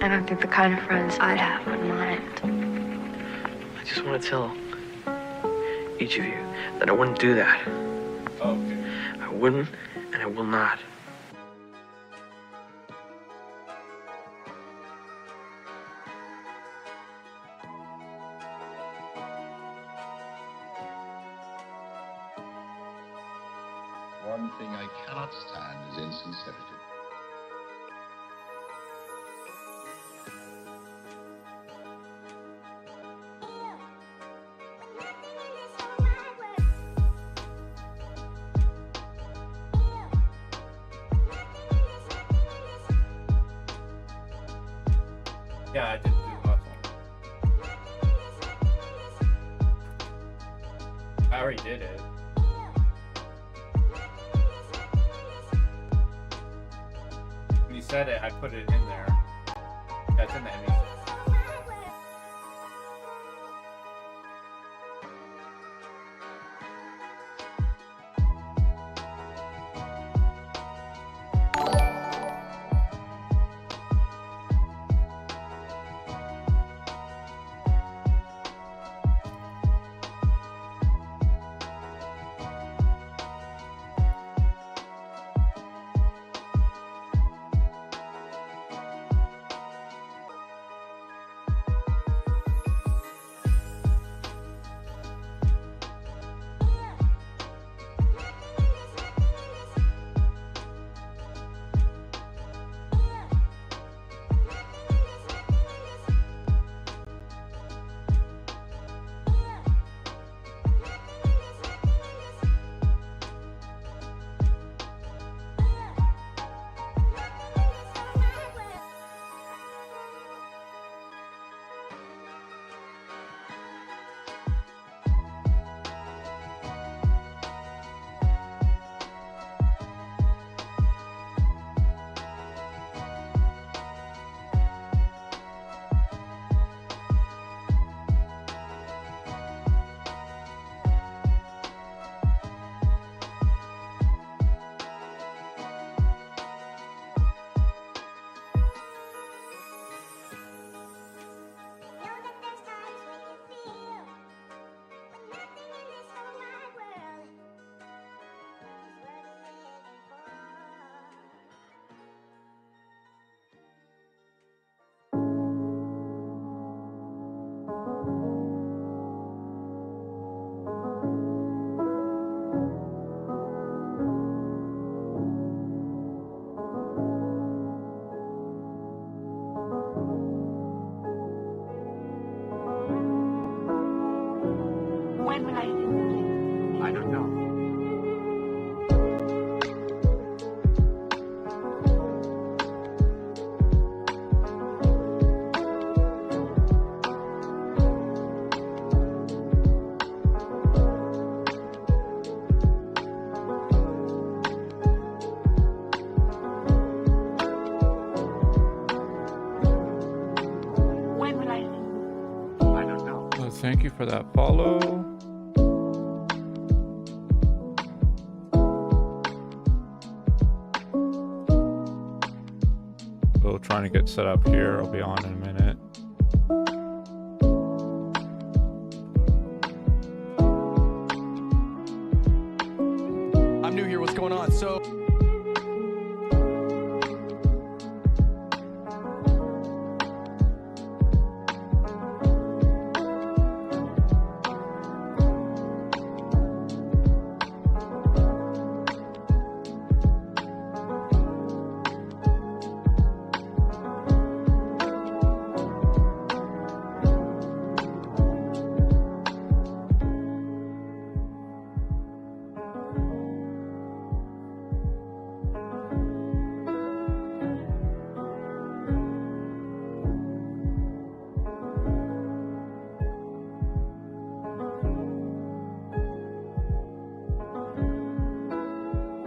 I don't think the kind of friends I'd have would mind. I just want to tell each of you that I wouldn't do that. Okay. I wouldn't, and I will not. One thing I cannot stand is insincerity. Yeah, I did do the last one. I already did it. When you said it, I put it in there. That's in the Emmy. When will I I don't know. When will I I don't know. Well, thank you for that follow. Still trying to get set up here. I'll be on in a minute. I'm new here. What's going on? So.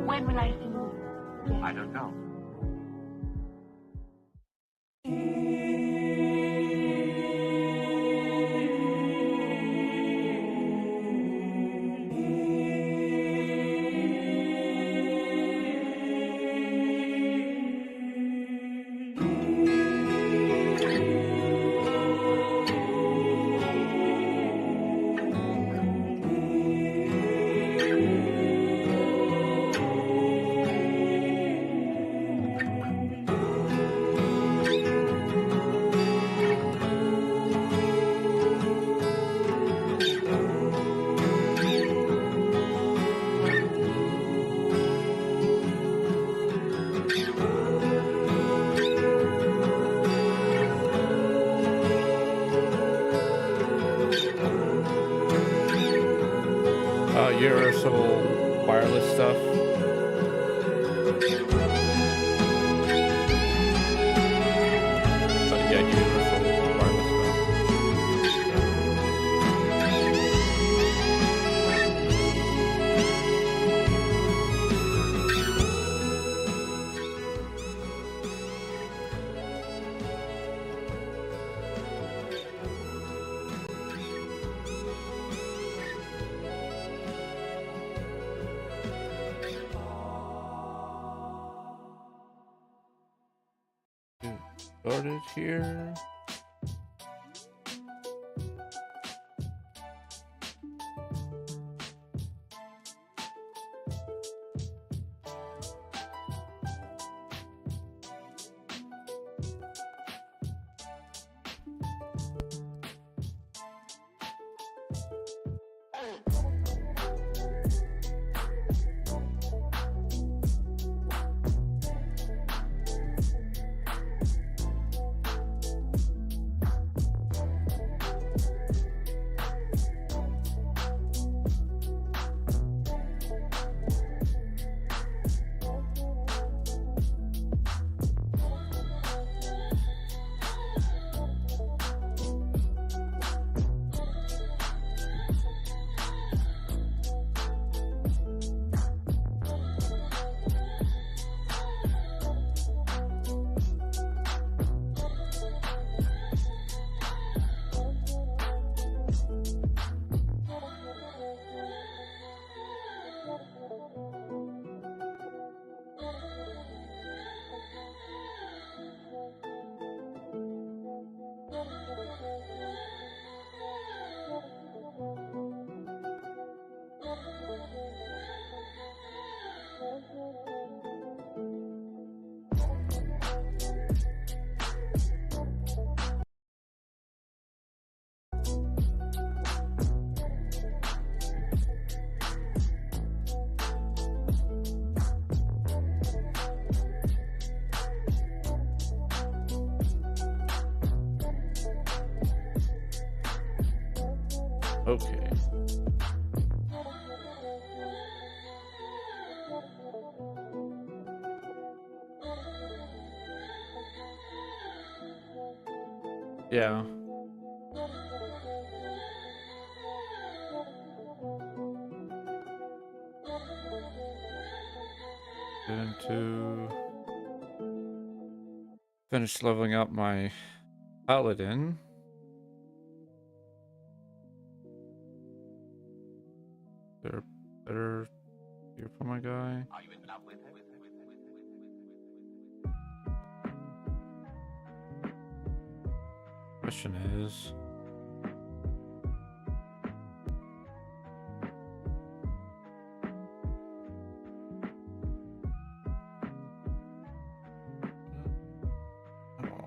When will I I don't know. universal wireless stuff. Yeah, universal wireless stuff. Started here. Okay. Yeah. Going to finish leveling up my paladin. There better here for my guy. Are you in love with her? Question is, come on.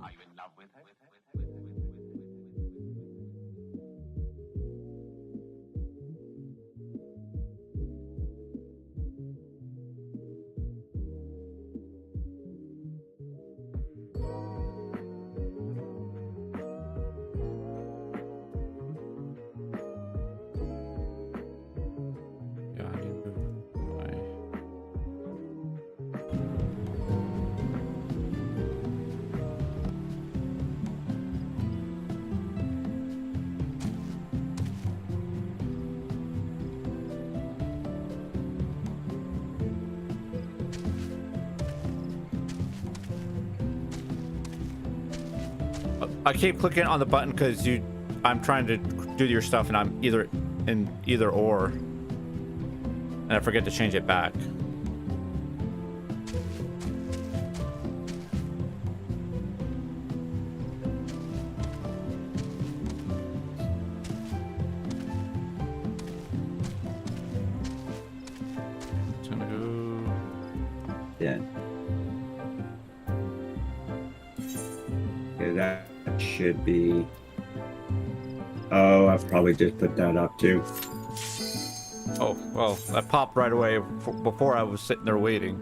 Are you in love with her? Yeah, I need to move my. I keep clicking on the button because I'm trying to do your stuff and I'm either or, and I forget to change it back. It's gonna go. Yeah. Okay, that should be. Oh, I've probably just put that up too. Oh, well, that popped right away before I was sitting there waiting.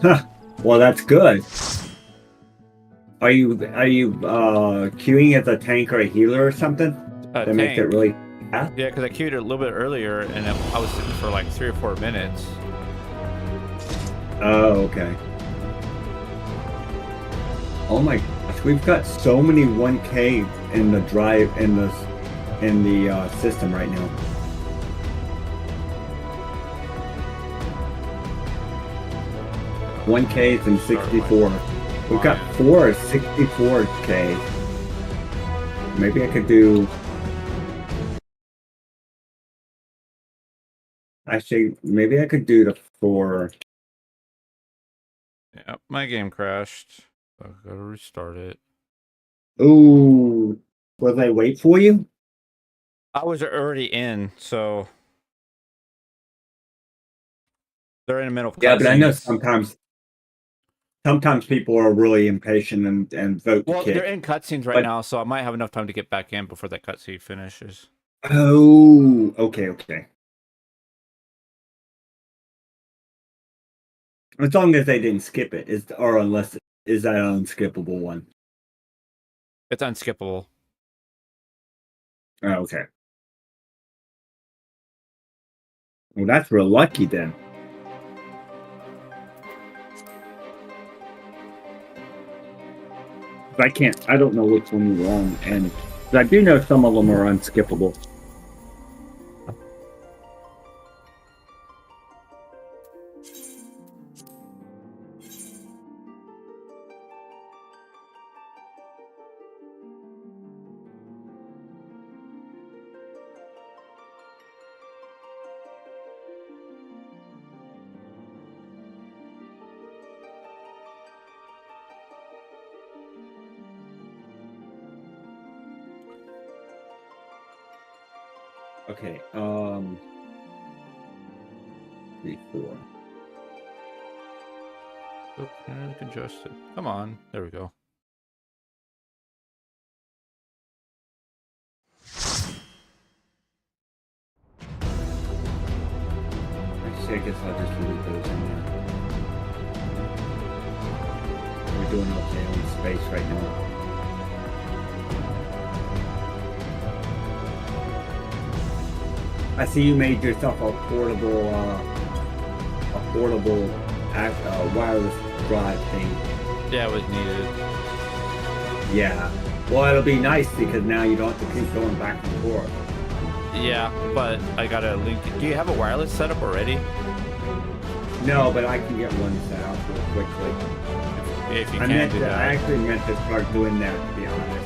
Huh. Well, that's good. Are you queuing as a tank or a healer or something? That makes it Tank. really fast? Yeah, because I queued it a little bit earlier, and I was sitting for like 3 or 4 minutes. Oh, okay. Oh my gosh, we've got so many 1K in the drive in the system right now. One Ks and 64. We've got 4 64Ks. Maybe I could do. Actually, maybe I could do the 4. Yeah, my game crashed. I gotta restart it. Ooh, will they wait for you? I was already in, so they're in the middle of Yeah, but I know cutscenes. sometimes people are really impatient and vote to Well, they're kick. in cutscenes right But now, so I might have enough time to get back in before that cutscene finishes. oh, okay. As long as they didn't skip it, or unless is that an unskippable one? It's unskippable. Oh, okay. Well, that's real lucky then. I don't know which one you're on, and but I do know some of them are unskippable. Okay, 3, 4. Oh, congested. Come on. There we go. Actually, I guess I'll just leave those in there. We're doing okay on space right now. I see you made yourself a portable wireless drive thing. Yeah, it was needed. Yeah. Well, it'll be nice because now you don't have to keep going back and forth. Yeah, but I gotta link it. Do you have a wireless setup already? No, but I can get one set up real quickly. Yeah, if you I can do that. I actually meant to start doing that, to be honest.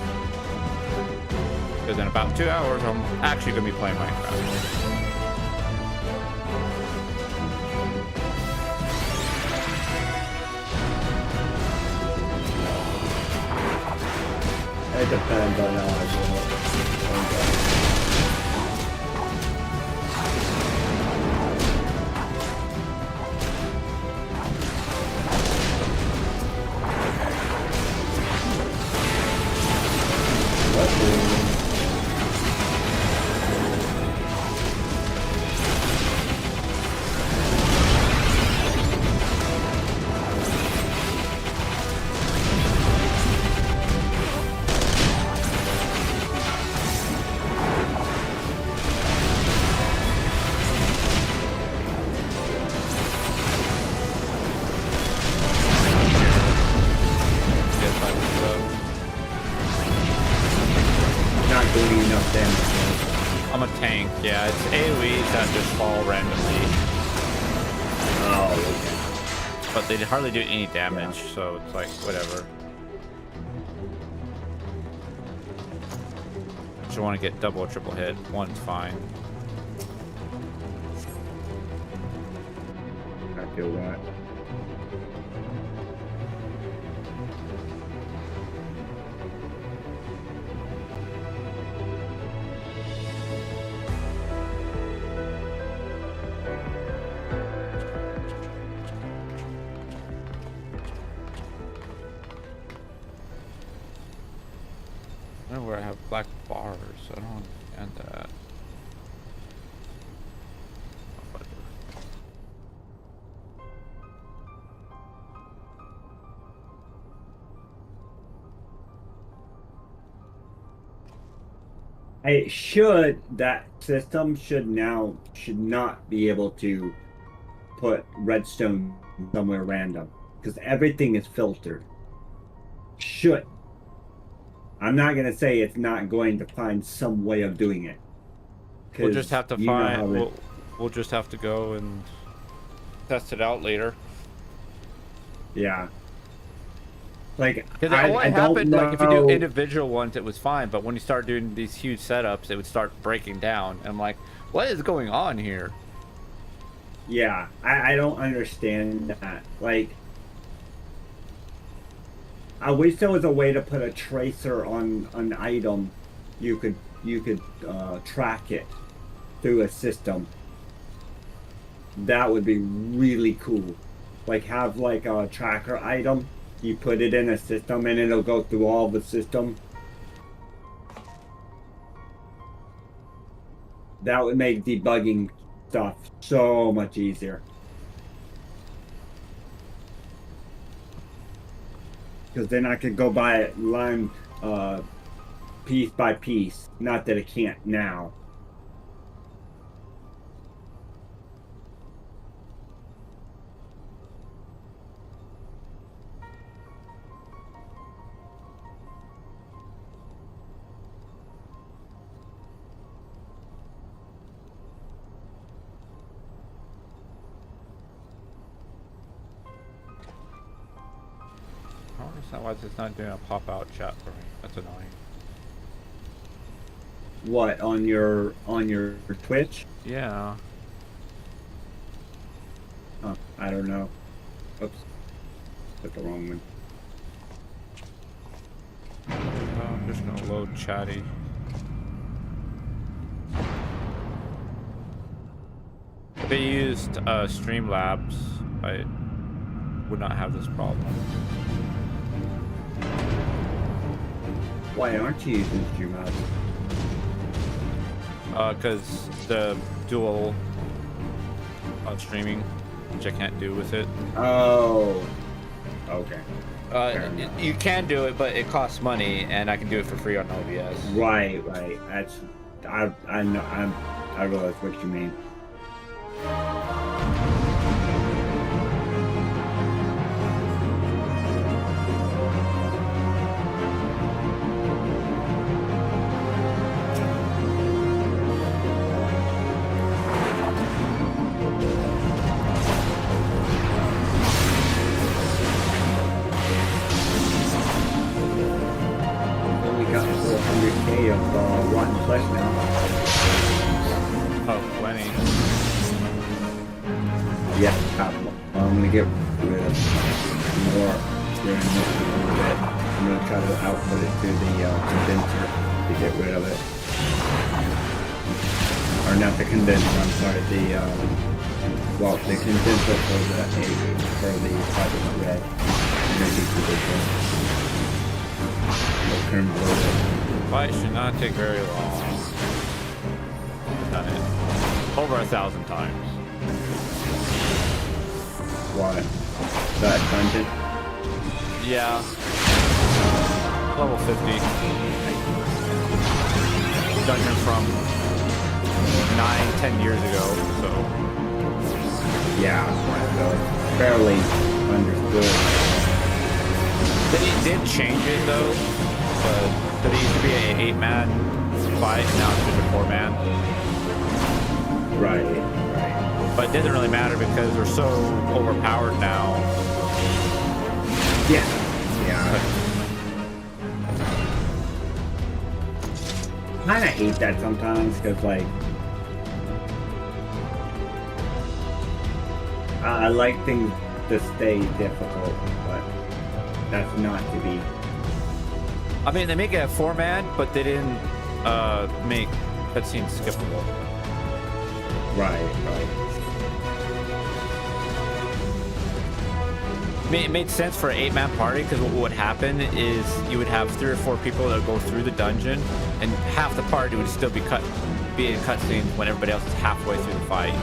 Because in about 2 hours, I'm actually gonna be playing Minecraft. It depends on how I do it. Not doing enough damage. I'm a tank. Yeah, it's AoEs that just fall randomly. Oh, okay. But they hardly do any damage, so it's like, whatever. Just want to get double or triple hit. One's fine. I feel that. I don't know where I have black bars. I don't understand that. That system should not be able to put redstone somewhere random because everything is filtered. Should. I'm not gonna say it's not going to find some way of doing it. We'll just have to find. It, We'll just have to go and test it out later. yeah. Like Because what happened, like if you do individual ones, it was fine, but when you start doing these huge setups, it would start breaking down. And I'm like, what is going on here? Yeah, I don't understand that. Like, I wish there was a way to put a tracer on an item. You could track it through a system. That would be really cool. Like have like a tracker item. You put it in a system and it'll go through all the system. That would make debugging stuff so much easier. Because then I could go by it line piece by piece. Not that it can't now. I don't understand why it's not doing a pop-out chat for me. That's annoying. What on your Twitch? Yeah. Oh, I don't know. Oops, put the wrong one. I'm just gonna load chatty. If they used Streamlabs, I would not have this problem. Why aren't you using Streamlabs? Because the dual streaming, which I can't do with it. Oh, okay. You can do it, but it costs money, and I can do it for free on OBS. Right. That's I know I realize what you mean. Only got 400K of rotten flesh now. Oh, plenty. Yeah, I'm gonna get rid of more during this a little bit. I'm gonna try to output it to the condenser to get rid of it. Or not the condenser, I'm sorry, the condenser for the fiber red energy condition. Fight should not take very long. Done it over 1,000 times. What? That dungeon? Yeah. Level 50. Dungeon from 9-10 years ago, so. Yeah, so fairly understood. They did change it though, but it used to be an 8-man fight, and now it's just a 4-man. Right. But it doesn't really matter because they're so overpowered now. Yeah. Kinda hate that sometimes, because like I like things to stay difficult, but that's not to be. I mean, they make it a 4-man, but they didn't make cutscenes skippable. Right. It made sense for an 8-man party, because what would happen is you would have 3 or 4 people that would go through the dungeon, and half the party would still be in cutscenes when everybody else is halfway through the fight.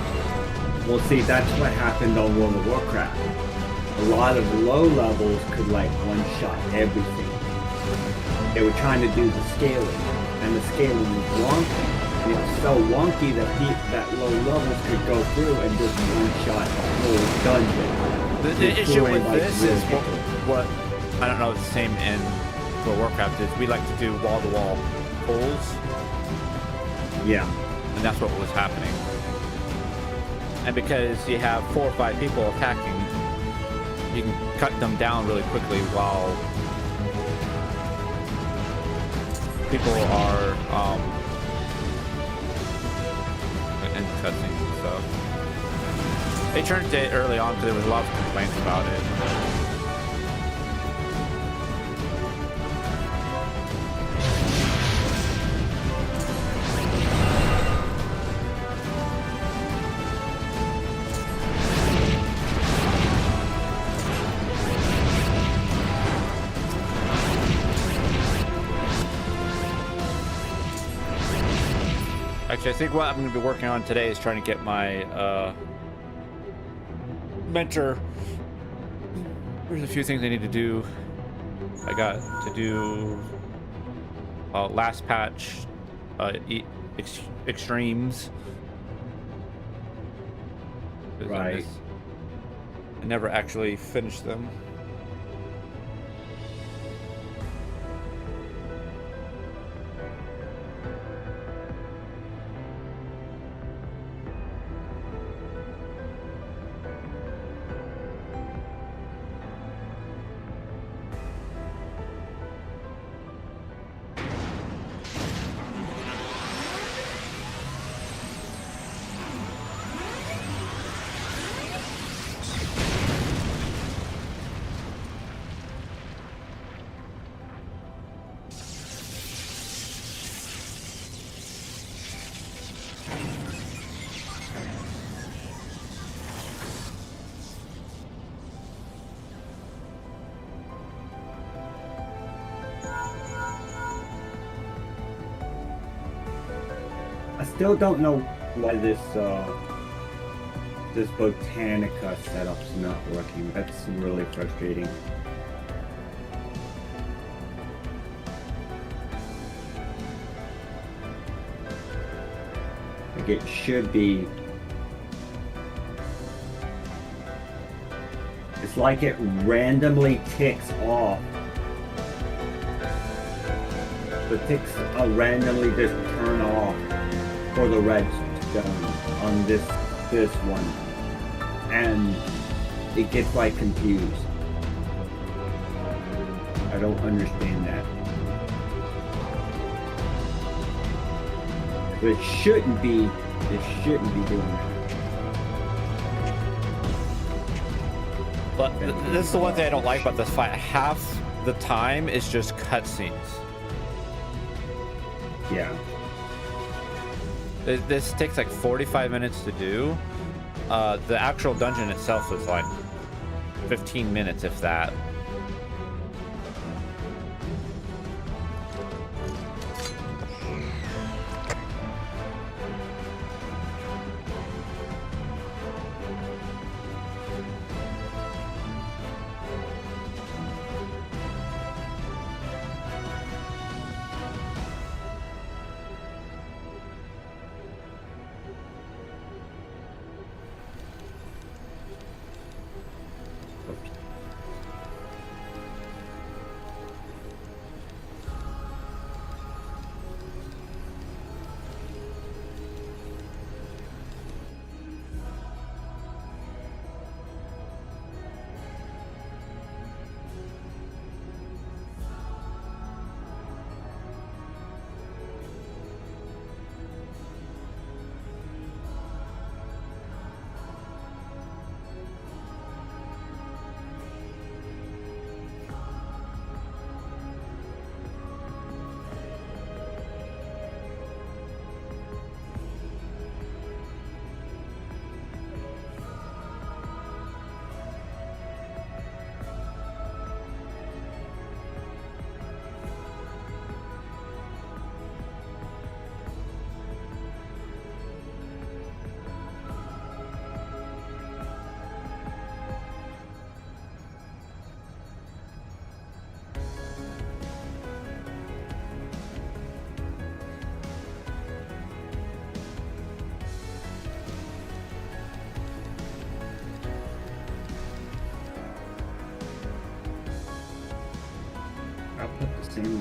Well, see, that's what happened on World of Warcraft. A lot of low levels could like one-shot everything. They were trying to do the scaling. and the scaling is wonky. And it's so wonky that low levels could go through and just one-shot a whole dungeon. The issue with Destroying, like, this is real what I don't know. It's the same in World of Warcraft. Is we like to do wall-to-wall pulls, Yeah. and that's what was happening. And because you have 4 or 5 people attacking, you can cut them down really quickly while people are in cutscenes and stuff. They turned it early on because there was a lot of complaints about it. Actually, I think what I'm going to be working on today is trying to get my mentor. There's a few things I need to do. I got to do last patch extremes. Right. I never actually finished them. I still don't know why this Botanica setup's not working. That's really frustrating. Like it should be. It's like it randomly ticks off. The ticks randomly just turn off for the redstone on this one, and it gets like confused. I don't understand that. It shouldn't be doing that. But this is the one thing I don't like about this fight. Half the time is just cutscenes. Yeah. This takes like 45 minutes to do. The actual dungeon itself is like 15 minutes, if that.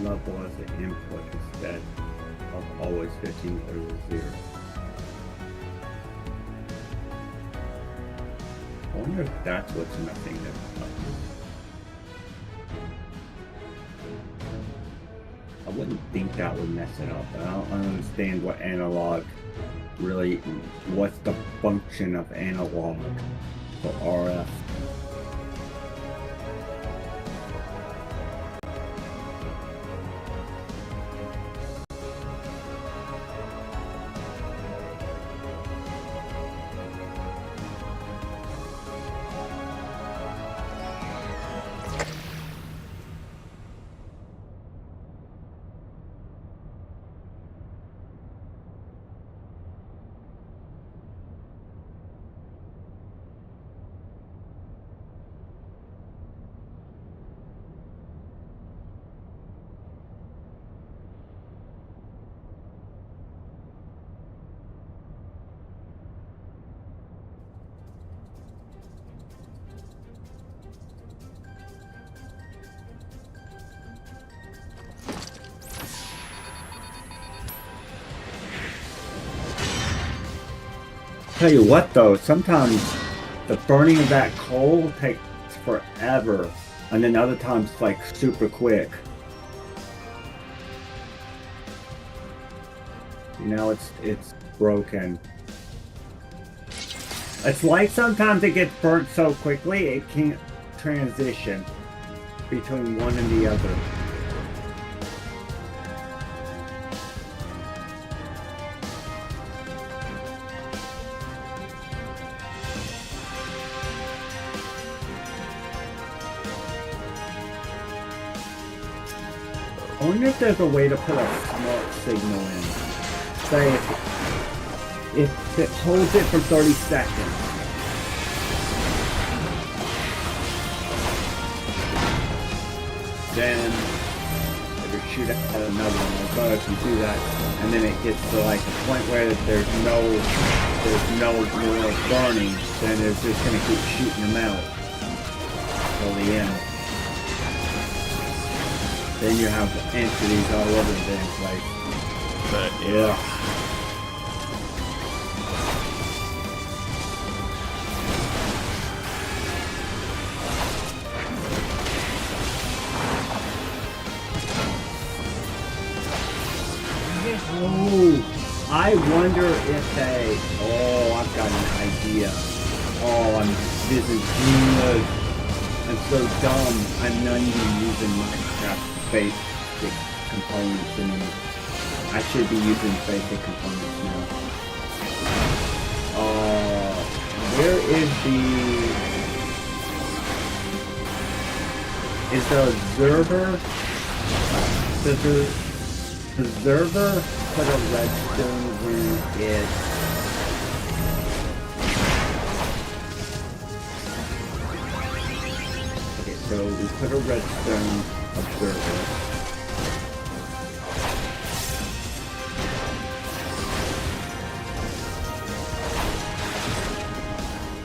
level as an input instead of always 15 over 0. I wonder if that's what's messing this up. I wouldn't think that would mess it up, but I don't understand what analog really, what's the function of analog for RF. Tell you what though, sometimes the burning of that coal takes forever, and then other times it's like super quick. You know, it's broken. It's like sometimes it gets burnt so quickly it can't transition between one and the other. I wonder if there's a way to put a smart signal in. Say if it holds it for 30 seconds. Then it'll shoot at another one. So if you do that, and then it gets to like a point where there's no more burning, then it's just gonna keep shooting them out till the end. Then you have entities all over the damn place. But Yeah. Oh, I wonder if they... Oh, I've got an idea. Oh, this is genius. I'm so dumb. I'm not even using Minecraft basic components anymore. I should be using basic components now. Where is the observer? Does the observer put a redstone when it... Okay, so we put a redstone observer.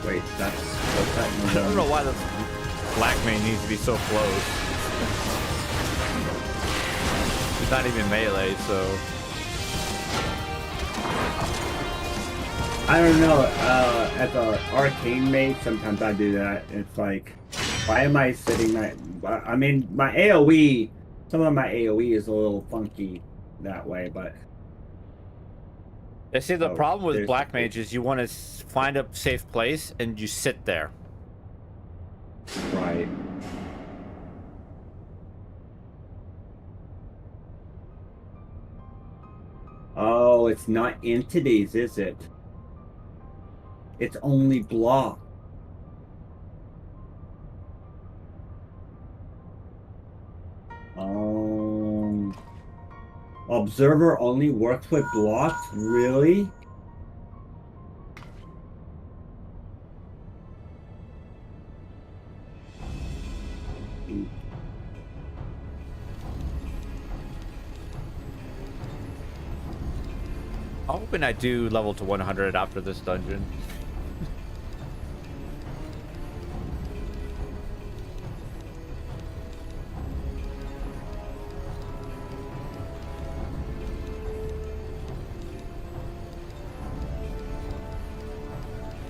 Wait, that's that. I don't know why the black main needs to be so close. It's not even melee, so. I don't know. As an arcane mate, sometimes I do that. It's like, why am I sitting my? I mean, my AOE. Some of my AOE is a little funky that way, but. They see the problem with black the- mage is you want to find a safe place and you sit there. Right. Oh, it's not entities, is it? It's only block. Observer only works with blocks? Really? I'm hoping I do level to 100 after this dungeon.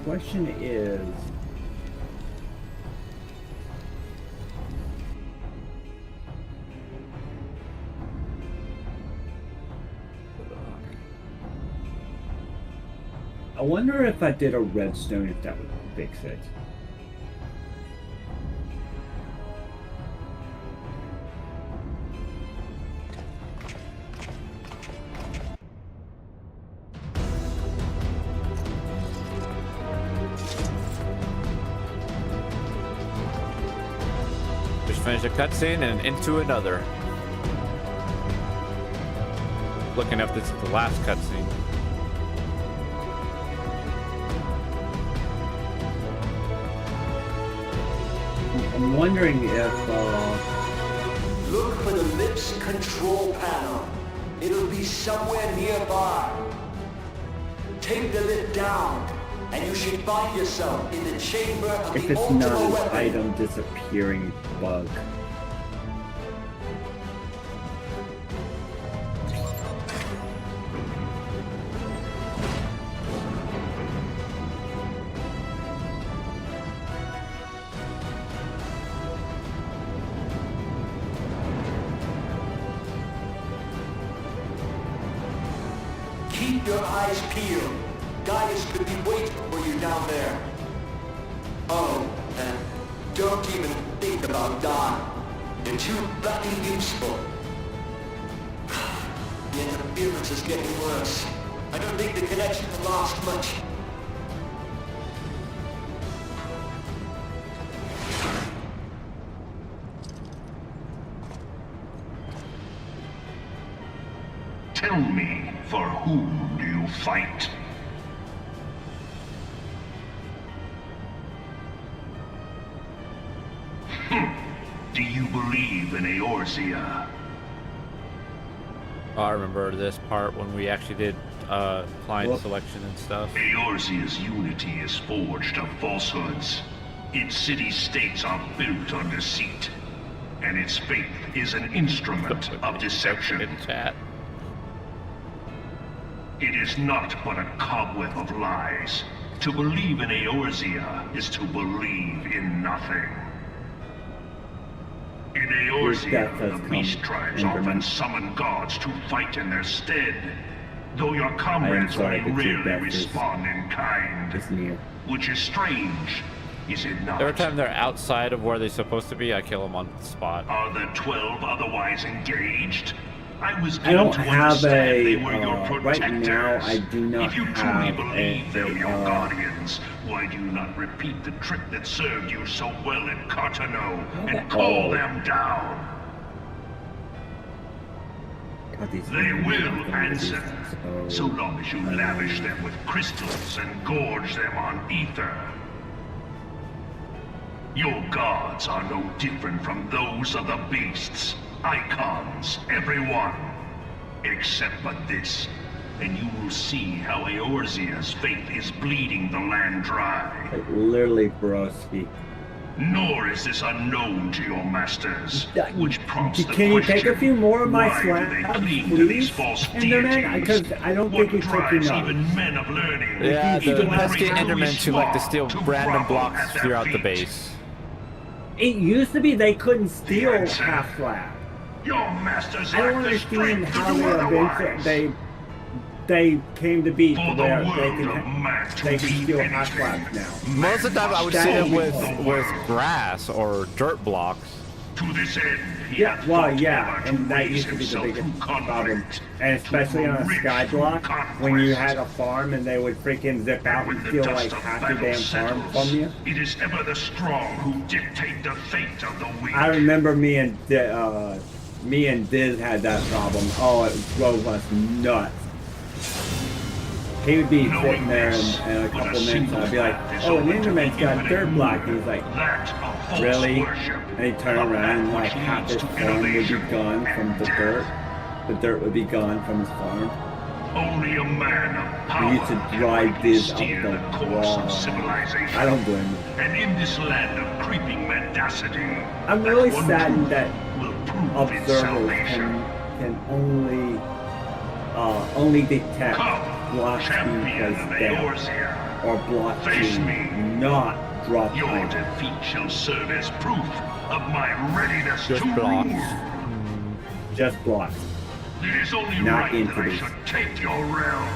question is, I wonder if I did a redstone, if that would fix it. Just finish a cutscene and into another. Looking up, this is the last cutscene. I'm wondering if, Look for the lips control panel. It'll be somewhere nearby. Take the lip down, and you should find yourself in the chamber of if the it's not ultimate an weapon. item disappearing bug. Keep your eyes peeled. Gaius could be waiting for you down there. Oh, and don't even think about dying. You're too bloody useful. The interference is getting worse. I don't think the connection will last much. Tell me, for whom do you fight? Do you believe in Eorzea? Oh, I remember this part when we actually did client Well- selection and stuff. Eorzea's unity is forged of falsehoods. Its city-states are built on deceit. And its faith is an instrument of deception. In chat. It is not but a cobweb of lies. To believe in Eorzea is to believe in nothing. In Death Eorzea, has the come, beast tribes Enderman. often summon gods to fight in their stead. Though your comrades sorry, only but your rarely death is- respond in kind. Is near. Which is strange, is it not? Every time they're outside of where they're supposed to be, I kill them on the spot. Are the 12 otherwise engaged? I was I given don't to have understand they a, were your right protectors. now I do not If you truly have believe them your a, guardians, why do you not repeat the trick that served you so well in Cartano and call them down? God, these They things will are gonna do answer, this, so long as you lavish them with crystals and gorge them on ether. Your gods are no different from those of the beasts. Icons, everyone. Except but this, and you will see how Eorzea's faith is bleeding the land dry. Like, literally, broski. Nor is this unknown to your masters, which prompts the Can you question, take a few more of my why do they slabs, cling to these please? false Enderman? deities? Because I don't What think you took drives enough. even men of learning, Yeah, the even pesky great Endermen who like to steal Louis random grovel blocks at their throughout the feet? base. It used to be they couldn't steal answer. half slab. Your masters I don't lack the understand strength how to do they otherwise. they came to be For the where world they of man to can be steal half anything, slabs now. Most of the time, I would That see would them be with cool. grass or dirt blocks. To this end, he Yeah, hath well, thought yeah, ever and that raise used to be the himself biggest through problem, conflict, and especially on a rich sky through block, when you conquest. had a farm and they would freaking zip out When and the steal dust like of half your battle damn farm settles, from you. it is ever the strong who dictate the fate of the weak. I remember me and Diz had that problem. Oh, it drove us nuts. He would be sitting there and a couple minutes and I'd be like, oh, an Enderman's got a dirt block. He was like, really? And he'd turn around and like half his farm would be gone from the dirt. The dirt would be gone from his farm. Only a man of power We used to drive this up steer the the course wall. of civilization. I don't blame him. And in this land of creeping mendacity, I'm really that one saddened truth that will prove its observers salvation. can only detect Come, blocks champion because of down. Eorzea. or block Face to me. not drop Your items. defeat shall serve as proof of my readiness Just to blocks. rule. Just blocks. It is only Not right that I introduce. should take your realm.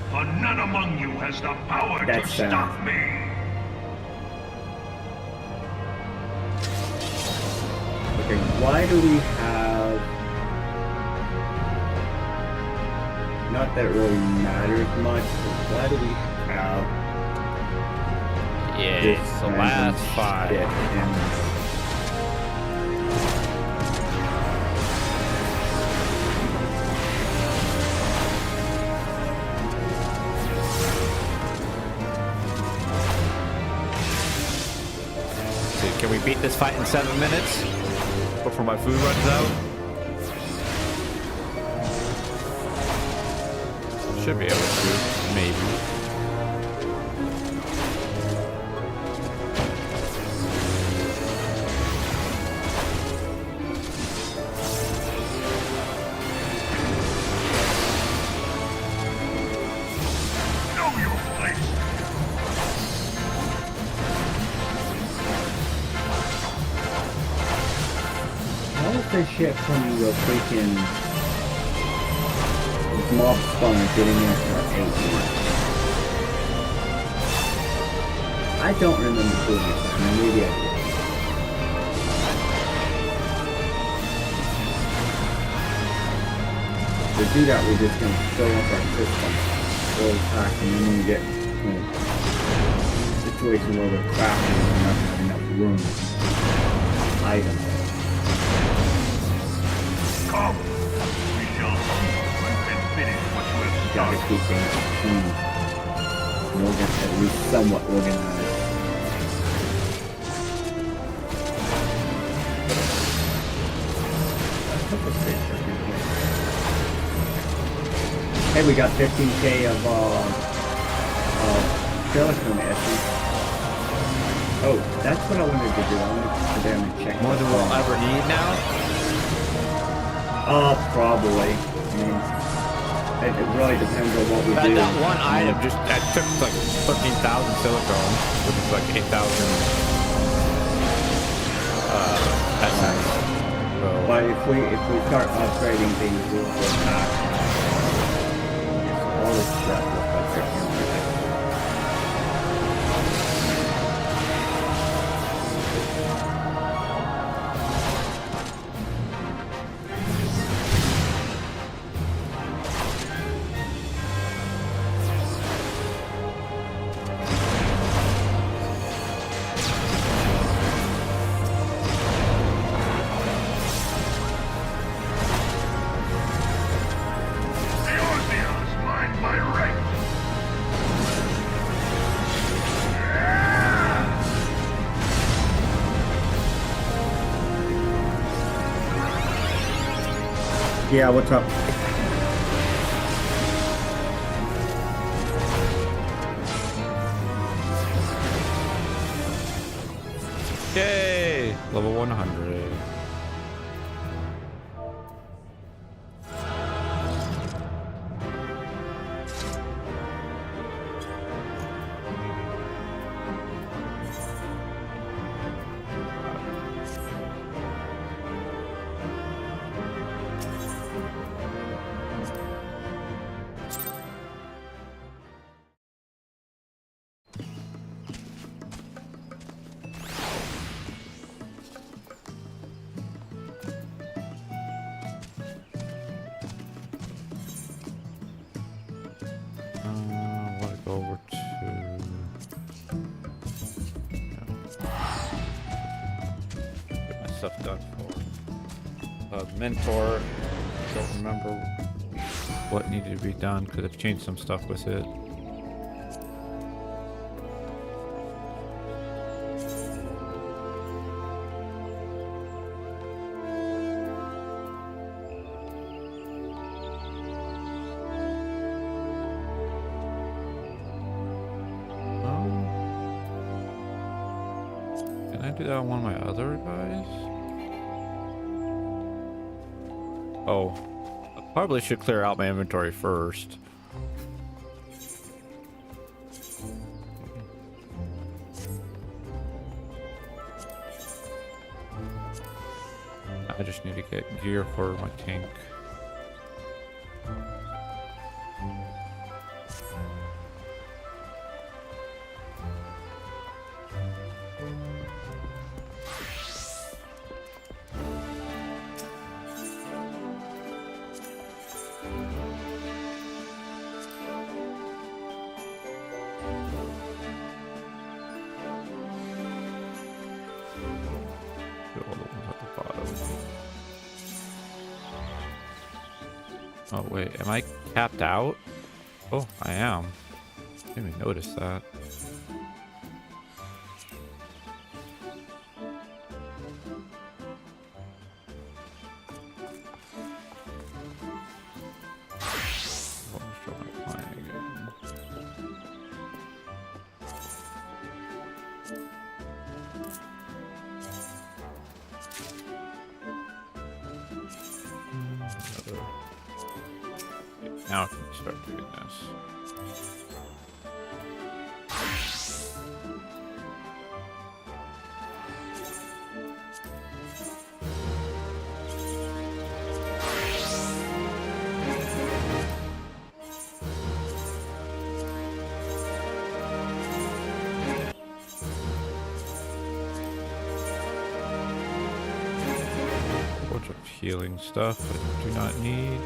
For none among you has the power That's to sad. stop me. Okay, why do we have... Not that it really matters much, but why do we have Yeah, this it's the random last five. shit in- So can we beat this fight in 7 minutes before my food runs out? Should be able to, maybe. Know your place. How is this shit from the freaking mob spawn getting in for 8? I don't remember doing it, but maybe I did. To do that, we're just gonna fill up our system, full pack, and then we get a situation where we're crafting enough room, items. Come. We shall see and finish what you have Gotta started. keep things clean. At least somewhat organized. Hey, we got 15k of silicone essence. Oh, that's what I wanted to do. I wanted to sit down and check. More than we'll ever need now? Probably. I mean, it really depends on what we do. That one item just that took like 13,000 silicone, which is like 8,000 essence. So, But if we start upgrading things, we'll go back. All this stuff looks like freaking The Orzeos mine by right. Yeah, what's up? yay! Level 100. Let's go over to get my stuff done for mentor. Don't remember what needed to be done because I've changed some stuff with it. Can I do that on one of my other guys? Oh, I probably should clear out my inventory first. I just need to get gear for my tank. All the ones at the bottom. Oh wait, am I capped out? Oh, I am. Didn't even notice that. Oh, let's try my line again. Now I can start doing this. A bunch of healing stuff I do not need.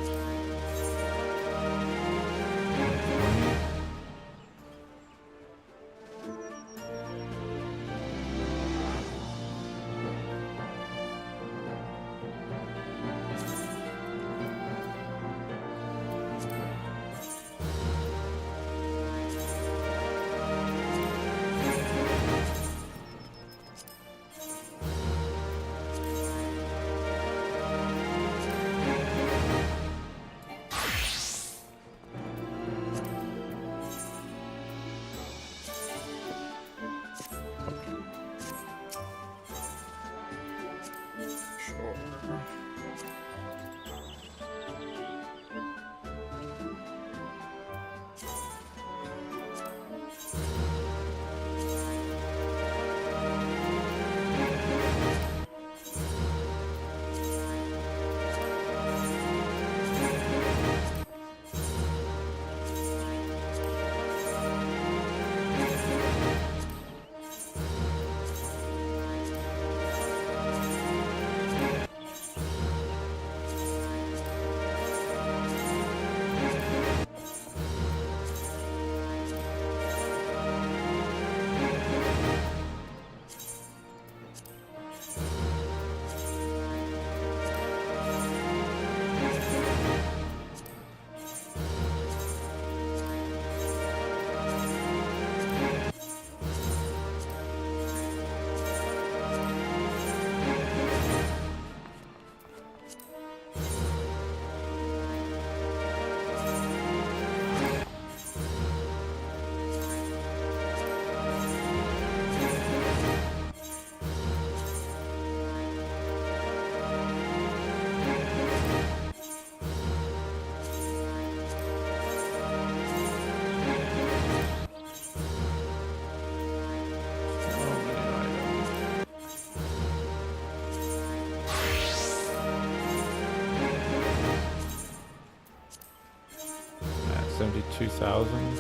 At 72,000.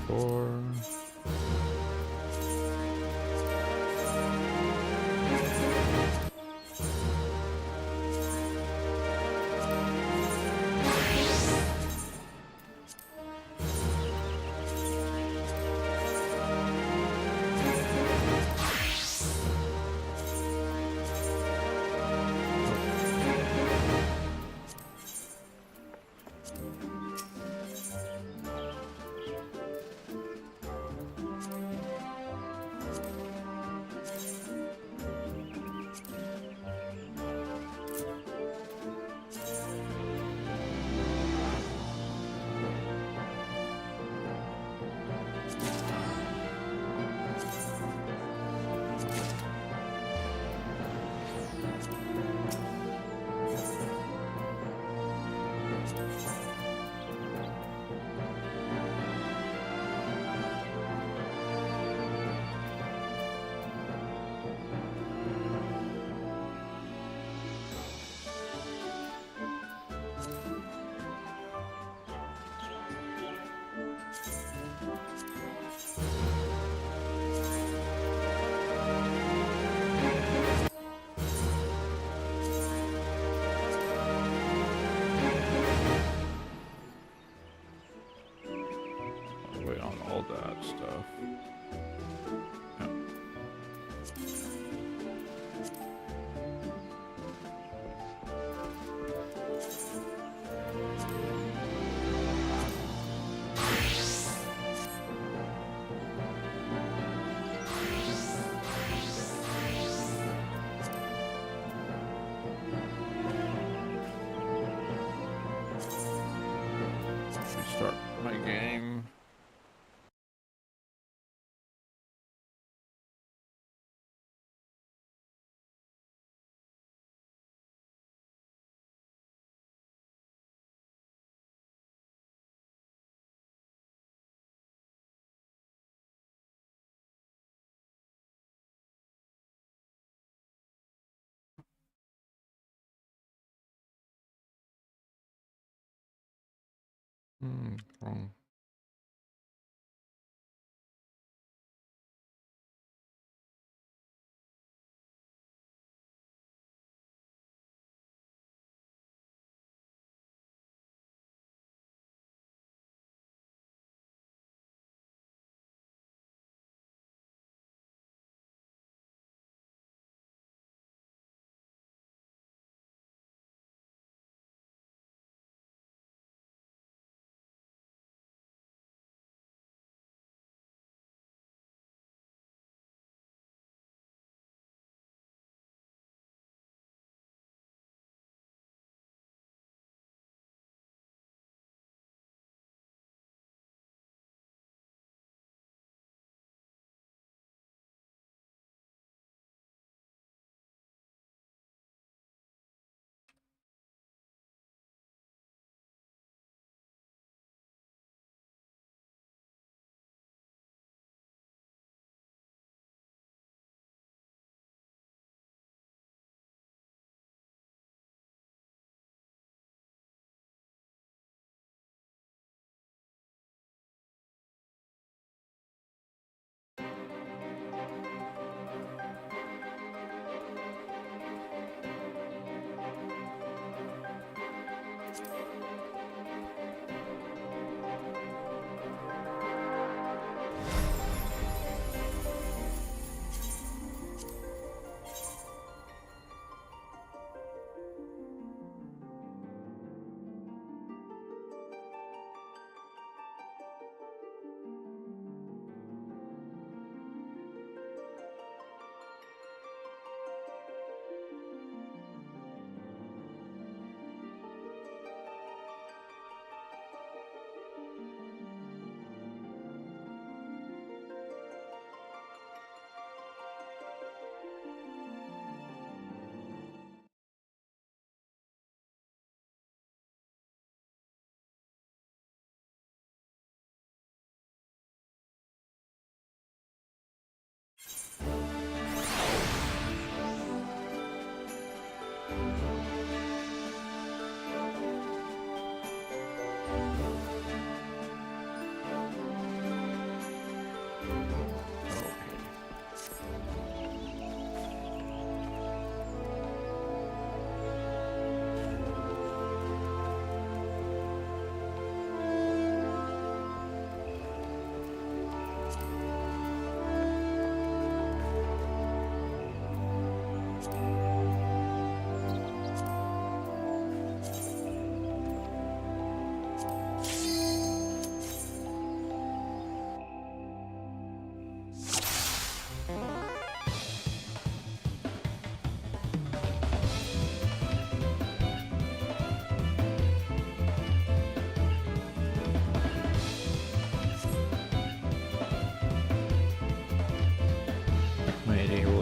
4. Wait on all that stuff. Yeah. Restart my game. Wrong.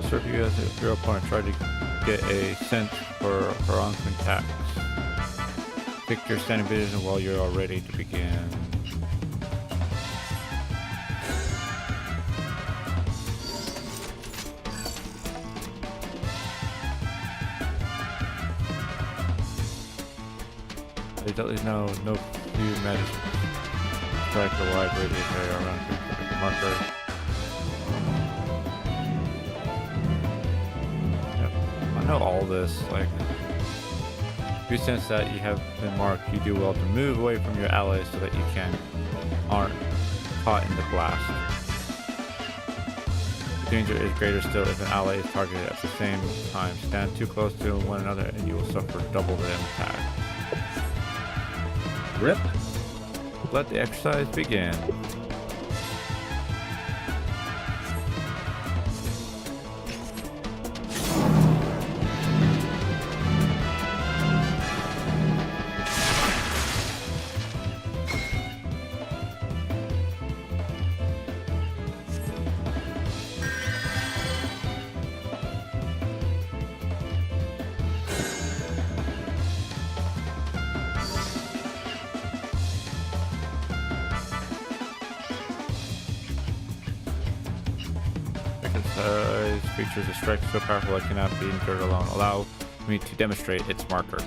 Serve you as if your opponent tried to get a sense for her oncoming attacks. Pick your standing position while you're all ready to begin. There's no few magic strike a wide radius area around the marker. I know all this, like, if you sense that you have been marked, you do well to move away from your allies so that you can harm caught in the blast. The danger is greater still if an ally is targeted at the same time. Stand too close to one another and you will suffer double the impact. Rip. Let the exercise begin. Creatures a strike so powerful it cannot be endured alone. Allow me to demonstrate its marker.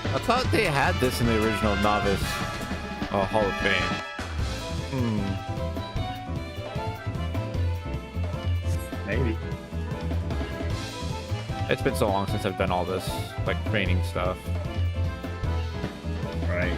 I thought they had this in the original Novice Hall of Fame. Maybe. It's been so long since I've done all this, like, training stuff. Right.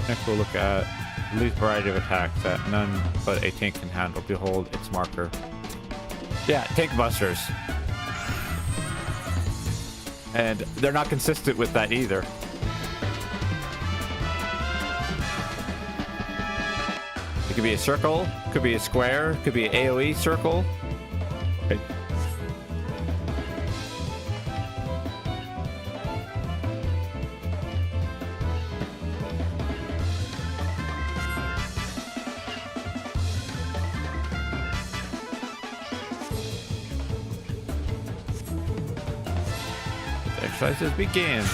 Next we'll look at the least variety of attacks that none but a tank can handle. Behold its marker. Yeah, tank busters. And they're not consistent with that either. It could be a circle, could be a square, could be an AoE circle. Okay. Exercises begin.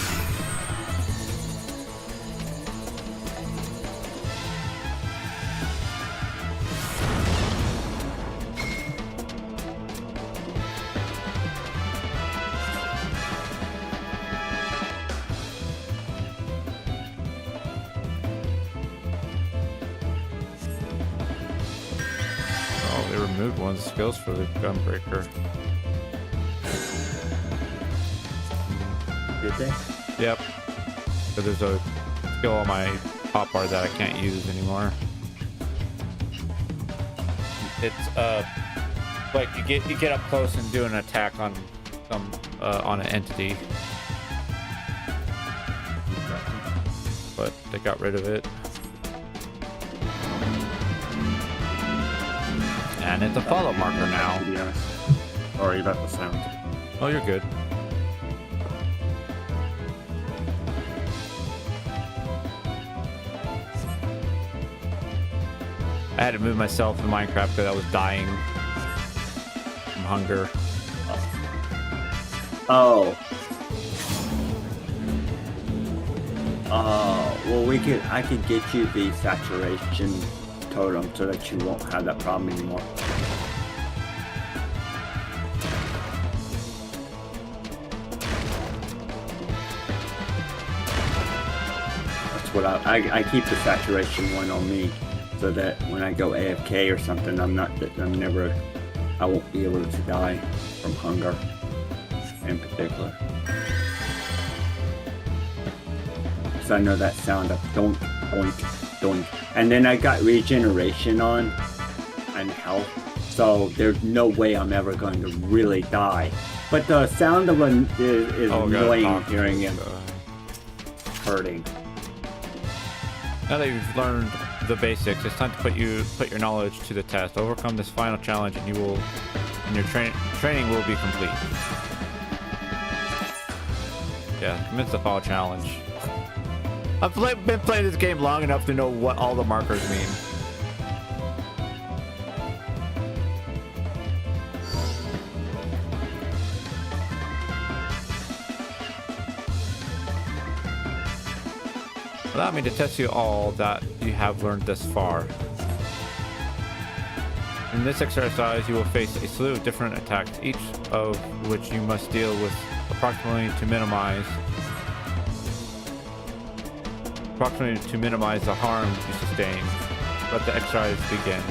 Oh, they removed one of the skills for the Gunbreaker. Did they? Yep. So there's a skill on my pop bar that I can't use anymore. It's like you get up close and do an attack on some on an entity. But they got rid of it. And it's a follow marker now. Yes. Sorry about the sound. Oh, you're good. I had to move myself in Minecraft because I was dying from hunger. Oh. Well, I could get you the saturation totem so that you won't have that problem anymore. That's what I keep the saturation one on me, so that when I go AFK or something, I won't be able to die from hunger in particular. So I know that sound of doink, doink, doink. And then I got regeneration on and health, so there's no way I'm ever going to really die. But the sound of it is annoying hearing it hurting. Now that you've learned the basics, it's time to put your knowledge to the test. Overcome this final challenge and you will and your training will be complete. Yeah, commence the fall challenge. I've been playing this game long enough to know what all the markers mean. Allow me to test you all that you have learned thus far. In this exercise, you will face a slew of different attacks, each of which you must deal with approximately to minimize the harm you sustain. Let the exercise begin.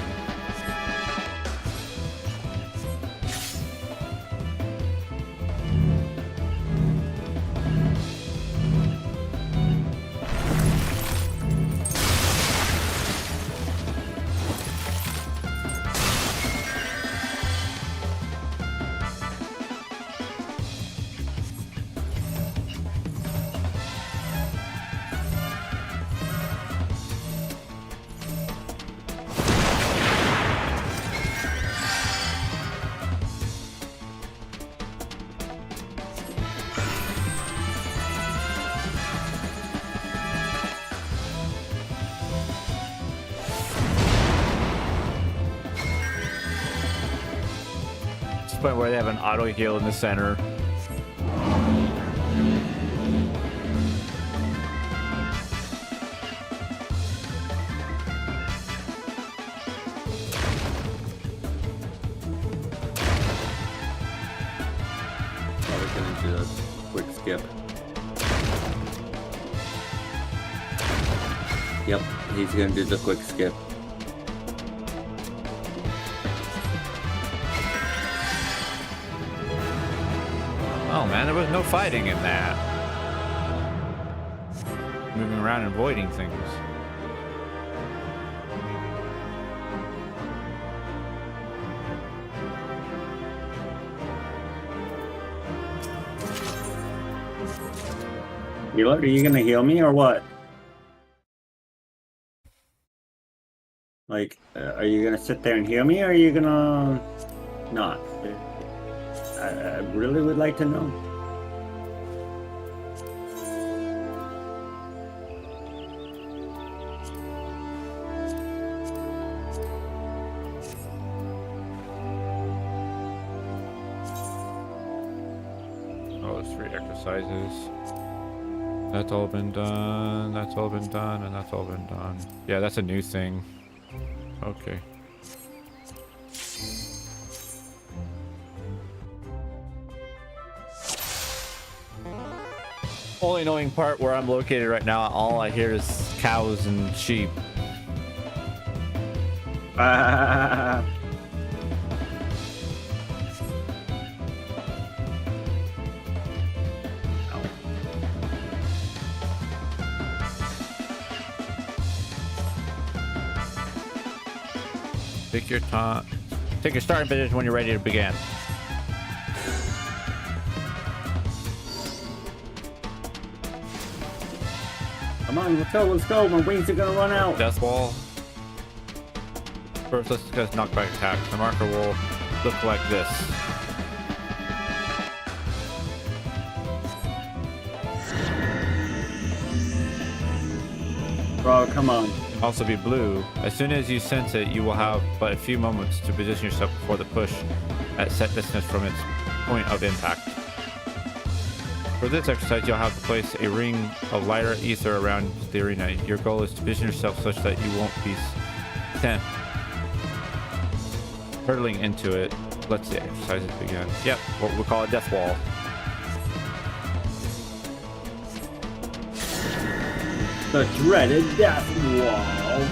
Point where they have an auto heal in the center. Probably gonna do a quick skip. Yep, he's gonna do the quick skip. Oh man, there was no fighting in that. Moving around and avoiding things. Healer, are you gonna heal me or what? Like, are you gonna sit there and heal me or are you gonna not? I really would like to know. Oh, there's 3 exercises. That's all been done. That's all been done, and that's all been done. Yeah, that's a new thing. Okay. Only annoying part where I'm located right now, all I hear is cows and sheep. Take your time. Take your starting position when you're ready to begin. Come on, let's go. My wings are gonna run out. Death wall. First, let's discuss knockback attack. The marker will look like this. Bro, come on. Also be blue. As soon as you sense it, you will have but a few moments to position yourself before the push at set distance from its point of impact. For this exercise, you'll have to place a ring of lighter ether around the arena. Your goal is to position yourself such that you won't be sent hurtling into it. Let's the exercises begin. Yep, what we call a death wall. The dreaded death wall.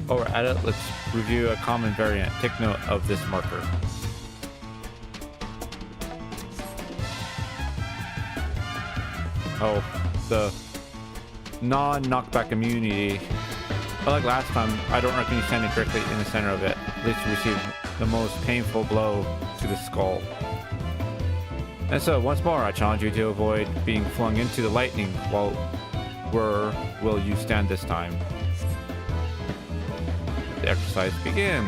While we're at it, let's review a common variant. Take note of this marker. Oh, non-knockback immunity. But like last time, I don't recommend you standing directly in the center of it. At least you receive the most painful blow to the skull. And so, once more, I challenge you to avoid being flung into the lightning. Well, where will you stand this time? Let the exercise begin.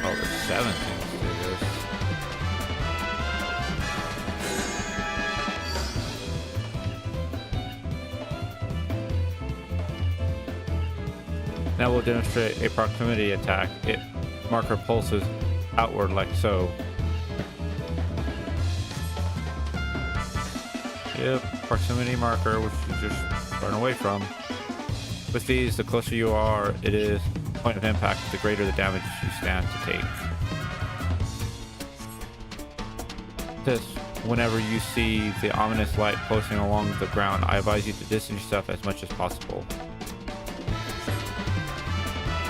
Oh, there's 7 things to do this. Now we'll demonstrate a proximity attack. It marker pulses outward like so. Yep, proximity marker, which you just run away from. With these, the closer you are, it is point of impact, the greater the damage you stand to take. This, whenever you see the ominous light pulsing along the ground, I advise you to distance yourself as much as possible.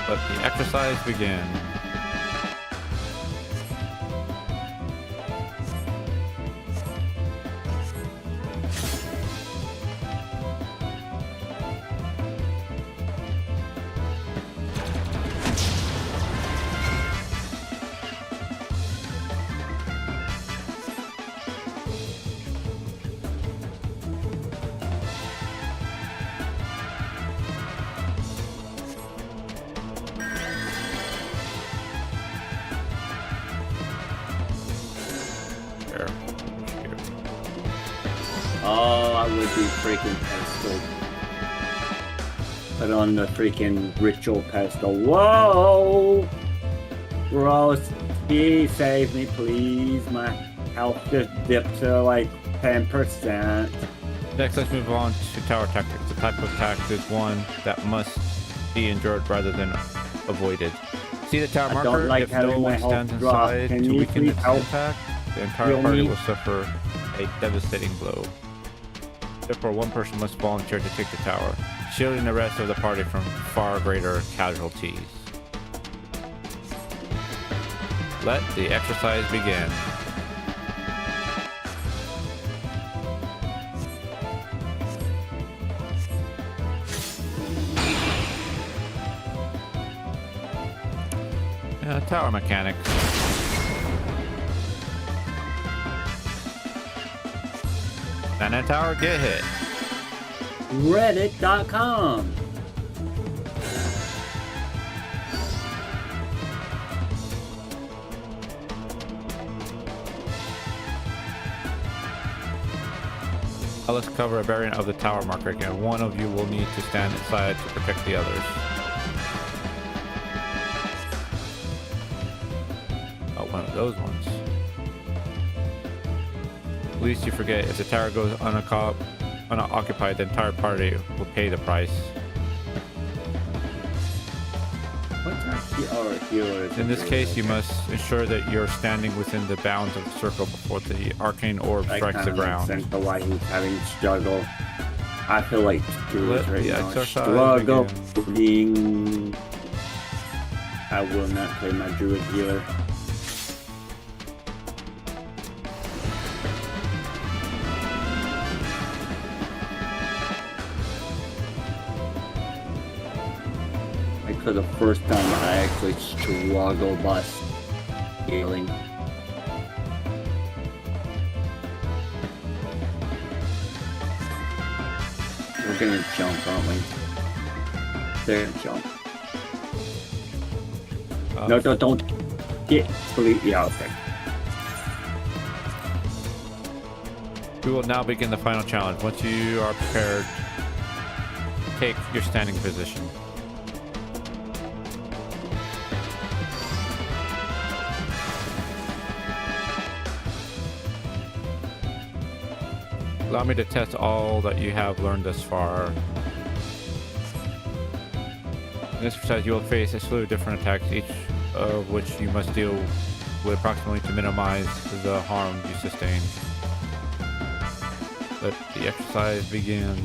Let the exercise begin. Oh, I would be freaking pedestal. Put on the freaking ritual pedestal. Whoa! Gross. Please save me, please. My health just dipped to like 10%. Next, let's move on to tower tactics. The type of attack is one that must be endured rather than avoided. See the tower marker? Don't like if no having my one health stands drop. inside Can to you weaken please its help impact, the entire heal party me? will suffer a devastating blow. Therefore, one person must volunteer to take the tower, shielding the rest of the party from far greater casualties. Let the exercise begin. Tower mechanics. And that tower get hit. Reddit.com. Now let's cover a variant of the tower marker again. One of you will need to stand inside to protect the others. Oh, one of those ones. Least you forget, if the tower goes unoccupied, the entire party will pay the price. In this case, you must ensure that you're standing within the bounds of the circle before the arcane orb strikes the ground. Sense of why he's having struggle. I feel like Druid right now. Struggle being. I will not play my Druid healer. For the first time, I actually struggle bust healing. We're gonna jump, aren't we? They're gonna jump. No, don't get completely out there. We will now begin the final challenge. Once you are prepared, take your standing position. Allow me to test all that you have learned thus far. In this exercise, you will face a slew of different attacks, each of which you must deal with approximately to minimize the harm you sustain. Let the exercise begin.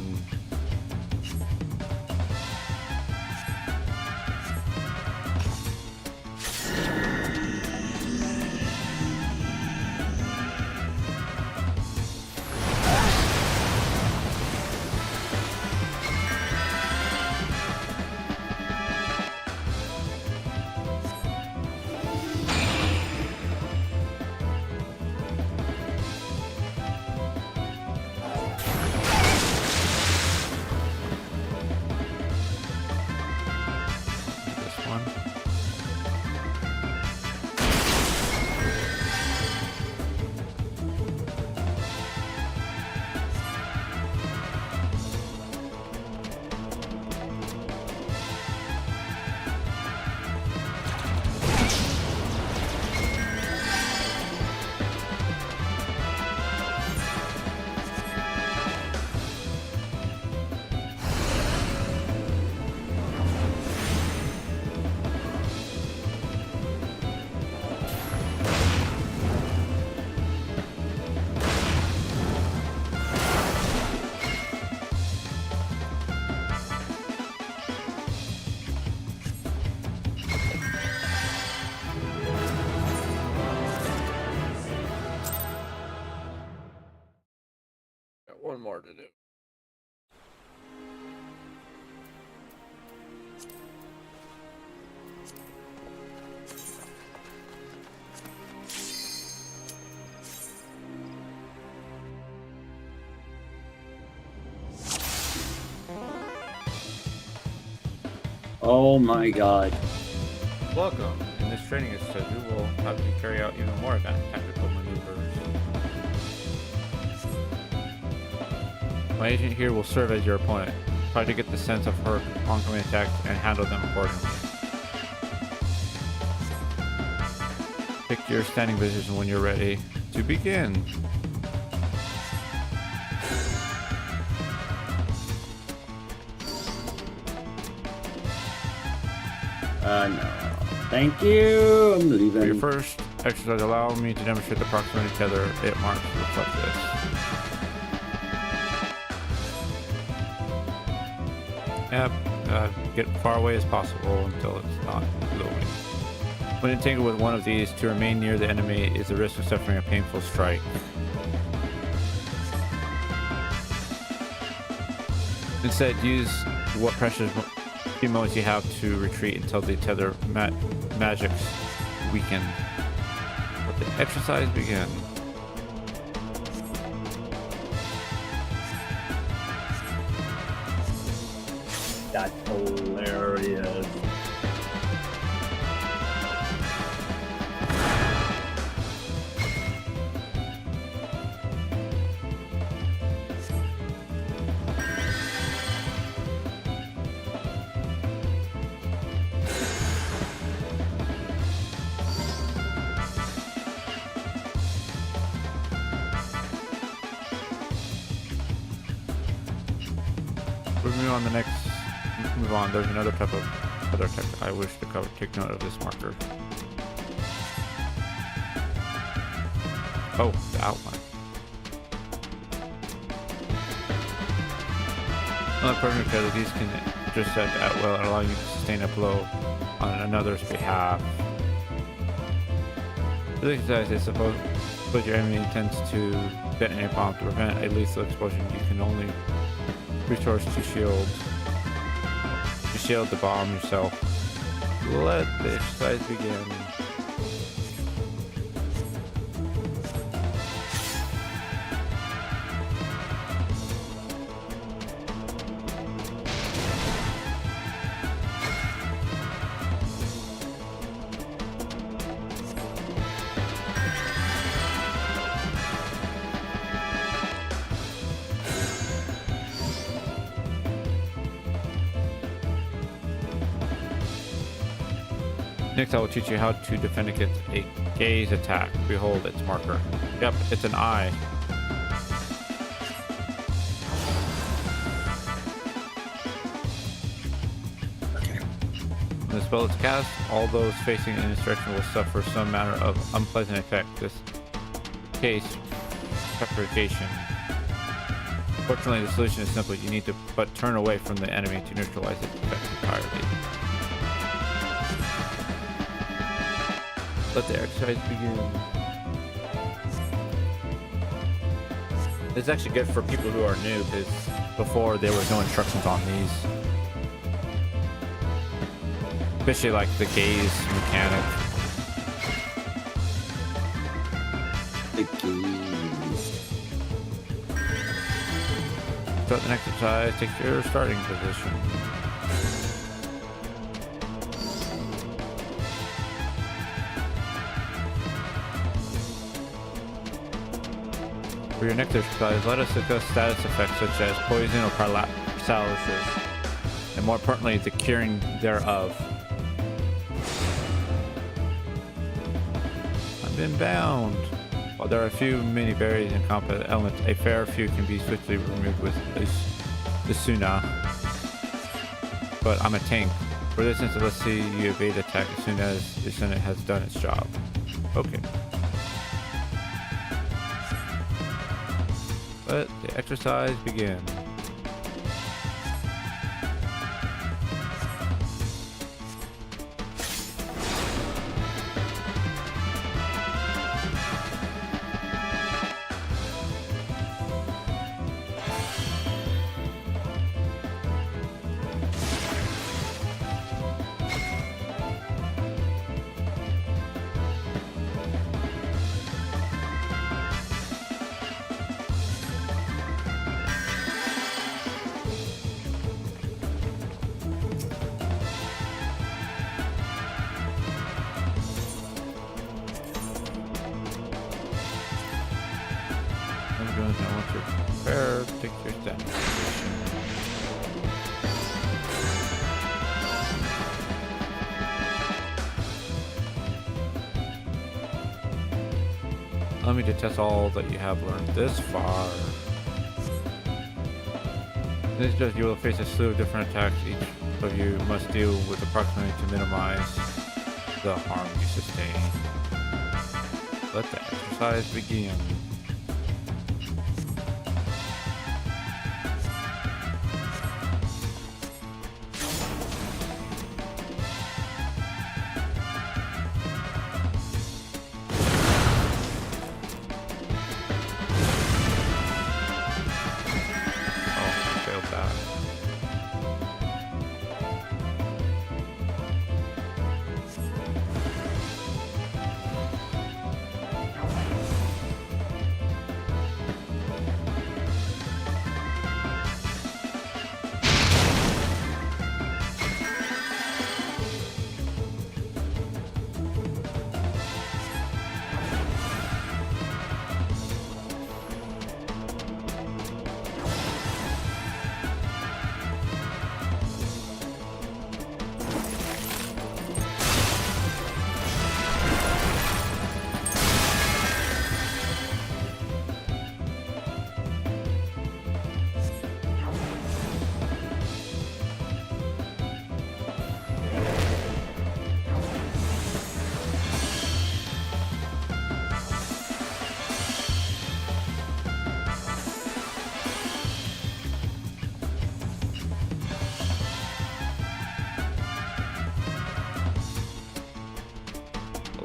Got one more to do. Oh my god. Welcome. In this training exercise, we will have you carry out even more advanced tactical maneuvers. My agent here will serve as your opponent. Try to get the sense of her oncoming attacks and handle them accordingly. Pick your standing position when you're ready to begin. No. Thank you. I'm For your leaving. first exercise, allow me to demonstrate the proximity tether it marks to reflect this. Yep, get far away as possible until it's not glowing. When entangled with one of these, to remain near the enemy is the risk of suffering a painful strike. Instead, use what precious few moments you have to retreat until the tether magic's weakened. Let the exercise begin. That's hilarious. We'll move on the next. Move on. There's another type of other tech I wish to cover. Take note of this marker. Oh, the outline. Another permanent tether. These can intersect at will and allow you to sustain a blow on another's behalf. This exercise is supposed your enemy intends to detonate a bomb. To prevent a lethal explosion, you can only resource to shield the bomb yourself. Let the exercise begin. Next, I will teach you how to defend against a gaze attack. Behold its marker. Yep, it's an eye. Okay. When the spell is cast, all those facing in this direction will suffer some manner of unpleasant effect. This case, petrification. Fortunately, the solution is simple. You need to but turn away from the enemy to neutralize its effect entirely. Let the exercise begin. This is actually good for people who are new, because before there was no instructions on these. Especially like the gaze mechanic. The gaze. Start the next exercise. Take your starting position. For your next exercise, let us discuss status effects such as poison or paralysis, and more importantly, the curing thereof. I've been bound. While there are a few many varied and complex elements, a fair few can be swiftly removed with the Suna. But I'm a tank. For this instance, let's see you evade attack as soon as the Suna has done its job. Okay. Let the exercise begin. Now once you're prepared, take your step. Allow me to test all that you have learned this far. This is just you will face a slew of different attacks. Each of you must deal with approximately to minimize the harm you sustain. Let the exercise begin.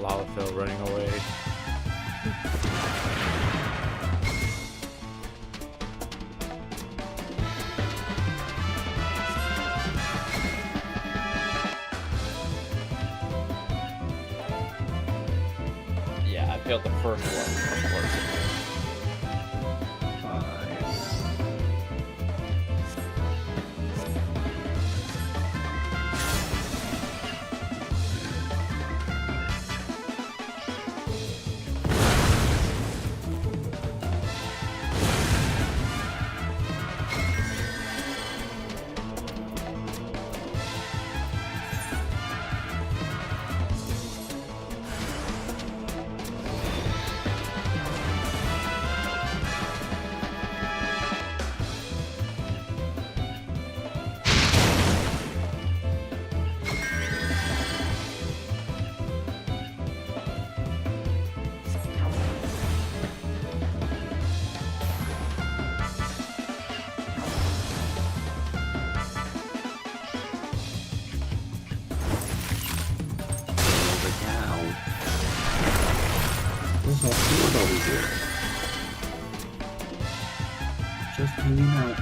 Lalafell running away. Yeah, I failed the first one, of course. Just hanging out.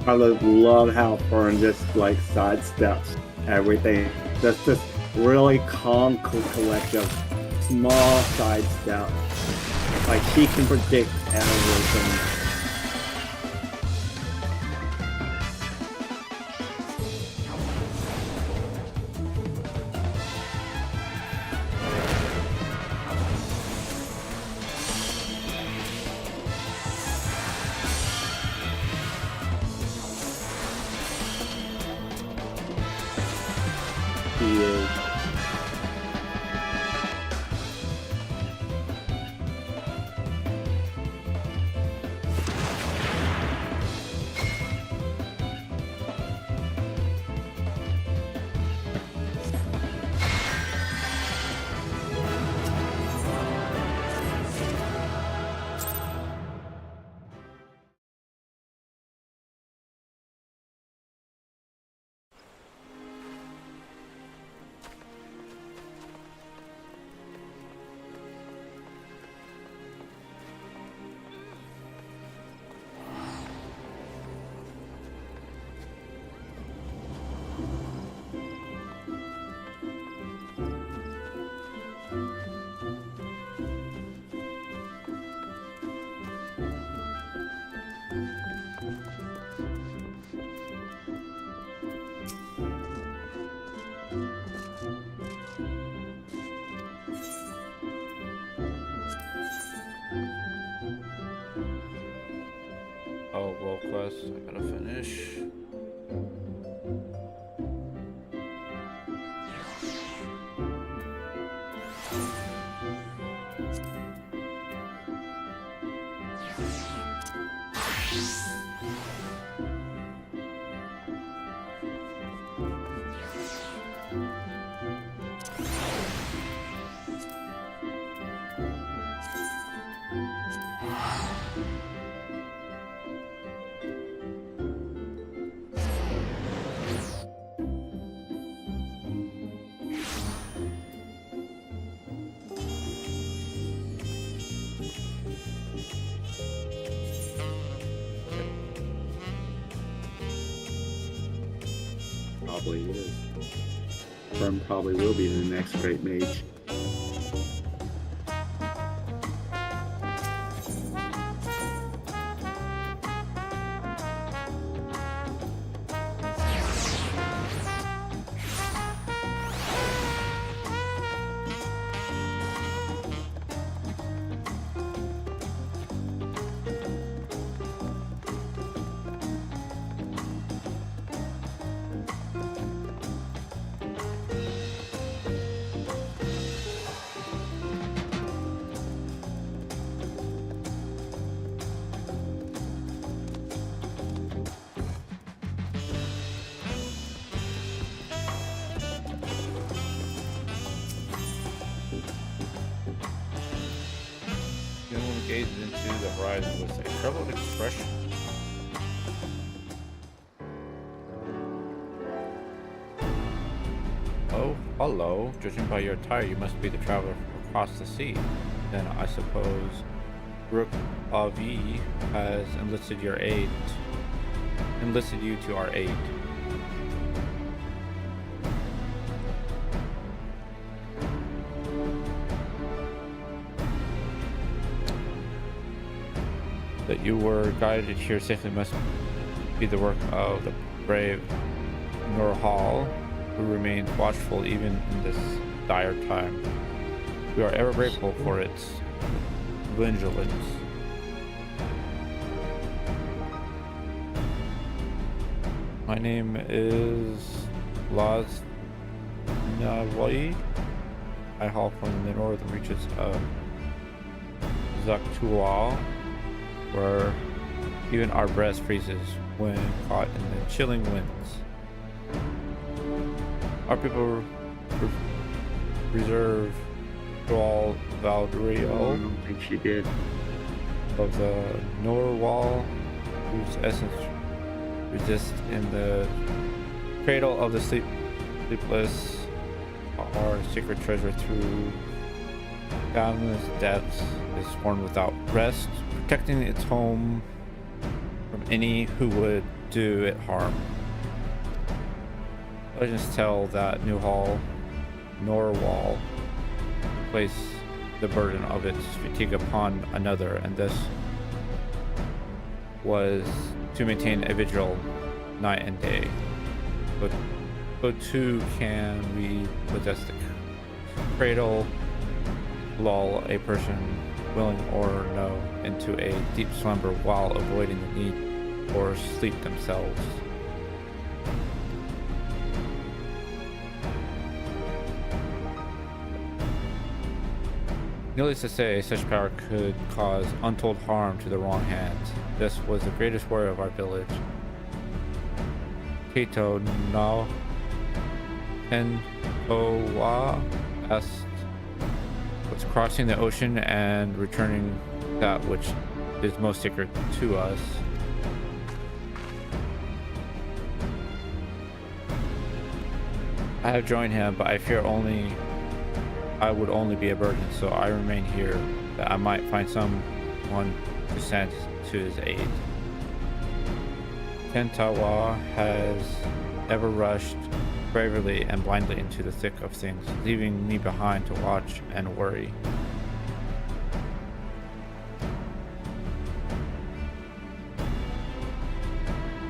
I love how Fern just like sidesteps everything. Just this really calm collective, small sidestep. Like she can predict everything. He is. Oh, world quest. I gotta finish. Probably is. Fern probably will be the next great mage. horizon with a troubled expression. Oh, hello. Judging by your attire, you must be the traveler from across the sea. Then I suppose Rook Avi has enlisted you to our aid. That you were guided here safely must be the work of the brave Norhal, who remained watchful even in this dire time. We are ever grateful for its vigilance. My name is Laz Nawai. I haul from the northern reaches of Zaktual, where even our breath freezes when caught in the chilling winds. Our people reserve Dual Valdrio. I don't think she did. Of the Norwal, whose essence resists in the cradle of the sleepless, our secret treasure through boundless depths is sworn without rest, protecting its home from any who would do it harm. Legends tell that Norwal place the burden of its fatigue upon another, and this was to maintain a vigil night and day. But so too can we possess the cradle, lull a person, willing or no, into a deep slumber while avoiding the need for sleep themselves. Needless to say, such power could cause untold harm to the wrong hands. This was the greatest warrior of our village. Kato Nao Owa was crossing the ocean and returning that which is most sacred to us. I have joined him, but I fear I would only be a burden, so I remain here that I might find someone to send to his aid. Kentawa has ever rushed bravely and blindly into the thick of things, leaving me behind to watch and worry.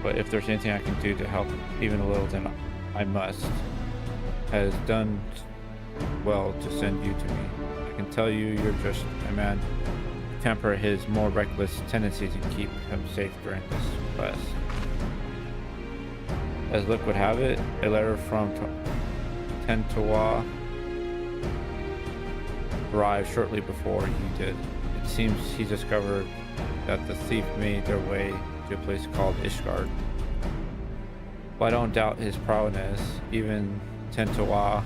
But if there's anything I can do to help even a little, then I must. Has done well to send you to me. I can tell you you're just a man to temper his more reckless tendencies and keep him safe during this quest. As luck would have it, a letter from Tentawa arrived shortly before you did. It seems he discovered that the thief made their way to a place called Ishgard. Well, I don't doubt his prowess. Even Tentawa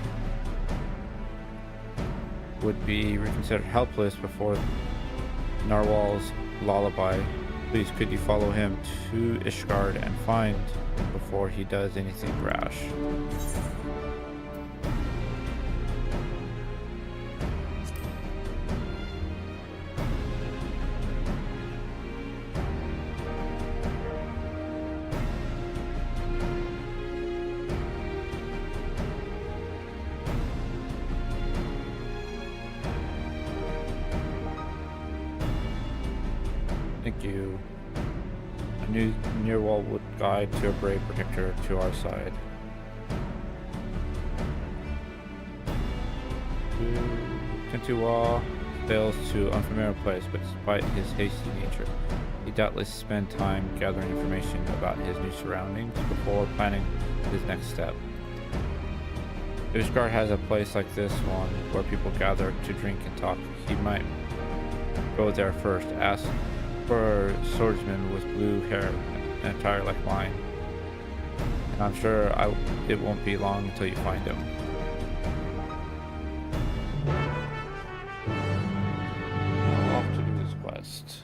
would be reconsidered helpless before Narwhal's lullaby. Please, could you follow him to Ishgard and find him before he does anything rash? Thank you. I knew Nearwall would guide to a brave protector to our side. Tentua sails to an unfamiliar place, but despite his hasty nature, he doubtless spent time gathering information about his new surroundings before planning his next step. Ishgard has a place like this one where people gather to drink and talk. He might go there first, ask for a swordsman with blue hair and attire like mine. And I'm sure it won't be long until you find him. I'll have to do this quest.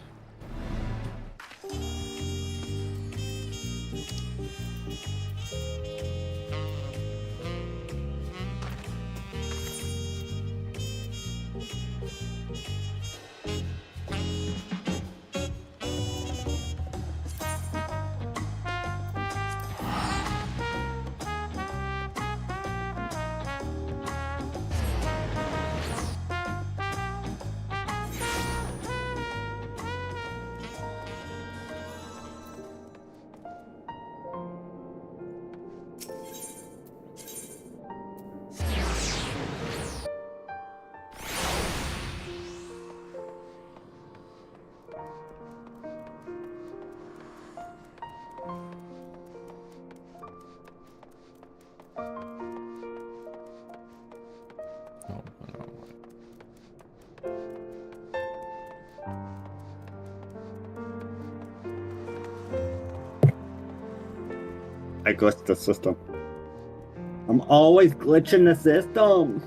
Oh, no. I glitched the system. I'm always glitching the system.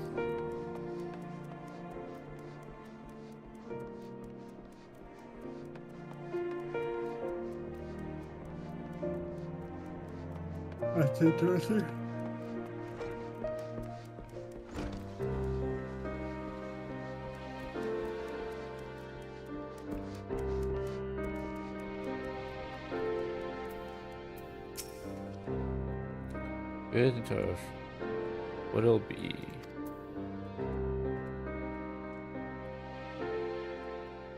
That's interesting. Visitors. What it'll be?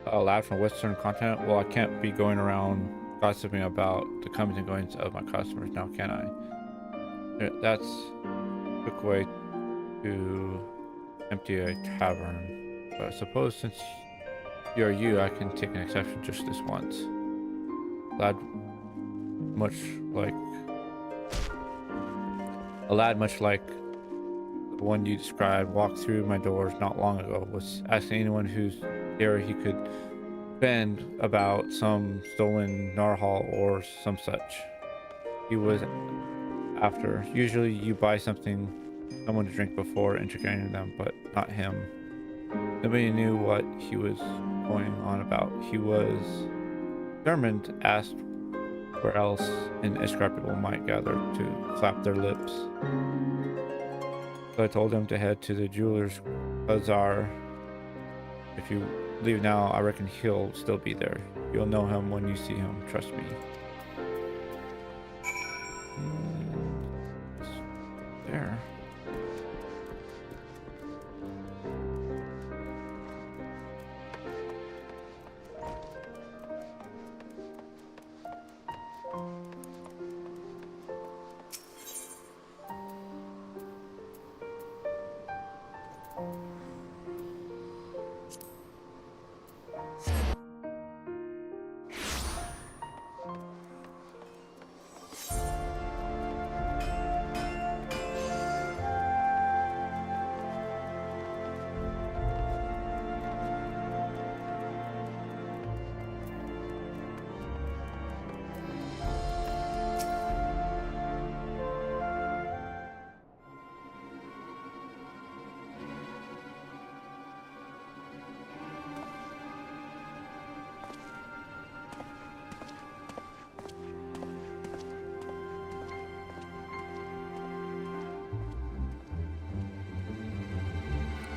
A lad from Western continent? Well, I can't be going around gossiping about the comings and goings of my customers now, can I? That's a quick way to empty a tavern. But I suppose since you're you, I can take an exception just this once. Lad, much like a lad much like the one you described walked through my doors not long ago, was asking anyone who's here he could bend about some stolen narwhal or some such. He was after. Usually you buy someone to drink before integrating them, but not him. Nobody knew what he was going on about. He was determined, asked where else an escort people might gather to clap their lips. So I told him to head to the jeweler's bazaar. If you leave now, I reckon he'll still be there. You'll know him when you see him, trust me. There.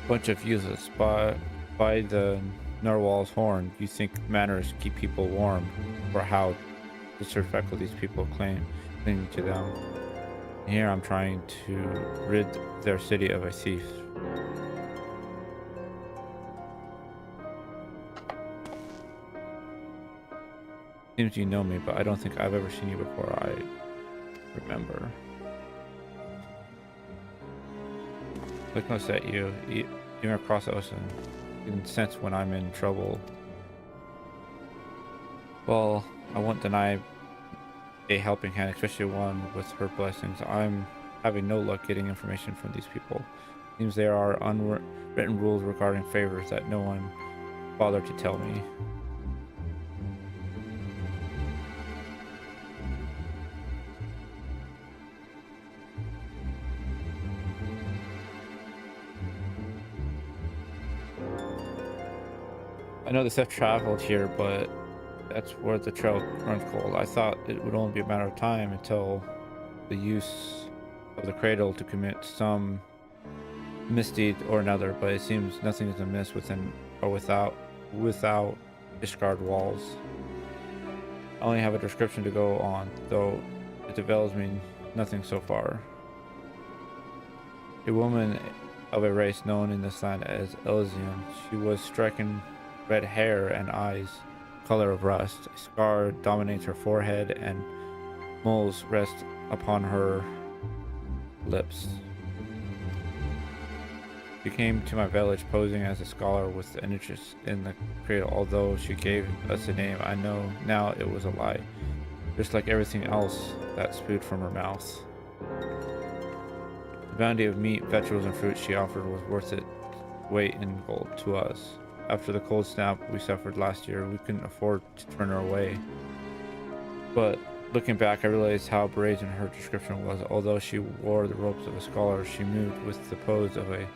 Bunch of useless. By the narwhal's horn, you think manners keep people warm, or how disrespectful these people claim to them. And here I'm trying to rid their city of a thief. Seems you know me, but I don't think I've ever seen you before I remember. Look close at you, even across the ocean. You can sense when I'm in trouble. Well, I won't deny a helping hand, especially one with her blessings. I'm having no luck getting information from these people. Seems there are unwritten rules regarding favors that no one bothered to tell me. I know the stuff traveled here, but that's where the trail runs cold. I thought it would only be a matter of time until the use of the cradle to commit some misdeed or another, but it seems nothing is amiss within or without Ishgard walls. I only have a description to go on, though it develops me nothing so far. A woman of a race known in this land as Elysian. She was striking red hair and eyes, color of rust. A scar dominates her forehead and moles rest upon her lips. She came to my village posing as a scholar with an interest in the cradle. Although she gave us a name, I know now it was a lie, just like everything else that spewed from her mouth. The bounty of meat, vegetables, and fruit she offered was worth its weight in gold to us. After the cold snap we suffered last year, we couldn't afford to turn her away. But looking back, I realized how brazen her description was. Although she wore the robes of a scholar, she moved with the pose of a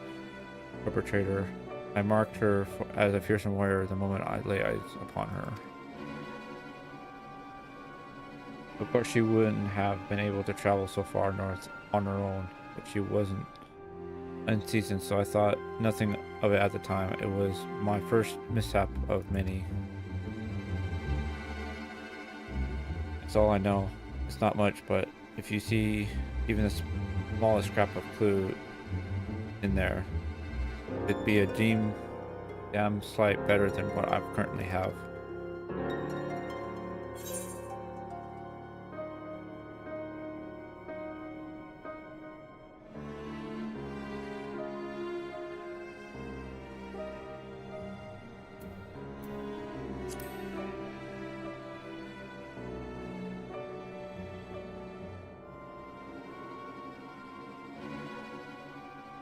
perpetrator. I marked her as a fearsome warrior the moment I lay eyes upon her. Of course, she wouldn't have been able to travel so far north on her own, but she wasn't unseasoned, so I thought nothing of it at the time. It was my first mishap of many. It's all I know. It's not much, but if you see even the smallest scrap of clue in there, it'd be a damn sight better than what I currently have.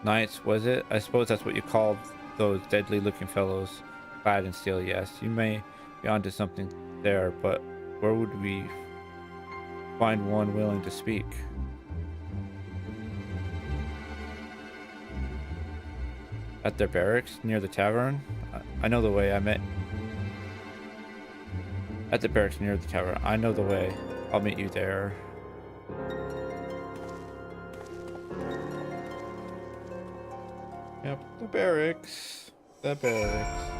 Knights, was it? I suppose that's what you called those deadly looking fellows, clad in steel. Yes, you may be onto something there, but where would we find one willing to speak? At their barracks, near the tavern? I know the way. I met at the barracks near the tavern. I know the way. I'll meet you there. Yep, the barracks. The barracks.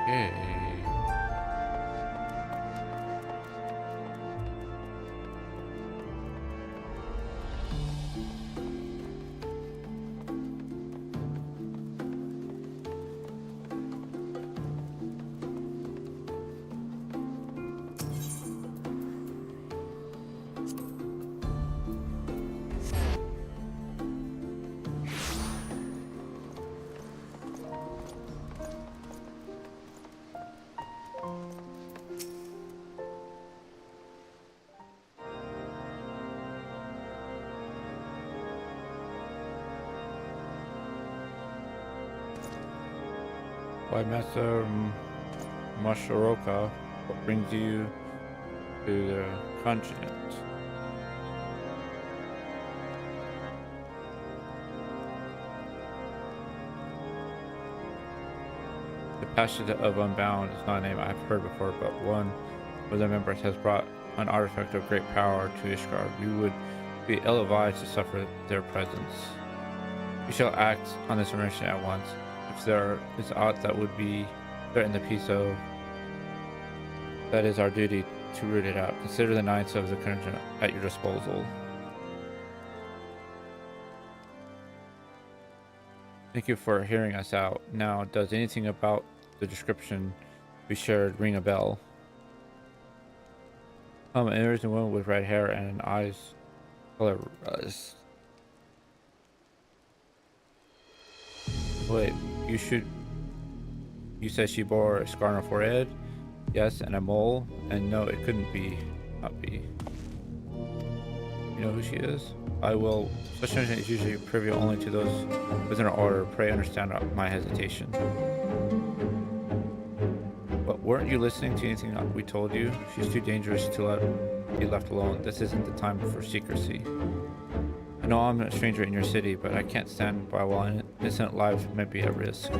Okay. By Master Mashoroka, what brings you to the continent? The Passage of Unbound is not a name I've heard before, but one of the members has brought an artifact of great power to Ishgard. We would be ill-advised to suffer their presence. We shall act on this information at once. If there is aught that would be threaten the peace of, that is our duty to root it out. Consider the Knights of the continent at your disposal. Thank you for hearing us out. Now, does anything about the description we shared ring a bell? An Asian woman with red hair and eyes color. Wait, you said she bore a scar on her forehead? Yes, and a mole? And no, it couldn't be. Not be. You know who she is? I will. Such information is usually privy only to those within our order. Pray understand my hesitation. But weren't you listening to anything we told you? She's too dangerous to be left alone. This isn't the time for secrecy. I know I'm a stranger in your city, but I can't stand by while innocent lives might be at risk.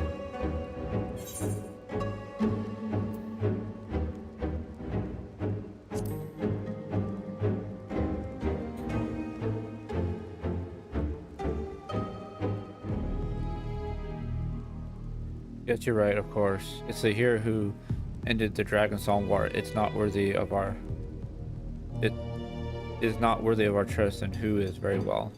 Yes, you're right, of course. It's the hero who ended the Dragon Song War. It is not worthy of our trust, and who is very well.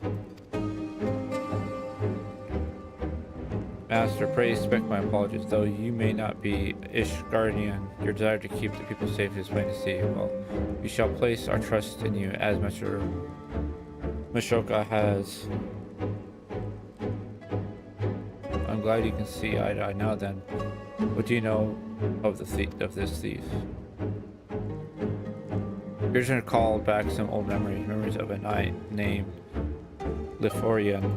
Master, pray expect my apologies. Though you may not be Ishgardian, your desire to keep the people safe is plain to see. Well, we shall place our trust in you, as Master Mashoka has. I'm glad you can see eye to eye now. Then, what do you know of this thief? You're just gonna call back some old memories of a knight named Liforian.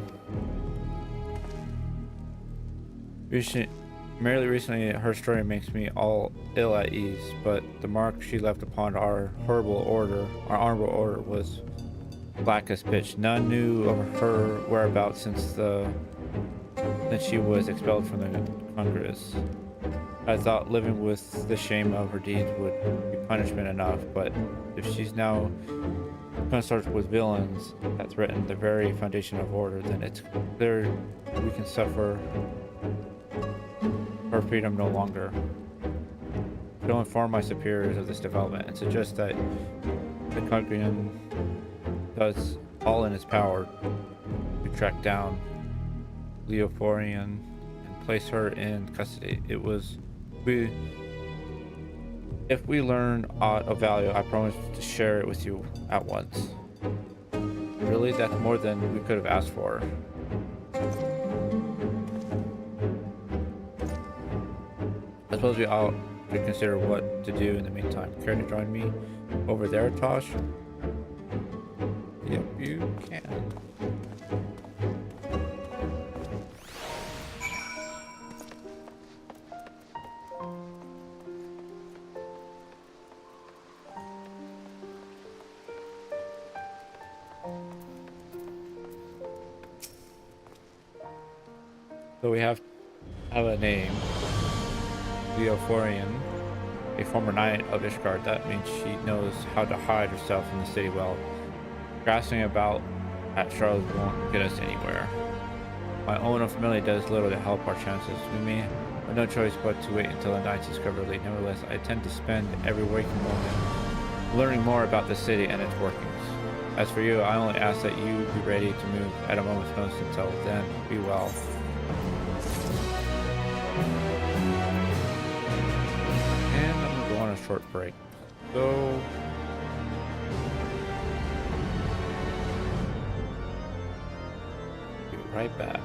Merely recently, her story makes me all ill at ease, but the mark she left upon our honorable order was black as pitch. None knew of her whereabouts since she was expelled from the Congress. I thought living with the shame of her deeds would be punishment enough, but if she's now consorts with villains that threaten the very foundation of order, then it's clear we can suffer her freedom no longer. I'll inform my superiors of this development and suggest that the Congregan does all in its power to track down Leoforian and place her in custody. If we learn aught of value, I promise to share it with you at once. Really, that's more than we could have asked for. I suppose we ought to consider what to do in the meantime. Care to join me over there, Tosh? Yep, you can. So we have a name, Leoforian, a former knight of Ishgard. That means she knows how to hide herself in the city well. Grasping about at Charlotte won't get us anywhere. My own family does little to help our chances. We may have no choice but to wait until the night's discovery. Nevertheless, I tend to spend every waking moment learning more about the city and its workings. As for you, I only ask that you be ready to move at a moment's notice. Until then, be well. And I'm gonna go on a short break. So be right back.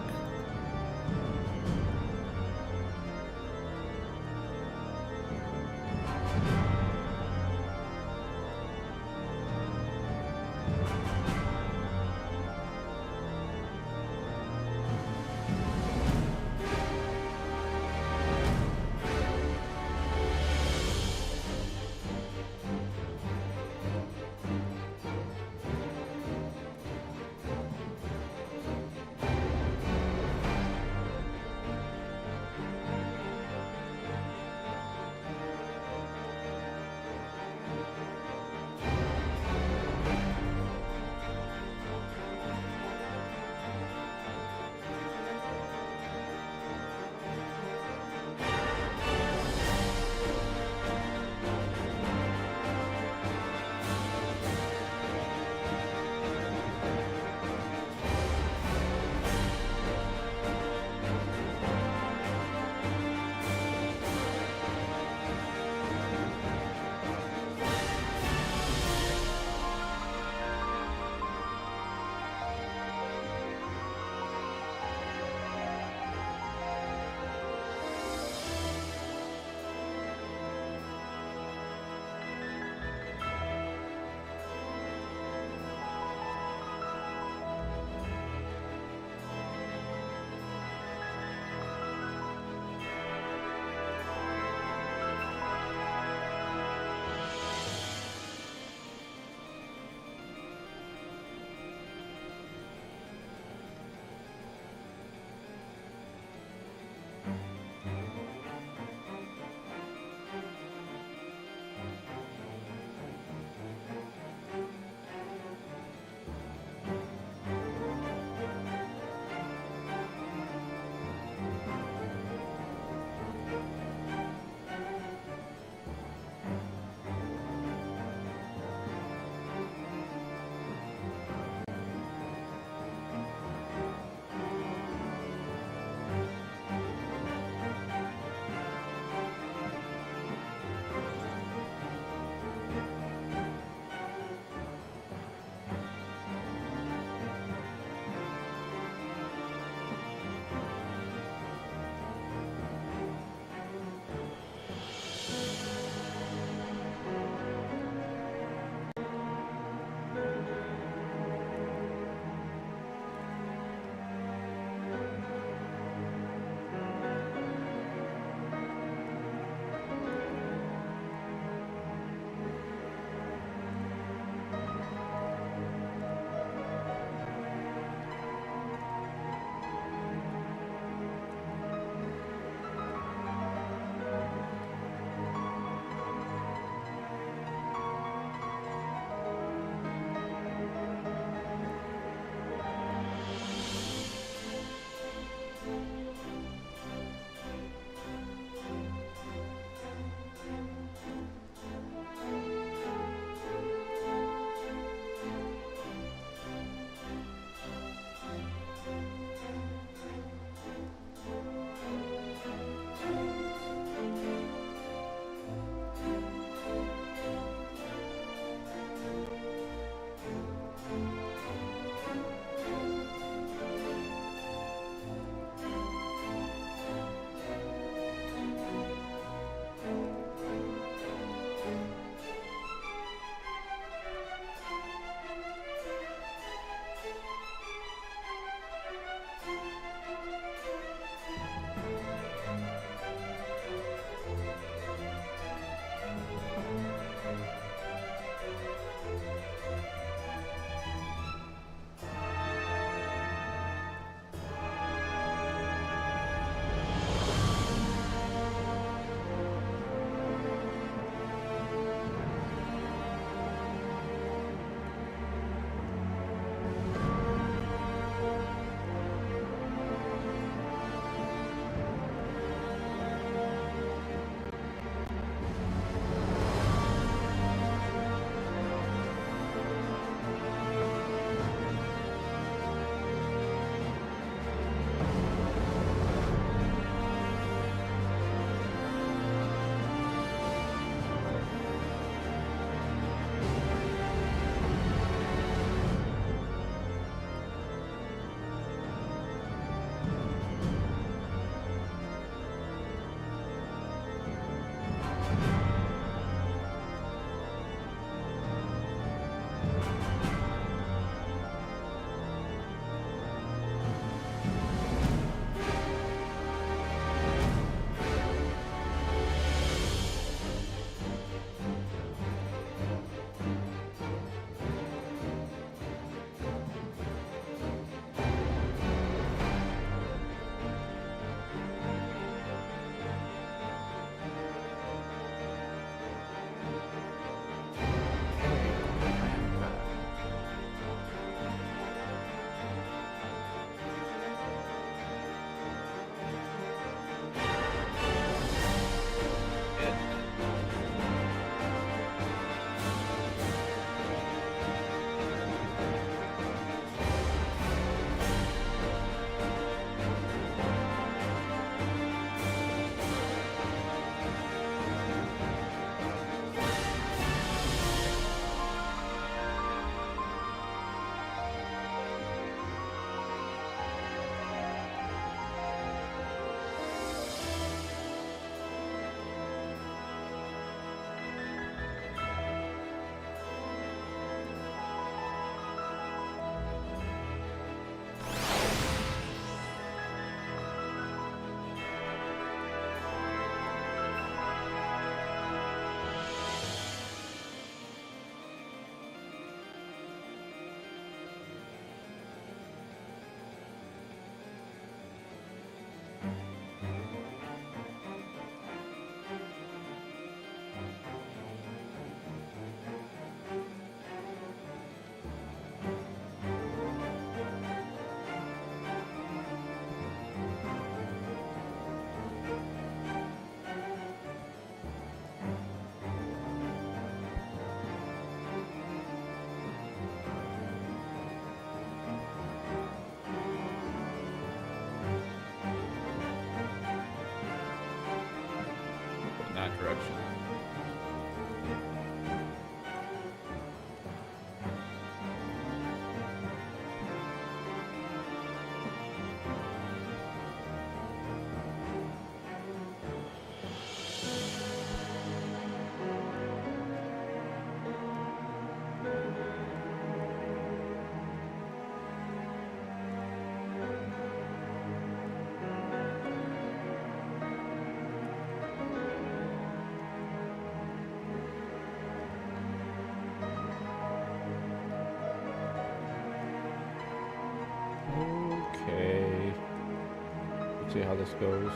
see how this goes.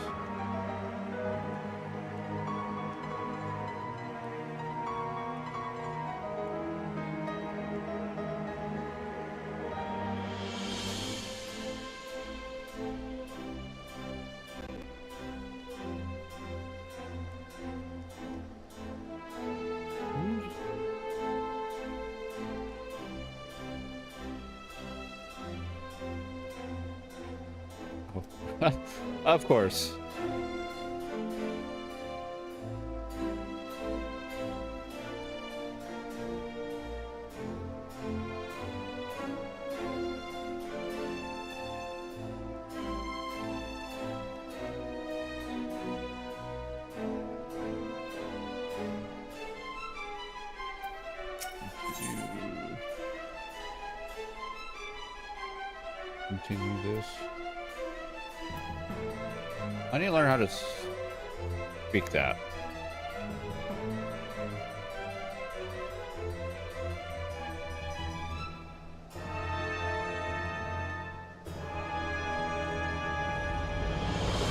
Of course. Continue this. I need to learn how to speak that.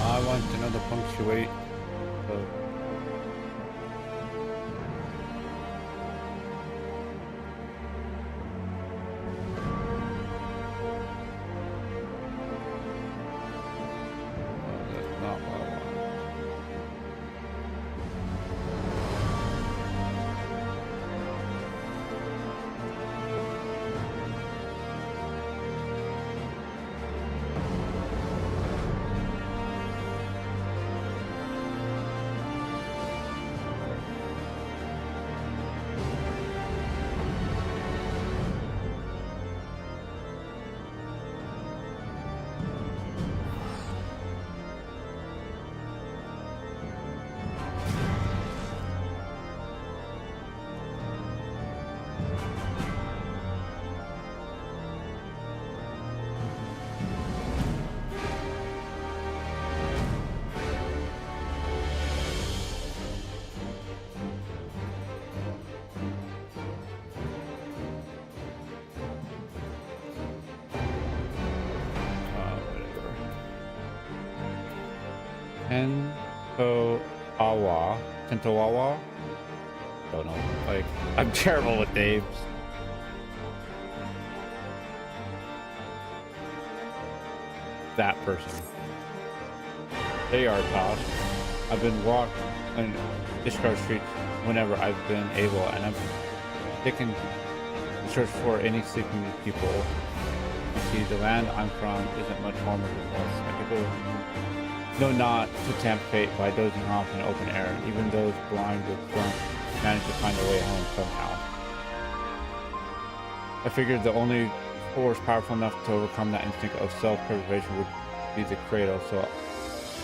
I want to know the punctuate. Tentowawa? Don't know. Like, I'm terrible with names. That person. They are Tosh. I've been walking on Ishkar Street whenever I've been able, and I've taken to search for any sleeping people. You see, the land I'm from isn't much warmer than this, and people know not to tempt fate by dozing off in open air. Even those blind with drunk manage to find their way home somehow. I figured the only force powerful enough to overcome that instinct of self-preservation would be the cradle, so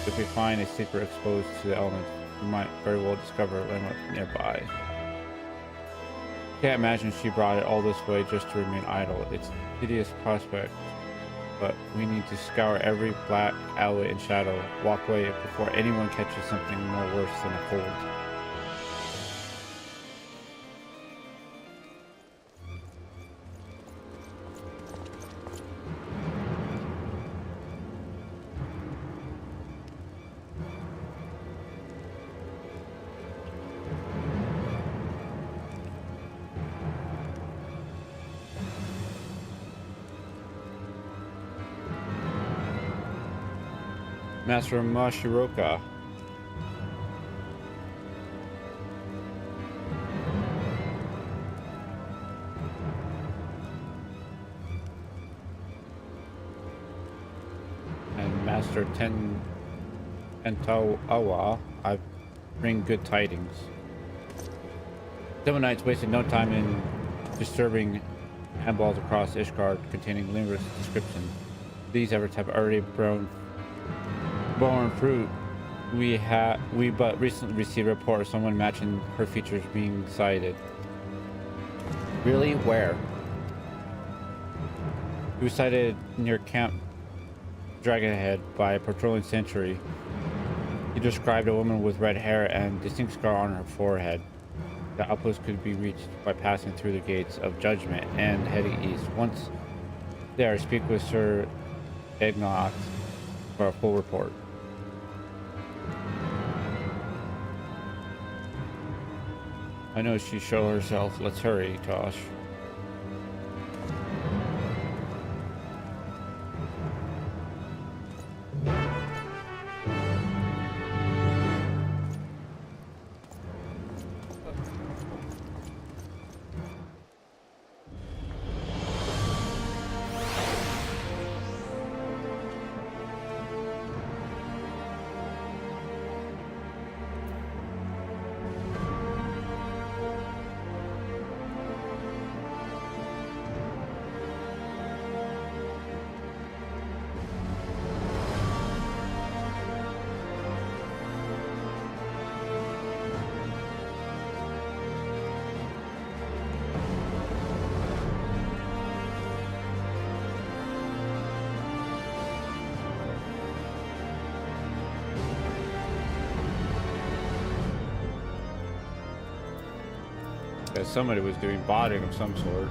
if we find a sleeper exposed to the elements, we might very well discover a landmark nearby. Can't imagine she brought it all this way just to remain idle. It's a hideous prospect, but we need to scour every black alley and shadow walkway before anyone catches something more worse than a cold. Master Mashiroka. And Master Tentawa, I bring good tidings. Demonites wasted no time in disturbing handballs across Ishgard containing numerous descriptions. These efforts have already borne fruit. We but recently received a report of someone matching her features being sighted. Really? Where? He was sighted near Camp Dragonhead by a patrolling sentry. He described a woman with red hair and distinct scar on her forehead. The outpost could be reached by passing through the gates of Judgment and heading east. Once there, speak with Sir Egnoth for a full report. I know she show herself. Let's hurry, Tosh. Yeah, somebody was doing botting of some sort.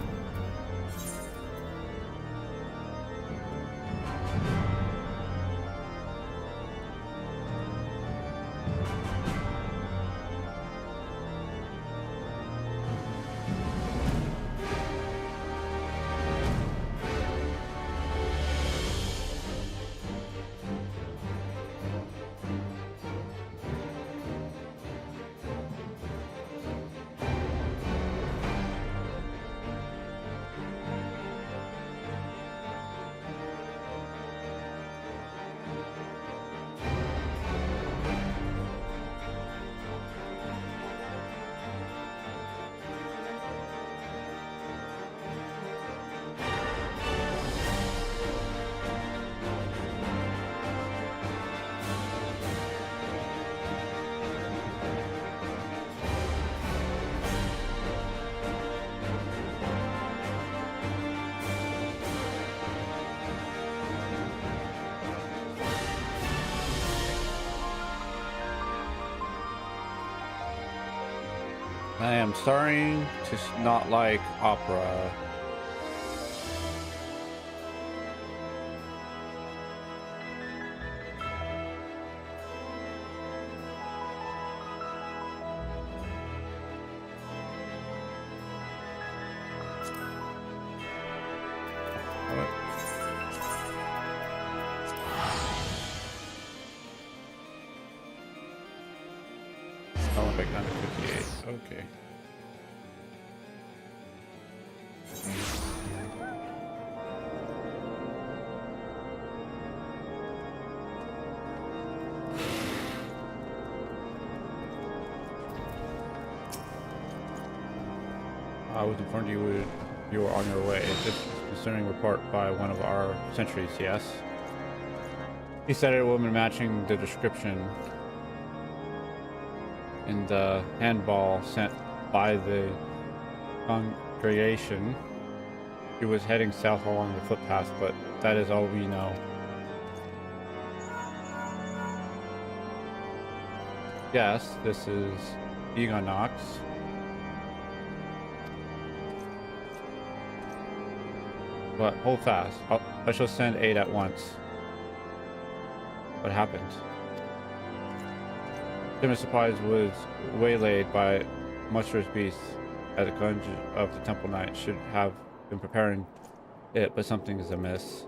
I am starting to not like opera. Olympic 958. Okay. I was informed you were on your way. This concerning report by one of our sentries, yes? He said a woman matching the description in the handball sent by the congregation. He was heading south along the footpath, but that is all we know. Yes, this is Egon Knox. But hold fast. I shall send aid at once. What happened? Timber Supplies was waylaid by monstrous beasts at the dungeon of the Temple Knight. Should have been preparing it, but something is amiss.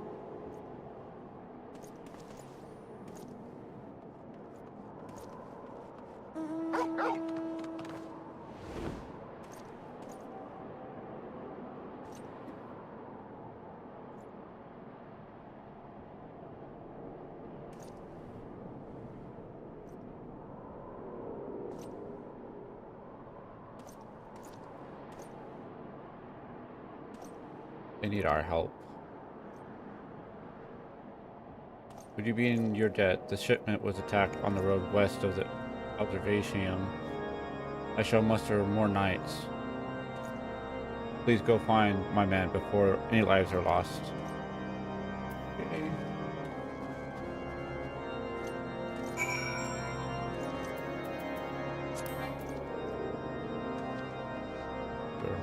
They need our help. Would you be in your debt? The shipment was attacked on the road west of the observation. I shall muster more knights. Please go find my man before any lives are lost. Okay. Sure.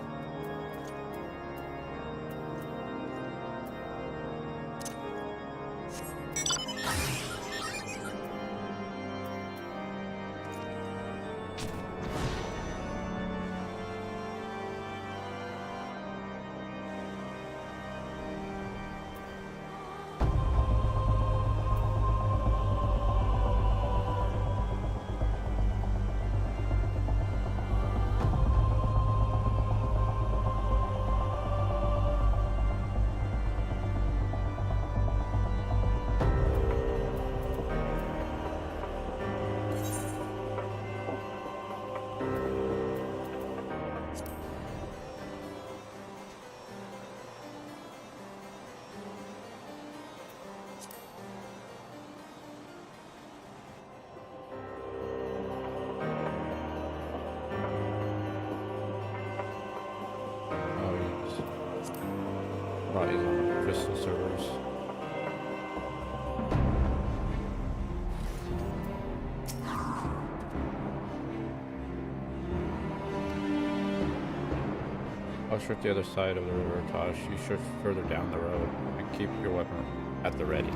crystal servers. I'll shift the other side of the river, Tosh. You shift further down the road and keep your weapon at the ready.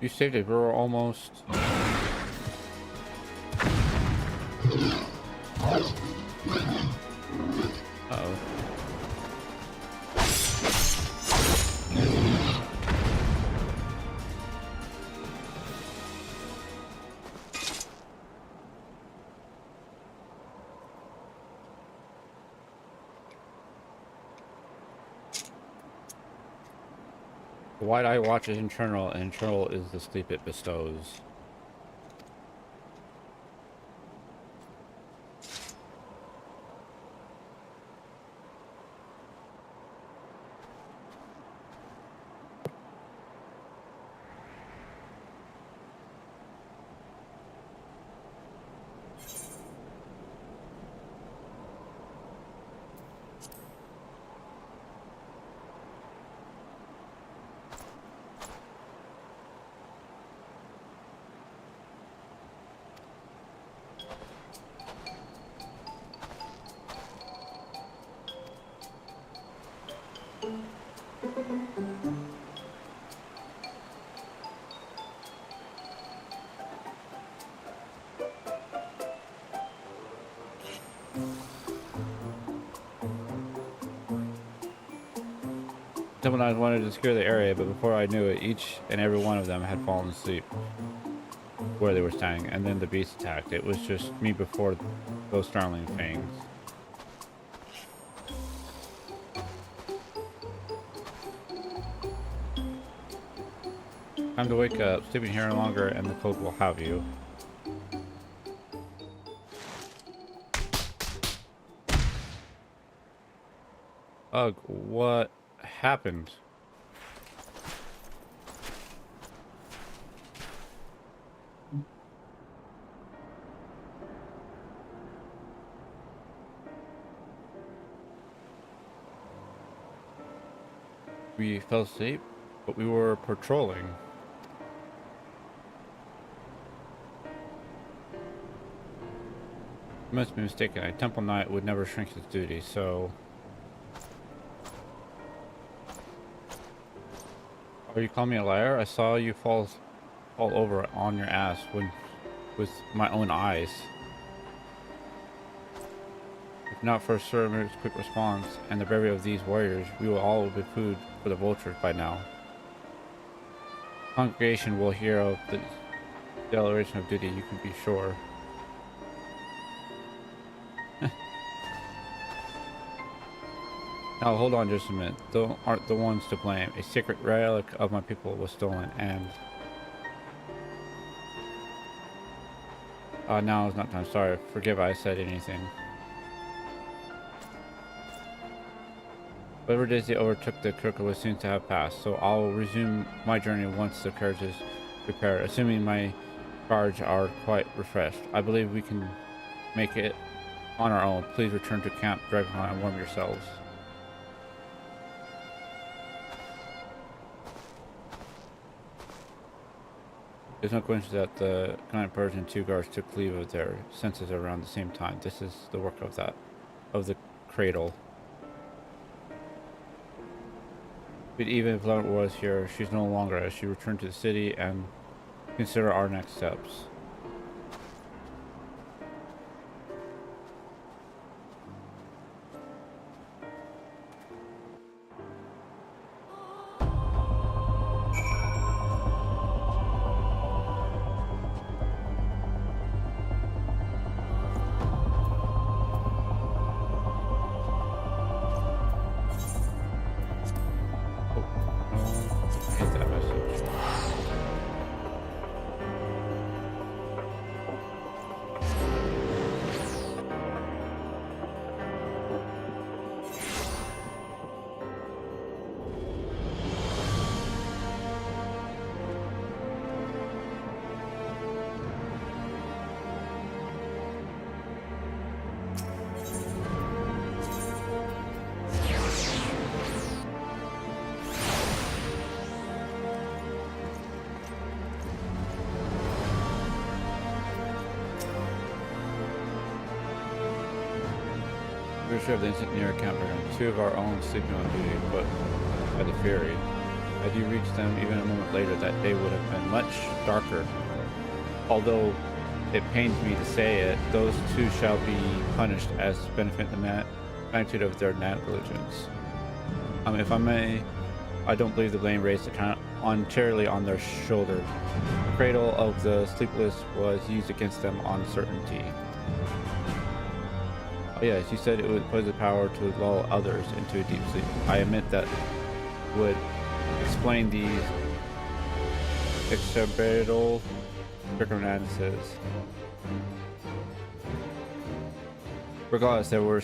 You saved it. We're almost. Uh-oh. The wide eye watch is internal, and internal is the sleep it bestows. Someone I wanted to secure the area, but before I knew it, each and every one of them had fallen asleep where they were standing, and then the beast attacked. It was just me before those snarling fangs. Time to wake up. Sleeping here no longer, and the code will have you. Ugh, what happened? We fell asleep, but we were patrolling. You must be mistaken. A temple knight would never shrink his duty, so... Are you calling me a liar? I saw you fall over on your ass with my own eyes. If not for Sir Mir's quick response and the bravery of these warriors, we will all be food for the vultures by now. The congregation will hear of the declaration of duty, you can be sure. Now hold on just a minute. Those aren't the ones to blame. A sacred relic of my people was stolen, and now is not time. Sorry, forgive I said anything. Whatever days they overtook the critical was soon to have passed, so I'll resume my journey once the carriage is prepared, assuming my charge are quite refreshed. I believe we can make it on our own. Please return to Camp Dragonfly and warm yourselves. It's no coincidence that the Commandant Purge and 2 guards took leave of their senses around the same time. This is the work of the cradle. But even if Lambert was here, she's no longer as she returned to the city and consider our next steps. I hate that message. We should have the instant near campground. 2 of our own sleeping on duty, but by the Fury. Had you reached them even a moment later, that day would have been much darker. Although it pains me to say it, those 2 shall be punished as benefit the magnitude of their negligence. If I may, I don't believe the blame raised entirely on their shoulders. The cradle of the sleepless was used against them on certainty. Oh yes, you said it would possess the power to lull others into a deep sleep. I admit that would explain these extraordinary circumstances. Regardless, they were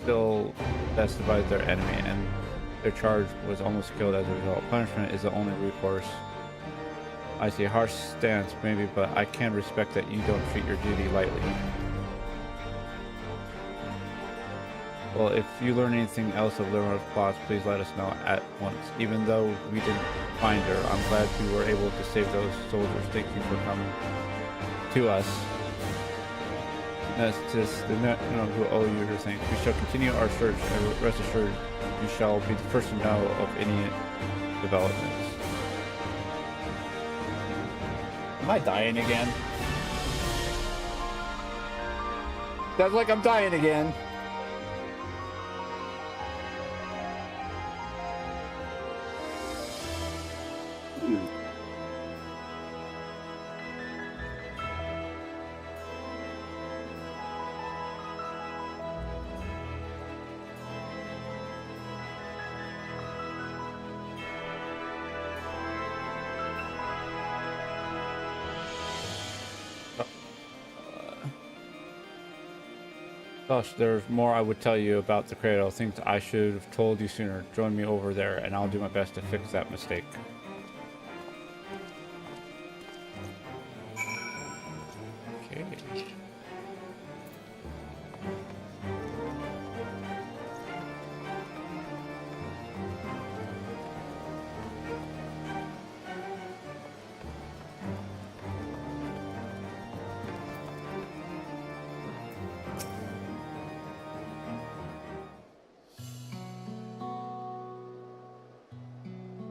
still bested by their enemy, and their charge was almost killed as a result. Punishment is the only recourse. I see a harsh stance, maybe, but I can respect that you don't treat your duty lightly. Well, if you learn anything else of Leonard's plots, please let us know at once. Even though we didn't find her, I'm glad we were able to save those soldiers. Thank you for coming to us. That's just the who owe you your thanks. We shall continue our search, and rest assured, you shall be the first to know of any developments. Am I dying again? Sounds like I'm dying again. Gosh, there's more I would tell you about the cradle. Things I should have told you sooner. Join me over there, and I'll do my best to fix that mistake. Okay.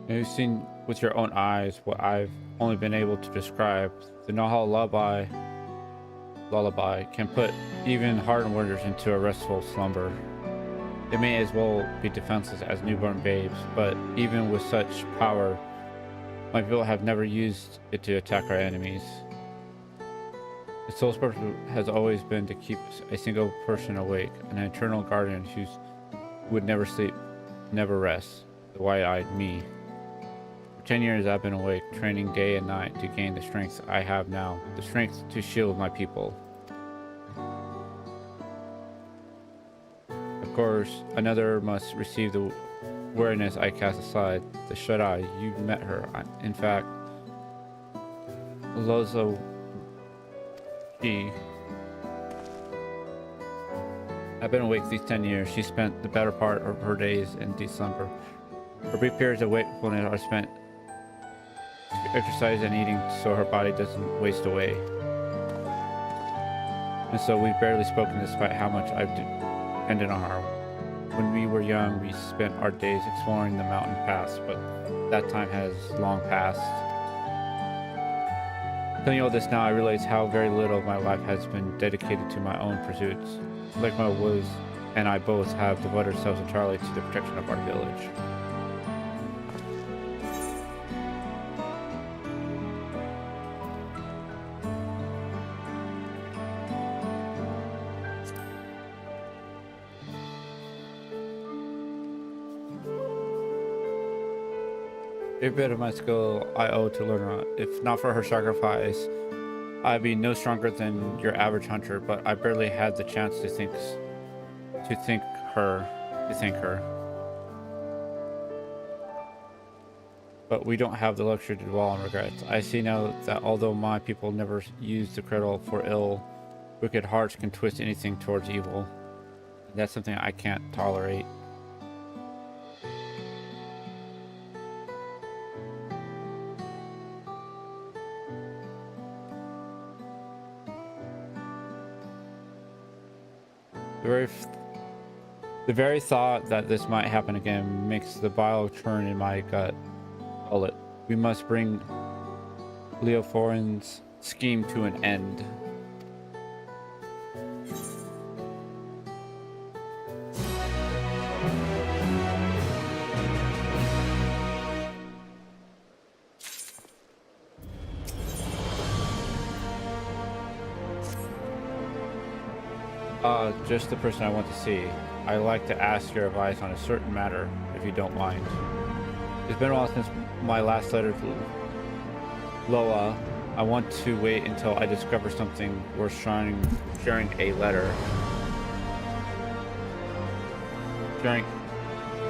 You've seen with your own eyes what I've only been able to describe. The Nahal lullaby can put even hardened warriors into a restful slumber. They may as well be defenseless as newborn babes, but even with such power, my people have never used it to attack our enemies. Its sole purpose has always been to keep a single person awake, an eternal guardian who would never sleep, never rest, the wide-eyed me. For 10 years I've been awake, training day and night to gain the strength I have now, the strength to shield my people. I Of course, another must receive the awareness I cast aside. The shut-eye, you met her. In fact, Lozo G. I've been awake these 10 years. She spent the better part of her days in deep slumber. Her brief periods of wakefulness are spent exercising and eating so her body doesn't waste away. And so we've barely spoken despite how much I've depended on her. When we were young, we spent our days exploring the mountain paths, but that time has long passed. Telling you all this now, I realize how very little of my life has been dedicated to my own pursuits. Like my Wiz and I both have devoted ourselves entirely to the protection of our village. Every bit of my skill I owe to Lorna. If not for her sacrifice, I'd be no stronger than your average hunter, but I barely had the chance to thank her. But we don't have the luxury to dwell on regrets. I see now that although my people never used the cradle for ill, wicked hearts can twist anything towards evil. And that's something I can't tolerate. The very thought that this might happen again makes the bile churn in my gut. Call it. We must bring Leoforin's scheme to an end. Just the person I want to see. I'd like to ask your advice on a certain matter, if you don't mind. It's been a while since my last letter to Loa. I want to wait until I discover something worth sharing a letter.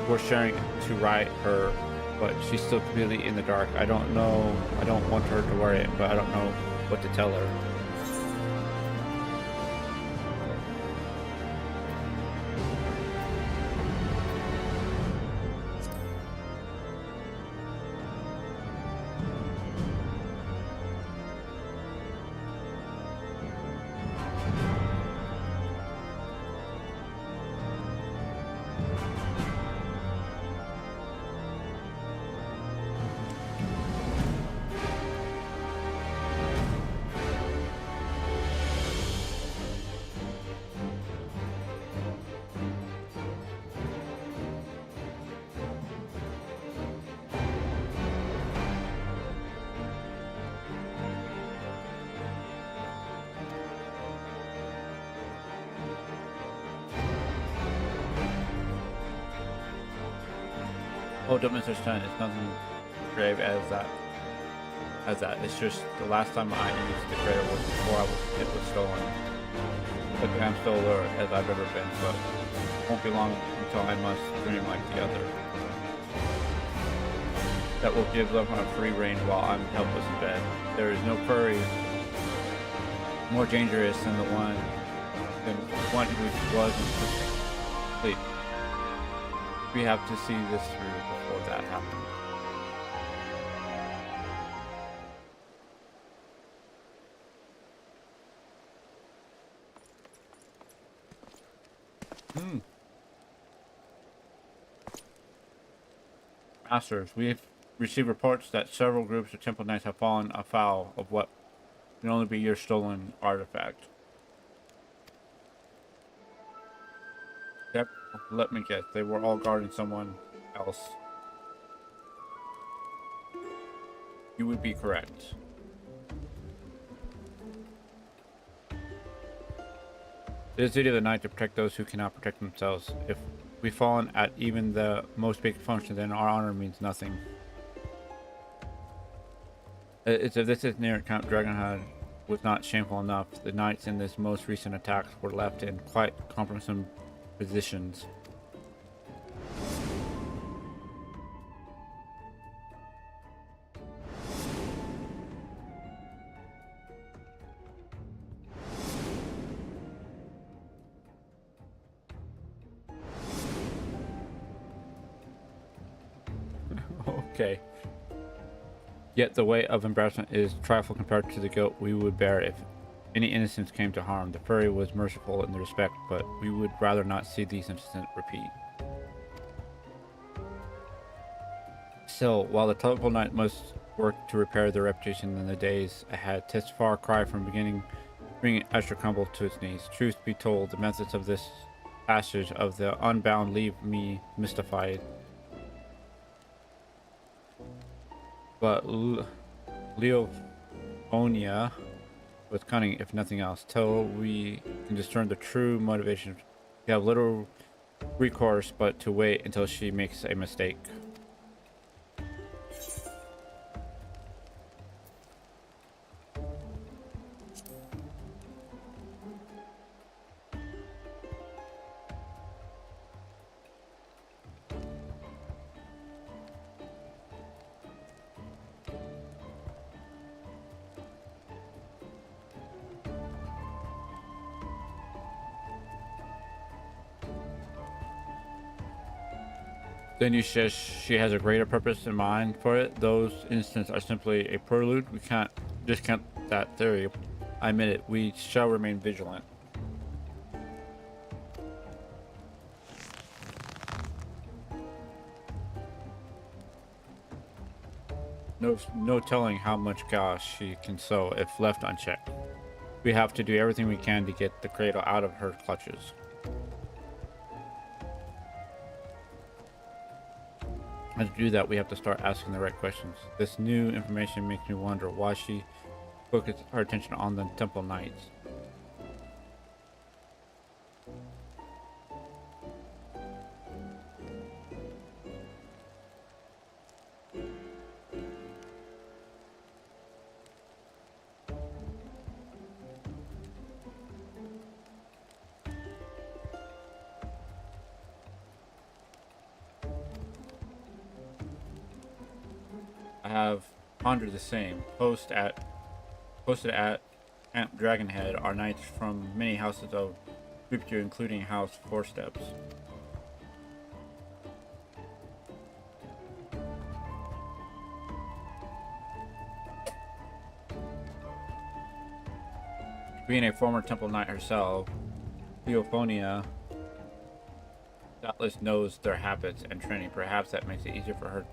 Worth sharing to write her, but she's still completely in the dark. I don't want her to worry, but I don't know what to tell her. Oh, don't misunderstand. It's nothing grave as that. It's just the last time I used the cradle was before it was stolen. Look, I'm still alert as I've ever been, but it won't be long until I must dream like the other. That will give love a free rein while I'm helpless in bed. There is no quarry more dangerous than the one who was asleep. We have to see this through before that happens. Masters, we've received reports that several groups of temple knights have fallen afoul of what can only be your stolen artifact. Yep, let me guess. They were all guarding someone else. You would be correct. It is the duty of the knight to protect those who cannot protect themselves. If we've fallen at even the most basic function, then our honor means nothing. It's if this is near Count Dragonhead was not shameful enough, the knights in this most recent attack were left in quite compromising positions. Okay. Yet the weight of embarrassment is trifle compared to the guilt we would bear if any innocence came to harm. The furry was merciful in the respect, but we would rather not see these incidents repeat. Still, while the Temple Knight must work to repair their reputation in the days ahead, 'tis far cry from beginning bringing Esther Crumble to its knees. Truth be told, the methods of this passage of the Unbound leave me mystified. But Leoponia with cunning, if nothing else, till we can discern the true motivation. We have little recourse but to wait until she makes a mistake. Then you says she has a greater purpose in mind for it. Those instances are simply a prelude. We can't discount that theory. I admit it. We shall remain vigilant. No telling how much gas she can sow if left unchecked. We have to do everything we can to get the cradle out of her clutches. And to do that, we have to start asking the right questions. This new information makes me wonder why she focused her attention on the Temple Knights. I have pondered the same. Posted at Camp Dragonhead are knights from many houses of Scripture, including House Four Steps. Being a former Temple Knight herself, Theophonia doubtless knows their habits and training. Perhaps that makes it easier for her to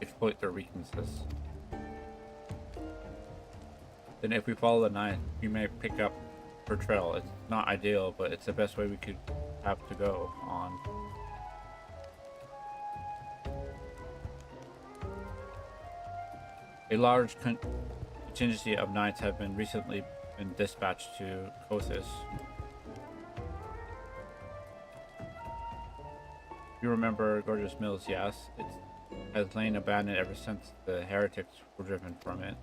exploit their weaknesses. Then if we follow the knight, we may pick up her trail. It's not ideal, but it's the best way we could have to go on. A large contingency of knights have been recently been dispatched to Kothis. You remember Gorgeous Mills? Yes, it has lain abandoned ever since the heretics were driven from it.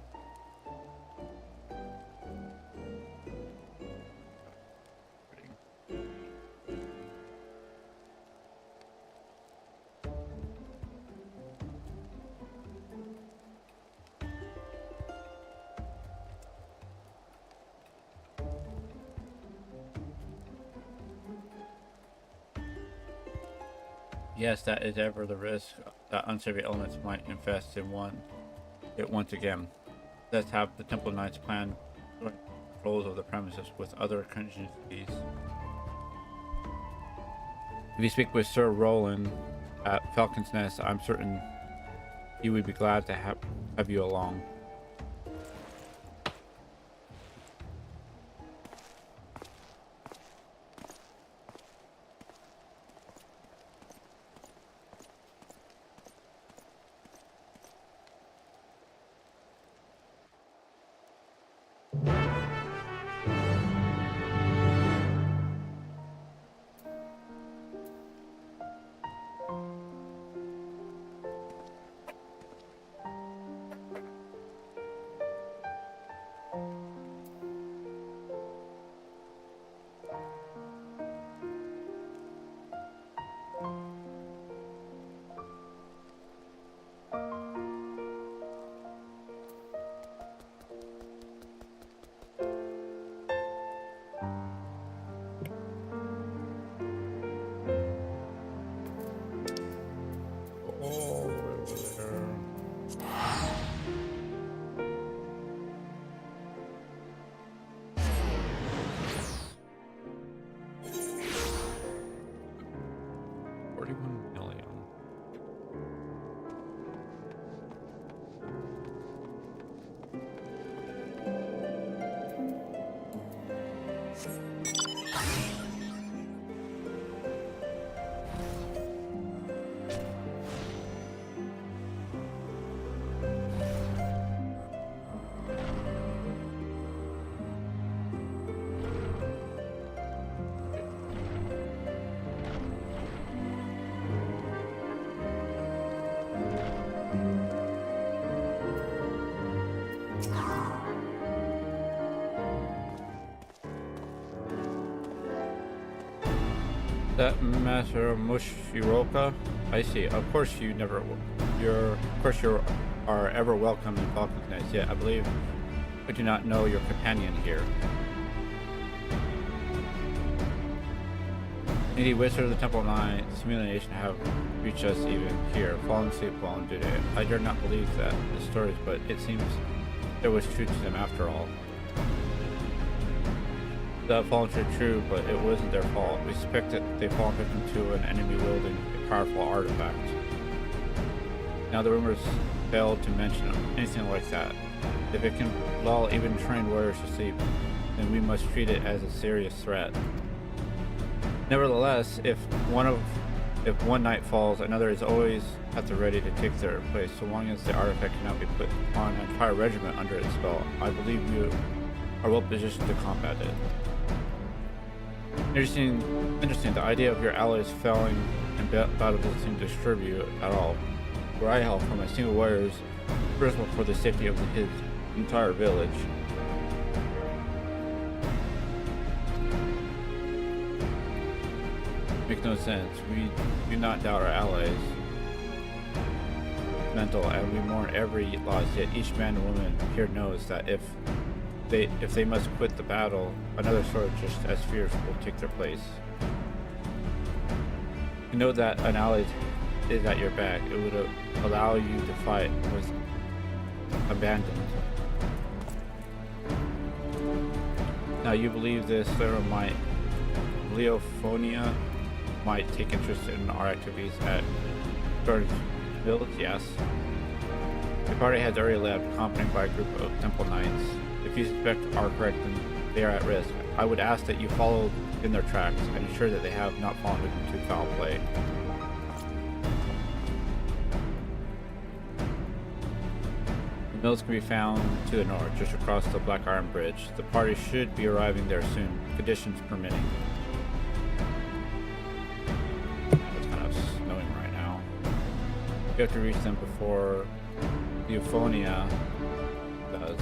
Yes, that is ever the risk that unsavory elements might infest it once again. Let's have the Temple Knights plan joint controls of the premises with other contingencies. If you speak with Sir Roland at Falcon's Nest, I'm certain he would be glad to have you along. 41 million. That Master Mushiroka? I see. Of course you are ever welcome in Falcon's Nest, yet I believe I do not know your companion here. Indeed, Wizard of the Temple 9 simulation have reached us even here. Fallen sleep fallen due to it. I dare not believe that the stories, but it seems there was truth to them after all. That fallen true, but it wasn't their fault. We suspect that they fallen victim to an enemy wielding a powerful artifact. Now the rumors failed to mention anything like that. If it can lull even trained warriors to sleep, then we must treat it as a serious threat. Nevertheless, if one night falls, another is always at the ready to take their place, so long as the artifact cannot be put on an entire regiment under its spell. I believe you are well positioned to combat it. Interesting. The idea of your allies failing in battle doesn't seem to disturb you at all. Where I hail from, a single warrior is responsible for the safety of his entire village. Makes no sense. We do not doubt our allies' mental, and we mourn every loss. Yet each man and woman here knows that if they must quit the battle, another sword just as fierce will take their place. You know that an ally is at your back. It would allow you to fight with abandon. Now you believe this Leophonia might take interest in our activities at George Village? Yes. The party has already left, accompanied by a group of Temple Knights. If you suspect are correct, then they are at risk. I would ask that you follow in their tracks and ensure that they have not fallen victim to foul play. The mills can be found to the north, just across the Black Iron Bridge. The party should be arriving there soon, conditions permitting. It's kind of snowing right now. You have to reach them before Euphonia does.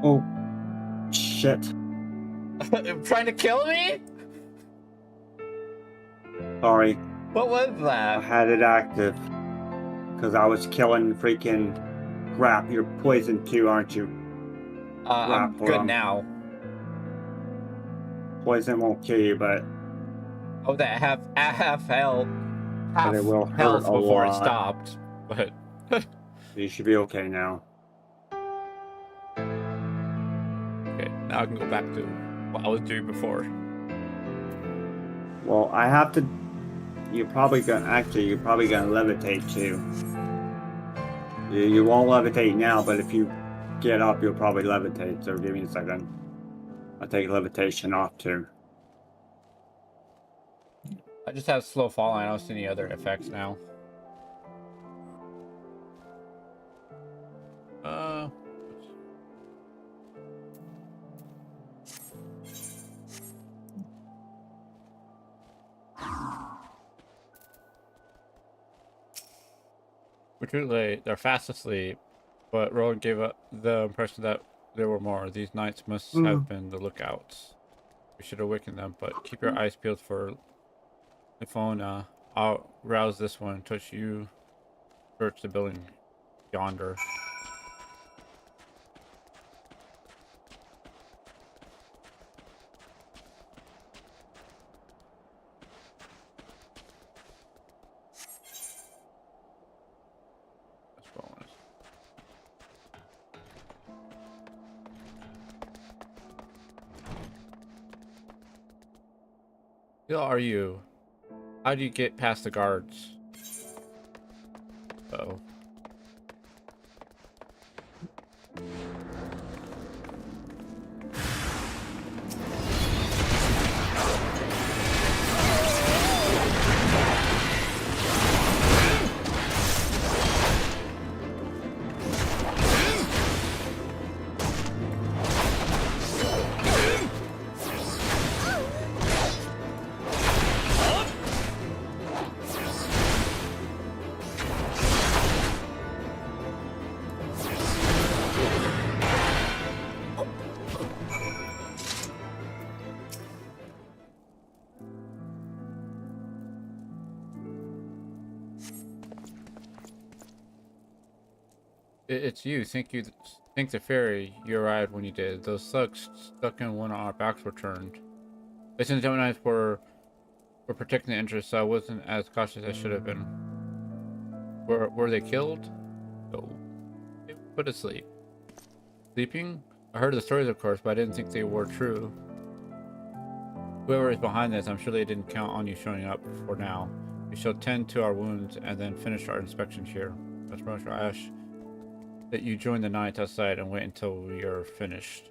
Oh, shit. Trying to kill me? Sorry, What was I that? had it active. Because I was killing freaking crap. You're poisoned too, aren't you? I'm Grapple good them. now. Poison won't kill you, but Oh, that half health, half it will hurt health a before it lot. stopped. But You should be okay now. okay, now I can go back to what I was doing before. Well, I have to. You're probably gonna levitate too. You won't levitate now, but if you get up, you'll probably levitate. So give me a second. I'll take levitation off too. I just have slow falling. I don't see any other effects now. We're too late. They're fast asleep, but Roland gave up the impression that there were more. These knights must have been the lookouts. We should awaken them, but keep your eyes peeled for the phone. I'll rouse this one. Touch you. Search the building yonder. That's bonus. Who are you? How do you get past the guards? Uh-oh. It's you. Think the ferry. You arrived when you did. Those thugs stuck in when our backs were turned. Listen, the Gemini's were protecting the interest, so I wasn't as cautious as I should have been. Were they killed? No. They were put to sleep. Sleeping? I heard the stories, of course, but I didn't think they were true. Whoever is behind this, I'm sure they didn't count on you showing up for now. We shall tend to our wounds and then finish our inspection here. That's much I ask that you join the knights outside and wait until we are finished.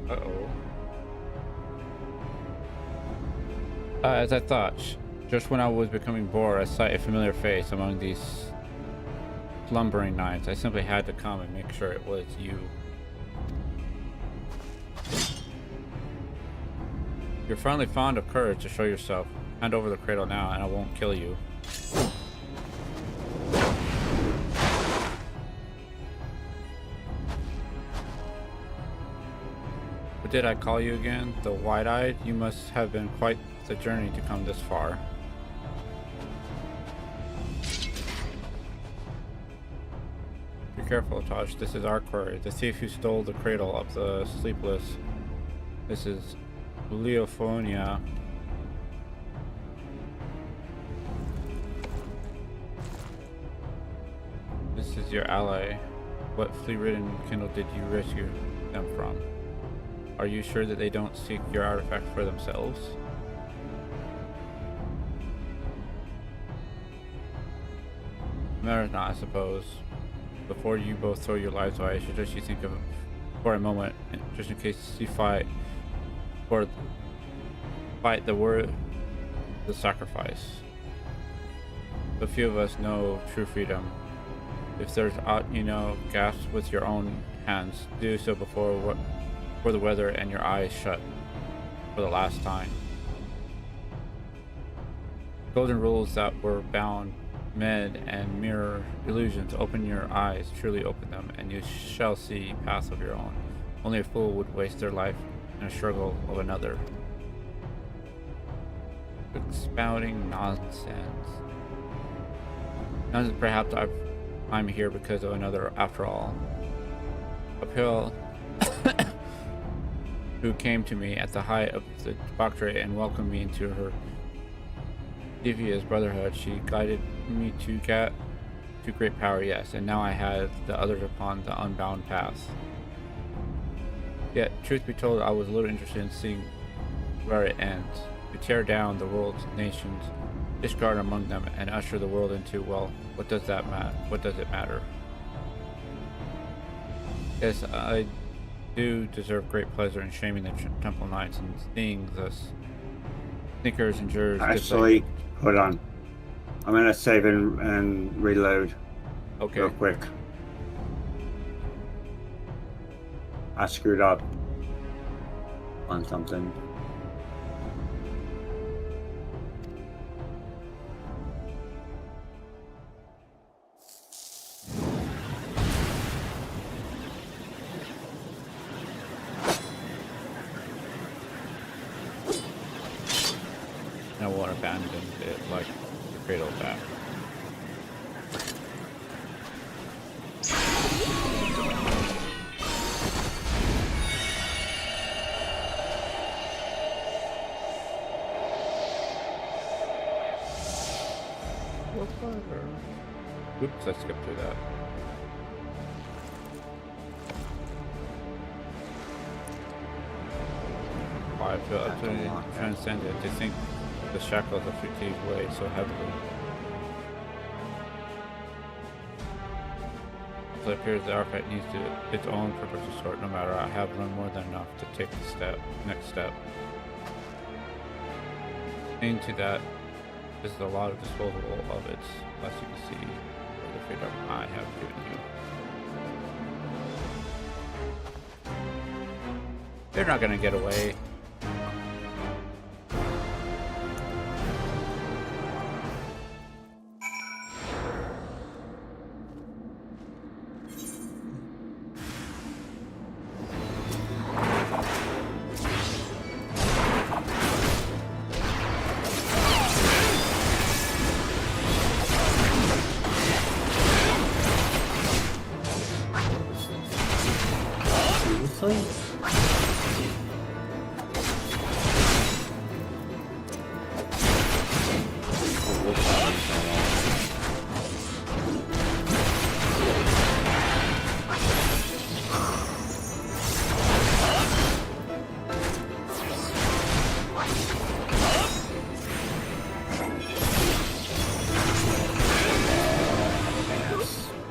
Uh-oh. As I thought, just when I was becoming bored, I saw a familiar face among these slumbering knights. I simply had to come and make sure it was you. You're finally fond of courage to show yourself. Hand over the cradle now, and I won't kill you. What did I call you again? The wide-eyed? You must have been quite the journey to come this far. Be careful, Tosh. This is our quarry. The thief who stole the cradle of the sleepless. This is Leophonia. This is your ally. What flea-ridden kindle did you rescue them from? Are you sure that they don't seek your artifact for themselves? Matters not, I suppose. Before you both throw your lives away, I suggest you think of it for a moment, just in case you fight the word, the sacrifice. So few of us know true freedom. If there's aught you know, gasp with your own hands. Do so before the weather and your eyes shut for the last time. Golden rules that were bound, med, and mirror illusions. Open your eyes, truly open them, and you shall see paths of your own. Only a fool would waste their life in a struggle of another. Expounding nonsense. Perhaps I'm here because of another after all. Uphill who came to me at the height of the debauchery and welcomed me into her devious brotherhood. She guided me to great power, yes, and now I had the others upon the unbound path. Yet, truth be told, I was a little interested in seeing where it ends. To tear down the world's nations, discard among them, and usher the world into, well, what does that matter? What does it matter? Yes, I do deserve great pleasure in shaming the temple knights and seeing the sneakers and jurors. Actually, hold on. I'm gonna save and reload. Okay. Real quick. I screwed up on something. I won't abandon it like the cradle back. Oops, I skipped through that. I feel absolutely transcended to think the shackles of fatigue weigh so heavily. So it appears the artifact needs its own purpose to sort. No matter, I have learned more than enough to take the next step. Into that is a lot of disposable of its, as you can see, the freedom I have given you. They're not gonna get away.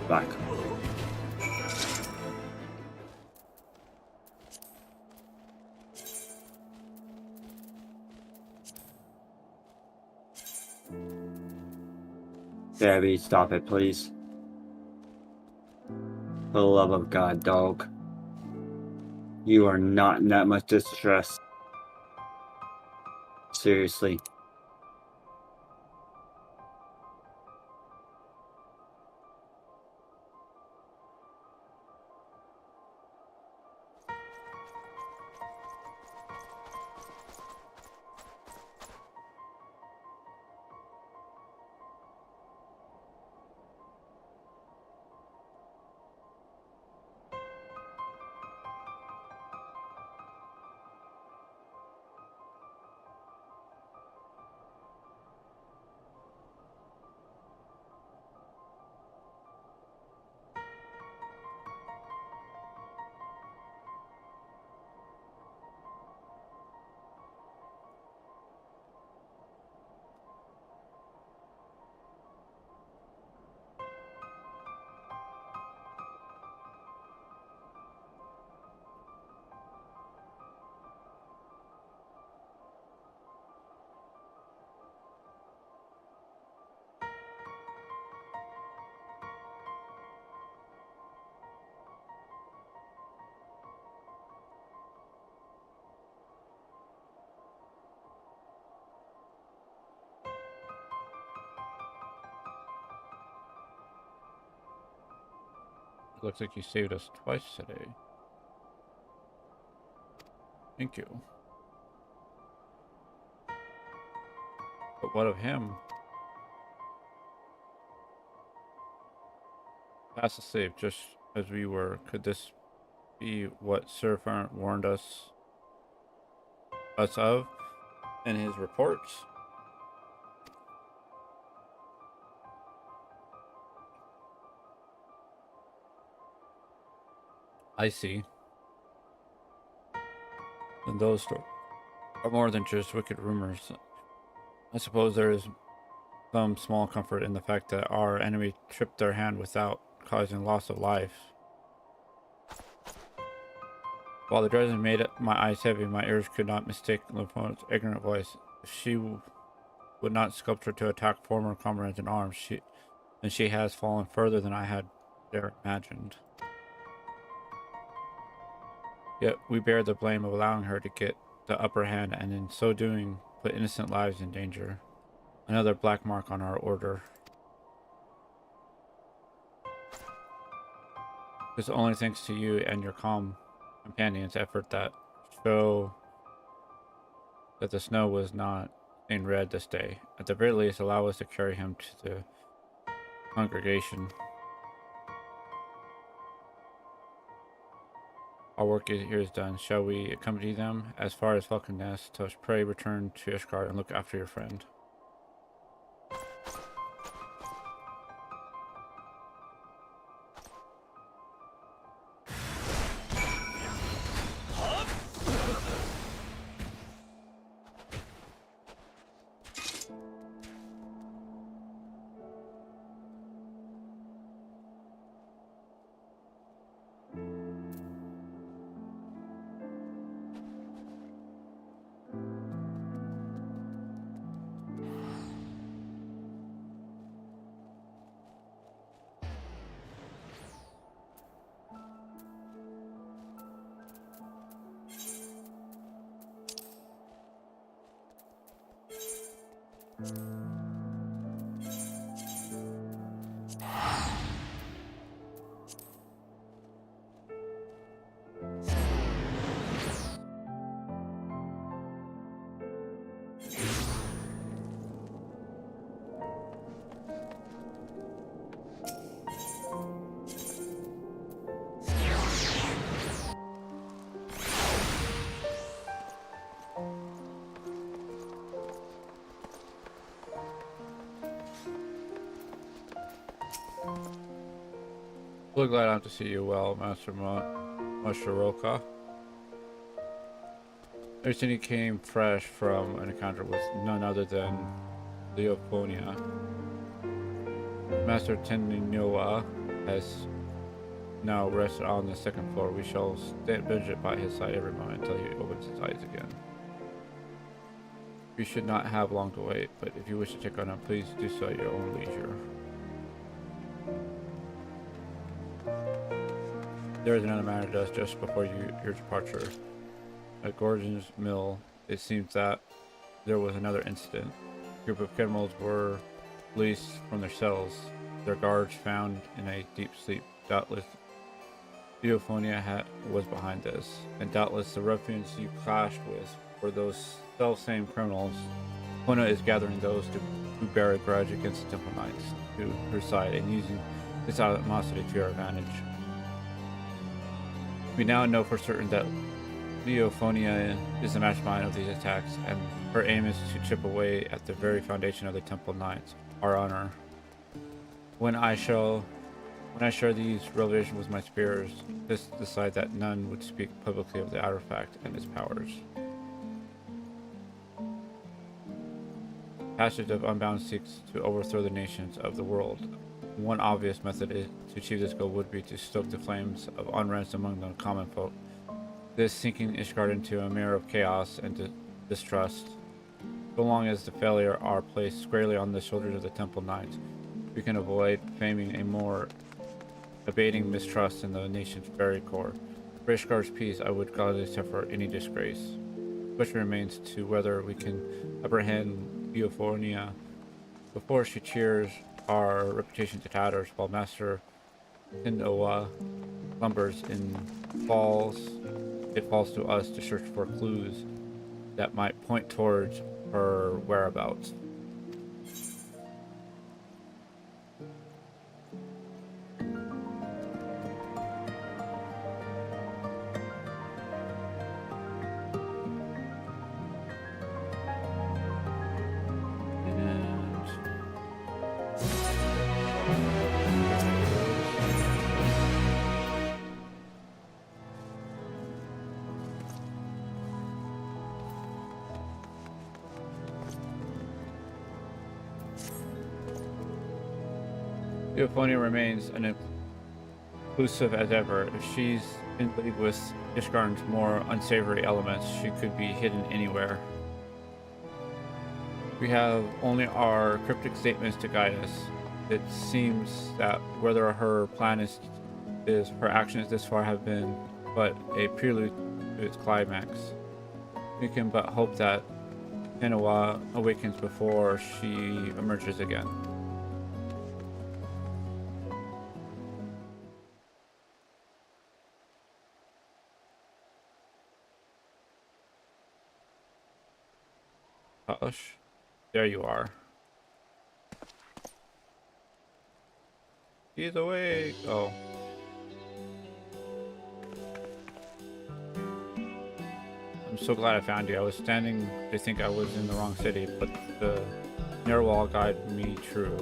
Back. Debbie, stop it, please. For the love of God, dog. You are not in that much distress. Seriously. Looks like you saved us twice today. Thank you. But what of him? Fast asleep, just as we were. Could this be what Sir Farrant warned us of in his reports? I see. And those are more than just wicked rumors. I suppose there is some small comfort in the fact that our enemy tripped their hand without causing loss of life. While the dresden made my eyes heavy, my ears could not mistake Leopold's ignorant voice. If she would not sculpture to attack former comrades in arms, then she has fallen further than I had dare imagined. Yet we bear the blame of allowing her to get the upper hand, and in so doing put innocent lives in danger. Another black mark on our order. It's only thanks to you and your calm companions' effort that show that the snow was not in red this day. At the very least, allow us to carry him to the congregation. Our work here is done. Shall we accompany them as far as Falcon Nest? So pray return to Ishgard and look after your friend. So glad I have to see you well, Master Masharoka. Everything came fresh from an encounter with none other than Leoponia. Master Teninoa has now rested on the second floor. We shall stand vigilant by his side every moment until he opens his eyes again. You should not have long to wait, but if you wish to check on him, please do so at your own leisure. There is another matter to us just before your departure. At Gordon's mill, it seems that there was another incident. A group of criminals were released from their cells, their guards found in a deep sleep. Doubtless, Theophonia was behind this, and doubtless the ruffians you clashed with were those self-same criminals. Kona is gathering those who bear a grudge against the Temple Knights to her side and using this animosity to our advantage. We now know for certain that Leophonia is the mastermind of these attacks, and her aim is to chip away at the very foundation of the Temple Knights, our honor. When I share these revelations with my superiors, this decide that none would speak publicly of the artifact and its powers. Passage of Unbound seeks to overthrow the nations of the world. One obvious method to achieve this goal would be to stoke the flames of unrest among the common folk, this sinking Ishgard into a mirror of chaos and distrust. So long as the failure are placed squarely on the shoulders of the Temple Knights, we can avoid faming a more abating mistrust in the nation's very core. For Ishgard's peace, I would gladly suffer any disgrace. The question remains to whether we can apprehend Leophonia before she cheers our reputation to tatters, while Master Tinoa slumbers in falls. It falls to us to search for clues that might point towards her whereabouts. Euphony remains inclusive as ever. If she's in league with Ishgarn's more unsavory elements, she could be hidden anywhere. We have only our cryptic statements to guide us. It seems that whether her plan is her actions this far have been but a prelude to its climax. We can but hope that Tinoa awakens before she emerges again. Hush. There you are. He's awake. Oh. I'm so glad I found you. I was standing to think I was in the wrong city, but the near wall guided me true.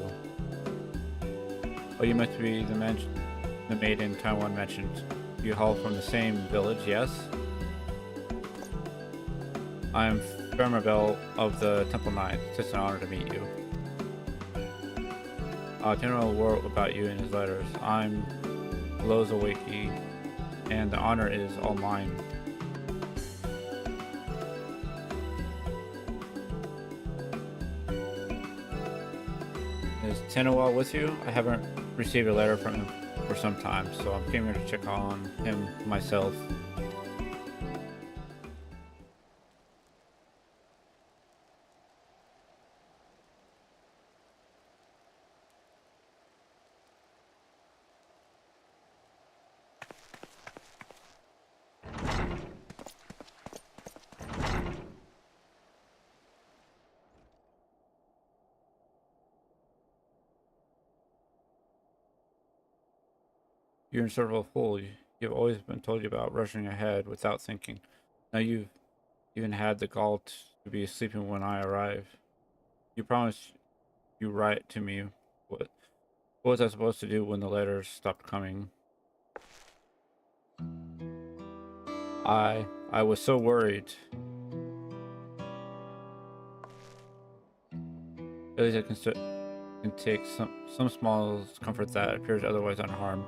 Oh, you must be the maiden Taiwan mentioned. You haul from the same village, yes? I am Fermabel of the Temple Knights. It's an honor to meet you. General wrote about you in his letters. I'm Lozawaki, and the honor is all mine. Is Tinoa with you? I haven't received a letter from him for some time, so I'm came here to check on him myself. You're in sort of a fool. You've always been told you about rushing ahead without thinking. Now you've even had the gall to be sleeping when I arrive. You promised you write to me. What was I supposed to do when the letters stopped coming? I was so worried. At least I can take some small comfort that appears otherwise unharmed.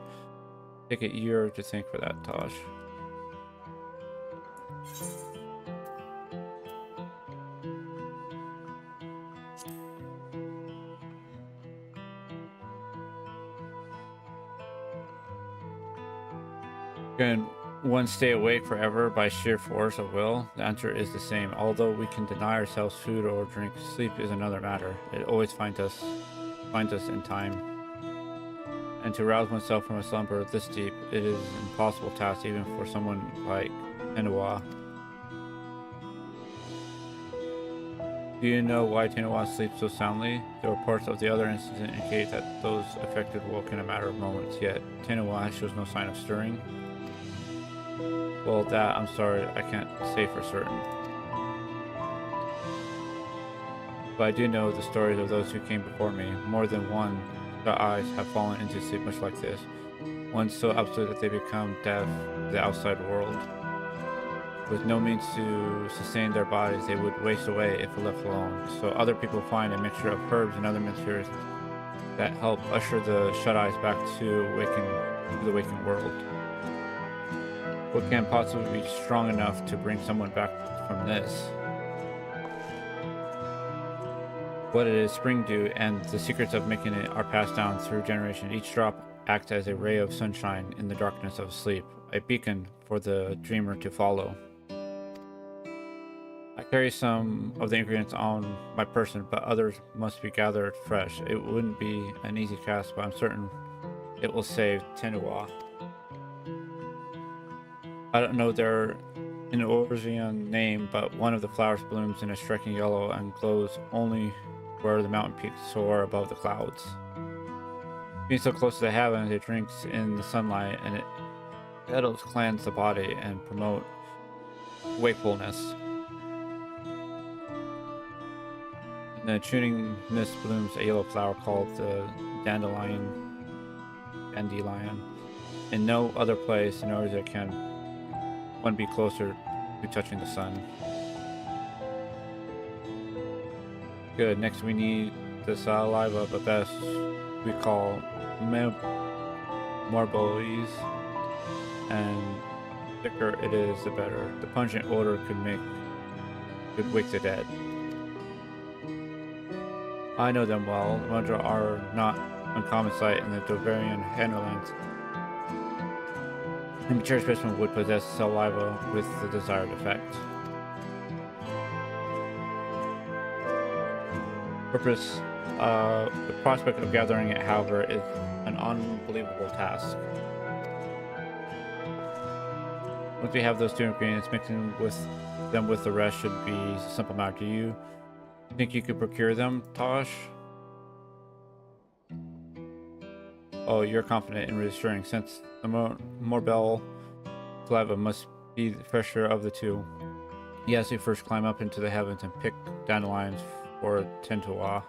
Take a year to think for that, Tosh. Can one stay awake forever by sheer force of will? The answer is the same. Although we can deny ourselves food or drink, sleep is another matter. It always finds us in time. And to rouse oneself from a slumber this deep, it is an impossible task even for someone like Tinoa. Do you know why Tinoa sleeps so soundly? The reports of the other incident indicate that those affected woke in a matter of moments, yet Tinoa shows no sign of stirring. Well, that, I'm sorry, I can't say for certain. But I do know the stories of those who came before me. More than one, their eyes have fallen into sleep much like this. One so absolute that they become deaf to the outside world. With no means to sustain their bodies, they would waste away if left alone. So other people find a mixture of herbs and other mixtures that help usher the shut-eyes back to the waking world. What can possibly be strong enough to bring someone back from this? What it is spring dew, and the secrets of making it are passed down through generations. Each drop acts as a ray of sunshine in the darkness of sleep, a beacon for the dreamer to follow. I carry some of the ingredients on my person, but others must be gathered fresh. It wouldn't be an easy task, but I'm certain it will save Tenua. I don't know their Eorzean name, but one of the flowers blooms in a striking yellow and glows only where the mountain peaks soar above the clouds. Being so close to the heavens, it drinks in the sunlight and it petals cleanse the body and promote wakefulness. In the tuning mist blooms a yellow flower called the dandelion. In no other place in Eorzea can one be closer to touching the sun. Good. Next, we need the saliva, but best we call marbois, and thicker it is, the better. The pungent odor could wake the dead. I know them well. The Mudra are not uncommon sight in the Dovarian hinterlands. A mature specimen would possess saliva with the desired effect. Purpose. The prospect of gathering it, however, is an unbelievable task. Once we have those two ingredients, mixing them with the rest should be a simple matter. Do you think you could procure them, Tosh? Oh, you're confident and reassuring, since the Morbel saliva must be the fresher of the two. Yes, we first climb up into the heavens and pick dandelions for Tentua.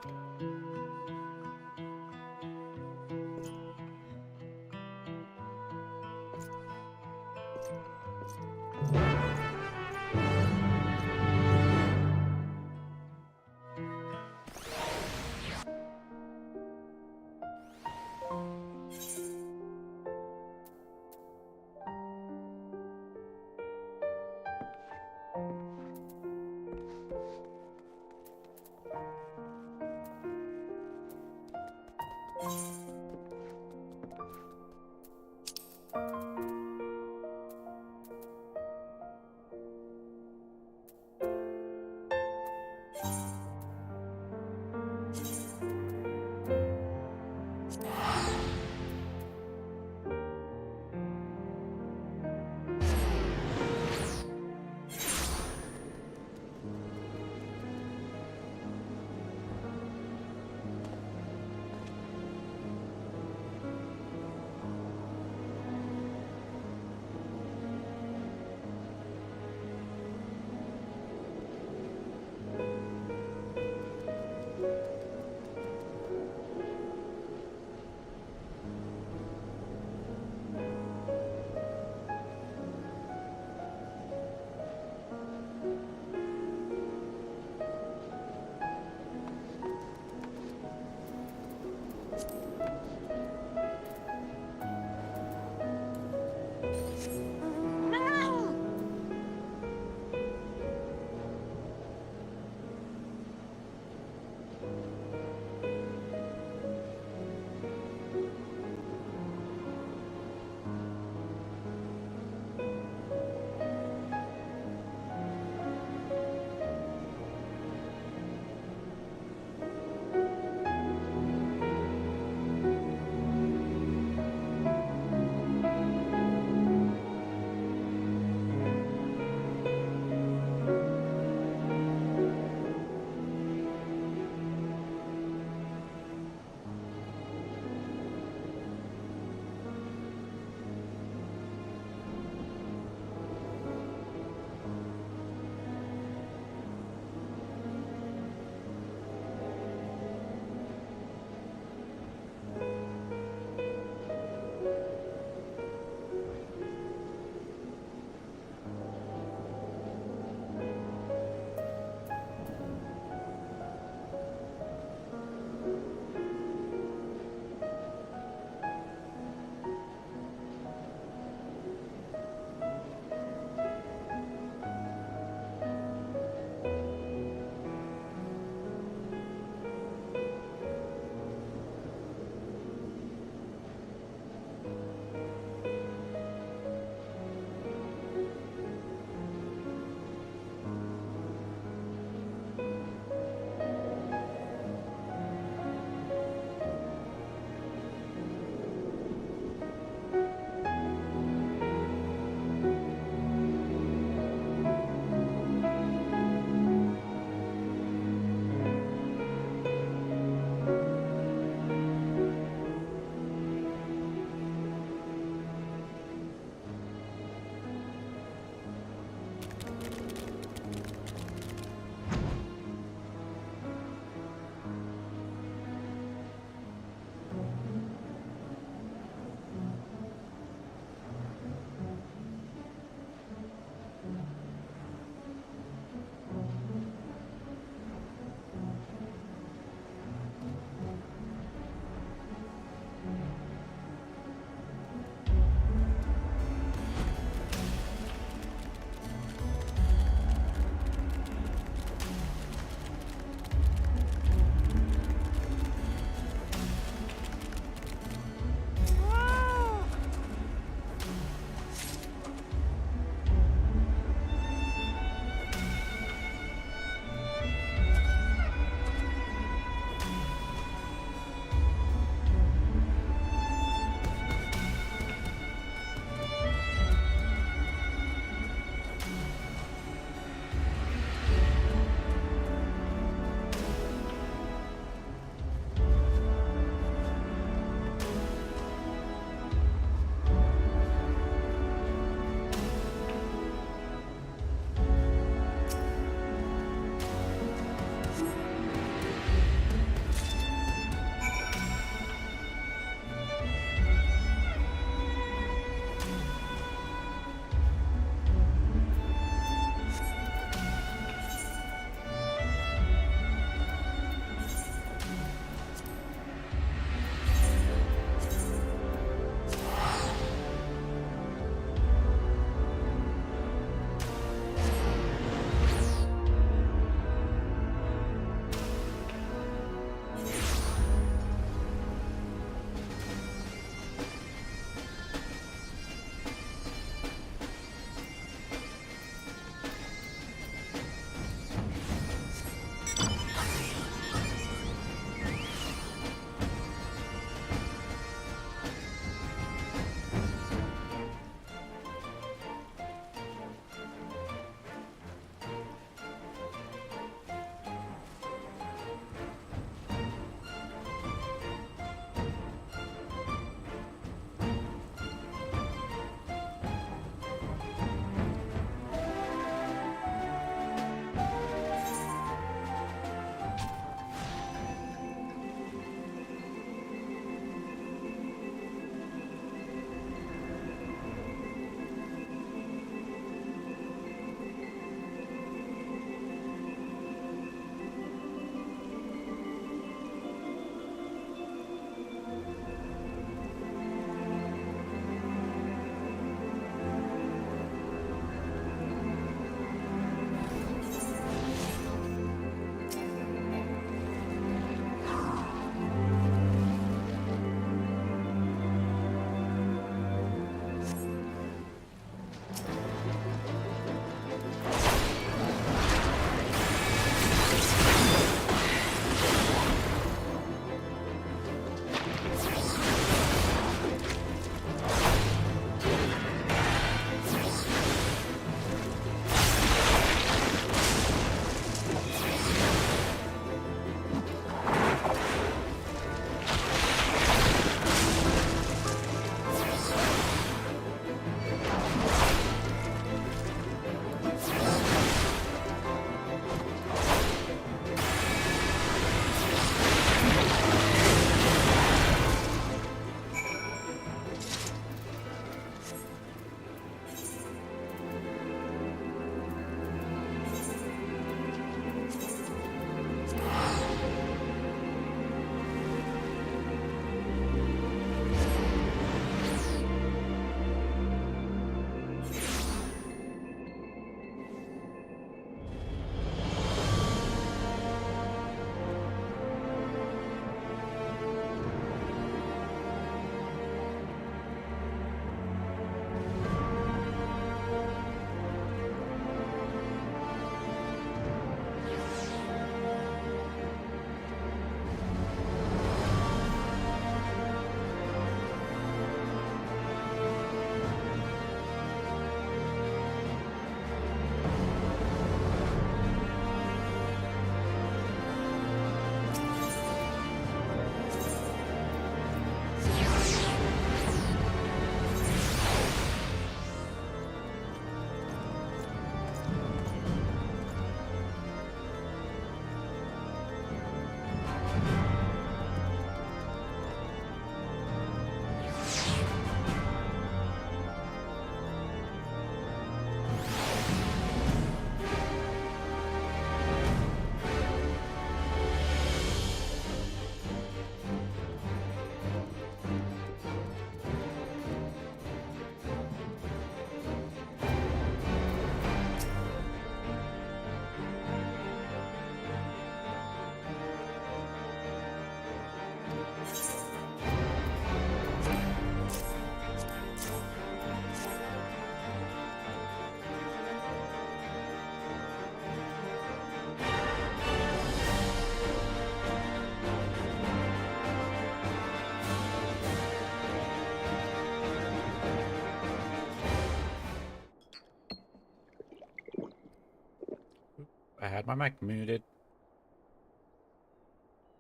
I had my mic muted.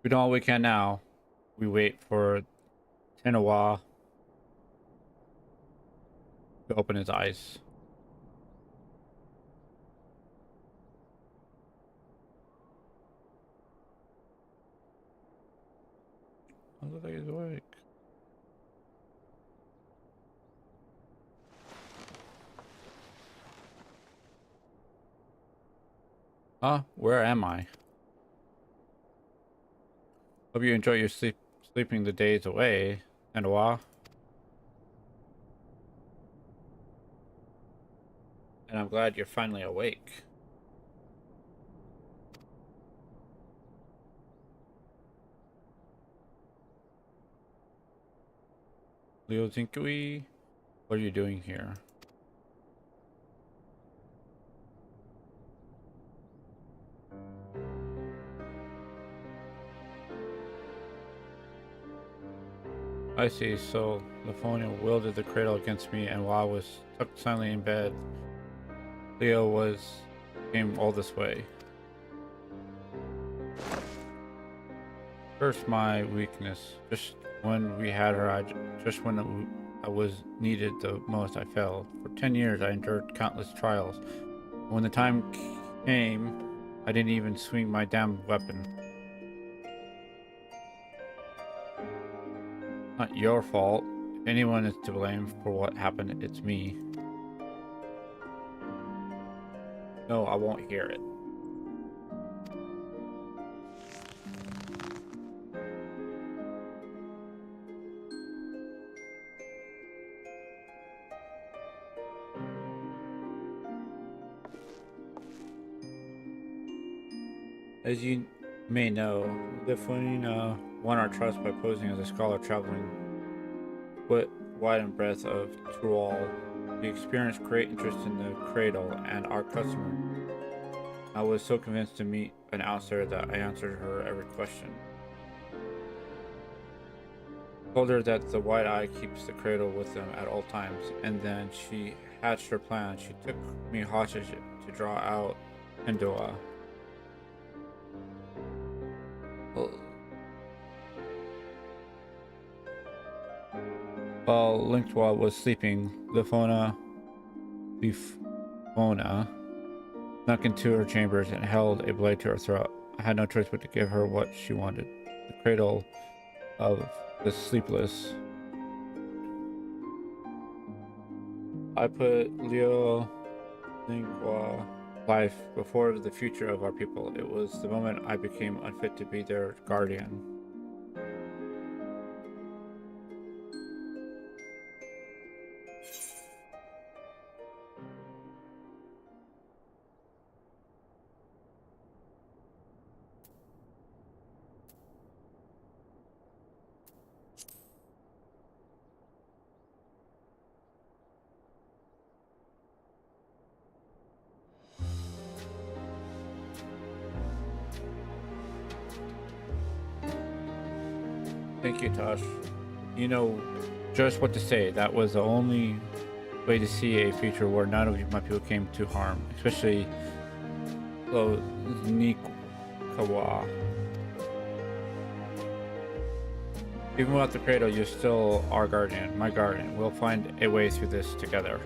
We do all we can now. We wait for Tenawa to open his eyes. I look like he's awake. Huh? Where am I? Hope you enjoy your sleeping the days away, Tenawa. And I'm glad you're finally awake. Leo Zinkui, what are you doing here? I see, so Lifonia wielded the cradle against me, and while I was tucked silently in bed, Leo came all this way. First, my weakness. Just when we had her, just when I was needed the most, I failed. For 10 years, I endured countless trials. When the time came, I didn't even swing my damn weapon. Not your fault. If anyone is to blame for what happened, it's me. No, I won't hear it. As you may know, Lifonia won our trust by posing as a scholar traveling wide and breadth of Tural. We experienced great interest in the cradle and our customer. I was so convinced to meet an outsider that I answered her every question. Told her that the White Eye keeps the cradle with them at all times, and then she hatched her plan. She took me hostage to draw out Endoa. While Linktwa was sleeping, Lifona snuck into her chambers and held a blade to her throat. I had no choice but to give her what she wanted, the cradle of the sleepless. I put Leo Linktwa life before the future of our people. It was the moment I became unfit to be their guardian. Thank you, Tosh. You know just what to say. That was the only way to see a future where none of my people came to harm, especially Nikawa. Even without the cradle, you're still our guardian, my guardian. We'll find a way through this together.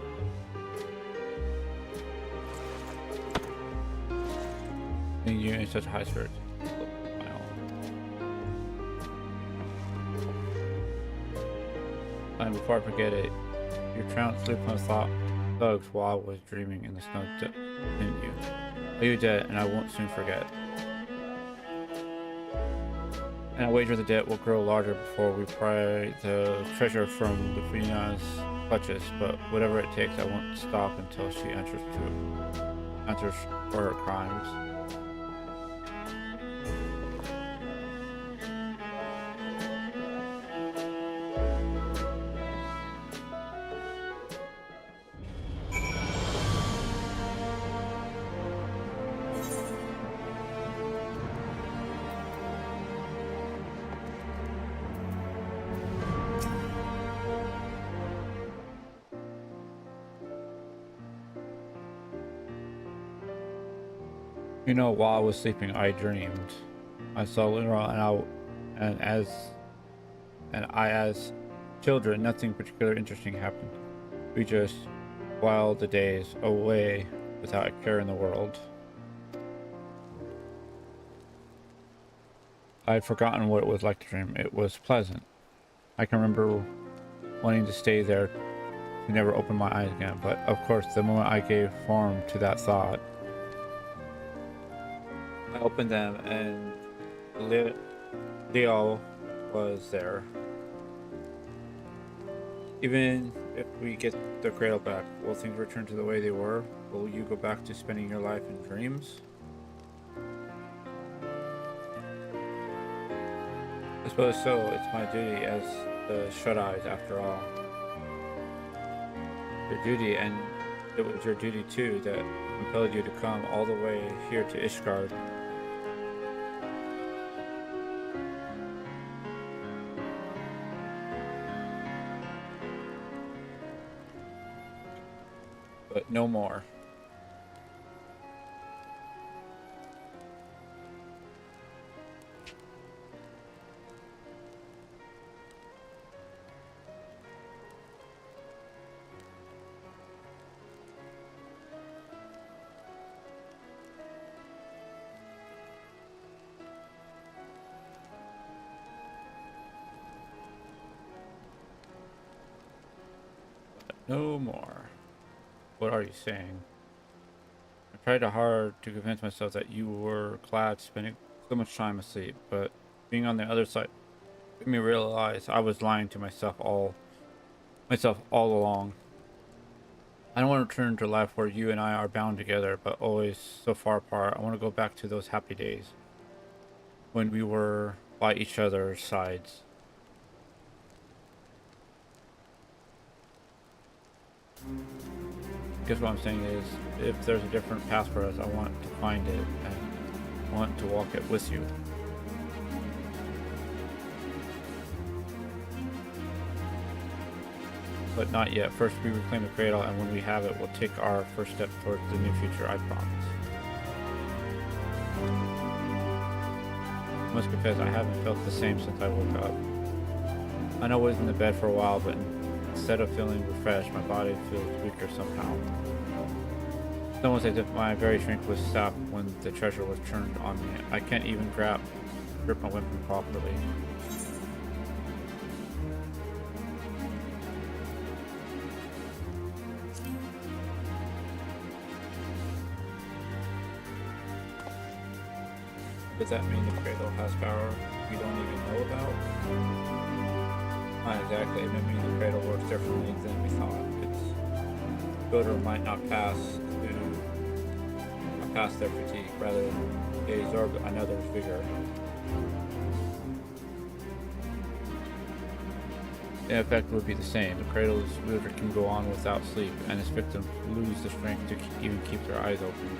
Thank you in such high spirits. And before I forget it, you trounced sleepless thugs while I was dreaming in the snow, didn't you? Are you dead? And I won't soon forget. And I wager the debt will grow larger before we pry the treasure from Lufina's clutches. But whatever it takes, I won't stop until she answers for her crimes. You know, while I was sleeping, I dreamed. I saw Literal and I as children, nothing particularly interesting happened. We just whiled the days away without a care in the world. I had forgotten what it was like to dream. It was pleasant. I can remember wanting to stay there to never open my eyes again, but of course, the moment I gave form to that thought, I opened them and Leo was there. Even if we get the cradle back, will things return to the way they were? Will you go back to spending your life in dreams? I suppose so. It's my duty as the shut-eyes after all. Your duty, and it was your duty too that compelled you to come all the way here to Ishgard. But no more. No more. What are you saying? I tried hard to convince myself that you were glad spending so much time asleep, but being on the other side made me realize I was lying to myself all along. I don't want to return to life where you and I are bound together, but always so far apart. I want to go back to those happy days when we were by each other's sides. I guess what I'm saying is, if there's a different path for us, I want to find it and I want to walk it with you. But not yet. First we reclaim the cradle, and when we have it, we'll take our first step towards the new future, I promise. I must confess, I haven't felt the same since I woke up. I know I was in the bed for a while, but instead of feeling refreshed, my body feels weaker somehow. It's almost as if my very strength was sapped when the treasure was turned on me. I can't even grip my weapon properly. Does that mean the cradle has power we don't even know about? Not exactly. It may mean the cradle works differently than we thought. Its builder might not pass their fatigue, rather they absorb another's vigor. The effect would be the same. The cradle's wielder can go on without sleep, and its victims lose the strength to even keep their eyes open.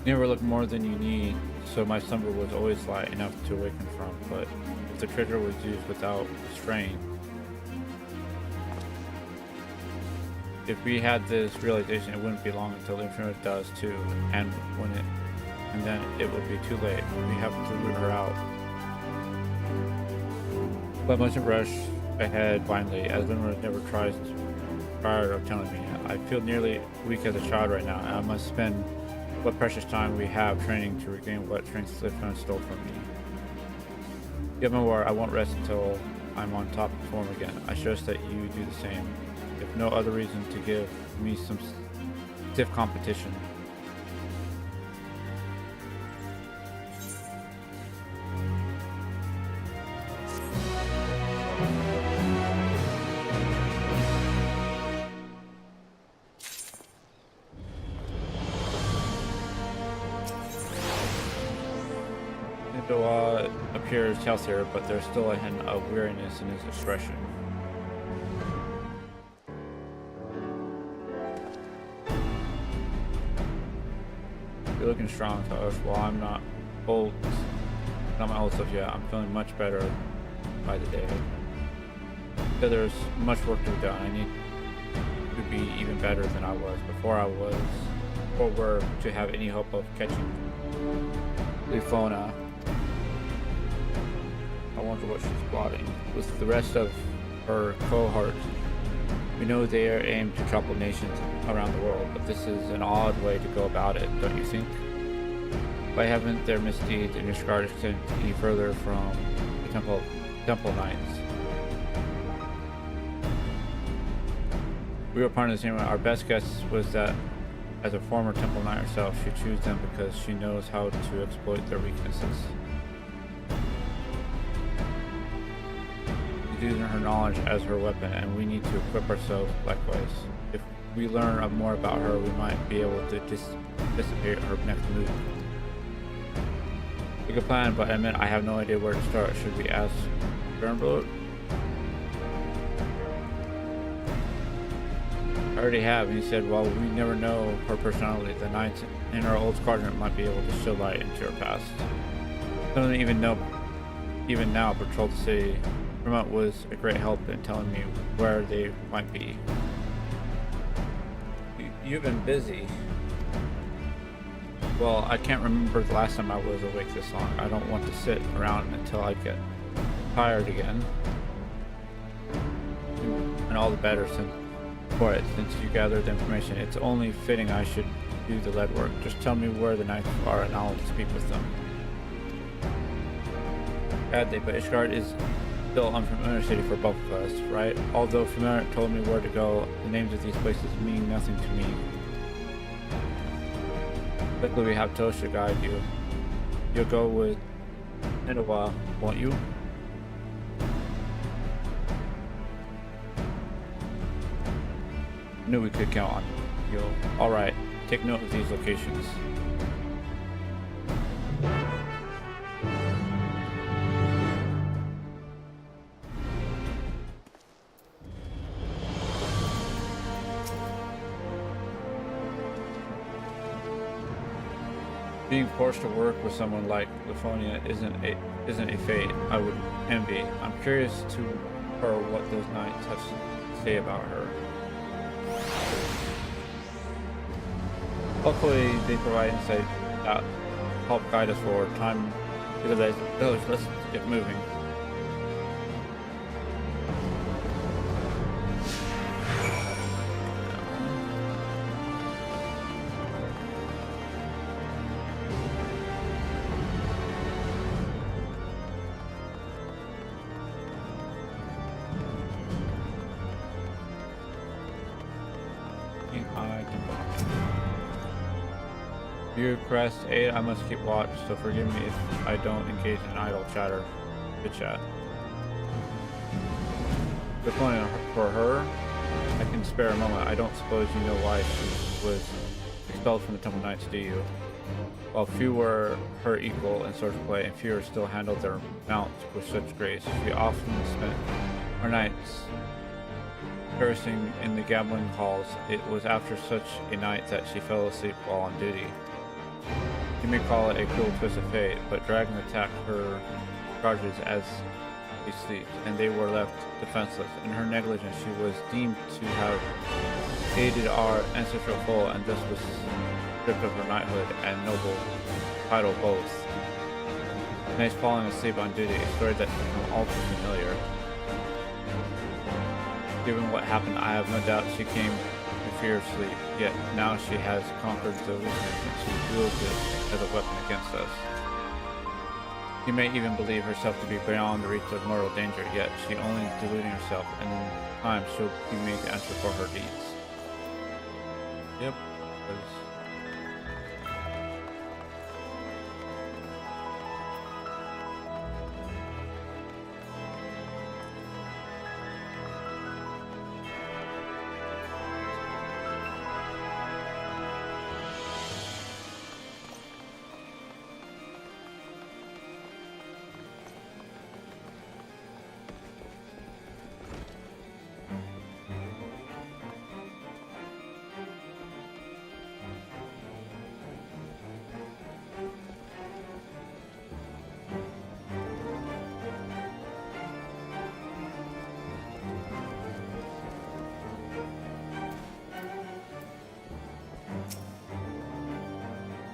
You never look more than you need, so my slumber was always light enough to awaken from, but if the treasure was used without restraint, if we had this realization, it wouldn't be long until the infinite does too, and then it would be too late. We have to root her out. But I mustn't rush ahead blindly, as Linwood never tries prior of telling me. I feel nearly weak as a child right now, and I must spend what precious time we have training to regain what strength Sliffan stole from me. Give my word, I won't rest until I'm on top of form again. I suggest that you do the same, if no other reason to give me some stiff competition. So appears healthier, but there's still a hint of weariness in his expression. You're looking strong, Tosh. While I'm not old, not my old stuff yet, I'm feeling much better by the day. So there's much work to be done. I need to be even better than I was before or were to have any hope of catching Lufona. I wonder what she's plotting. With the rest of her cohort, we know they are aimed to topple nations around the world, but this is an odd way to go about it, don't you think? Why haven't their misdeeds and discard extended any further from the Temple Knights? We were part of the same. Our best guess was that, as a former Temple Knight herself, she chose them because she knows how to exploit their weaknesses. She's using her knowledge as her weapon, and we need to equip ourselves likewise. If we learn more about her, we might be able to dissipate her next move. A good plan, but I admit I have no idea where to start. Should we ask Bernblot? I already have, and he said, well, we never know her personality. The knights in our old squadron might be able to show light into her past. Some of them even now patrol the city. Vermont was a great help in telling me where they might be. You've been busy. Well, I can't remember the last time I was awake this long. I don't want to sit around until I get tired again. And all the better since you gathered the information. It's only fitting I should do the lead work. Just tell me where the knights are and I'll speak with them. Badly, but Ishgard is still unfamiliar city for both of us, right? Although Familiar told me where to go, the names of these places mean nothing to me. Luckily we have Tosha guide you. You'll go with in a while, won't you? Knew we could count on you. Alright, take note of these locations. Being forced to work with someone like Lifonia isn't a fate I would envy. I'm curious to her what those knights have to say about her. Hopefully they provide insight that help guide us forward. Time to the village. Let's get moving. You pressed 8, I must keep watch, so forgive me if I don't engage in idle chatter. Good chat. The point for her, I can spare a moment. I don't suppose you know why she was expelled from the Temple Knights, do you? While few were her equal in swordplay, and fewer still handled their mounts with such grace, she often spent her nights cursing in the gambling halls. It was after such a night that she fell asleep while on duty. You may call it a cruel twist of fate, but Dragon attacked her charges as she slept, and they were left defenseless. In her negligence, she was deemed to have aided our ancestral foe, and thus was stripped of her knighthood and noble title both. Nice falling asleep on duty, a story that's become all too familiar. Given what happened, I have no doubt she came to fear of sleep, yet now she has conquered the weakness and she wields it as a weapon against us. She may even believe herself to be beyond the reach of mortal danger, yet she only deluding herself, and in time she'll be made to answer for her deeds. Yep.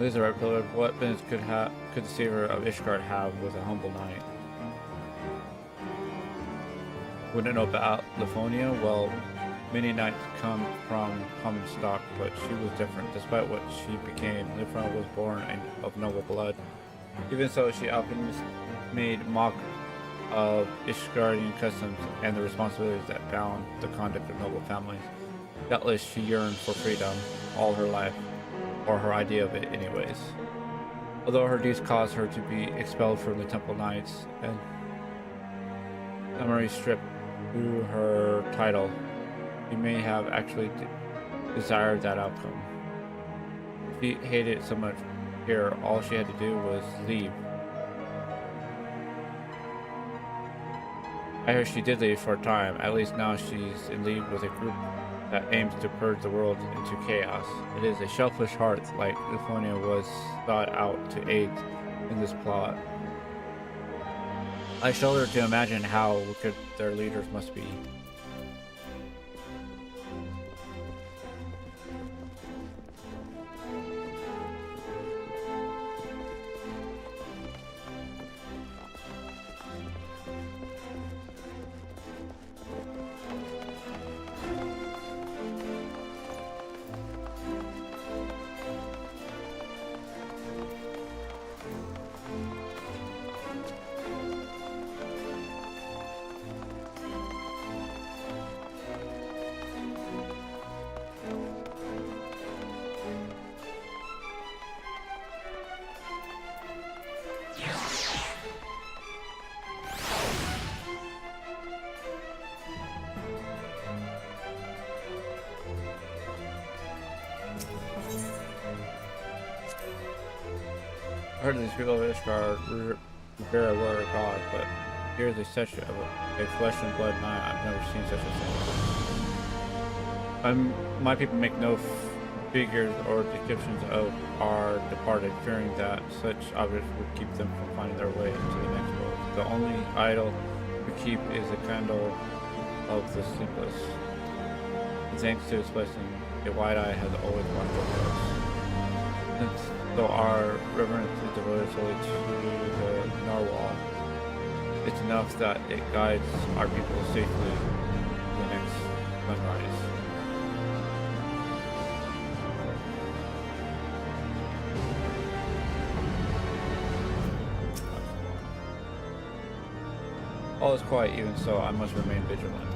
These are right pillar. What weapons could the savior of Ishgard have with a humble knight? Wouldn't know about Livonia? Well, many knights come from common stock, but she was different. Despite what she became, Livonia was born of noble blood. Even so, she often made mock of Ishgardian customs and the responsibilities that bound the conduct of noble families. Doubtless she yearned for freedom all her life, or her idea of it anyways. Although her deeds caused her to be expelled from the Temple Knights and summary stripped through her title, she may have actually desired that outcome. She hated it so much here, all she had to do was leave. I hear she did leave for a time. At least now she's in league with a group that aims to purge the world into chaos. It is a selfish heart like Livonia was sought out to aid in this plot. I shudder to imagine how wicked their leaders must be. I heard these people of Ishgard revere a word of God, but here's a statue of a flesh and blood knight. I've never seen such a thing. My people make no figures or descriptions of our departed, fearing that such objects would keep them from finding their way into the next world. The only idol we keep is a candle of the sleepless. And thanks to its blessing, a wide eye has always watched over us. Since though our reverence is devoted solely to the narwhal, it's enough that it guides our people safely to the next sunrise. All is quiet, even so, I must remain vigilant.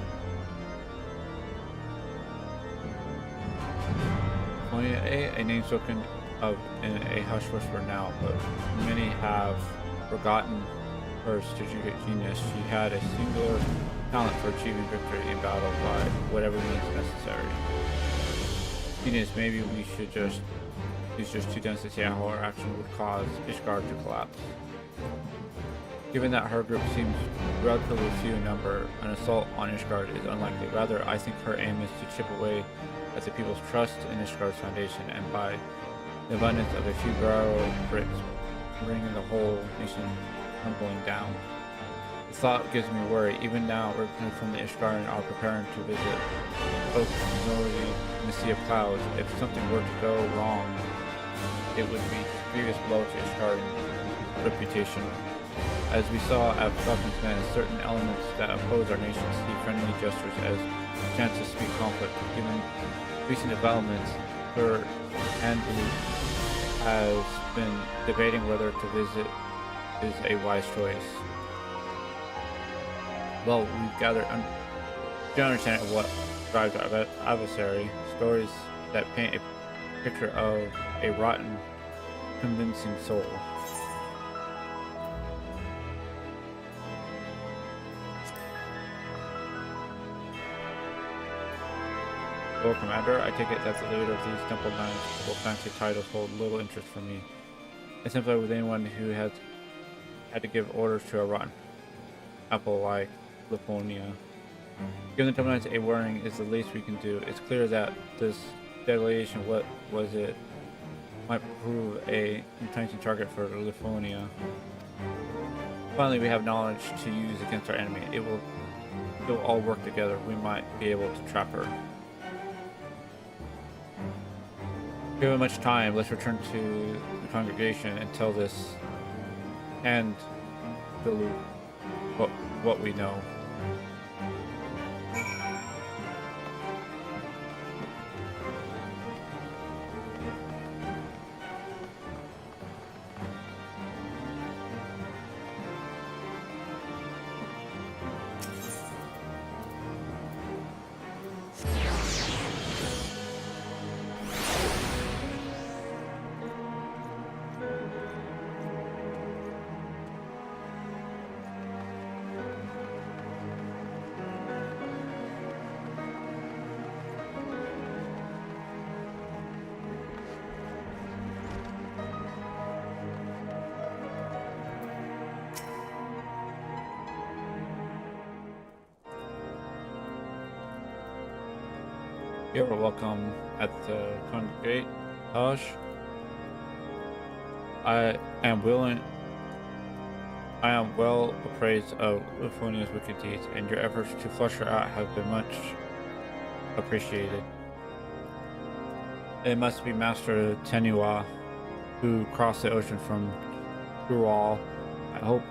Only a name spoken of in a hush whisper now, but many have forgotten her strategic genius. She had a singular talent for achieving victory in battle by whatever means necessary. Genius, maybe we should just use just too dense to see how our action would cause Ishgard to collapse. Given that her group seems relatively few in number, an assault on Ishgard is unlikely. Rather, I think her aim is to chip away at the people's trust in Ishgard's foundation, and by the abundance of a few barrel bricks, bringing the whole nation tumbling down. The thought gives me worry. Even now, representatives from the Ishgardian are preparing to visit both minority in the Sea of Clouds. If something were to go wrong, it would be a serious blow to Ishgardian's reputation. As we saw at FFXIV Daily, certain elements that oppose our nation see friendly gestures as a chance to speak conflict. Given recent developments, her handler has been debating whether to visit is a wise choice. Well, we've gathered an understanding of what drives our adversary, stories that paint a picture of a rotten, convincing soul. Well, Commander, I take it that the leader of these Temple Knights will fancy titles hold little interest for me. I sympathize with anyone who has had to give orders to a rotten apple like Livonia. Giving the Temple Knights a warning is the least we can do. It's clear that this delegation, what was it, might prove a enticing target for Livonia. Finally, we have knowledge to use against our enemy. It will all work together. We might be able to trap her. Given much time, let's return to the congregation and tell this and the what we know. You are welcome at the congregate, Taj. I am well appraised of Euphonia's wicked deeds, and your efforts to flush her out have been much appreciated. It must be Master Tenua who crossed the ocean from Grual. I hope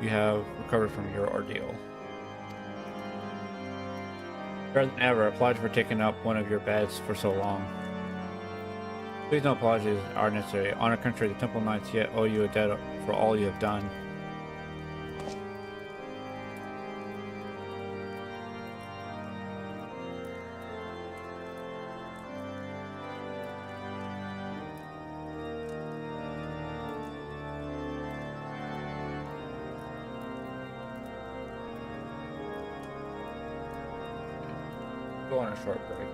you have recovered from your ordeal. Better than ever, apologies for taking up one of your beds for so long. Please no apologies are necessary. On the contrary, the Temple Knights yet owe you a debt for all you have done. Go on a short break.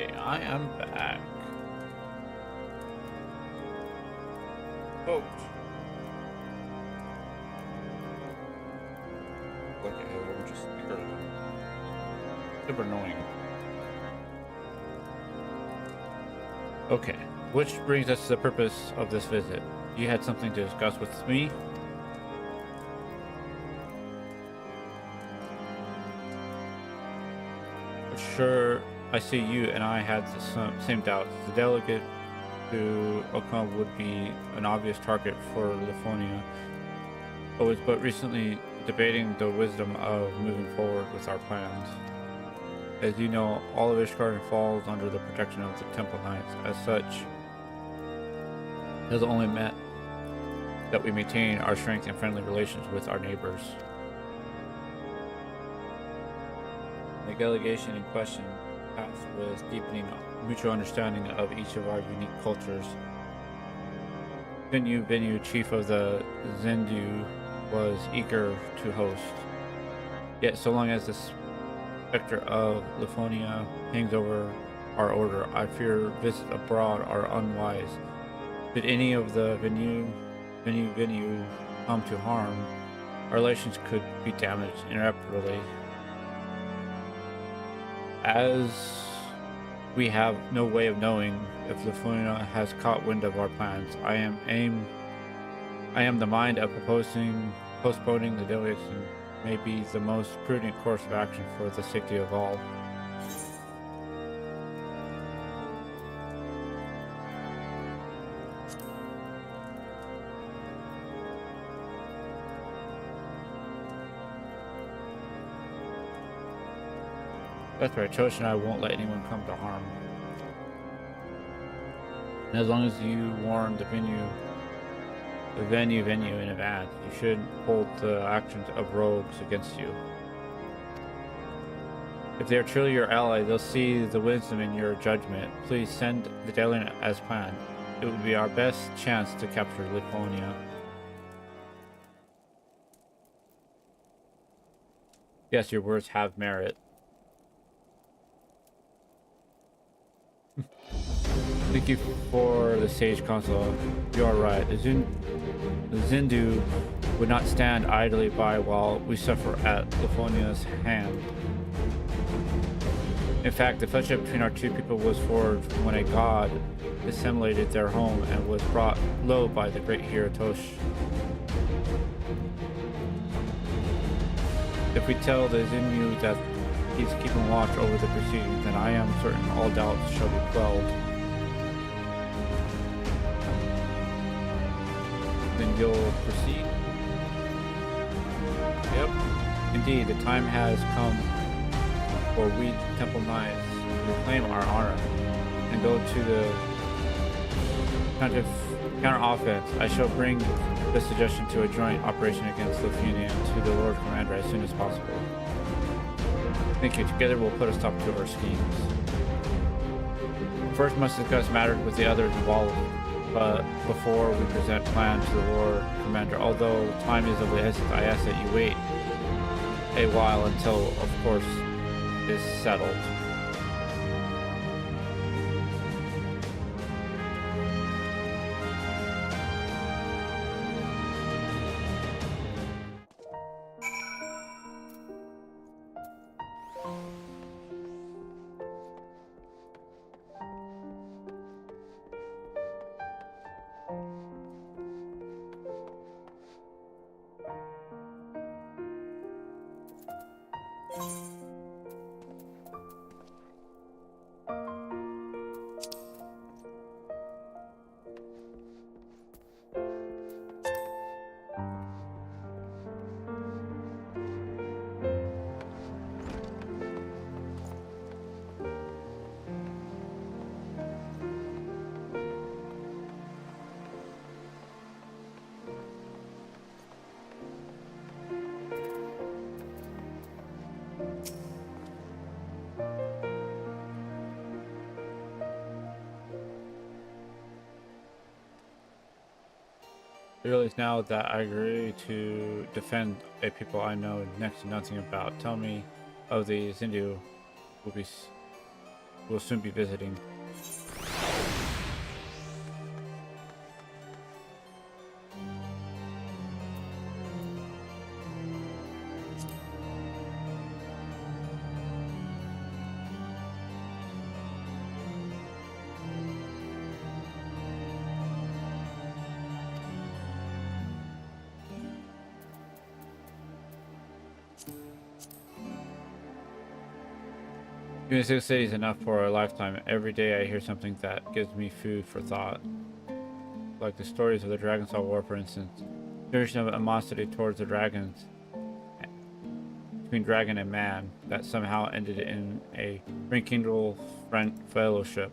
Okay, I am back. Oh. Like I have a just super annoying. Okay, which brings us to the purpose of this visit. You had something to discuss with me? Sure, I see you and I had the same doubts. The delegate to Ocon would be an obvious target for Livonia. I was but recently debating the wisdom of moving forward with our plans. As you know, all of Ishgard falls under the protection of the Temple Knights. As such, it has only meant that we maintain our strength and friendly relations with our neighbors. The delegation in question passed with deepening mutual understanding of each of our unique cultures. Venu, chief of the Zendu, was eager to host. Yet so long as the specter of Livonia hangs over our order, I fear visits abroad are unwise. Did any of the Venu come to harm, our relations could be damaged irreparably. As we have no way of knowing if Livonia has caught wind of our plans, I am the mind of postponing the delegation may be the most prudent course of action for the safety of all. That's right, Chosh and I won't let anyone come to harm. And as long as you warn the venue in advance, you should hold the actions of rogues against you. If they are truly your ally, they'll see the wisdom in your judgment. Please send the delegate as planned. It would be our best chance to capture Livonia. Yes, your words have merit. Thank you for the sage counsel. You are right. The Zindu would not stand idly by while we suffer at Livonia's hand. In fact, the friendship between our two people was forged when a god assimilated their home and was brought low by the great hero Tosh. If we tell the Zindu that he's keeping watch over the proceedings, then I am certain all doubts shall be quelled. Then you'll proceed. Yep. Indeed, the time has come for we Temple Knights to reclaim our honor and go to the counter-offense. I shall bring the suggestion to a joint operation against Livonia to the Lord Commander as soon as possible. Thank you. Together we'll put a stop to our schemes. First must discuss matters with the others involved, but before we present plans to the Lord Commander, although time is of the essence, I ask that you wait a while until, of course, is settled. I realize now that I agree to defend a people I know next to nothing about. Tell me of the Zindu will be we'll soon be visiting. Even 6 cities enough for a lifetime. Every day I hear something that gives me food for thought. Like the stories of the Dragonsaw War, for instance. There's no animosity towards the dragons, between dragon and man, that somehow ended in a rekindled fellowship.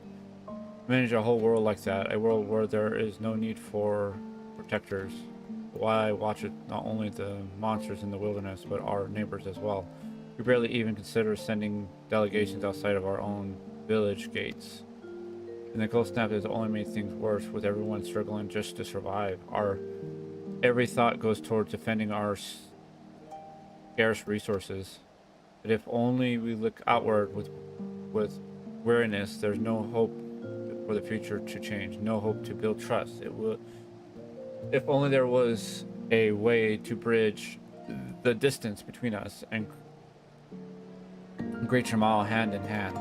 Manage a whole world like that, a world where there is no need for protectors. Why watch it not only the monsters in the wilderness, but our neighbors as well. We barely even consider sending delegations outside of our own village gates. And the cold snap has only made things worse, with everyone struggling just to survive. Our every thought goes towards defending our scarce resources. But if only we look outward with weariness, there's no hope for the future to change, no hope to build trust. If only there was a way to bridge the distance between us and Great Shamal hand in hand.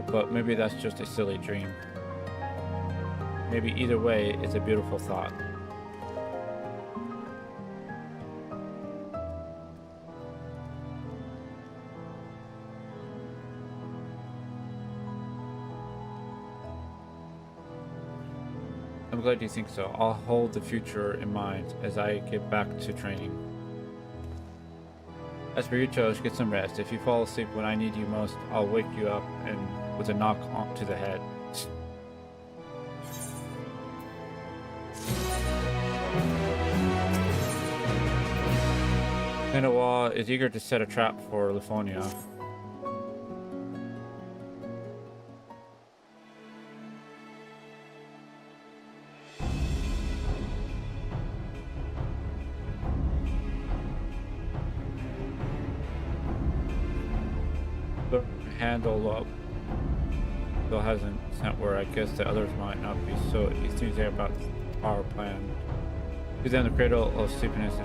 But maybe that's just a silly dream. Maybe either way, it's a beautiful thought. I'm glad you think so. I'll hold the future in mind as I get back to training. As for you, Chosh, get some rest. If you fall asleep when I need you most, I'll wake you up and with a knock to the head. Ninawa is eager to set a trap for Livonia. Handle up. Still hasn't sent where I guess the others might not be so enthusiastic about our plan. To them, the cradle of sleepiness is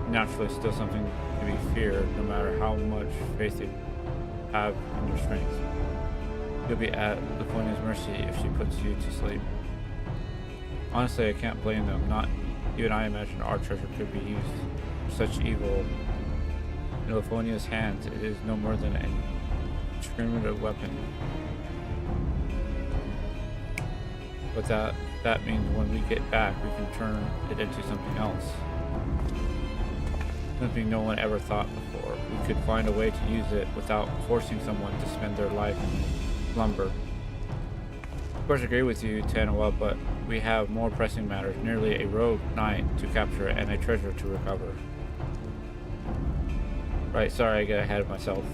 naturally still something to be feared, no matter how much faith you have in your strength. You'll be at Livonia's mercy if she puts you to sleep. Honestly, I can't blame them. Not even I imagine our treasure could be used for such evil. In Livonia's hands, it is no more than an discriminative weapon. But that means when we get back, we can turn it into something else. Something no one ever thought before. We could find a way to use it without forcing someone to spend their life in slumber. Of course, I agree with you, Tanawa, but we have more pressing matters. Nearly a rogue knight to capture and a treasure to recover. Right, sorry I get ahead of myself.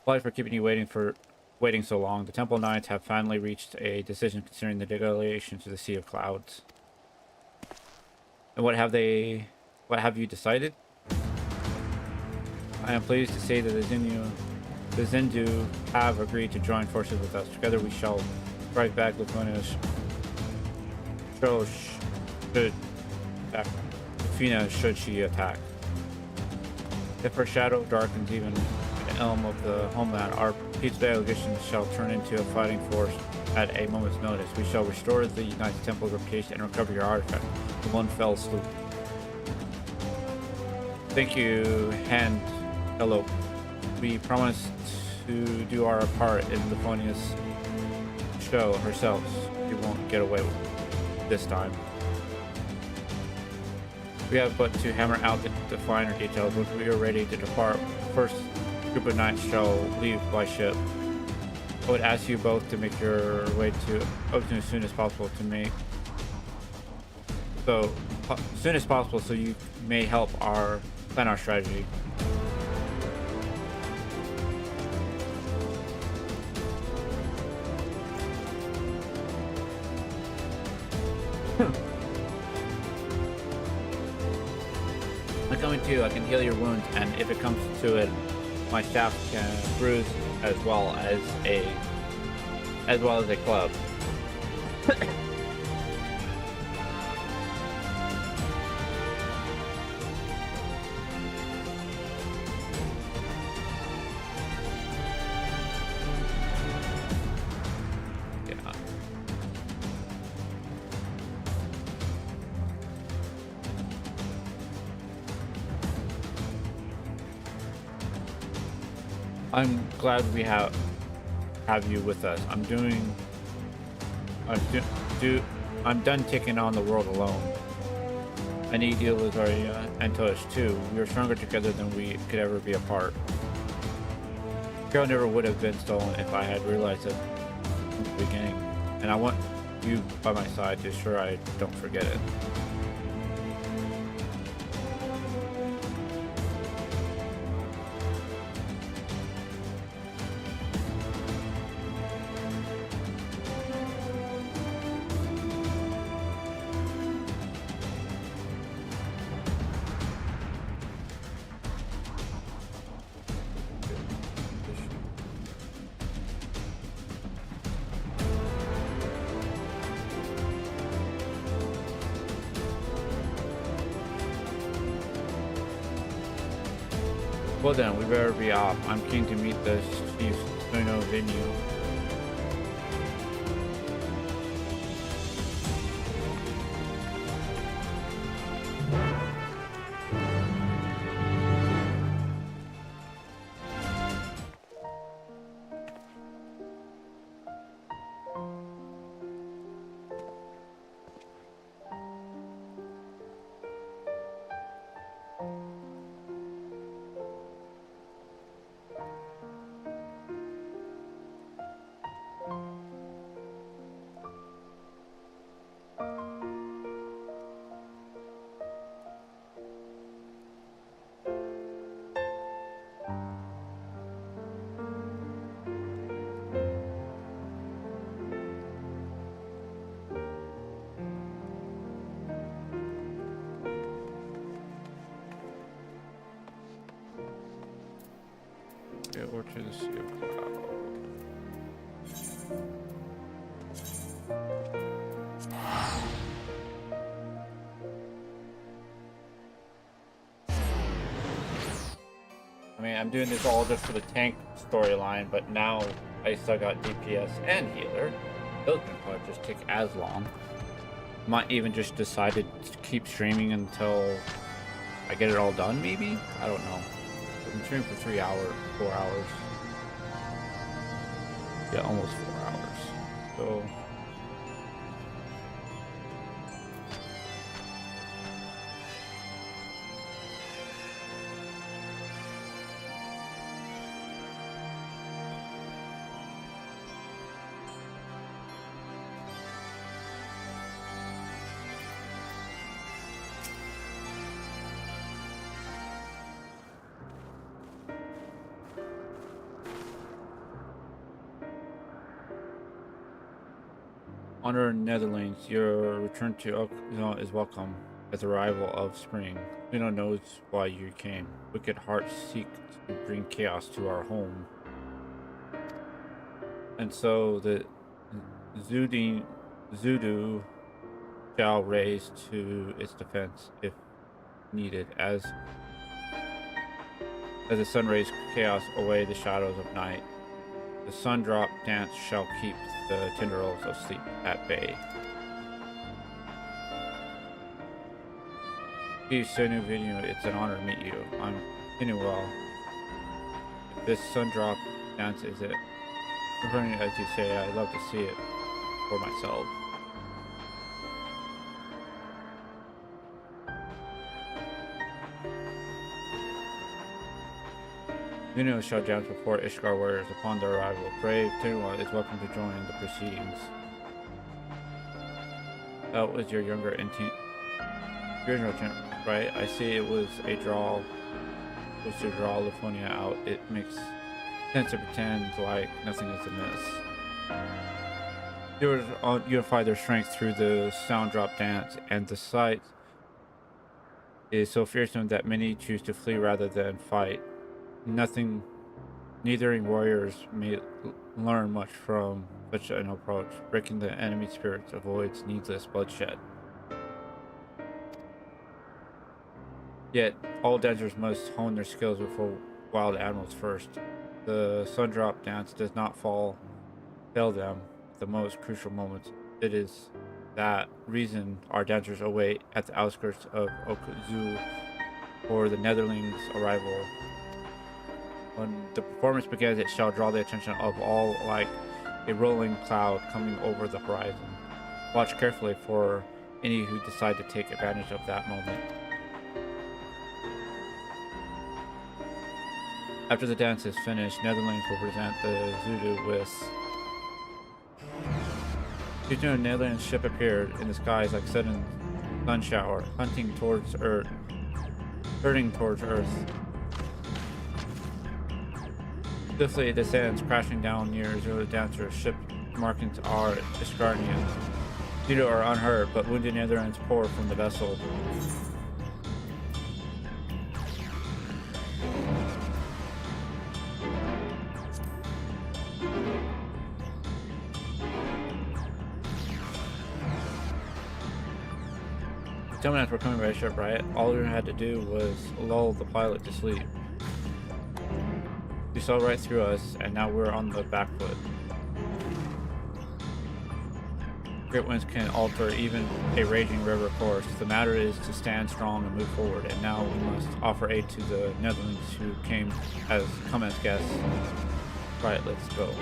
Sorry for keeping you waiting so long. The Temple Knights have finally reached a decision concerning the delegation to the Sea of Clouds. And what have you decided? I am pleased to say that the Zindu have agreed to join forces with us. Together we shall strike back Livonia's should she attack. If her shadow darkens even the elm of the homeland, our peace delegation shall turn into a fighting force at a moment's notice. We shall restore the United Temple's reputation and recover your artifact in one fell swoop. Thank you, Hand Elope. We promise to do our part in Livonia's show herself. We won't get away with it this time. We have but to hammer out the finer details. Once we are ready to depart, the first group of knights shall leave by ship. I would ask you both to make your way to Oakton as soon as possible so you may help plan our strategy. going to. I can heal your wounds, and if it comes to it, my staff can bruise as well as a club. I'm glad we have you with us. I'm done taking on the world alone. I need you, Lazaria, and Tosh too. We are stronger together than we could ever be apart. Carol never would have been stolen if I had realized it from the beginning. And I want you by my side to ensure I don't forget it. Well then, we better be off. I'm keen to meet the Chief Suno venue. Or to the Sea of Cloud. I mean, I'm doing this all just for the tank storyline, but now I still got DPS and healer. Those can probably just take as long. Might even just decided to keep streaming until I get it all done, maybe? I don't know. I've been streaming for 4 hours. Yeah, almost 4 hours. So Honor Netherlands, your return to Uno is welcome at the arrival of spring. Uno knows why you came. Wicked hearts seek to bring chaos to our home. And so the Zudu shall raise to its defense if needed, as the sun rays chaos away the shadows of night. The sun drop dance shall keep the tendrils of sleep at bay. Please send a video. It's an honor to meet you. I'm feeling well. If this sun drop dance is it, returning as you say, I'd love to see it for myself. Nuno shall dance before Ishgar warriors upon their arrival. Brave Tinua is welcome to join the proceedings. That was your younger original champ, right? I see it was a draw. Was to draw Livonia out. It makes sense to pretend like nothing is amiss. They would unify their strength through the sound drop dance, and the sight It is so fearsome that many choose to flee rather than fight. Neither warriors may learn much from such an approach. Breaking the enemy spirits avoids needless bloodshed. Yet, all dancers must hone their skills before wild animals first. The sun drop dance does not fail them at the most crucial moments. It is that reason our dancers await at the outskirts of Okuzu for the Netherlings' arrival. When the performance begins, it shall draw the attention of all like a rolling cloud coming over the horizon. Watch carefully for any who decide to take advantage of that moment. After the dance is finished, Netherlings will present the Zulu with... Soon a Netherlands ship appeared in the skies like sudden sun shower, hurtling towards Earth. Swiftly it descends, crashing down near Zulu Dancer's ship markings are Iscarnian. Zulu are unhurt, but wounded Netherlands pour from the vessel. As we're coming by ship, right? All we had to do was lull the pilot to sleep. He saw right through us, and now we're on the back foot. Great winds can alter even a raging river course. The matter is to stand strong and move forward, and now we must offer aid to the Netherlands who come as guests. Right, let's go.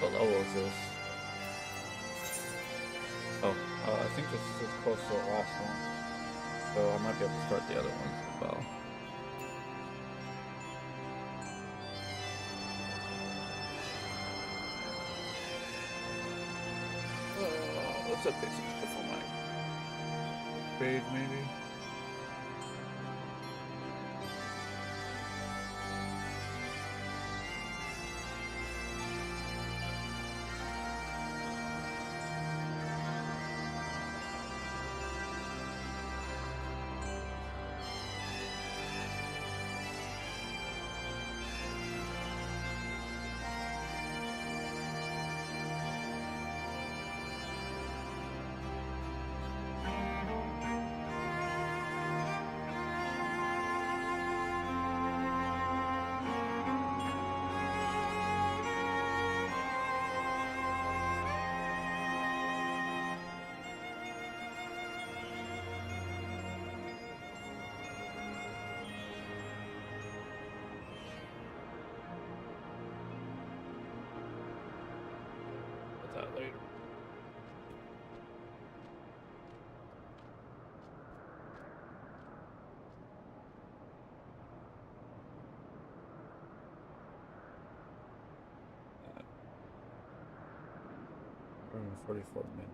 What level is this? Oh, I think this is close to the last one. So I might be able to start the other ones as well. What's up, basic stuff on my page, maybe? Later. We're in 44 minutes.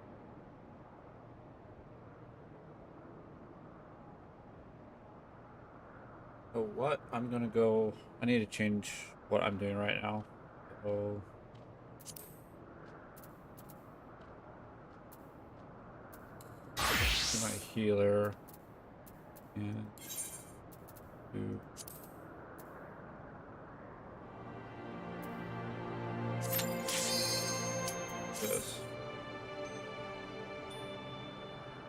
So what I'm gonna go, I need to change what I'm doing right now. So my healer and do this.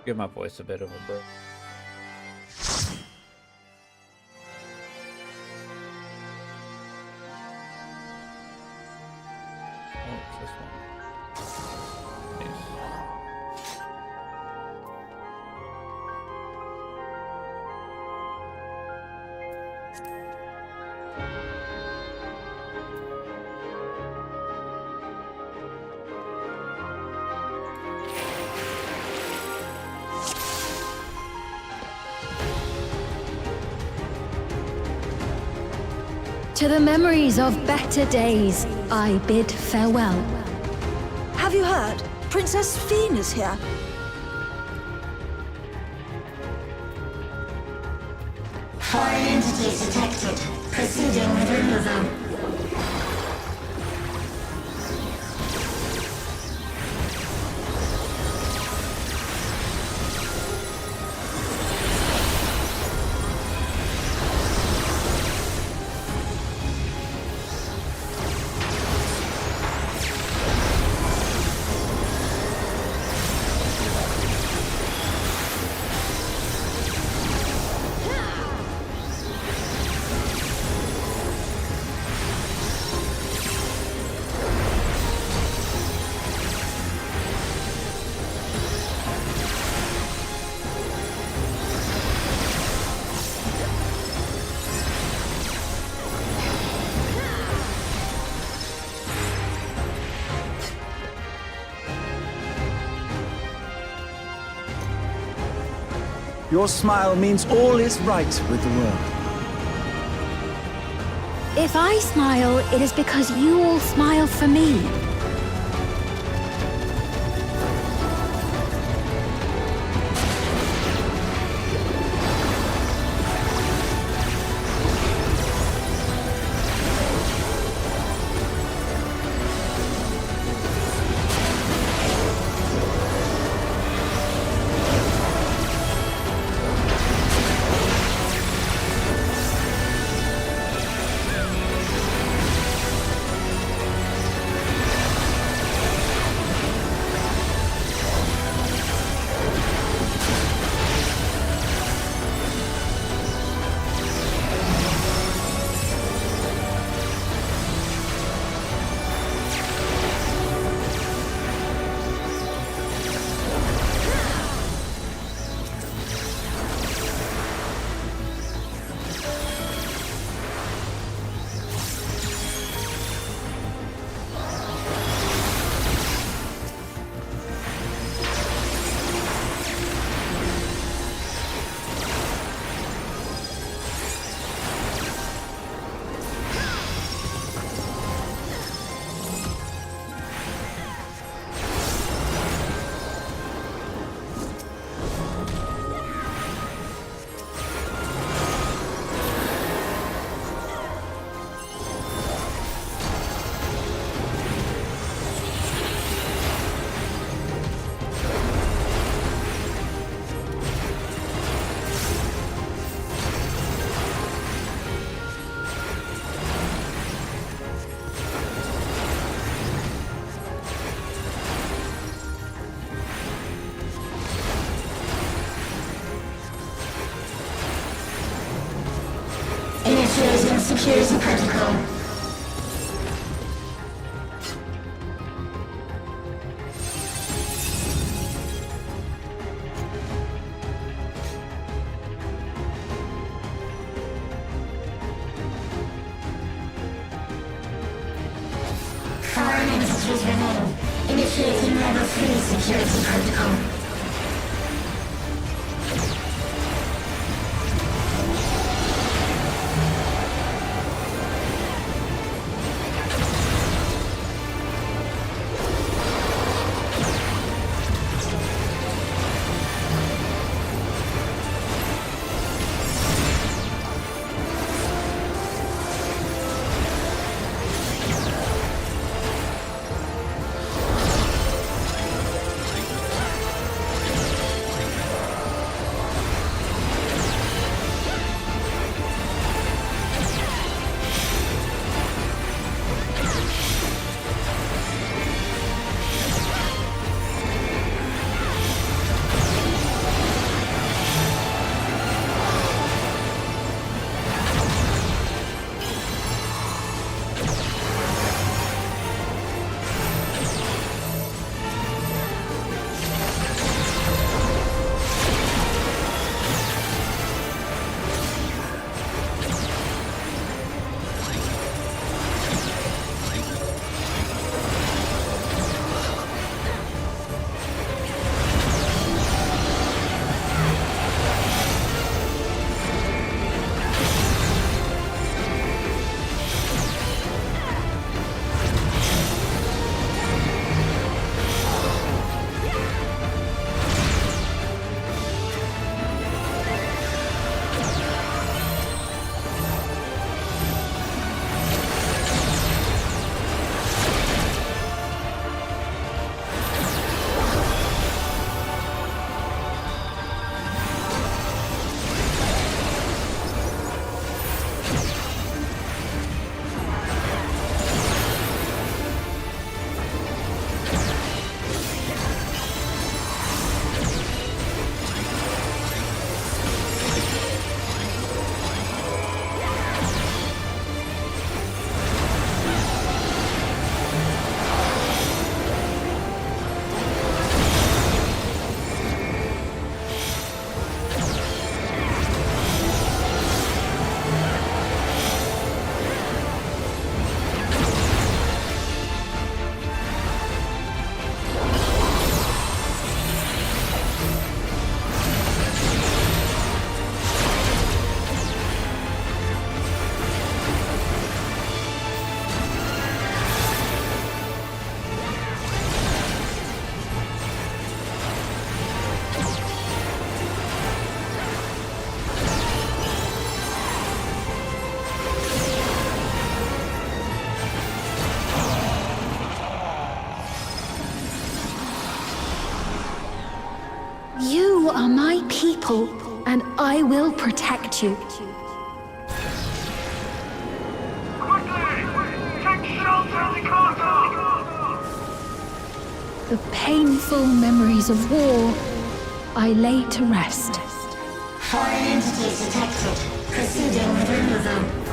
Give my voice a bit of a break. Oh, it's this one. Nice. To the memories of better days, I bid farewell. Have you heard? Princess Fiend is here. Foreign entities detected. Proceeding with removal. Your smile means all is right with the world. If I smile, it is because you all smile for me. Initiating security protocol. Foreign entities remain. Initiating level 3 security protocol. people, and I will protect you. The painful memories of war I lay to rest. Foreign entities detected. Proceeding with removal.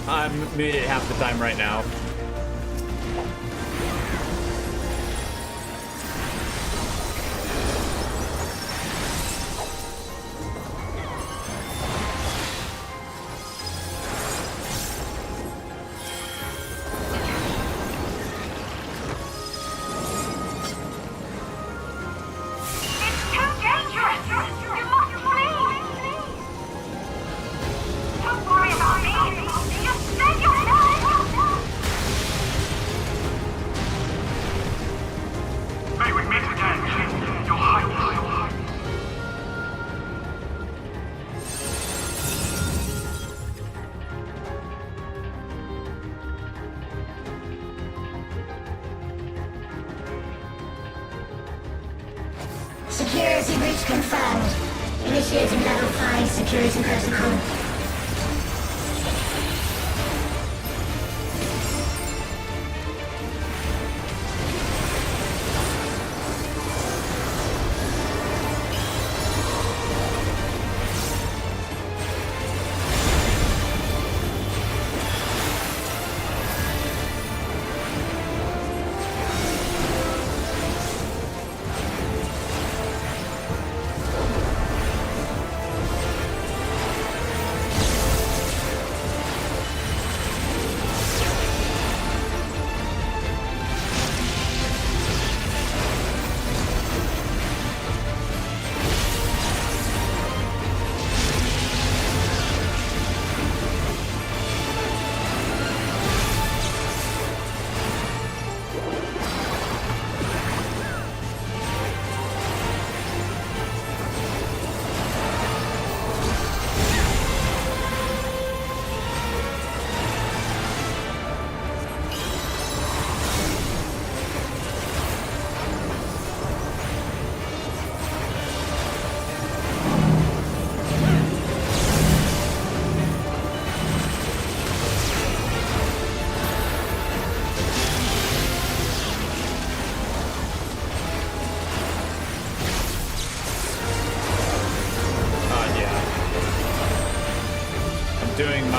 I'm muted half the time right now. Security breach confirmed. Initiating level 5 security protocol.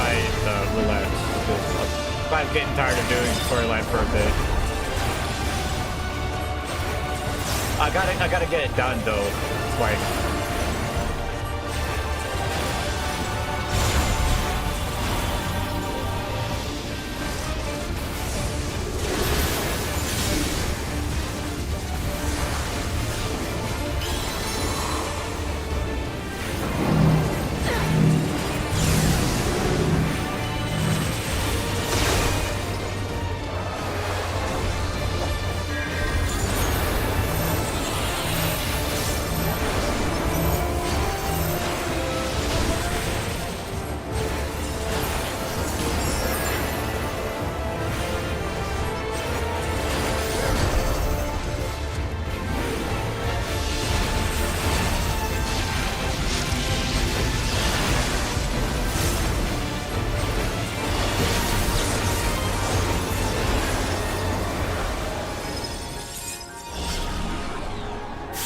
my roulette. I'm getting tired of doing storyline for a bit. I gotta get it done though. Like.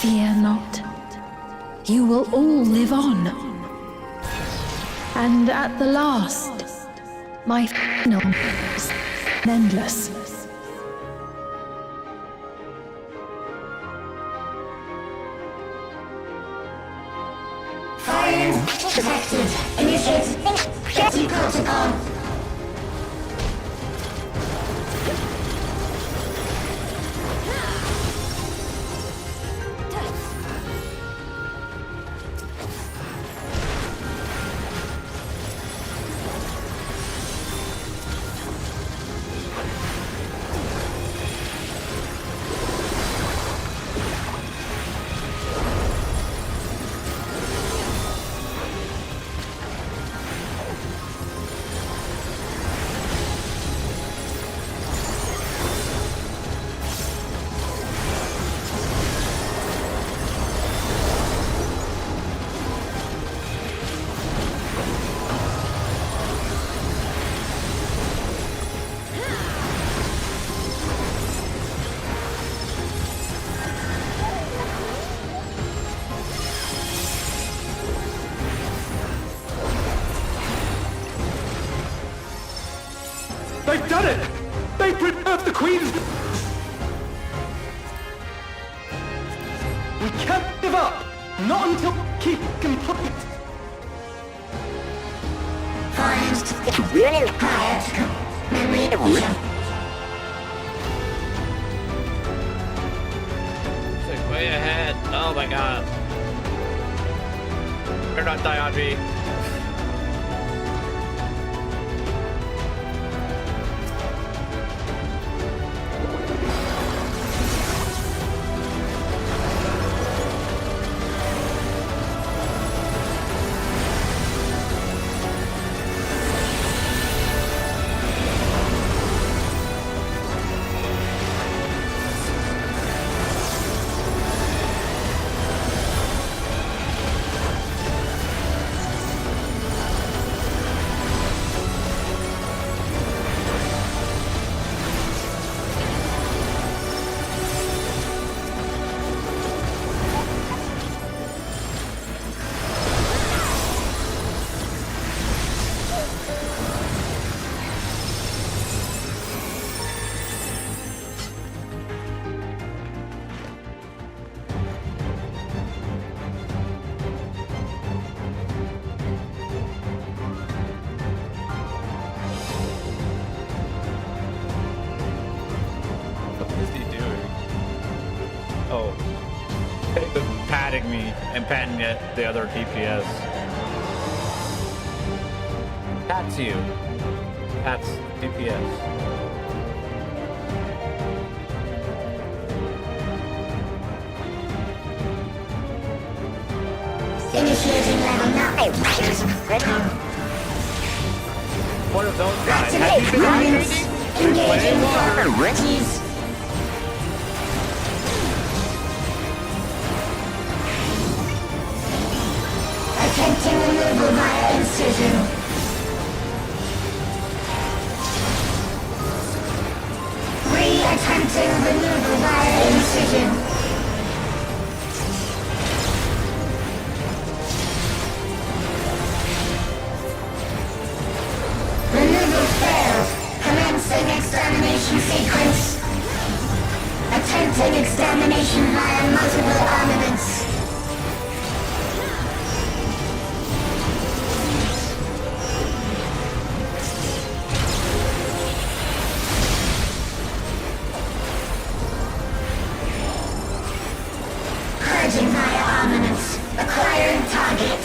Fear not. You will all live on. And at the last, my final is endless. Fire detected. Initiate jetty protocol. They've done it! They preserved the Queen's... We can't give up! Not until we keep complete! Find really quiet. Memory evolution. It's like way ahead. Oh my god. Better not die on me. Patting me and patting at the other DPS. That's you. That's DPS. Initiating level 9. What are those guys? Have you been hydrating? Engaging for Rickies. Attempting removal via incision. Attempting removal via incision. via armaments. Acquiring target.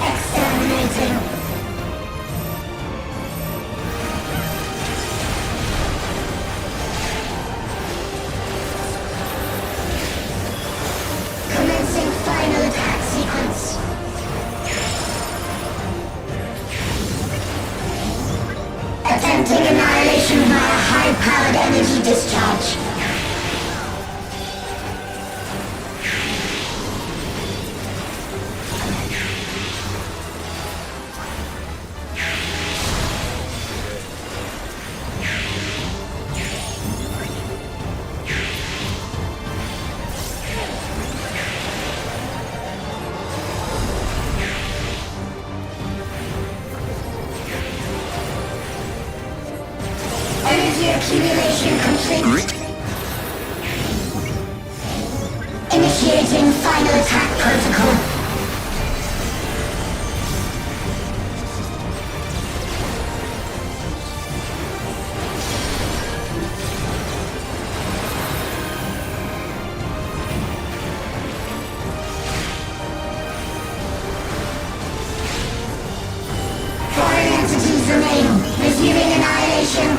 Exterminating. Commencing final attack sequence. Attempting annihilation via high-powered energy discharge. Energy accumulation complete. Initiating final attack protocol. Foreign entities remain. Resuming annihilation.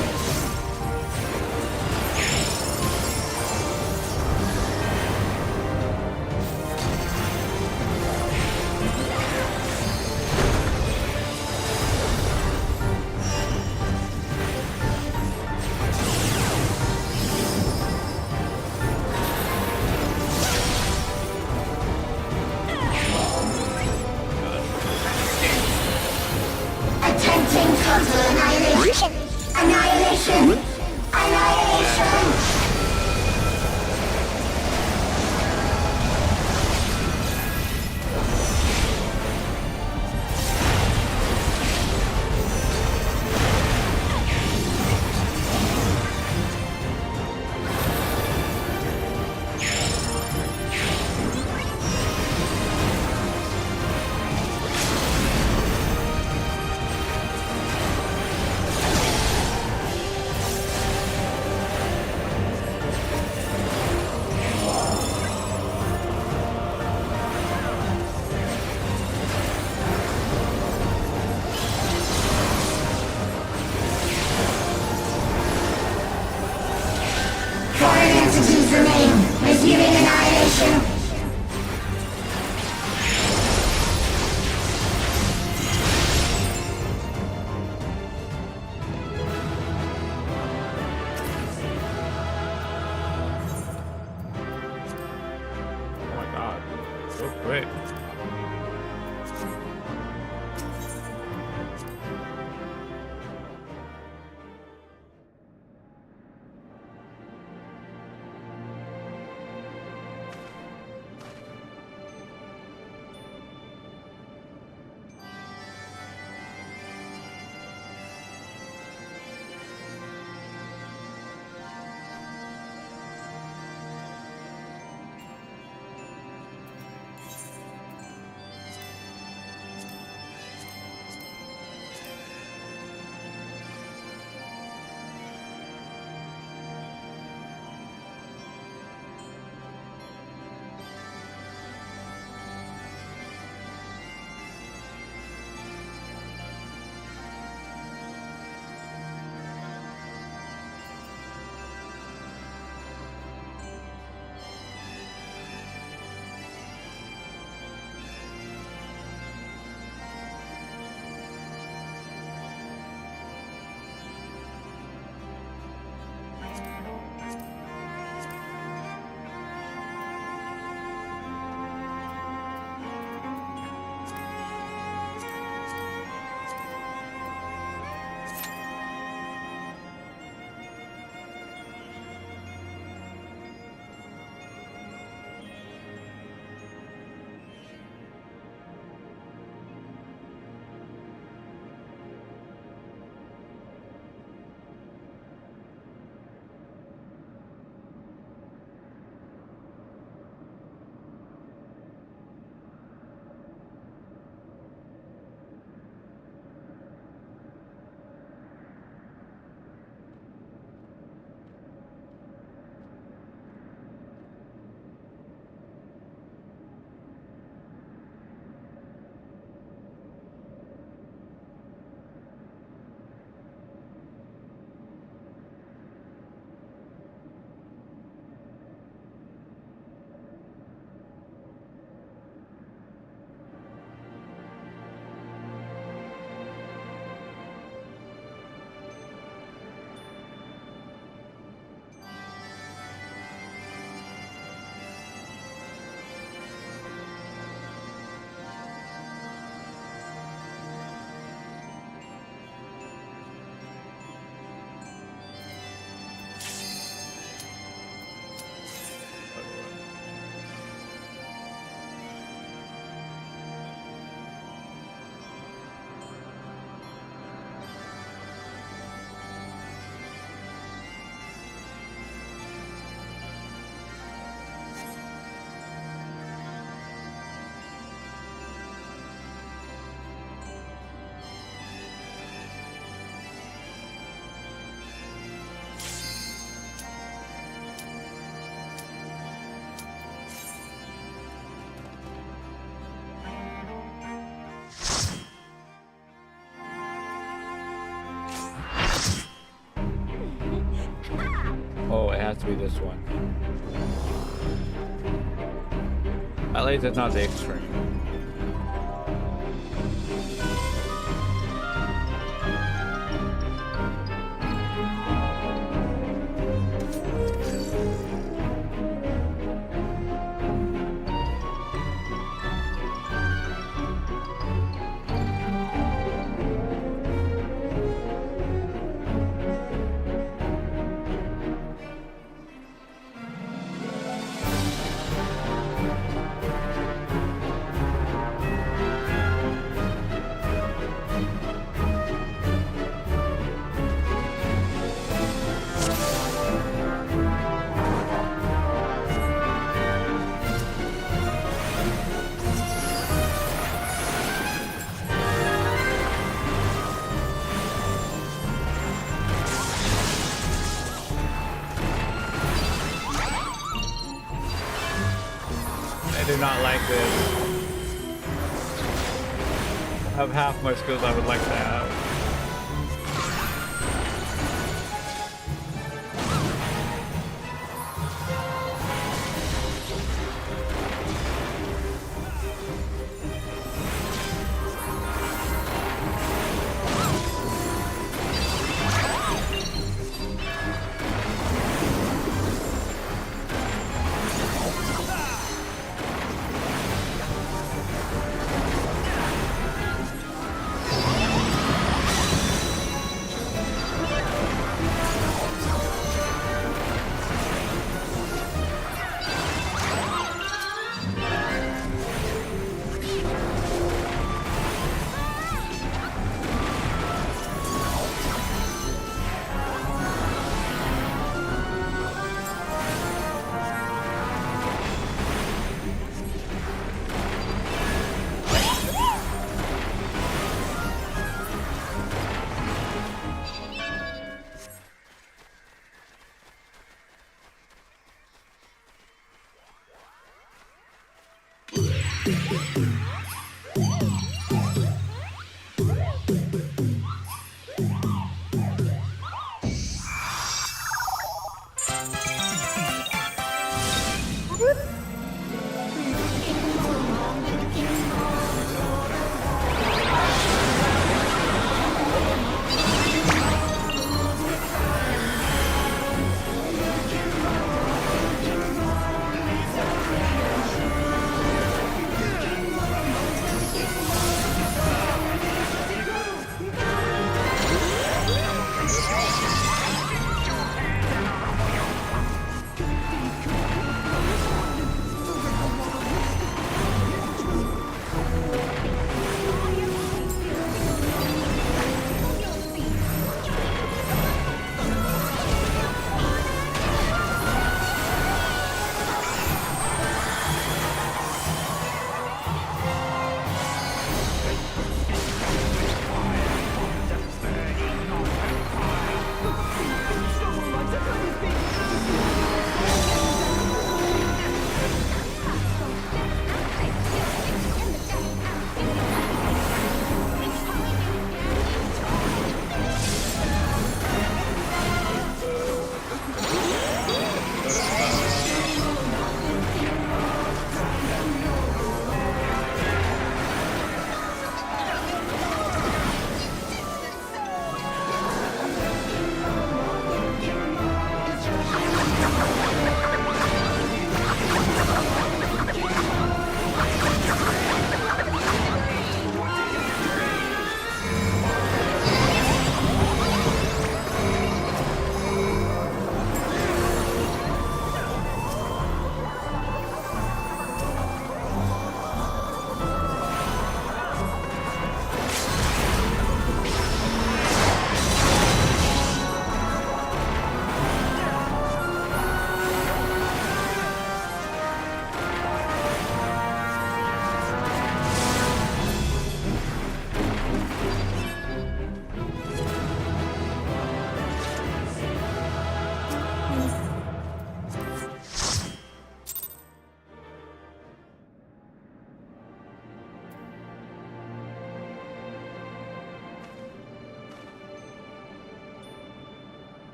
Attempting total annihilation. Annihilation. Annihilation. Foreign entities remain. Resuming annihilation. Oh my god. So quick. to be this one. At least it's not the extreme. I do not like this. I have half my skills I would like to have.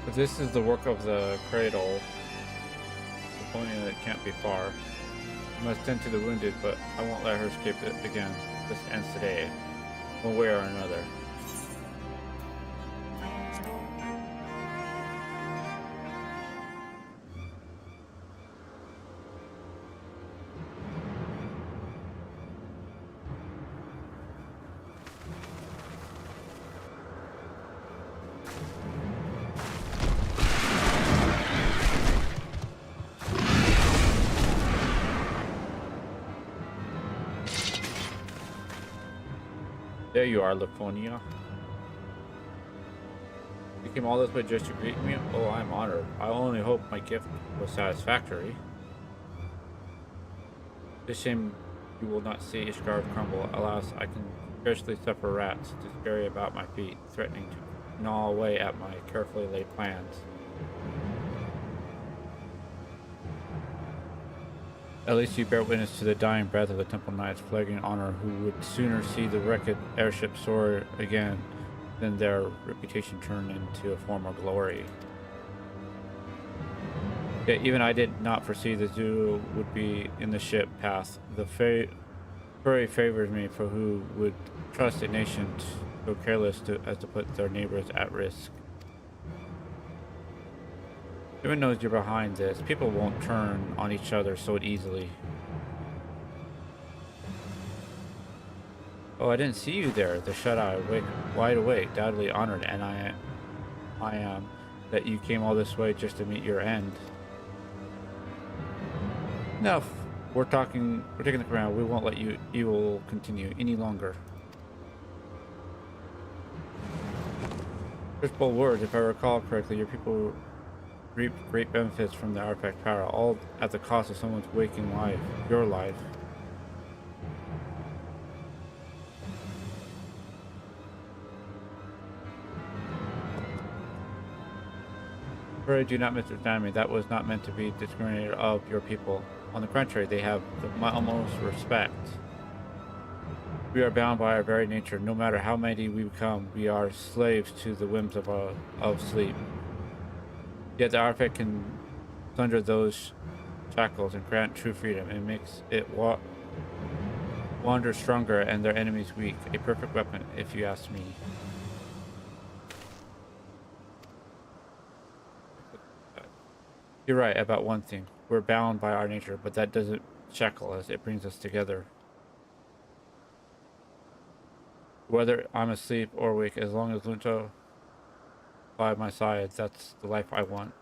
If this is the work of the cradle, Laconia, it can't be far. I must tend to the wounded, but I won't let her escape it again. This ends today, one way or another. There you are, Laconia. You came all this way just to greet me? Oh, I'm honored. I only hope my gift was satisfactory. It's a shame you will not see Ishgard crumble. Alas, I can scarcely suffer rats to scurry about my feet, threatening to gnaw away at my carefully laid plans. At least you bear witness to the dying breath of the Temple Knights, flagging honor, who would sooner see the wrecked airship soar again than their reputation turn into a former glory. Yet even I did not foresee the zoo would be in the ship path. The furry favors me, for who would trust a nation so careless as to put their neighbors at risk? Everyone knows you're behind this. People won't turn on each other so easily. Oh, I didn't see you there. The shut-eye, wide awake, doubtedly honored, and I am that you came all this way just to meet your end. Enough. We're taking the ground. We won't let you will continue any longer. Just bold words. If I recall correctly, your people reap great benefits from the artifact power, all at the cost of someone's waking life, your life. Pray, do not misunderstand me. That was not meant to be discriminated of your people. On the contrary, they have my utmost respect. We are bound by our very nature. No matter how many we become, we are slaves to the whims of sleep. Yet the artifact can sunder those shackles and grant true freedom. It makes it wander stronger and their enemies weak. A perfect weapon, if you ask me. You're right about one thing. We're bound by our nature, but that doesn't shackle us. It brings us together. Whether I'm asleep or awake, as long as Lunto by my side, that's the life I want.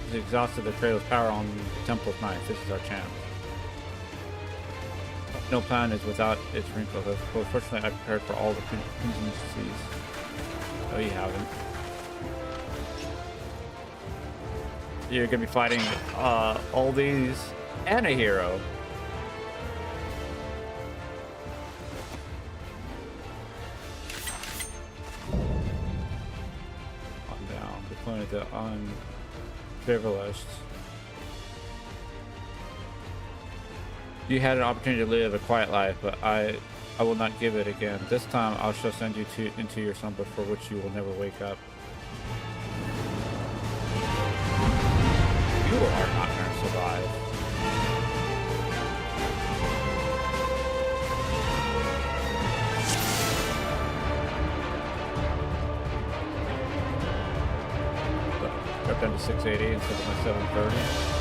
He's exhausted the Kratos' power on the Temple's knife. This is our chance. No plan is without its wrinkles. Fortunately, I prepared for all the contingencies. Oh, you haven't. You're gonna be fighting all these and a hero. On down. Deploying the unprivileged. You had an opportunity to live a quiet life, but I will not give it again. This time I shall send you into your slumber for which you will never wake up. You are not going to survive. Drop down to 680 instead of my 730.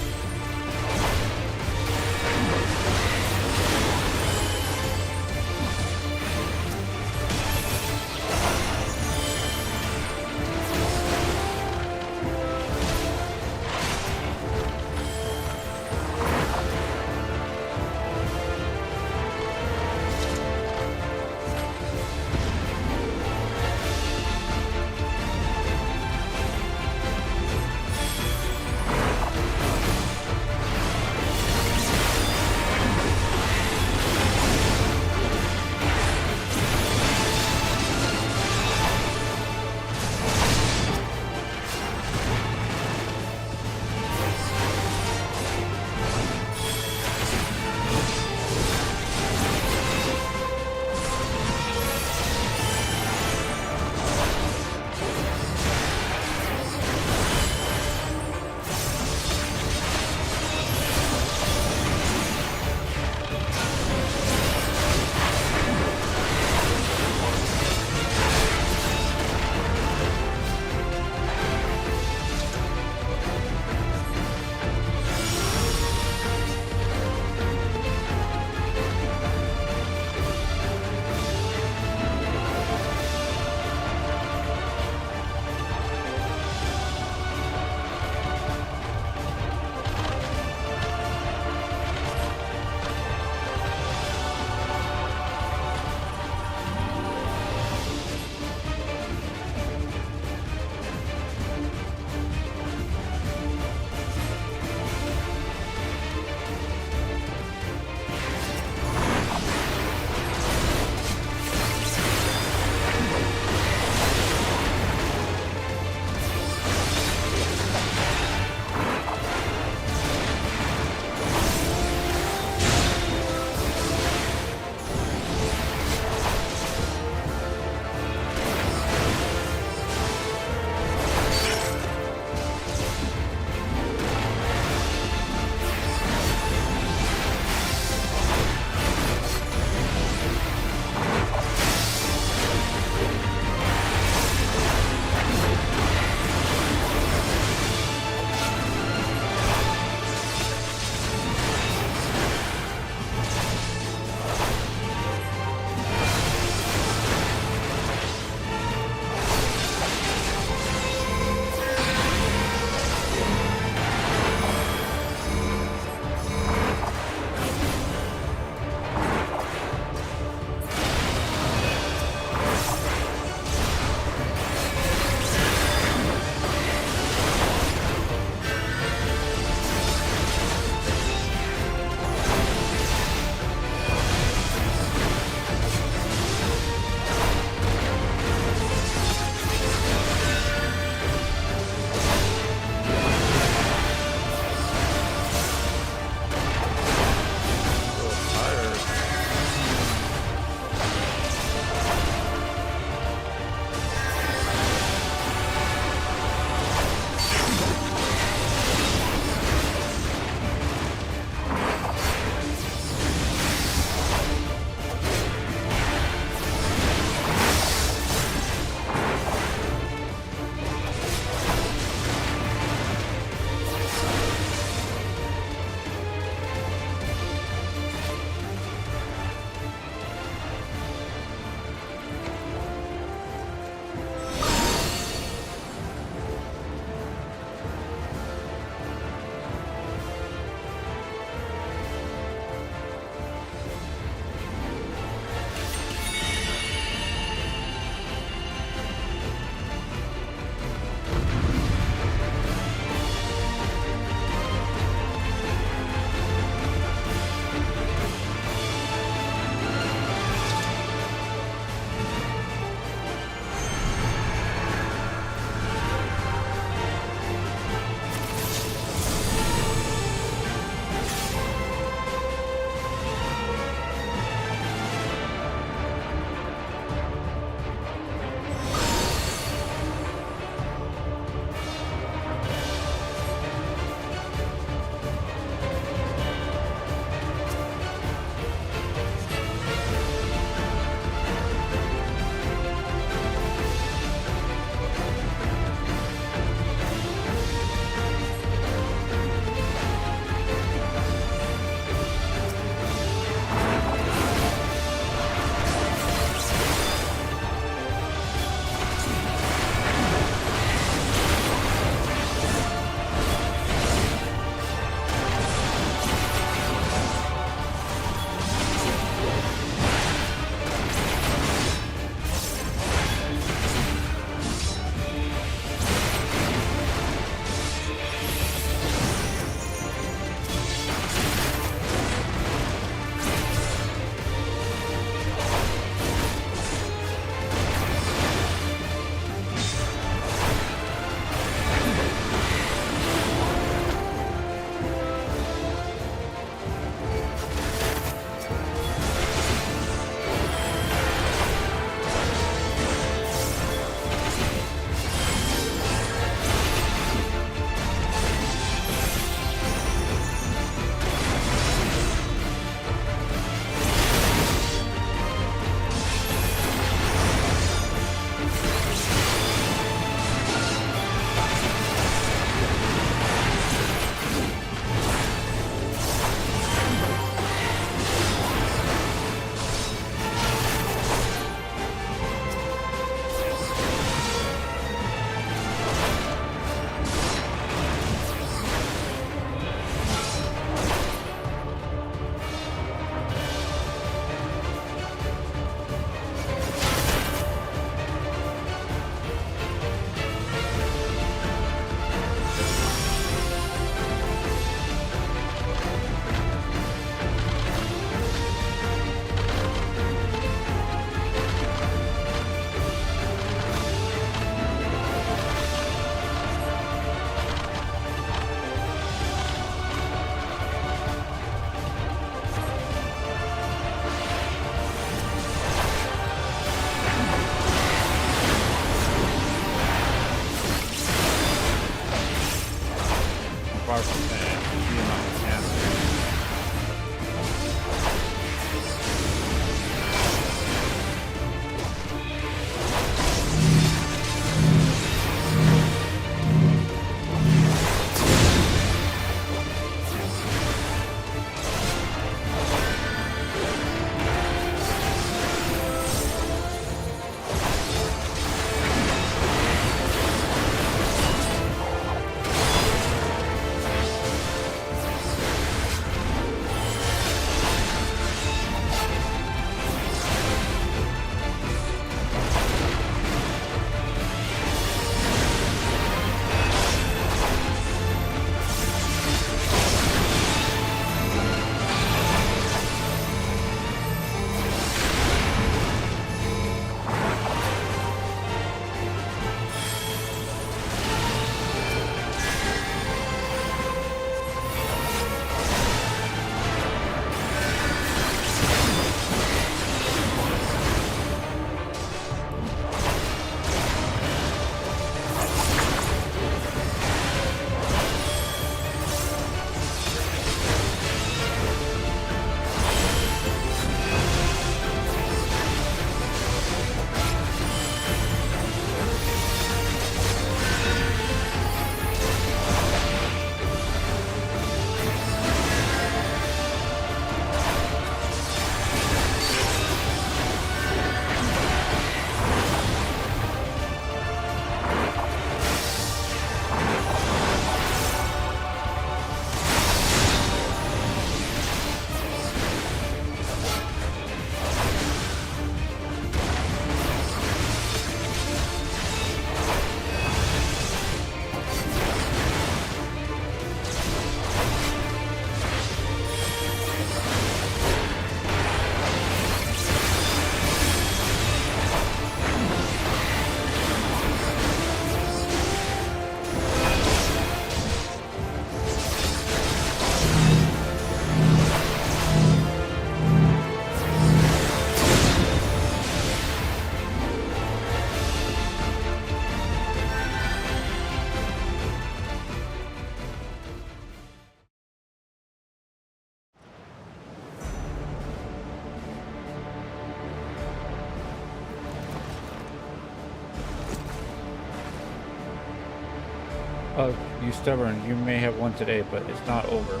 Oh, you stubborn. You may have won today, but it's not over.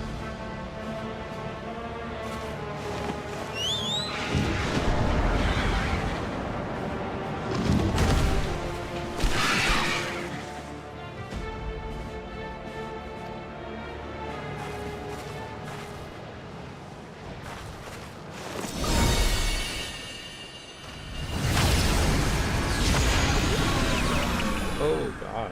Oh, God.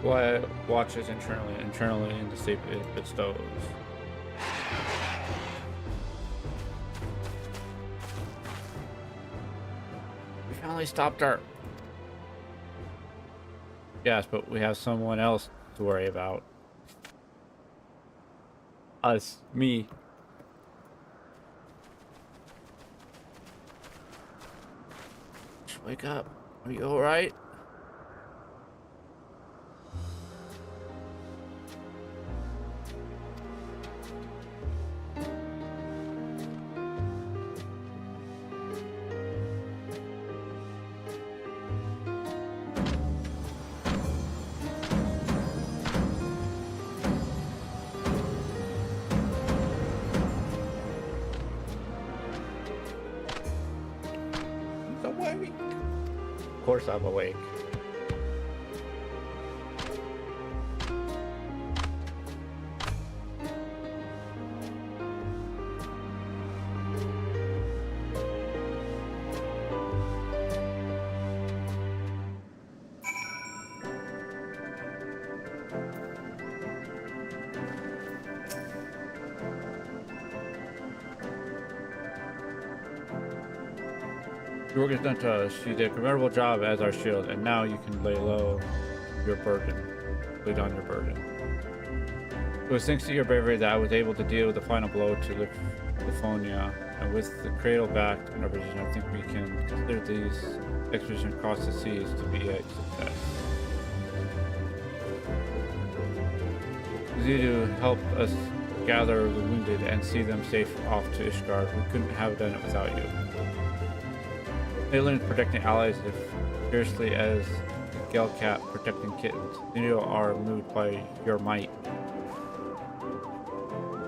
What watches internally in the state it bestows. We finally stopped our... Yes, but we have someone else to worry about. Us. Me. Just wake up. Are you alright? Of course I'm awake. Your work is done to us. You did a commendable job as our shield, and now you can lay down your burden. It was thanks to your bravery that I was able to deal with the final blow to Lithonia, and with the cradle back in our position, I think we can consider these expeditions across the seas to be a success. It was you to help us gather the wounded and see them safe off to Ishgard. We couldn't have done it without you. Aliens protecting allies as fiercely as a Gelcat protecting kittens. You are moved by your might.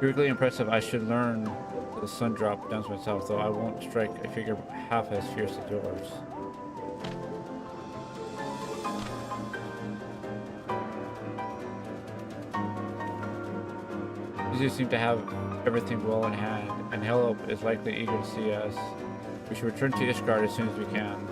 Really impressive. I should learn the sun drop dance myself, though I won't strike a figure half as fierce as yours. You seem to have everything well in hand, and Helop is likely eager to see us. We should return to Ishgard as soon as we can.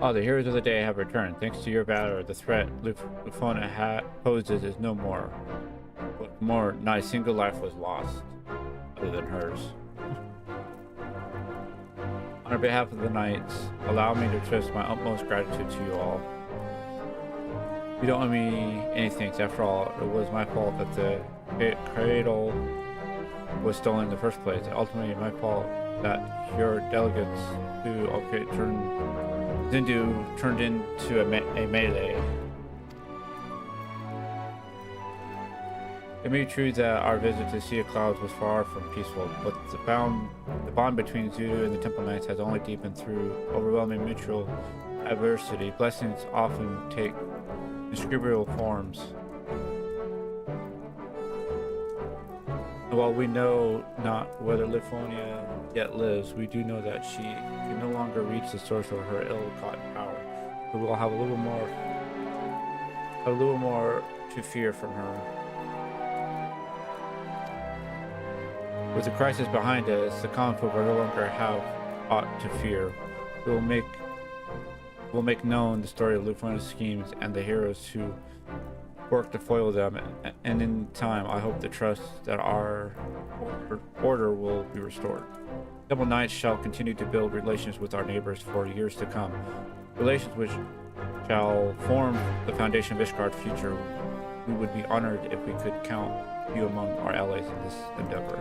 Oh, the heroes of the day have returned. Thanks to your valor, the threat Lufona poses is no more. But more, not a single life was lost, other than hers. On behalf of the knights, allow me to express my utmost gratitude to you all. You don't owe me any thanks. After all, it was my fault that the cradle was stolen in the first place. Ultimately, my fault that your delegates who turned into a melee. It may be true that our visit to Sea of Clouds was far from peaceful, but the bond between Zulu and the Temple Knights has only deepened through overwhelming mutual adversity. Blessings often take indescribable forms. And while we know not whether Livonia yet lives, we do know that she can no longer reach the source of her ill-gotten power. We will have a little more to fear from her. With the crisis behind us, the common folk will no longer have aught to fear. We will make known the story of Lufonia's schemes and the heroes who work to foil them, and in time I hope the trust that our order will be restored. Temple Knights shall continue to build relations with our neighbors for years to come, relations which shall form the foundation of Ishgard's future. We would be honored if we could count you among our allies in this endeavor.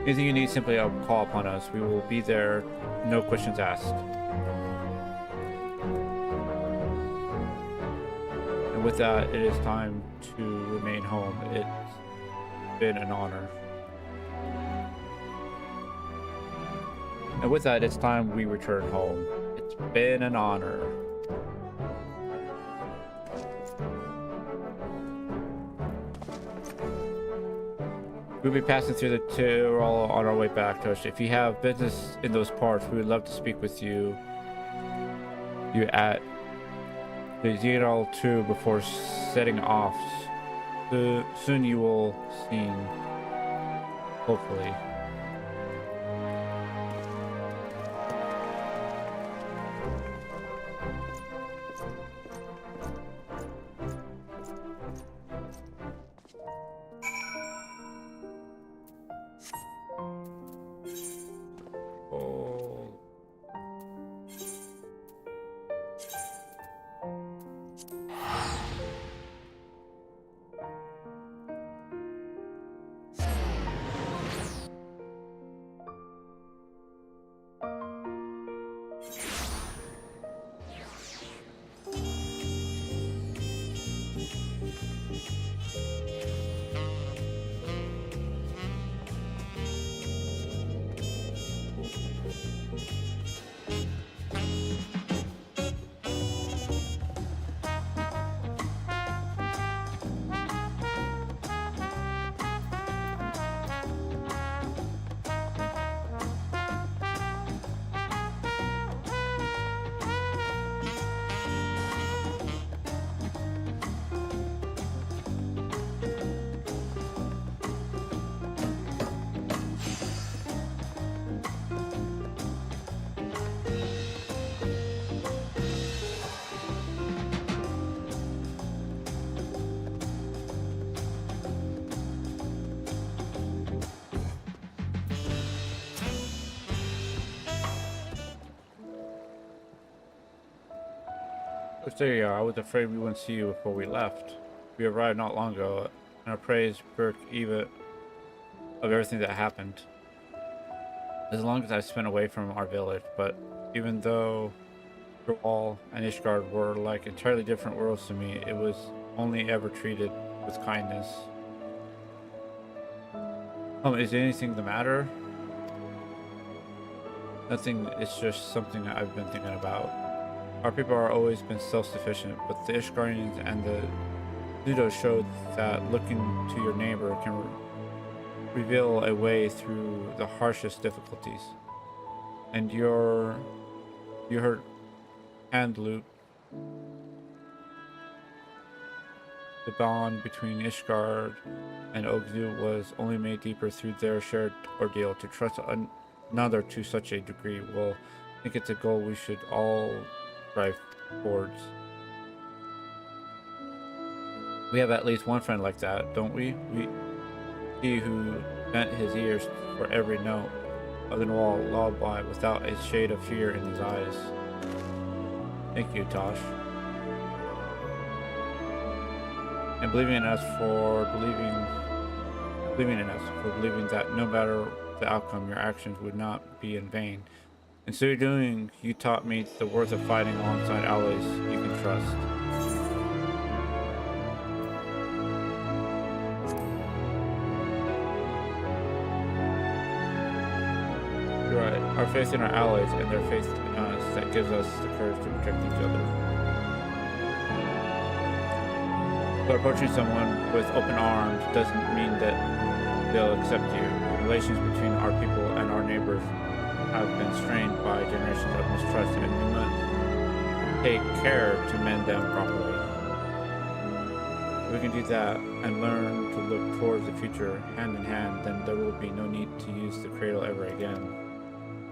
Anything you need, simply call upon us. We will be there, no questions asked. And with that, it is time to remain home. It's been an honor. And with that, it's time we return home. It's been an honor. We'll be passing through the Tyrol on our way back, Tosh. If you have business in those parts, we would love to speak with you. You at the Tyrol 2 before setting off. Soon you will see, hopefully. There you are. I was afraid we wouldn't see you before we left. We arrived not long ago, and I praised Burke Eva of everything that happened. As long as I spent away from our village, but even though Tyrol and Ishgard were like entirely different worlds to me, it was only ever treated with kindness. Is anything the matter? Nothing, it's just something I've been thinking about. Our people are always been self-sufficient, but the Ishgardians and the Zudo showed that looking to your neighbor can reveal a way through the harshest difficulties. And you heard hand loop. The bond between Ishgard and Ogzu was only made deeper through their shared ordeal. To trust another to such a degree will think it's a goal we should all strive towards. We have at least one friend like that, don't we? He who bent his ears for every note of the Noir lullaby without a shade of fear in his eyes. Thank you, Tosh. And believing in us for believing that no matter the outcome, your actions would not be in vain. In so doing, you taught me the worth of fighting alongside allies you can trust. You're right. Our faith in our allies and their faith in us that gives us the courage to protect each other. But approaching someone with open arms doesn't mean that they'll accept you. Relations between our people and our neighbors have been strained by generations of mistrust, and we must take care to mend them properly. If we can do that and learn to look towards the future hand in hand, then there will be no need to use the cradle ever again.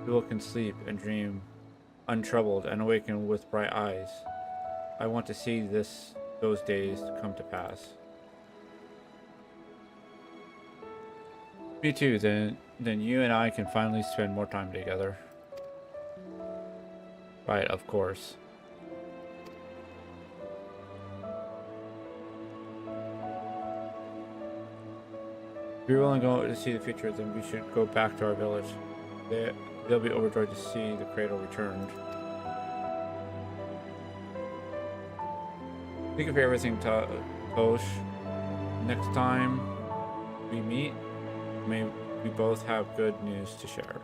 People can sleep and dream untroubled and awaken with bright eyes. I want to see those days come to pass. Me too, then you and I can finally spend more time together. Right, of course. If you're willing to go to see the future, then we should go back to our village. They'll be overjoyed to see the cradle returned. Thank you for everything, Tosh. Next time we meet, may we both have good news to share.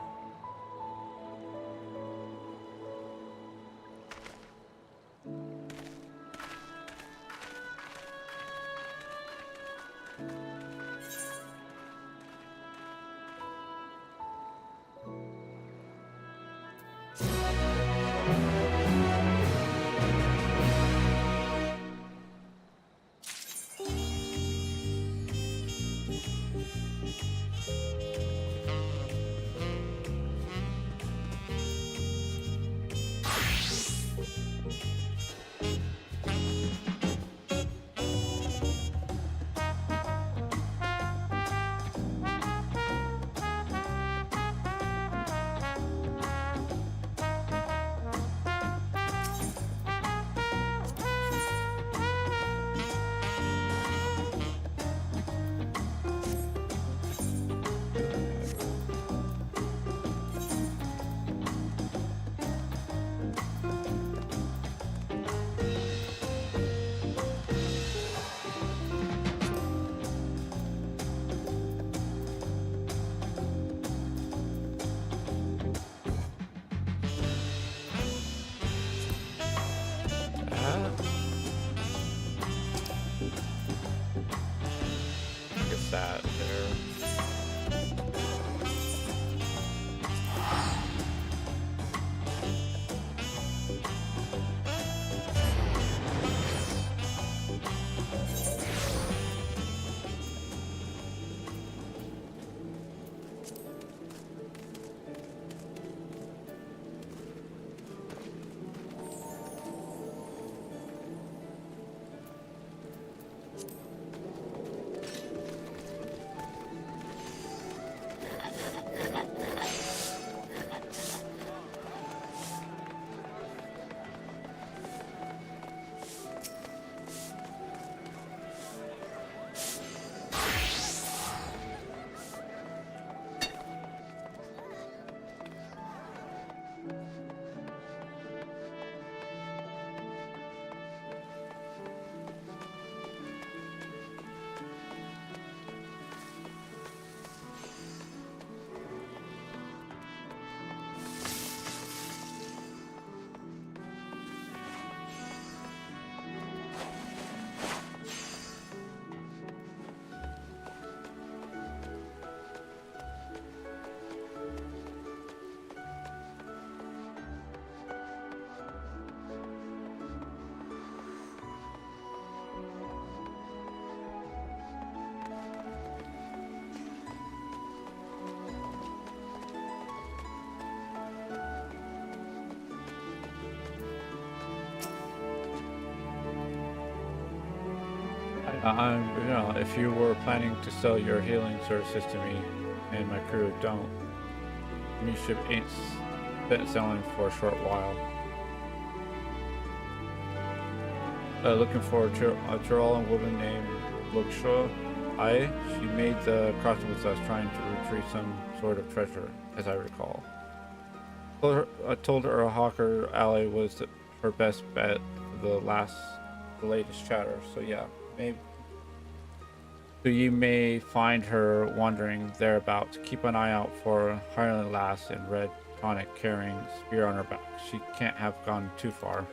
If you were planning to sell your healing services to me and my crew, don't. Me ship ain't been selling for a short while. Looking for a Tyrolean woman named Luxua. She made the crossing with us trying to retrieve some sort of treasure, as I recall. I told her a hawker ally was her best bet for the latest chatter. So yeah, maybe. So you may find her wandering thereabouts. Keep an eye out for a Highland lass in red tonic carrying spear on her back. She can't have gone too far.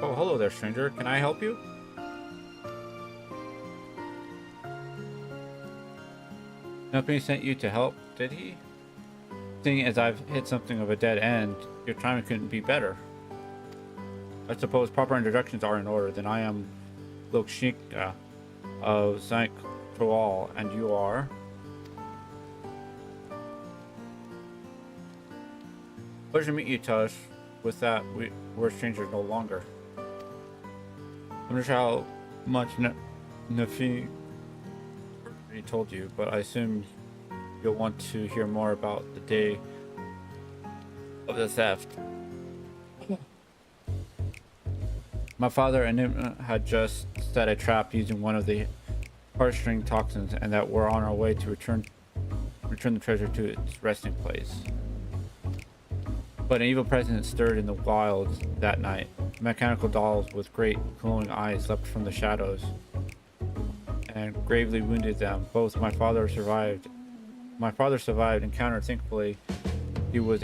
Oh, hello there, stranger. Can I help you? Nobody sent you to help, did he? Seeing as I've hit something of a dead end, your timing couldn't be better. I suppose proper introductions are in order. Then I am Lokshika of Zank Troal, and you are? Pleasure to meet you, Tush. With that, we're strangers no longer. I'm not sure how much Nafi already told you, but I assume you'll want to hear more about the day of the theft. My father and him had just set a trap using one of the heartstring toxins, and that we're on our way to return the treasure to its resting place. But an evil presence stirred in the wilds that night. Mechanical dolls with great glowing eyes leapt from the shadows and gravely wounded them. Both my father survived. My father survived encounter. Thankfully, he was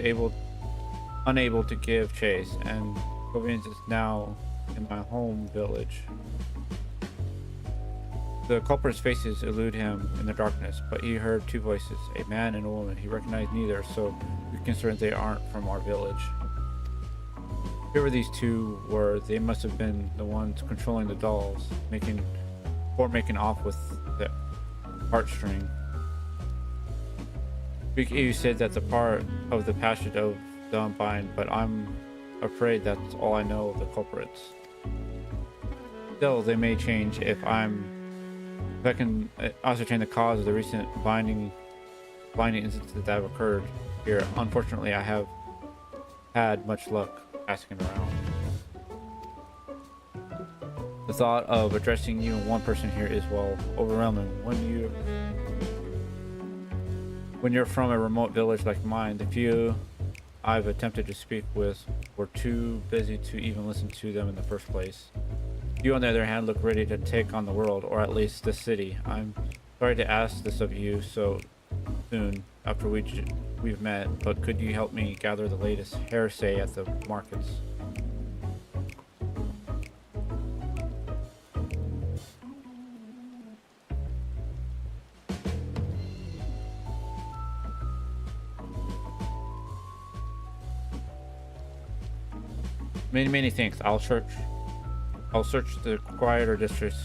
unable to give chase, and Providence is now in my home village. The culprit's faces elude him in the darkness, but he heard two voices, a man and a woman. He recognized neither, so we're concerned they aren't from our village. Whoever these two were, they must have been the ones controlling the dolls, making off with the heartstring. You said that's a part of the passage of the Unbind, but I'm afraid that's all I know of the culprits. Still, they may change if I can ascertain the cause of the recent blinding incidents that have occurred here. Unfortunately, I have had much luck asking around. The thought of addressing you and one person here is, well, overwhelming. When you're from a remote village like mine, the few I've attempted to speak with were too busy to even listen to them in the first place. You, on the other hand, look ready to take on the world, or at least the city. I'm sorry to ask this of you so soon after we've met, but could you help me gather the latest heresy at the markets? Many thanks. I'll search the quieter districts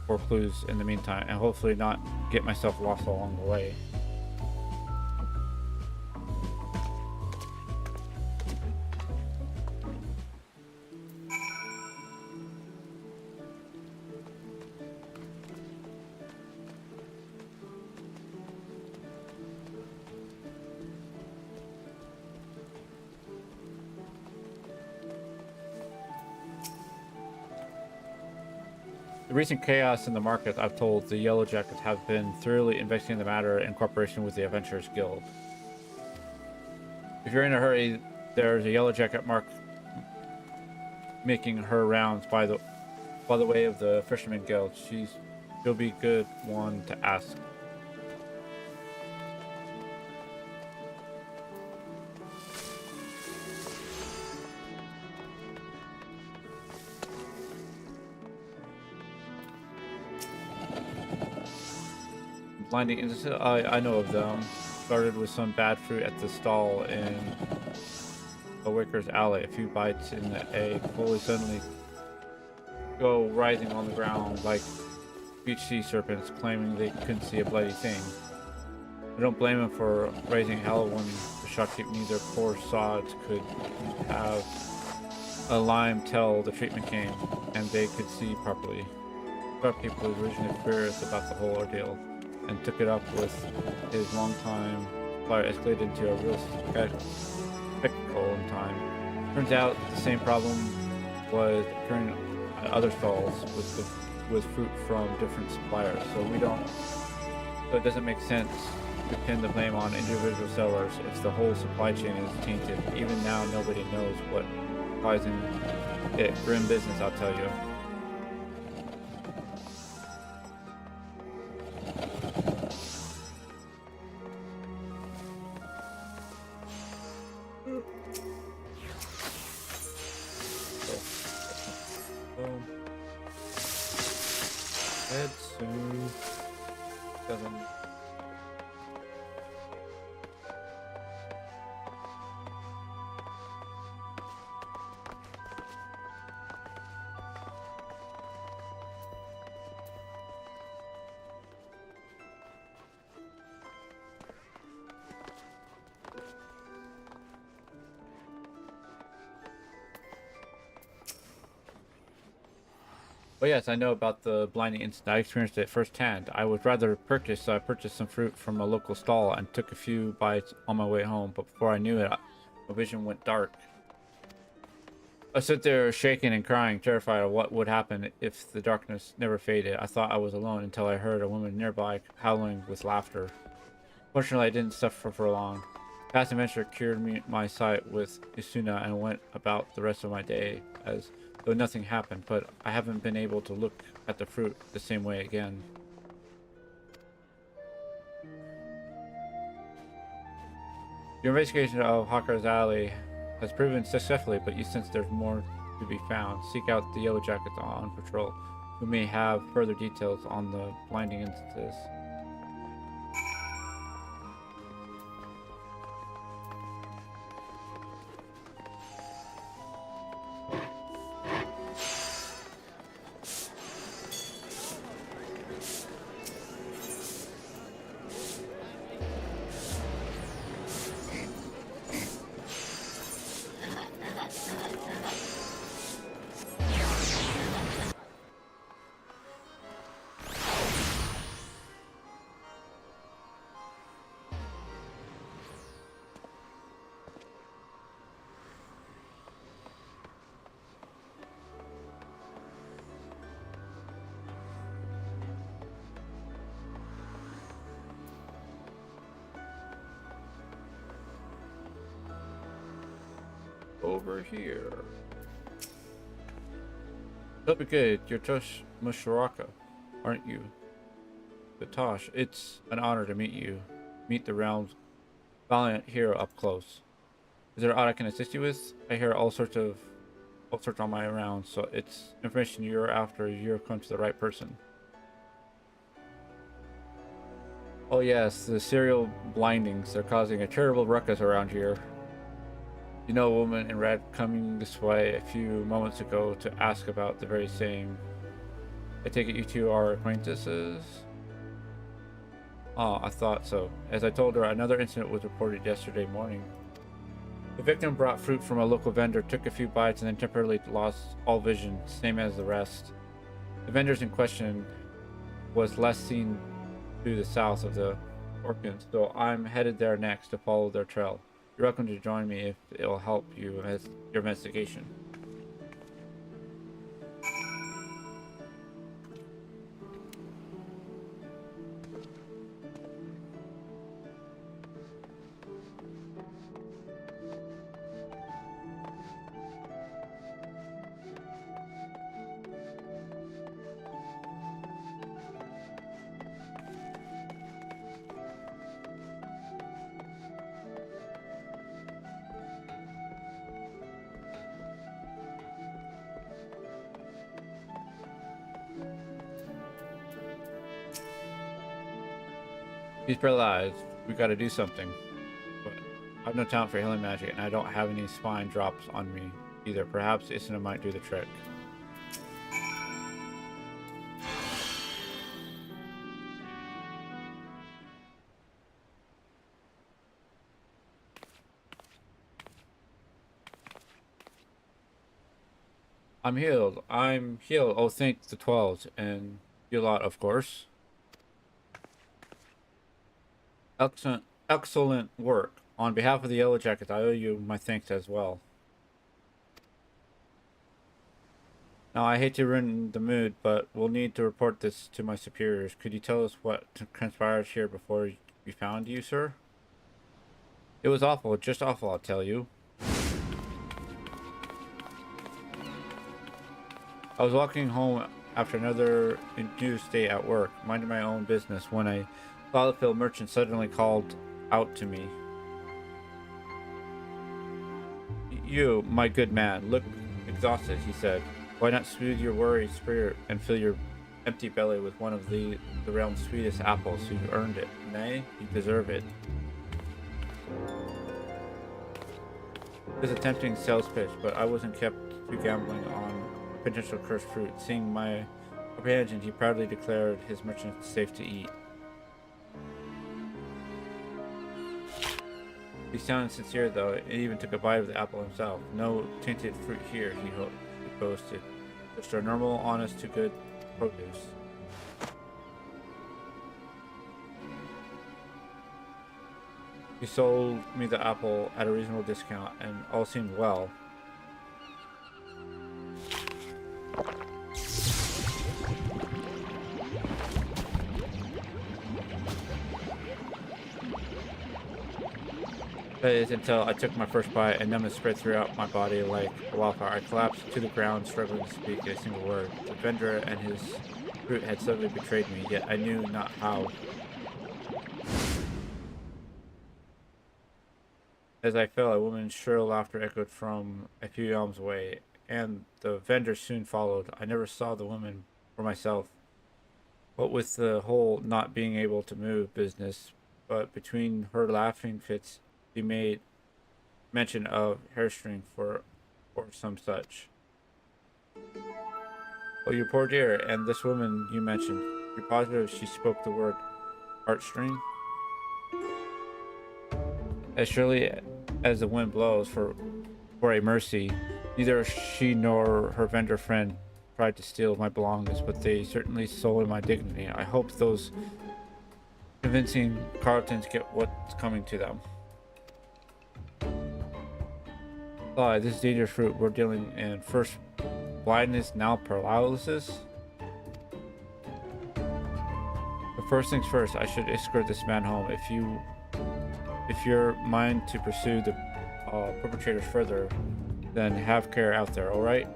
for clues in the meantime, and hopefully not get myself lost along the way. The recent chaos in the market, I've told the Yellow Jackets have been thoroughly investigating the matter in cooperation with the Adventurers Guild. If you're in a hurry, there's a Yellow Jacket mark making her rounds by the way of the Fisherman Guild. She'll be a good one to ask. Blinding incident. I know of them. Started with some bad fruit at the stall in a Waker's Alley. A few bites in the egg fully suddenly go writhing on the ground like beach sea serpents, claiming they couldn't see a bloody thing. I don't blame them for raising hell when the shopkeep knew their poor sods could have a lime till the treatment came and they could see properly. Shopkeep was originally furious about the whole ordeal and took it up with his longtime supplier, escalated into a real spectacle in time. Turns out the same problem was occurring at other stalls with fruit from different suppliers. So it doesn't make sense to pin the blame on individual sellers if the whole supply chain is tainted. Even now, nobody knows what lies in it. Grim business, I'll tell you. Head soon. 7. Oh yes, I know about the blinding incident. I experienced it firsthand. I was rather perkish, so I purchased some fruit from a local stall and took a few bites on my way home. But before I knew it, my vision went dark. I stood there shaking and crying, terrified of what would happen if the darkness never faded. I thought I was alone until I heard a woman nearby howling with laughter. Fortunately, I didn't suffer for long. Past adventure cured my sight with Isuna and went about the rest of my day as though nothing happened, but I haven't been able to look at the fruit the same way again. Your investigation of Hawker's Alley has proven successfully, but you sense there's more to be found. Seek out the Yellow Jackets on patrol, who may have further details on the blinding instances. Over here. That'll be good. You're Tosh Musharaka, aren't you? But Tosh, it's an honor to meet you. Meet the realm's valiant hero up close. Is there aught I can assist you with? I hear all sorts on my rounds, so it's information you're after. You've come to the right person. Oh yes, the serial blindings. They're causing a terrible ruckus around here. You know a woman in red coming this way a few moments ago to ask about the very same. I take it you two are acquaintances? Oh, I thought so. As I told her, another incident was reported yesterday morning. The victim brought fruit from a local vendor, took a few bites, and then temporarily lost all vision, same as the rest. The vendors in question was last seen to the south of the Orkins, so I'm headed there next to follow their trail. You're welcome to join me if it'll help you with your investigation. He's paralyzed. We gotta do something. But I've no talent for healing magic, and I don't have any spine drops on me either. Perhaps Isana might do the trick. I'm healed. I'm healed. Oh, thank the 12s. And you lot, of course. Excellent work. On behalf of the Yellow Jackets, I owe you my thanks as well. Now, I hate to ruin the mood, but we'll need to report this to my superiors. Could you tell us what transpired here before we found you, sir? It was awful. Just awful, I'll tell you. I was walking home after another induced day at work, minding my own business, when a solid-filled merchant suddenly called out to me. You, my good man, look exhausted, he said. Why not soothe your worried spirit and fill your empty belly with one of the realm's sweetest apples, so you earned it. Nay, you deserve it. It was a tempting sales pitch, but I wasn't kept to gambling on potential cursed fruit. Seeing my companion, he proudly declared his merchant safe to eat. He sounded sincere, though, and even took a bite of the apple himself. No tainted fruit here, he boasted. Just our normal, honest to good produce. He sold me the apple at a reasonable discount, and all seemed well. That is until I took my first bite and numbness spread throughout my body like a wildfire. I collapsed to the ground, struggling to speak a single word. The vendor and his fruit had suddenly betrayed me, yet I knew not how. As I fell, a woman's shrill laughter echoed from a few elms away, and the vendor soon followed. I never saw the woman for myself, what with the whole not being able to move business, but between her laughing fits, he made mention of hairstring or some such. Oh, you poor dear, and this woman you mentioned, you're positive she spoke the word heartstring? As surely as the wind blows for a mercy, neither she nor her vendor friend tried to steal my belongings, but they certainly stole my dignity. I hope those convincing Carletons get what's coming to them. This is dangerous fruit. We're dealing in first blindness, now paralysis. But first things first, I should escort this man home. If you're mind to pursue the perpetrators further, then have care out there, alright?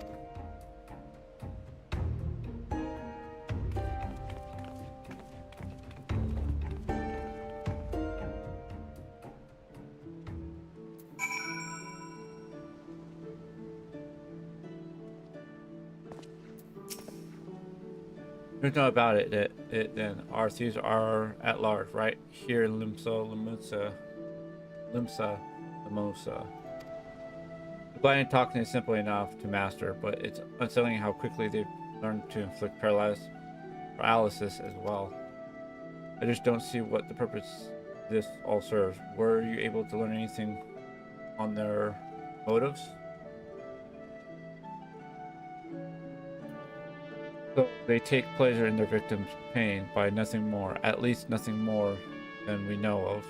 There's no about it then. Our thieves are at large, right here in Limsa. The blinding toxin is simple enough to master, but it's unsettling how quickly they've learned to inflict paralysis as well. I just don't see what the purpose this all serves. Were you able to learn anything on their motives? So they take pleasure in their victims' pain by nothing more, at least nothing more than we know of.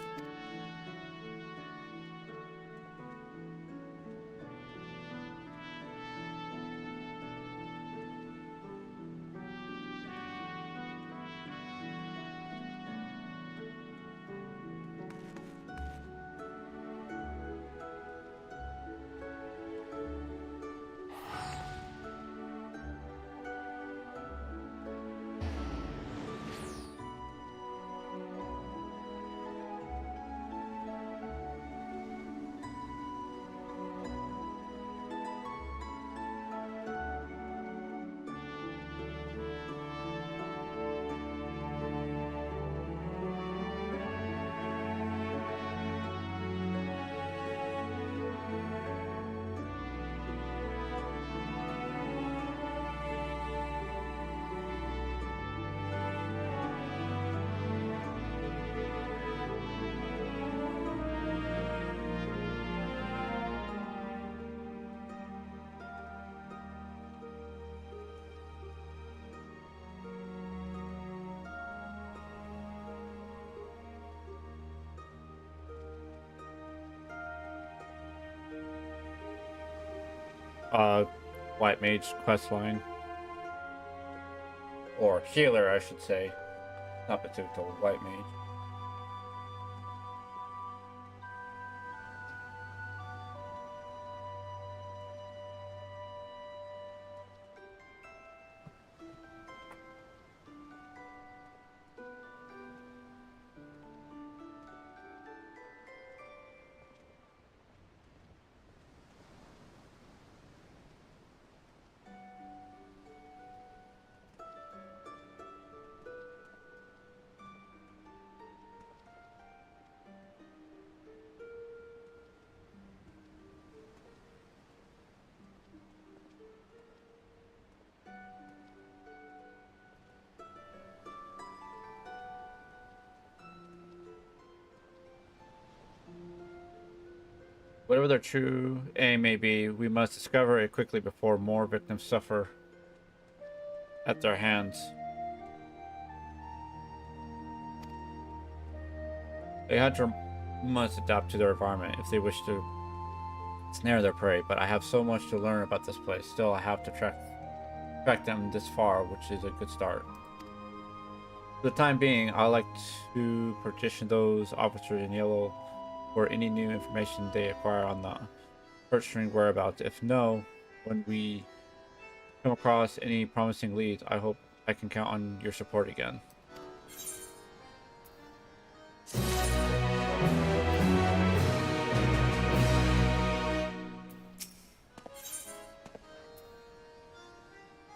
White Mage quest line. Or healer, I should say. Not particular White Mage. Whatever their true aim may be, we must discover it quickly before more victims suffer at their hands. A hunter must adapt to their environment if they wish to snare their prey, but I have so much to learn about this place. Still, I have to track them this far, which is a good start. For the time being, I like to partition those officers in yellow for any new information they acquire on the purchasing whereabouts. If no, when we come across any promising leads, I hope I can count on your support again.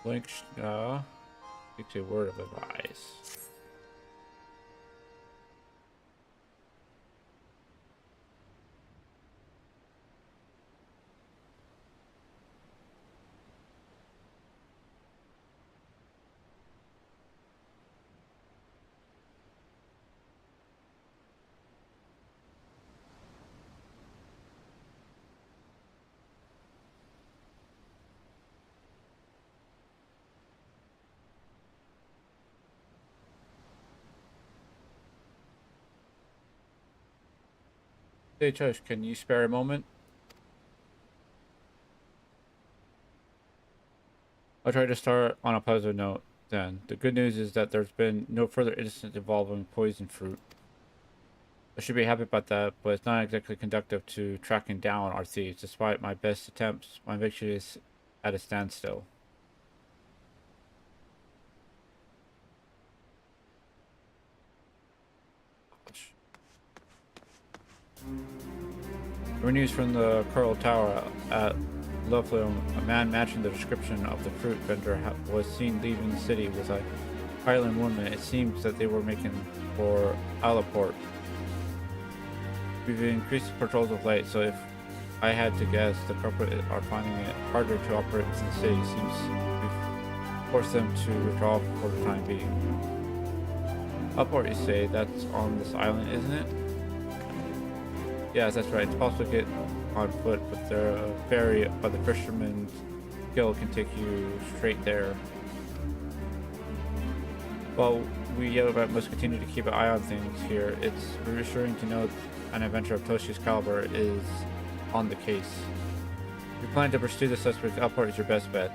Link, speak to a word of advice. Hey Josh, can you spare a moment? I'll try to start on a positive note then. The good news is that there's been no further incidents involving poison fruit. I should be happy about that, but it's not exactly conducive to tracking down our thieves. Despite my best attempts, my victory is at a standstill. News from the Coral Tower at Loveland. A man matching the description of the fruit vendor was seen leaving the city with a Highland woman. It seems that they were making for Alaport. We've increased the patrols of late, so if I had to guess the corporate are finding it harder to operate within the city. Seems we've forced them to withdraw for the time being. Upward, you say? That's on this island, isn't it? Yes, that's right. It's possible to get on foot, but the ferry by the Fisherman's Guild can take you straight there. Well, we Yellowbat must continue to keep an eye on things here. It's reassuring to know an adventure of Toshi's caliber is on the case. If you plan to pursue the suspect, Upward is your best bet.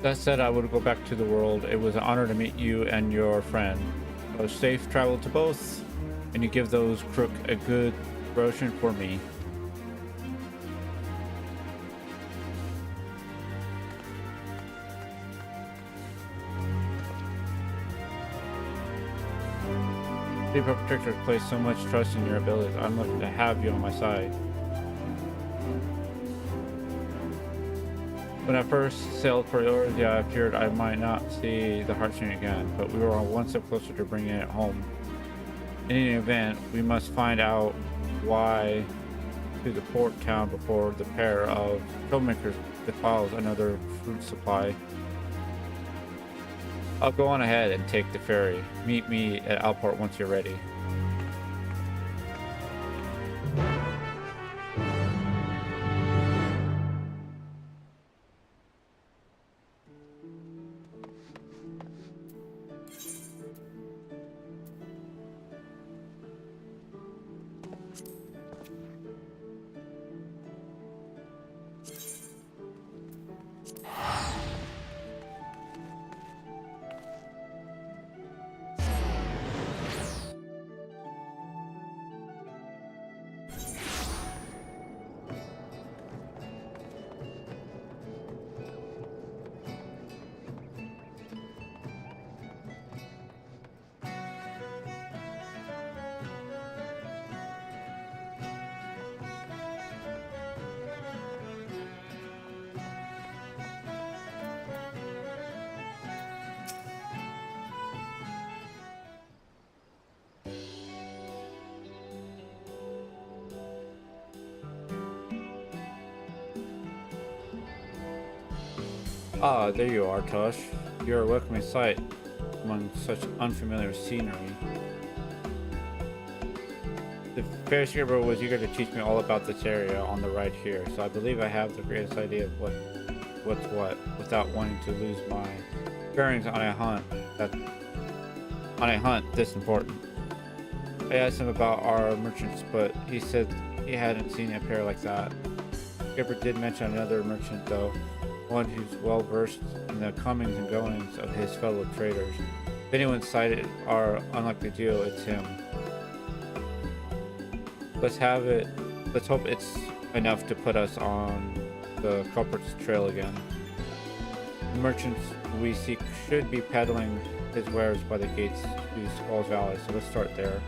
That said, I would go back to the world. It was an honor to meet you and your friend. A safe travel to both, and you give those crook a good ration for me. The Protector placed so much trust in your abilities. I'm lucky to have you on my side. When I first sailed for Eorzea, I feared I might not see the Heartstring again, but we were one step closer to bringing it home. In any event, we must find out why to the port town before the pair of troublemakers defiles another fruit supply. I'll go on ahead and take the ferry. Meet me at Alport once you're ready. Ah, there you are, Tosh. You're a welcoming sight among such unfamiliar scenery. The fair skipper was eager to teach me all about this area on the ride here, so I believe I have the greatest idea of what's what, without wanting to lose my bearings on a hunt this important. I asked him about our merchants, but he said he hadn't seen a pair like that. Skipper did mention another merchant, though. One who's well versed in the comings and goings of his fellow traders. If anyone's sighted our unlikely duo, it's him. Let's hope it's enough to put us on the culprit's trail again. The merchants we seek should be peddling his wares by the gates to Squall's Valley, so let's start there.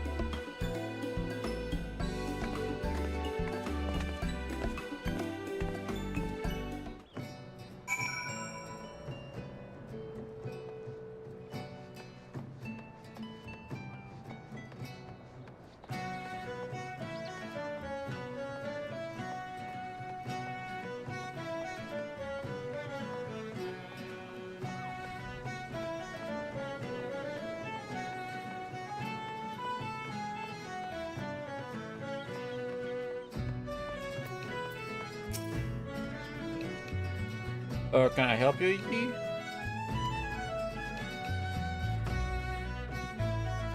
Can I help you, Yi?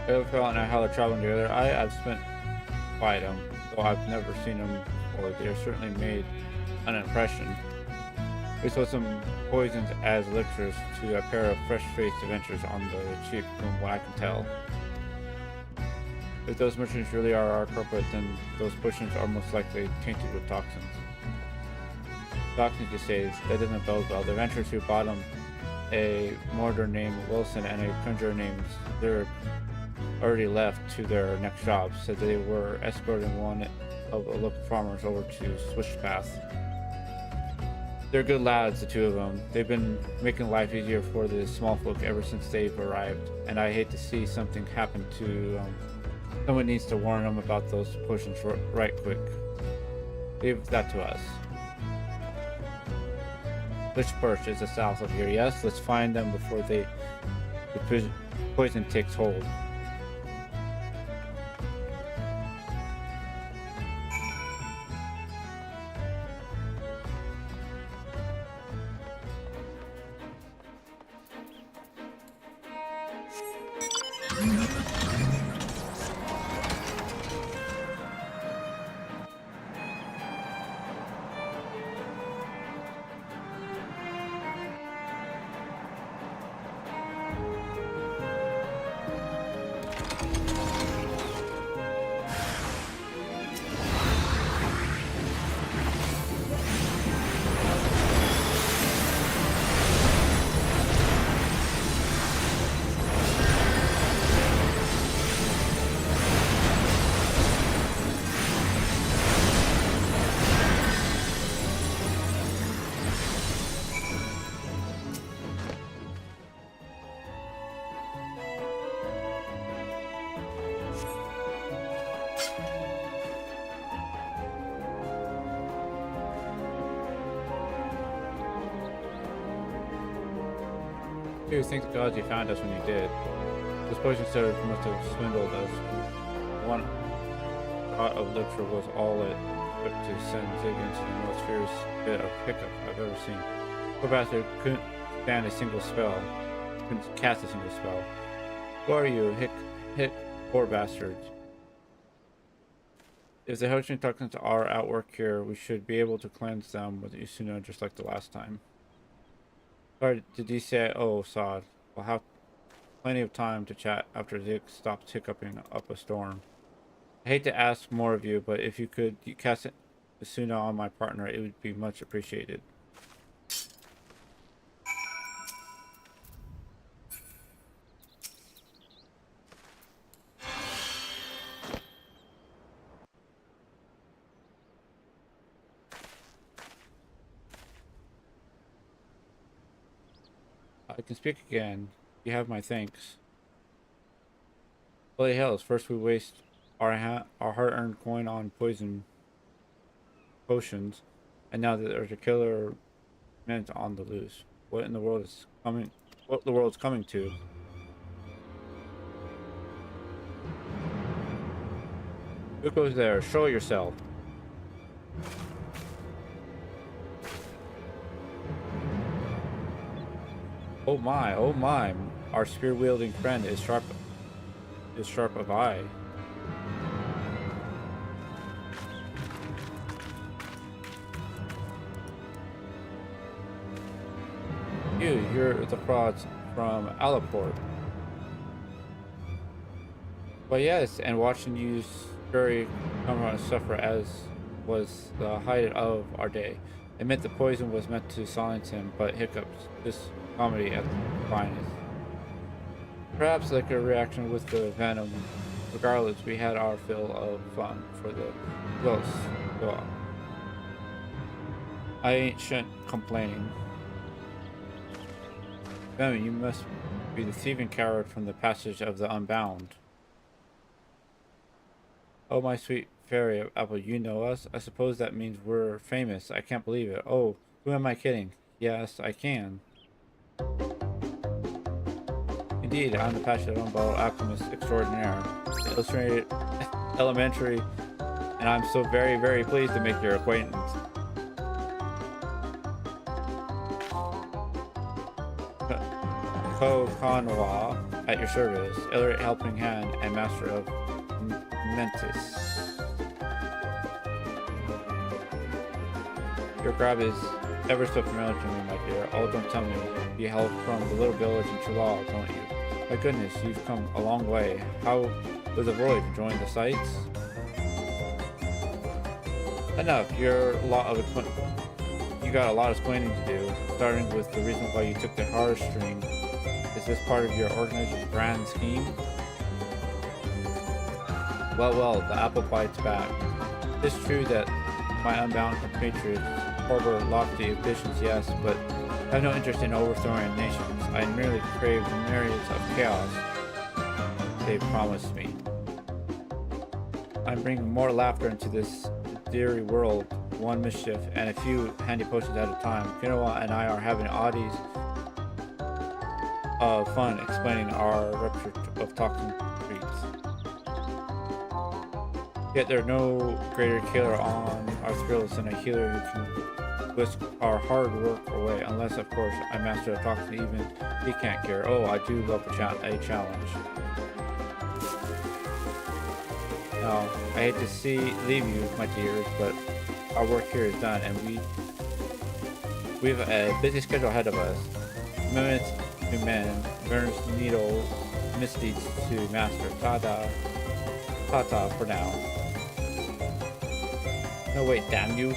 Phil and I how they're traveling together. I've spent by them, though I've never seen them before. They're certainly made an impression. We sold some poisons as elixirs to a pair of fresh-faced adventurers on the cheap, from what I can tell. If those merchants really are our culprit, then those potions are most likely tainted with toxins. Toxins, you say, that doesn't bode well. The adventurers who bought them, a mortar named Wilson and a conjurer named Zurich, already left to their next job, said they were escorting one of the local farmers over to Switchpath. They're good lads, the two of them. They've been making life easier for the small folk ever since they've arrived, and I hate to see something happen to someone needs to warn them about those potions right quick. Leave that to us. Which perch is the south of here? Yes, let's find them before the poison takes hold. You thank the gods you found us when you did. This poison service must have swindled us. One pot of elixir was all it took to send Zig into the most fierce bit of hiccup I've ever seen. Poor bastard couldn't stand a single spell. Couldn't cast a single spell. Who are you? Hick, poor bastard. If the Helsing toxins are at work here, we should be able to cleanse them with Isuna just like the last time. Sorry, did you say, oh, Sod? We'll have plenty of time to chat after Zig stops hiccuping up a storm. I hate to ask more of you, but if you could cast Isuna on my partner, it would be much appreciated. I can speak again. You have my thanks. Holy hells, first we waste our hard-earned coin on poison potions, and now that there's a killer mint on the loose. What in the world is coming? What the world's coming to? Who goes there? Show yourself. Oh my, our spear-wielding friend is sharp of eye. You're the frauds from Alaport. Well, yes, and watching you scurry come around and suffer as was the height of our day. It meant the poison was meant to silence him, but hiccups. This comedy at the finest. Perhaps like a reaction with the venom. Regardless, we had our fill of fun for the ghosts. So I ain't complaining. Venom, you must be the thieving coward from the passage of the Unbound. Oh, my sweet fairy apple, you know us? I suppose that means we're famous. I can't believe it. Oh, who am I kidding? Yes, I can. Indeed, I'm the passionate unbottled alchemist extraordinaire, illustrated elementary, and I'm so very, very pleased to make your acquaintance. Ko Kanwa at your service, Illiterate Helping Hand, and Master of Mentis. Your grab is ever so familiar to me, my dear. Oh, don't tell me you hailed from the little village in Chulal, don't you? My goodness, you've come a long way. How was the voyage? Enjoying the sights? Enough. You got a lot of explaining to do, starting with the reason why you took the horror stream. Is this part of your organization's grand scheme? Well, the apple bites back. It's true that my unbound compatriots harbor lofty ambitions, yes, but I have no interest in overthrowing nations. I merely crave the myriads of chaos they promised me. I'm bringing more laughter into this dreary world, one mischief, and a few handy potions at a time. Kinoa and I are having oddies of fun explaining our repertoire of talking treats. Yet there's no greater killer on our thrills than a healer who can whisk our hard work away, unless of course I master a toxin even he can't cure. Oh, I do love a challenge. Now, I hate to leave you, my dears, but our work here is done, and we've a busy schedule ahead of us. Minutes to men, Vern's needle, misdeeds to master. Ta-ta for now. No wait, damn you.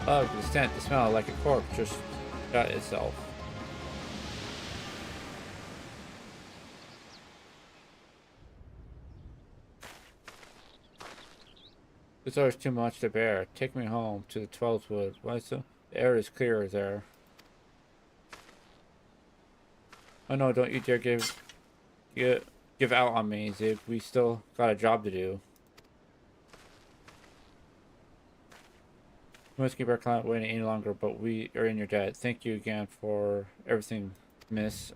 Ugh, the scent, the smell like a corpse just got itself. This air is too much to bear. Take me home to the 12th wood. Why so? The air is clearer there. Oh no, don't you dare give out on me, Zig. We still got a job to do. We must keep our client waiting any longer, but we are in your debt. Thank you again for everything, Miss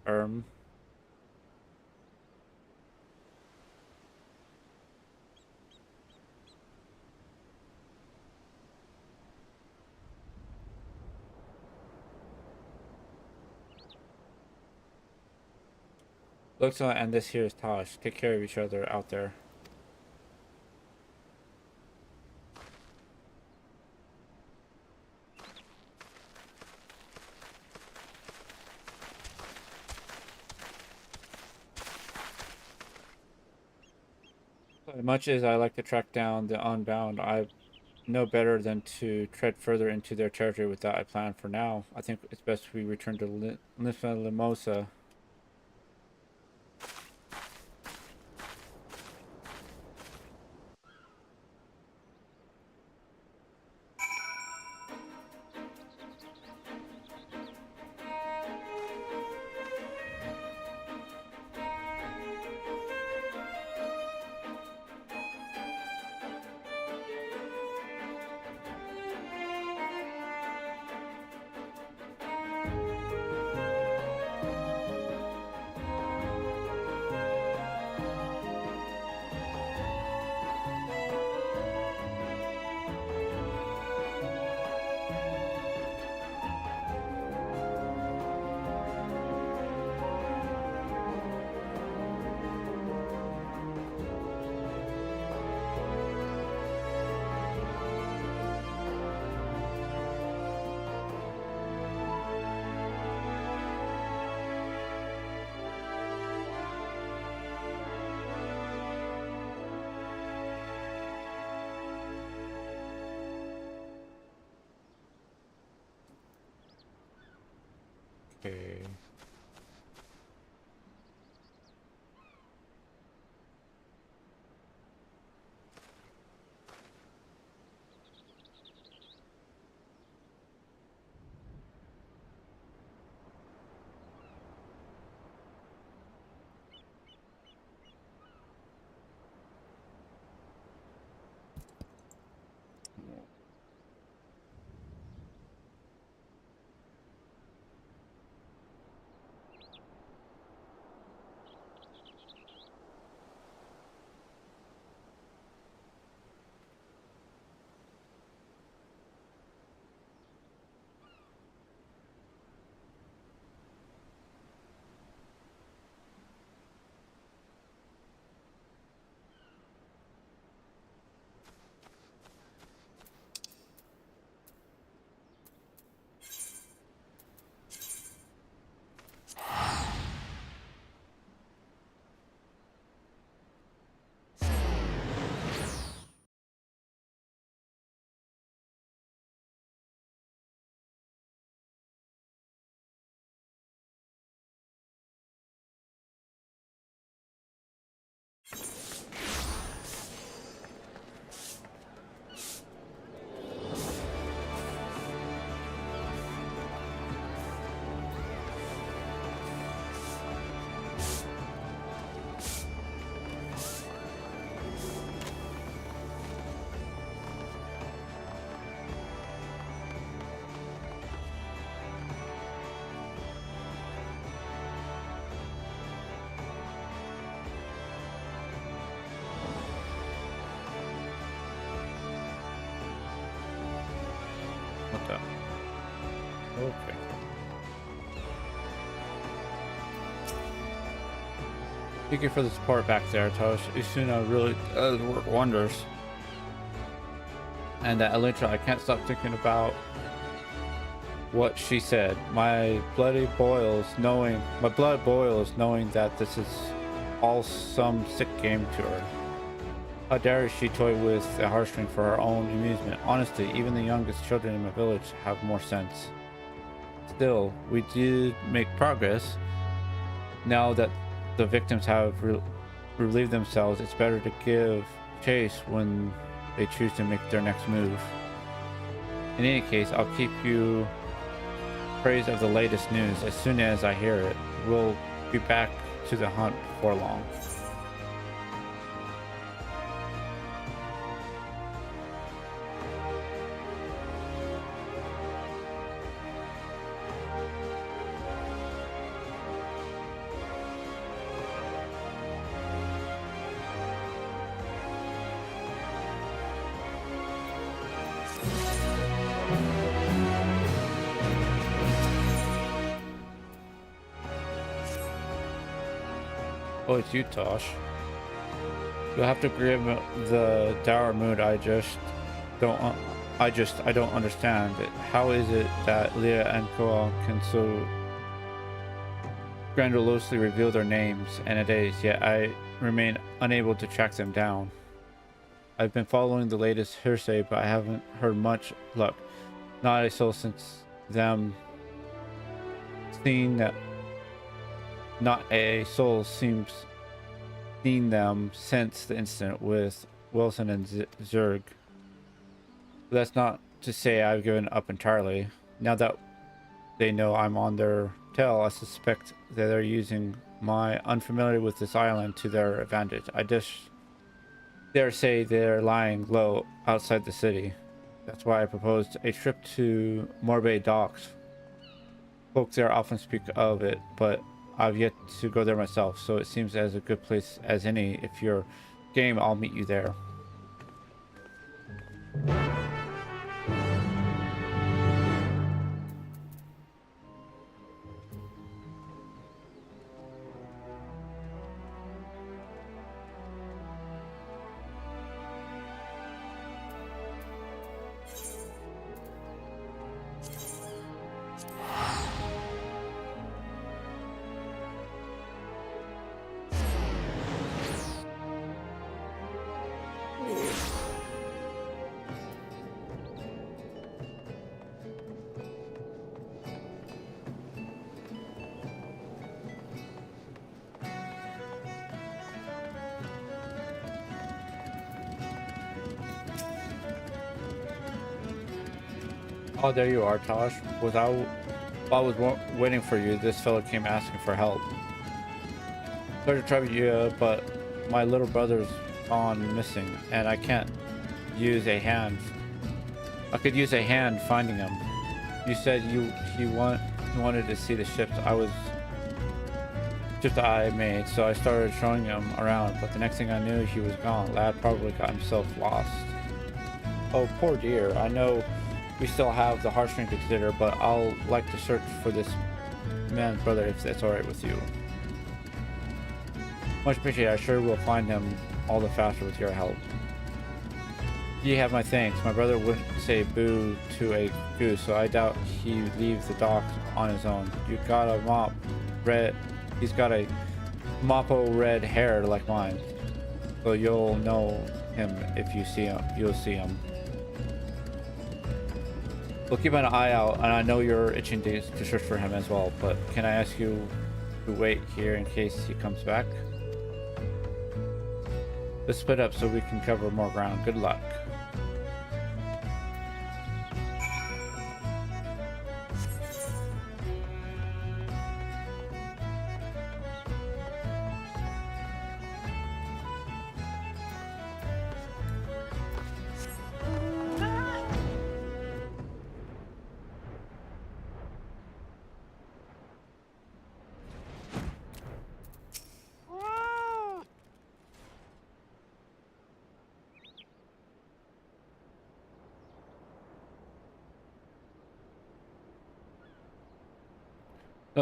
Looks like, and this here is Tosh. Take care of each other out there. As much as I like to track down the Unbound, I know better than to tread further into their territory without a plan for now. I think it's best we return to Limosa. Okay. Okay. Thank you for the support back there, Tosh. Isuna really does work wonders. And Elytra, I can't stop thinking about what she said. My blood boils knowing that this is all some sick game to her. How dare she toy with a heartstring for her own amusement? Honestly, even the youngest children in my village have more sense. Still, we did make progress. Now that the victims have relieved themselves, it's better to give chase when they choose to make their next move. In any case, I'll keep you appraised of the latest news as soon as I hear it. We'll be back to the hunt before long. Oh, it's you, Tosh. You'll have to grab the dour mood. I don't understand it. How is it that Leah and Koa can so grandiosely reveal their names and a days, yet I remain unable to track them down? I've been following the latest hearsay, but I haven't heard much luck. Not a soul since them seen that. Not a soul seems seen them since the incident with Wilson and Zerg. But that's not to say I've given up entirely. Now that they know I'm on their tail, I suspect that they're using my unfamiliarity with this island to their advantage. I just dare say they're lying low outside the city. That's why I proposed a trip to Morbay Docks. Folks there often speak of it, but I've yet to go there myself, so it seems as a good place as any. If you're game, I'll meet you there. Oh, there you are, Tosh. While I was waiting for you, this fellow came asking for help. Sorry to trouble you, but my little brother's gone missing, and I can't use a hand. I could use a hand finding him. You said he wanted to see the ships I made, so I started showing him around, but the next thing I knew, he was gone. Lad probably got himself lost. Oh, poor dear. I know we still have the heartstring to consider, but I'll like to search for this man's brother if that's alright with you. Much appreciated. I sure will find him all the faster with your help. You have my thanks. My brother wouldn't say boo to a goose, so I doubt he'd leave the docks on his own. He's got a moppo red hair like mine, so you'll know him if you see him. You'll see him. We'll keep an eye out, and I know you're itching to search for him as well, but can I ask you to wait here in case he comes back? Let's split up so we can cover more ground. Good luck.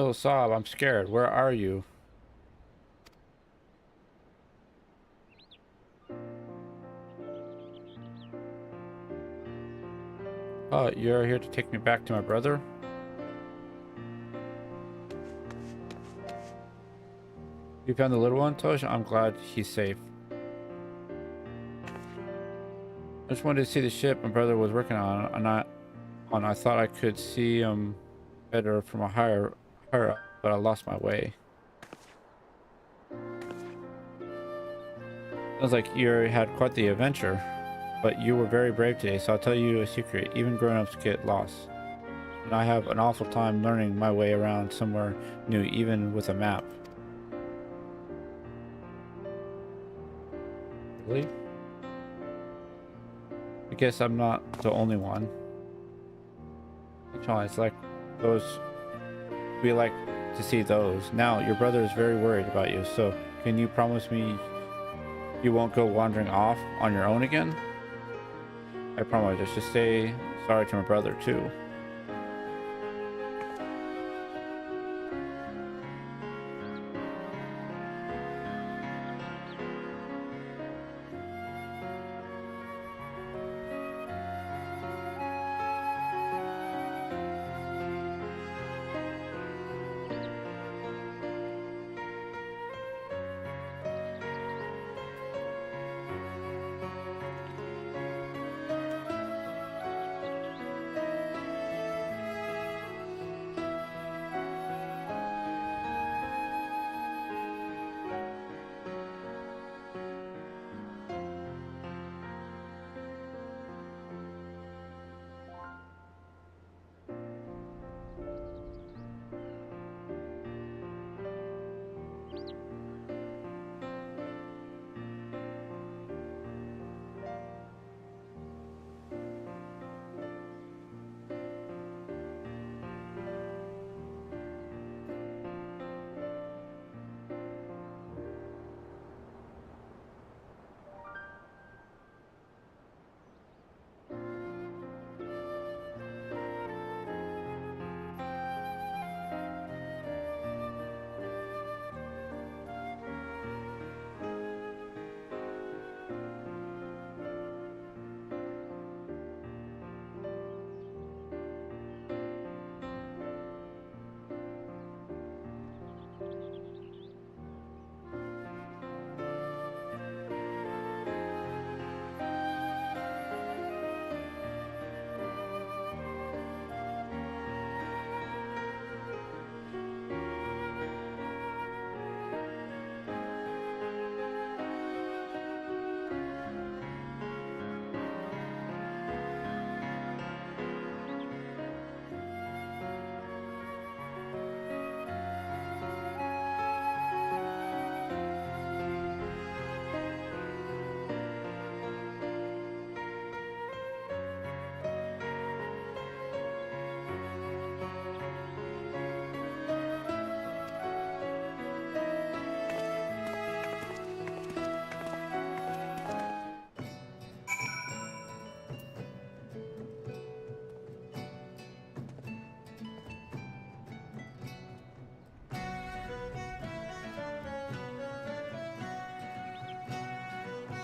Oh, Sob, I'm scared. Where are you? Oh, you're here to take me back to my brother? You found the little one, Tosh? I'm glad he's safe. I just wanted to see the ship my brother was working on, and I thought I could see him better from a higher up, but I lost my way. Sounds like you had quite the adventure, but you were very brave today, so I'll tell you a secret. Even grown-ups get lost. And I have an awful time learning my way around somewhere new, even with a map. Really? I guess I'm not the only one. It's like those. We like to see those. Now, your brother is very worried about you, so can you promise me you won't go wandering off on your own again? I promise. I should say sorry to my brother, too.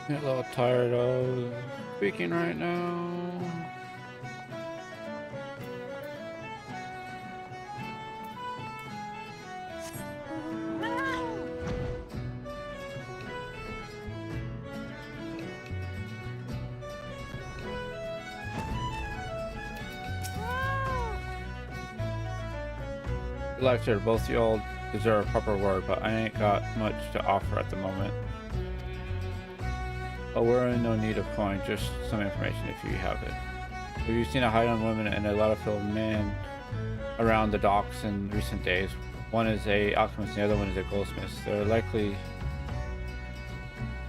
Get a little tired of speaking right now. Lecture, both y'all deserve a proper word, but I ain't got much to offer at the moment. But we're in no need of coin, just some information if you have it. Have you seen a hide-on woman and a lot of field men around the docks in recent days? One is a alchemist and the other one is a goldsmith. They're likely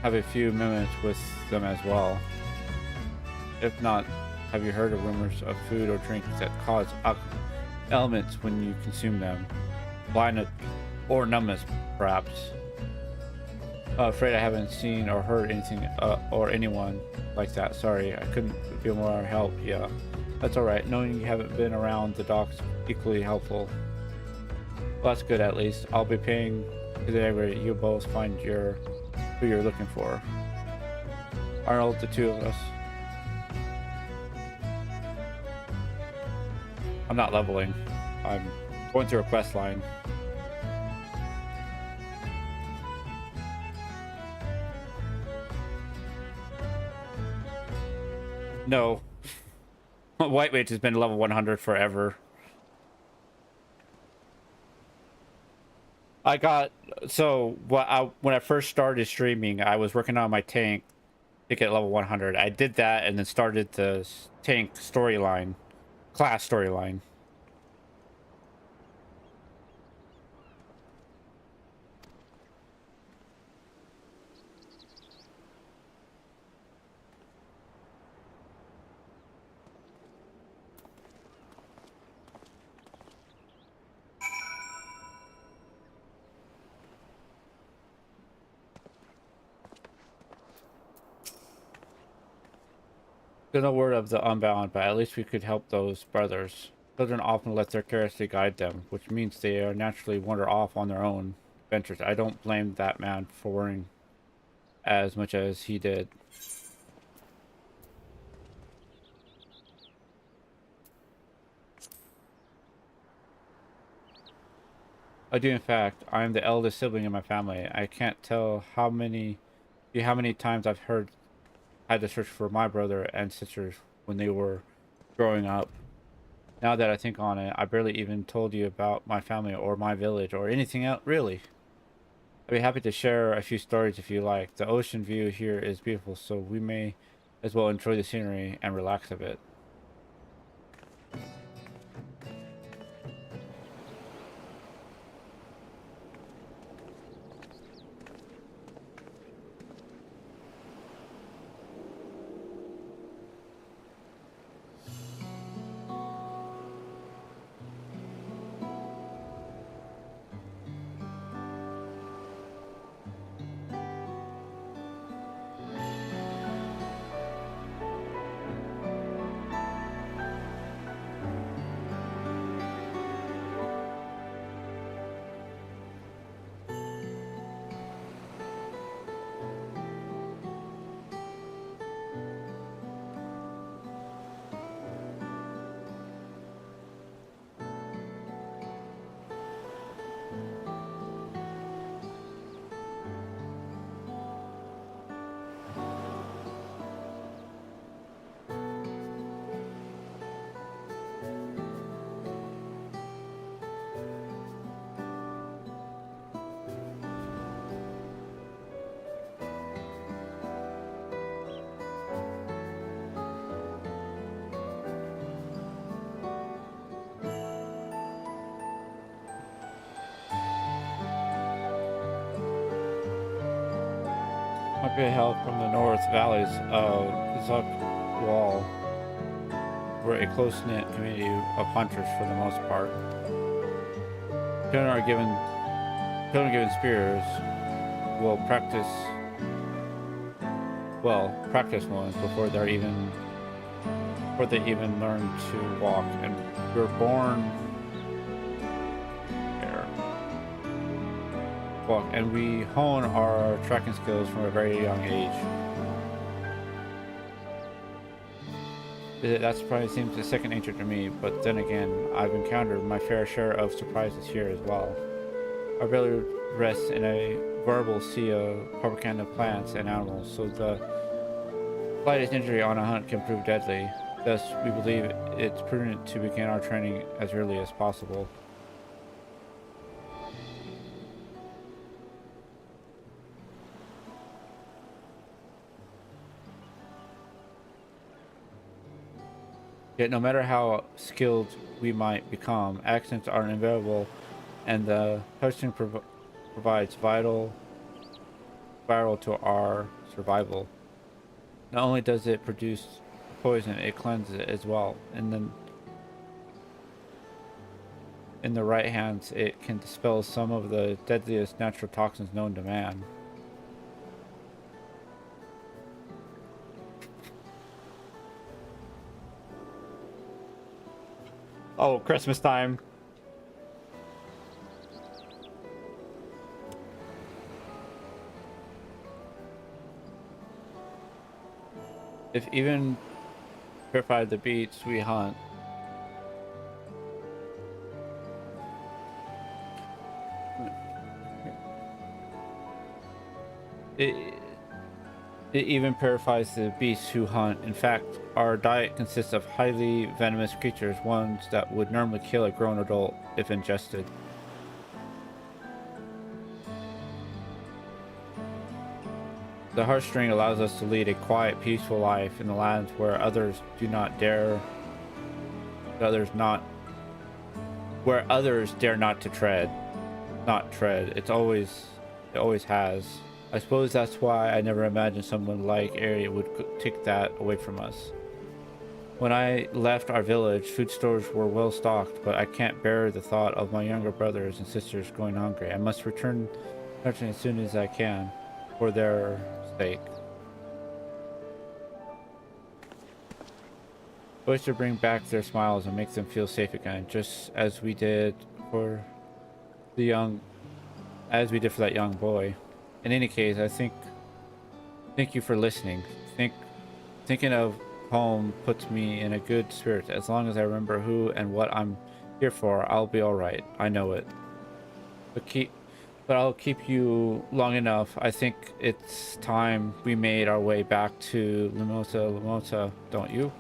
have a few minutes with them as well. If not, have you heard of rumors of food or drinks that cause elements when you consume them? Blindness or numbness, perhaps. Afraid I haven't seen or heard anything or anyone like that. Sorry, I couldn't be more help. Yeah, that's all right. Knowing you haven't been around the docks equally helpful. Well, that's good at least. I'll be paying to the neighborhood. You both find who you're looking for. Arnold, the two of us. I'm not leveling. I'm going through a quest line. No. White Mage has been level 100 forever. I got... So, when I first started streaming, I was working on my tank to get level 100. I did that and then started the tank storyline. Class storyline. There's no word of the Unbound, but at least we could help those brothers. Children often let their curiosity guide them, which means they are naturally wander off on their own adventures. I don't blame that man for worrying as much as he did. I do, in fact. I am the eldest sibling in my family. I can't tell how many times I've had to search for my brother and sisters when they were growing up. Now that I think on it, I barely even told you about my family or my village or anything else, really. I'd be happy to share a few stories if you like. The ocean view here is beautiful, so we may as well enjoy the scenery and relax a bit. Might be help from the north valleys of Zuck Wall. We're a close-knit community of hunters for the most part. Children given spears will practice ones before they even learn to walk, and we're born walk, and we hone our tracking skills from a very young age. That probably seems a second nature to me, but then again, I've encountered my fair share of surprises here as well. Our village rests in a veritable sea of propaganda plants and animals, so the slightest injury on a hunt can prove deadly. Thus, we believe it's prudent to begin our training as early as possible. Yet no matter how skilled we might become, accidents are inevitable, and the touchstone provides vital to our survival. Not only does it produce poison, it cleanses it as well. And then in the right hands, it can dispel some of the deadliest natural toxins known to man. Oh, Christmas time. If even purified the beasts we hunt, it even purifies the beasts who hunt. In fact, our diet consists of highly venomous creatures, ones that would normally kill a grown adult if ingested. The heartstring allows us to lead a quiet, peaceful life in the lands where others do not dare, where others dare not to tread. It always has. I suppose that's why I never imagined someone like Ari would take that away from us. When I left our village, food stores were well stocked, but I can't bear the thought of my younger brothers and sisters going hungry. I must return as soon as I can, for their sake. I wish to bring back their smiles and make them feel safe again, just as we did for that young boy. In any case, thank you for listening. Thinking of home puts me in a good spirit. As long as I remember who and what I'm here for, I'll be all right. I know it. But I'll keep you long enough. I think it's time we made our way back to Lamota, don't you?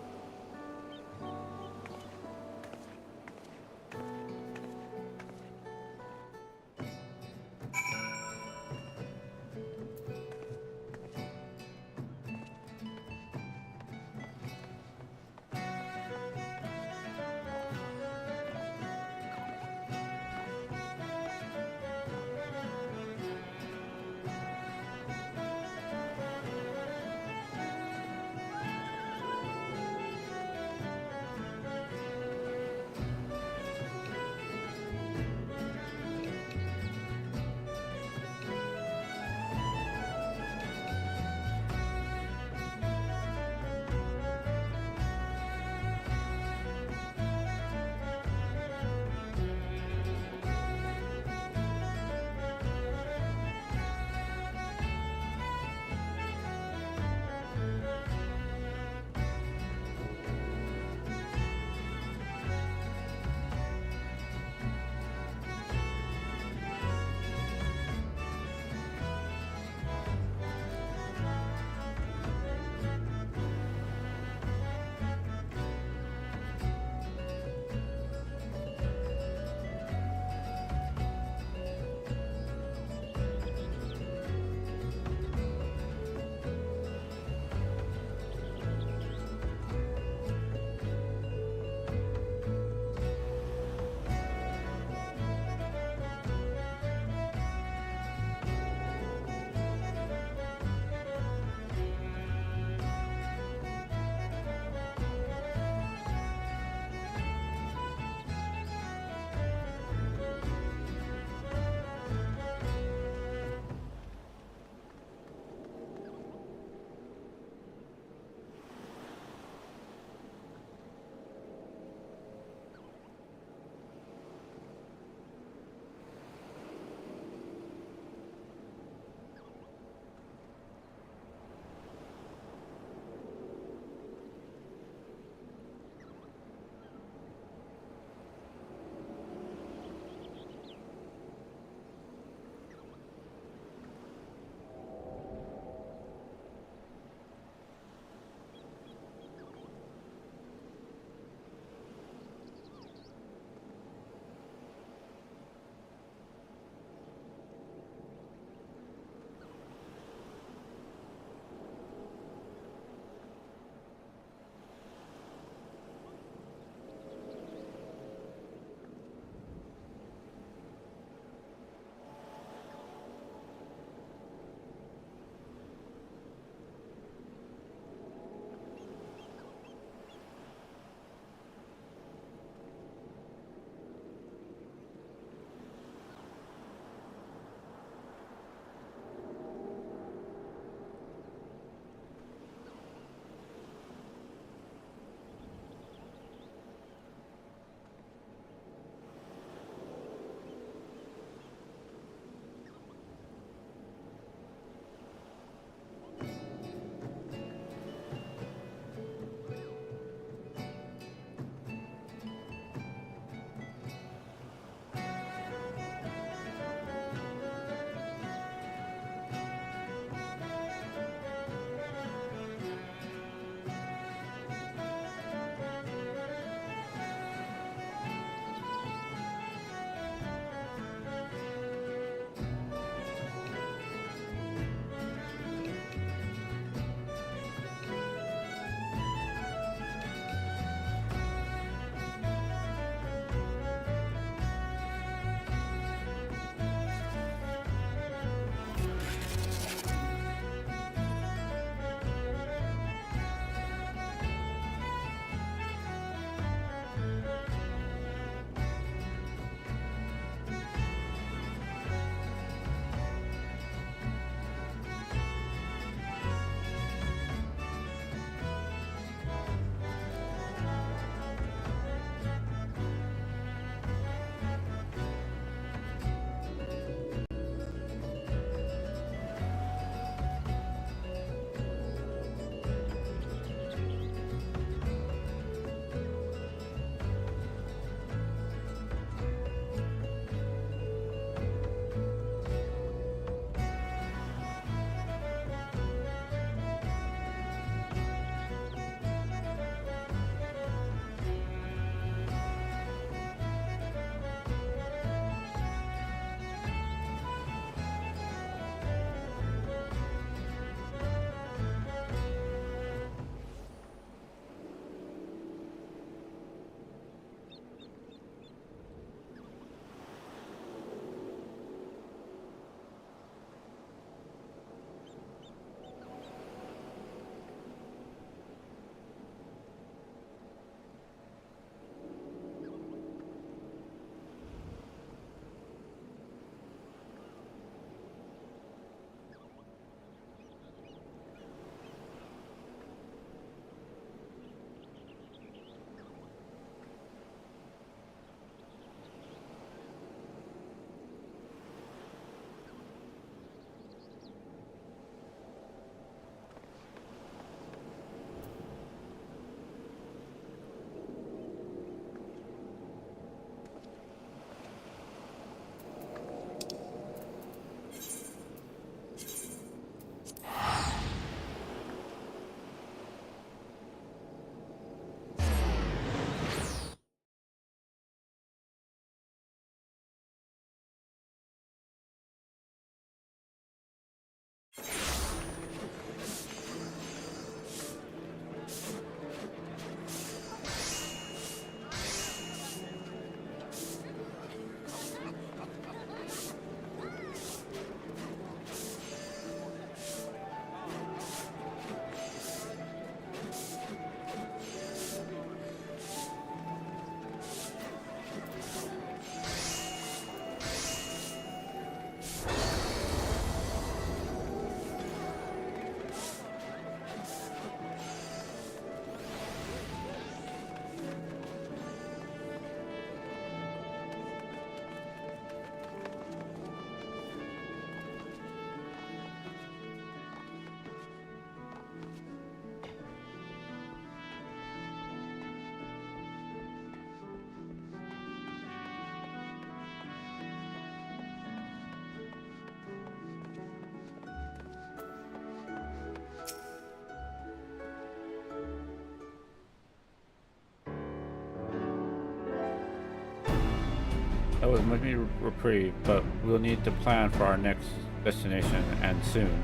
That was much needed reprieve, but we'll need to plan for our next destination, and soon.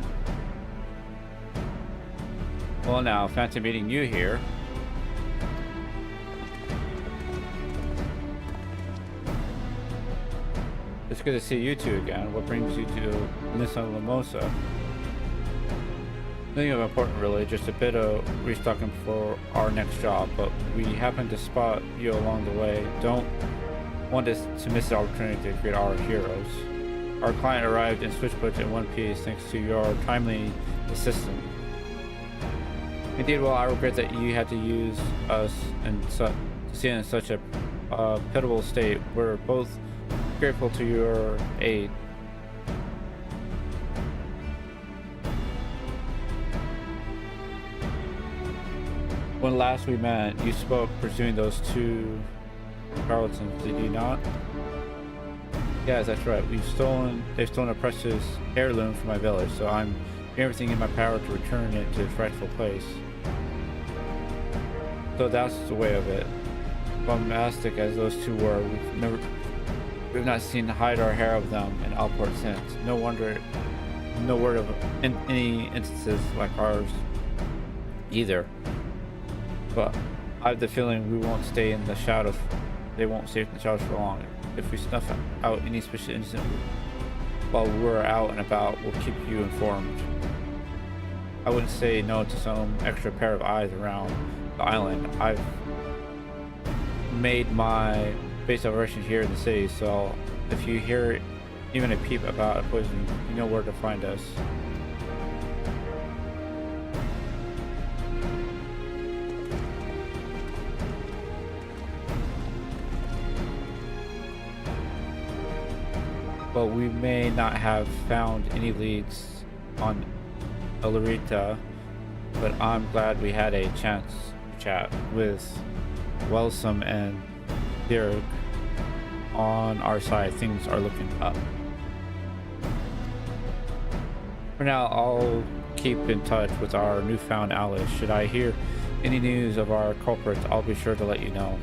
Well now, fancy meeting you here. It's good to see you two again. What brings you to Nissa Lamosa? Nothing of important really, just a bit of restocking for our next job, but we happened to spot you along the way. Don't want us to miss the opportunity to greet our heroes. Our client arrived in Switchfoot in one piece thanks to your timely assistance. Indeed, well, I regret that you had to use us and to see in such a pitiable state. We're both grateful to your aid. When last we met, you spoke pursuing those two charlatans, did you not? Yes, that's right. They've stolen a precious heirloom from my village, so I'm doing everything in my power to return it to its rightful place. So that's the way of it. Bombastic as those two were, we've not seen hide or hair of them in Alport since. No wonder, no word of any instances like ours either. But I have the feeling we won't stay in the shadows. They won't stay in the shadows for long. If we snuff out any suspicious incident while we're out and about, we'll keep you informed. I wouldn't say no to some extra pair of eyes around the island. I've made my base operation here in the city, so if you hear even a peep about a poison, you know where to find us. Well, we may not have found any leads on Elarita, but I'm glad we had a chance to chat with Welsum and Dirk. On our side, things are looking up. For now, I'll keep in touch with our newfound allies. Should I hear any news of our culprits, I'll be sure to let you know.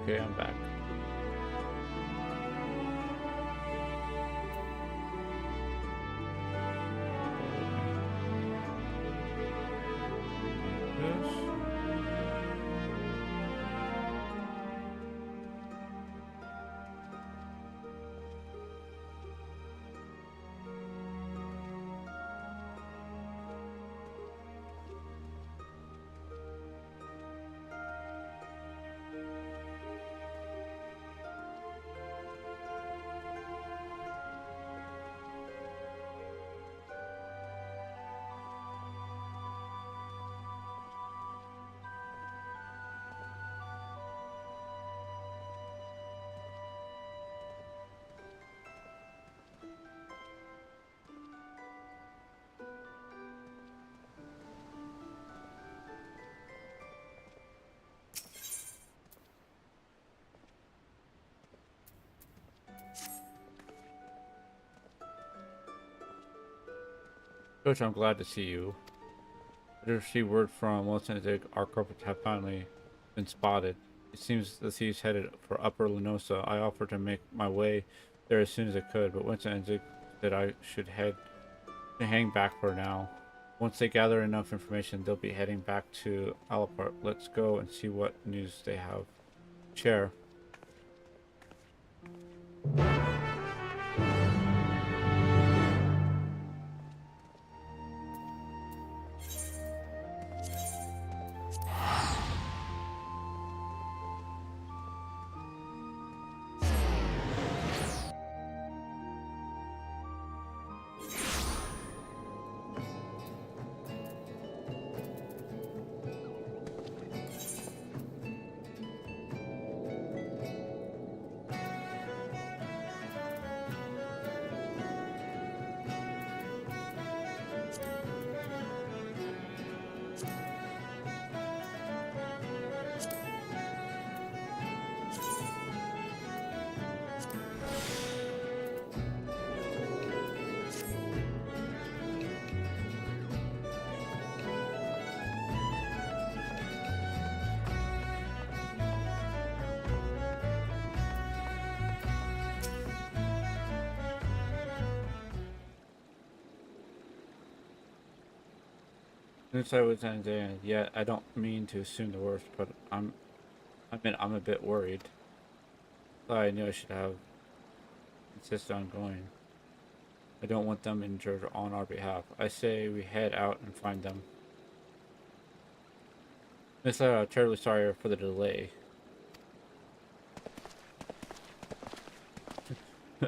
Okay, I'm back. Yes. Coach, I'm glad to see you. I did receive word from Wilson that our corporates have finally been spotted. It seems the thieves headed for Upper Lenosa. I offered to make my way there as soon as I could, but Winston and Zig said I should hang back for now. Once they gather enough information, they'll be heading back to Alapart. Let's go and see what news they have to share. Since I was in there, yeah, I don't mean to assume the worst, but I'm a bit worried. I knew I should have insisted on going. I don't want them injured on our behalf. I say we head out and find them. Miss Lara, terribly sorry for the delay.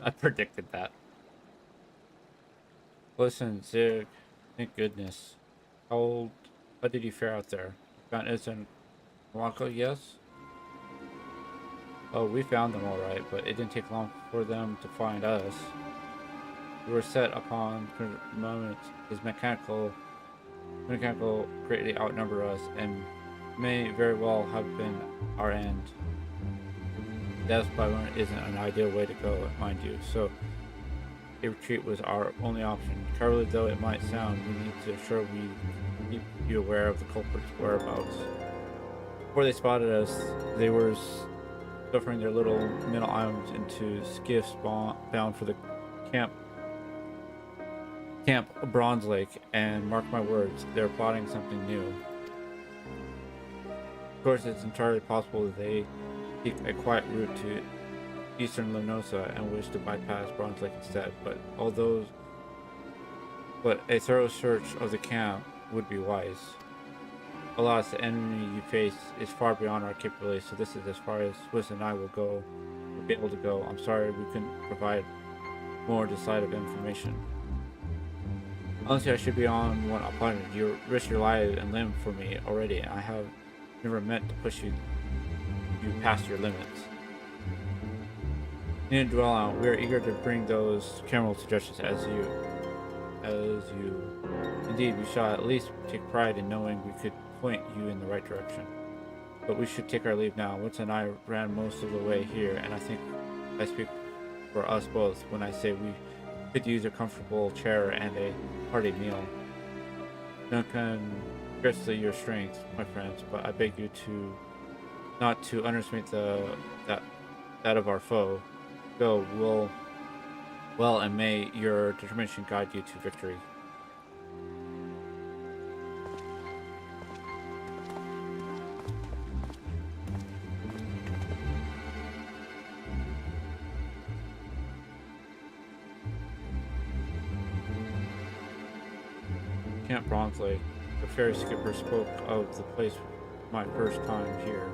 I predicted that. Listen, Zig, thank goodness. How did you fare out there? Found us in Morocco, yes? Oh, we found them alright, but it didn't take long for them to find us. We were set upon for the moment. His mechanical greatly outnumber us and may very well have been our end. Death by one isn't an ideal way to go, mind you, so a retreat was our only option. Cowardly though it might sound, we need to ensure we keep you aware of the culprit's whereabouts. Before they spotted us, they were suffering their little middle islands into skiffs bound for the Camp Bronze Lake, and mark my words, they're plotting something new. Of course, it's entirely possible that they seek a quiet route to eastern Lenosa and wish to bypass Bronze Lake instead, but a thorough search of the camp would be wise. Alas, the enemy you face is far beyond our capabilities, so this is as far as Swiss and I will be able to go. I'm sorry we couldn't provide more decisive information. Honestly, I should be on one upon it. You risked your life and limb for me already, and I have never meant to push you past your limits. You need to dwell on. We are eager to bring those caramel suggestions as you. Indeed, we shall at least take pride in knowing we could point you in the right direction. But we should take our leave now. Winston and I ran most of the way here, and I think I speak for us both when I say we could use a comfortable chair and a hearty meal. Don't congratulate your strength, my friends, but I beg you to not to underestimate that of our foe. Go, well, and may your determination guide you to victory. Camp Bronzeley. The ferry skipper spoke of the place my first time here.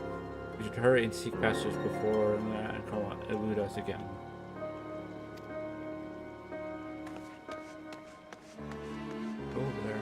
We should hurry and seek passage before and elude us again. Go over there.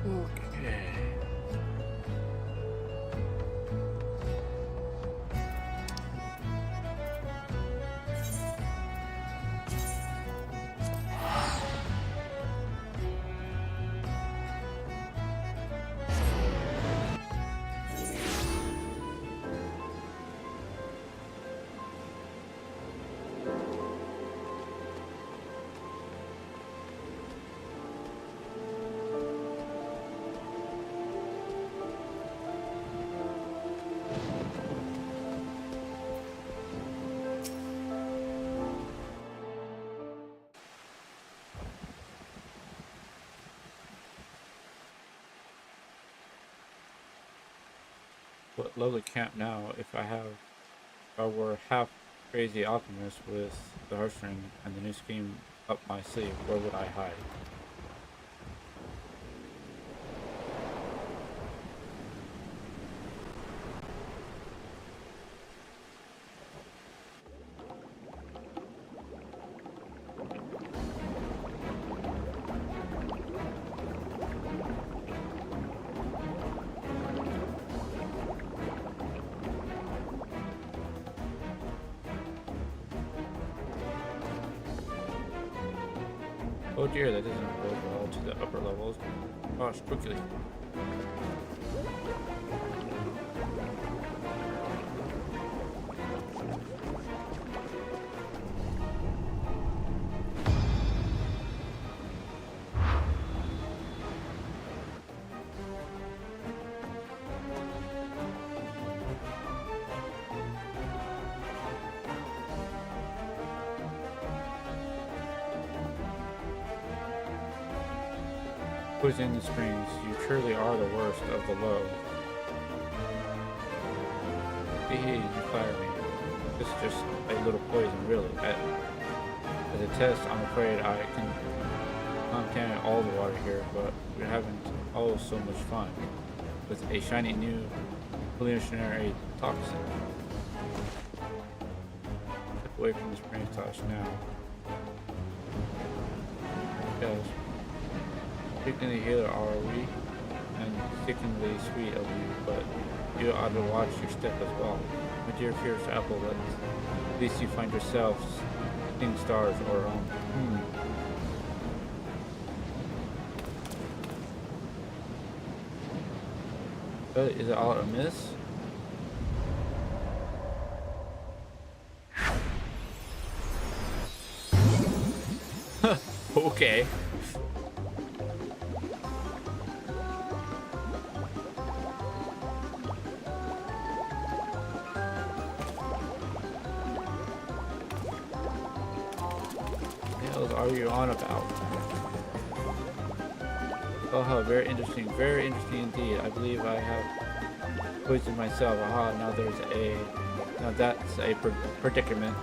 Okay. What lovely camp now. If I were half crazy alchemist with the heartstring and the new scheme up my sleeve, where would I hide? Oh dear, that doesn't bode well to the upper levels. Gosh, quickly. Poison the springs, you truly are the worst of the low. Hee, you flatter me. This is just a little poison, really. As a test, I'm afraid I can contaminate all the water here, but we're having oh so much fun with a shiny new hallucinatory toxin. Step away from the spring touch now. Yes. Particularly healer are we, and sickeningly sweet of you, but you ought to watch your step as well. My dear fierce apple, at least you find yourselves seeing stars or Is it all a miss? Okay. What are you on about? Oh, very interesting indeed. I believe I have poisoned myself. Aha, now that's a predicament.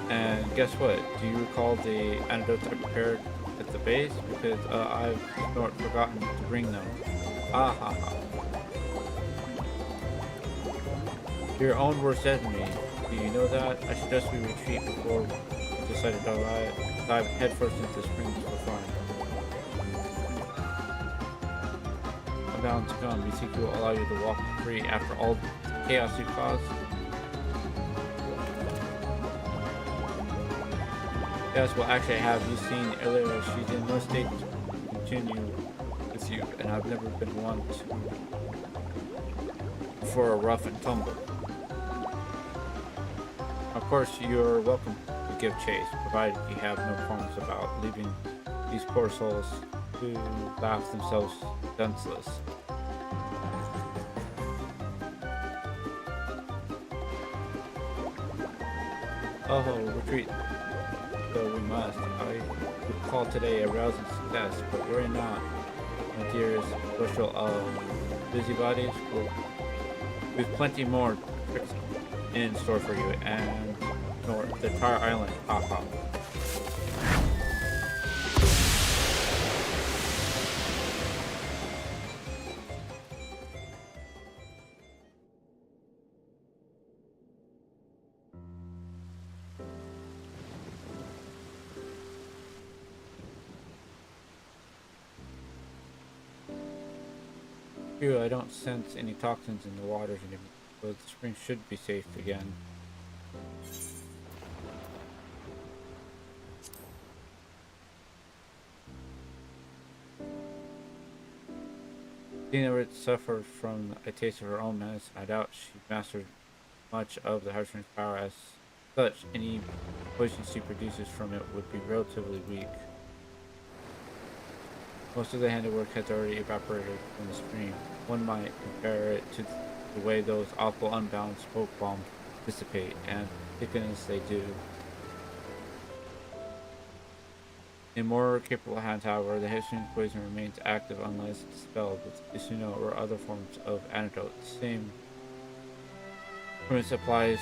And guess what? Do you recall the antidotes I prepared at the base? Because I've forgotten to bring them. Ah ha ha. Your own worst enemy. Do you know that? I suggest we retreat before we decide to dive headfirst into the springs for fun. I'm bound to come. You think will allow you to walk free after all the chaos you caused? Yes, well actually I have. You seen earlier, she's in no state to continue with you, and I've never been one for a rough and tumble. Of course, you're welcome to give chase, provided you have no qualms about leaving these poor souls to laugh themselves senseless. Oh, retreat, though we must. I would call today a rousing success, but worry not, my dearest social busybodies. We've plenty more tricks in store for you, and the entire island. Haha. Phew, I don't sense any toxins in the waters anymore, so the spring should be safe again. Tina Ritz suffered from a taste of her own medicine. I doubt she mastered much of the heartstring's power. As such, any poison she produces from it would be relatively weak. Most of the handiwork has already evaporated from the stream. One might compare it to the way those awful unbound smoke bombs dissipate, and thicken as they do. In more capable hands, however, the heartstring poison remains active unless dispelled with Isuno or other forms of antidote. The same premise applies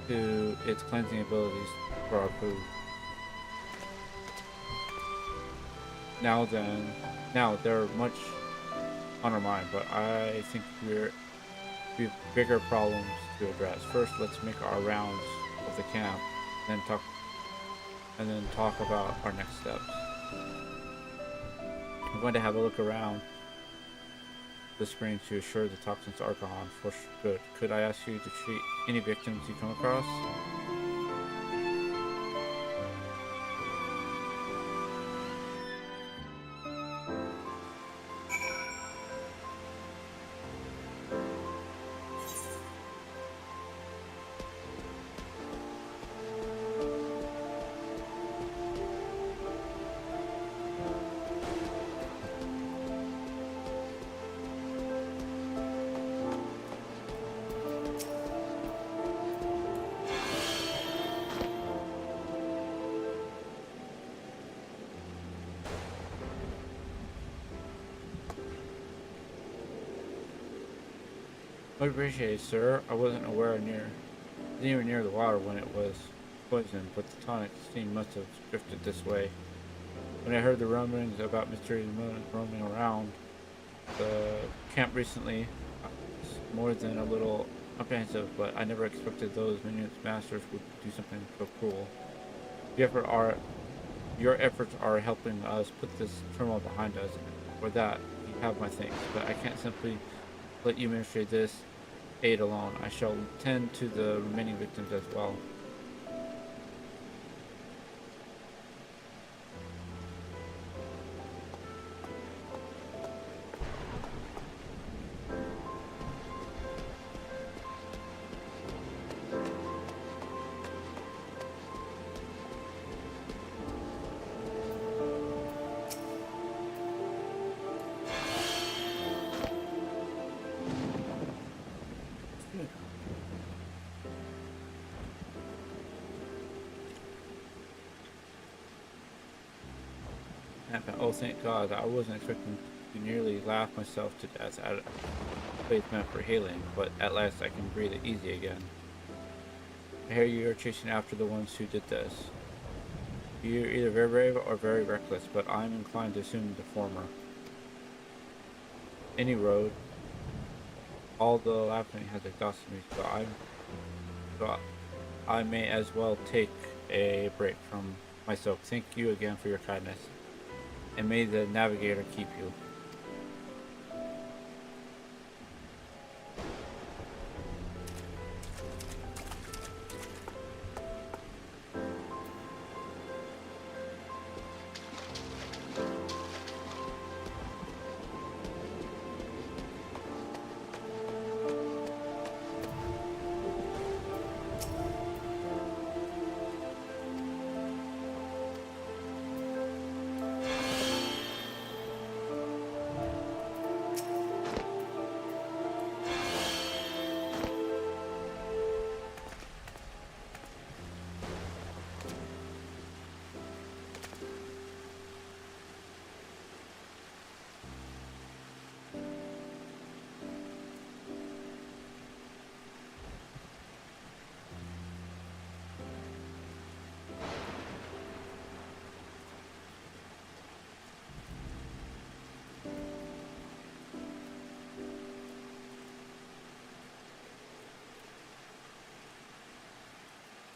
to its cleansing abilities for our food. Now there are much on our mind, but I think we have bigger problems to address. First, let's make our rounds of the camp, then talk about our next steps. I'm going to have a look around the spring to assure the toxins are gone for good. Could I ask you to treat any victims you come across? I appreciate it, sir. I wasn't anywhere near the water when it was poisoned, but the tonic steam must have drifted this way. When I heard the rumblings about mysterious movements roaming around the camp recently, I was more than a little apprehensive, but I never expected those minions masters would do something so cruel. Your efforts are helping us put this turmoil behind us. For that, you have my thanks, but I can't simply let you administer this aid alone. I shall tend to the remaining victims as well. Oh, thank God. I wasn't expecting to nearly laugh myself to death at a place meant for healing, but at last I can breathe easy again. I hear you are chasing after the ones who did this. You're either very brave or very reckless, but I'm inclined to assume the former. Any road, all the laughing has exhausted me, so I may as well take a break from myself. Thank you again for your kindness, and may the navigator keep you.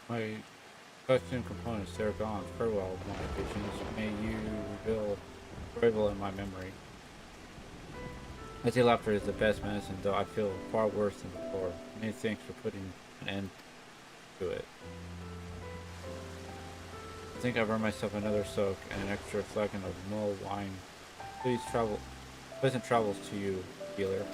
My custom components, they're gone. Farewell, my visions. May you reveal in my memory. I say laughter is the best medicine, though I feel far worse than before. Many thanks for putting an end to it. I think I've earned myself another soak and an extra flagon of mull wine. Pleasant travels to you, healer.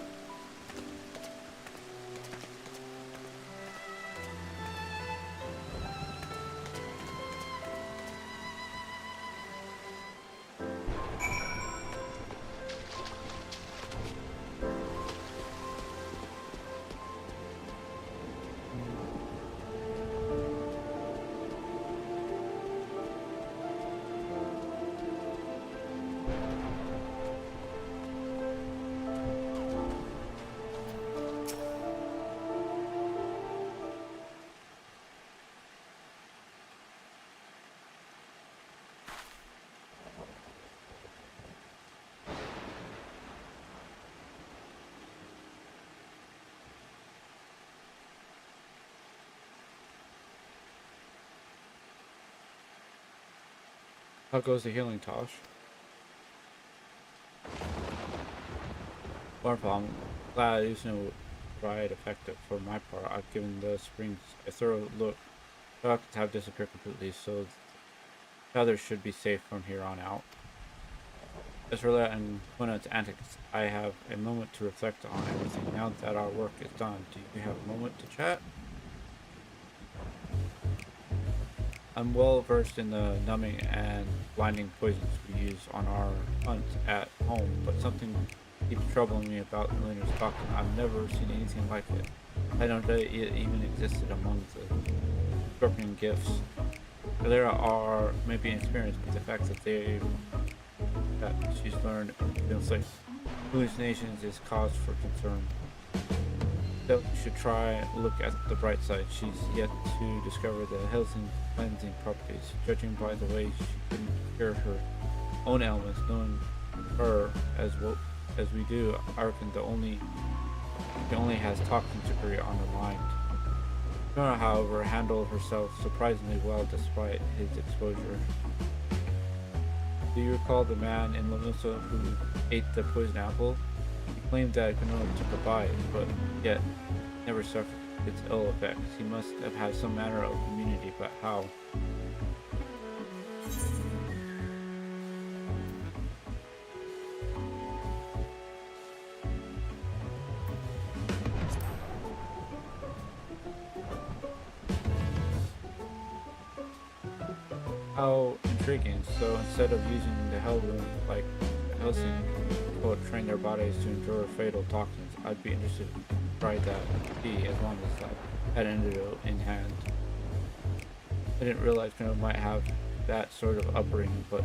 How goes the healing, Tosh? Wonderful. I'm glad it's no right effective. For my part, I've given the springs a thorough look. Shocked have disappeared completely, so the others should be safe from here on out. As for that and Quina's antics, I have a moment to reflect on everything. Now that our work is done, do you have a moment to chat? I'm well versed in the numbing and blinding poisons we use on our hunt at home, but something keeps troubling me about Elena's toxin. I've never seen anything like it. I don't know it even existed among the scorpion gifts. There are maybe inexperienced, but the fact that she's learned to inflict hallucinations is cause for concern. So we should try look at the bright side. She's yet to discover the health and cleansing properties. Judging by the way she can cure her own ailments, knowing her as well as we do, I reckon she only has toxin to create on her mind. Nora, however, handled herself surprisingly well despite his exposure. Do you recall the man in Lamusa who ate the poison apple? He claimed that Konoha took a bite, but yet never suffered its ill effects. He must have had some manner of immunity, but how? How intriguing. So instead of using the Hell Room like Helsing will train their bodies to endure fatal toxins, I'd be interested to try that as long as I had an antidote in hand. I didn't realize Konoha might have that sort of upbringing, but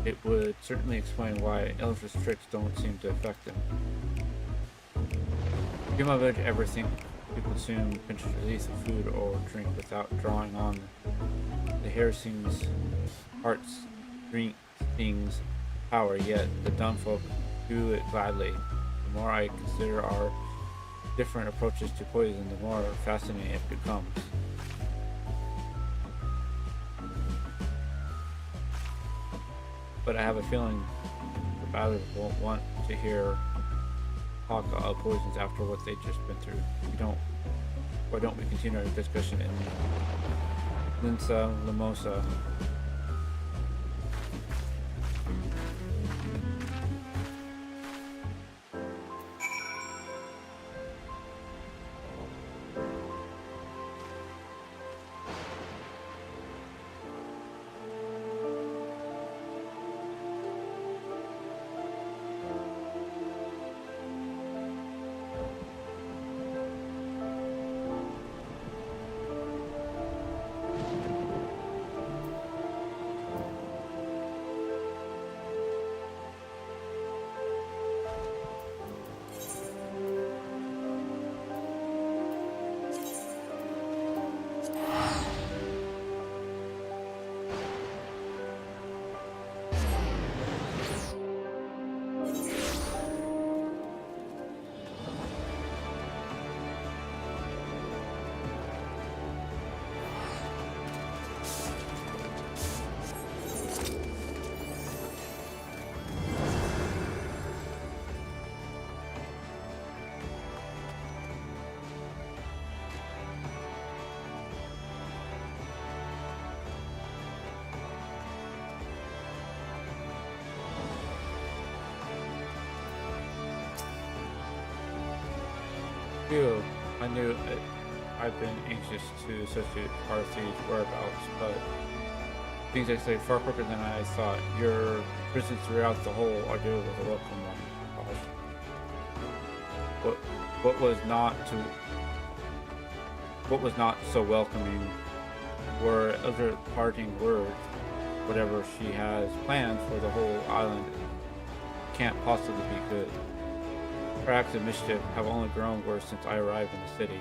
it would certainly explain why Elvis tricks don't seem to affect him. Do you ever think to consume pinches of food or drink without drawing on the Helsing's heartstrings power, yet the dumb folk do it gladly? The more I consider our different approaches to poison, the more fascinating it becomes. But I have a feeling the Bathers won't want to hear talk of poisons after what they've just been through. Why don't we continue our discussion in Linsa Lamosa? Phew, I knew it. I've been anxious to associate Arthur's whereabouts, but things actually far quicker than I thought. Your presence throughout the whole ordeal was a welcome one. Gosh. What was not so welcoming were other parting words. Whatever she has planned for the whole island can't possibly be good. Perhaps the mischief have only grown worse since I arrived in the city.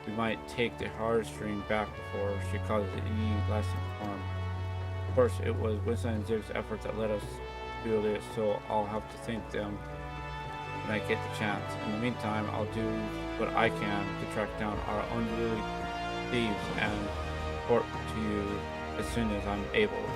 We might take the heartstring back before she causes any lasting harm. Of course, it was Winston and Zig's effort that led us to it, so I'll have to thank them when I get the chance. In the meantime, I'll do what I can to track down our unruly thieves and report to you as soon as I'm able.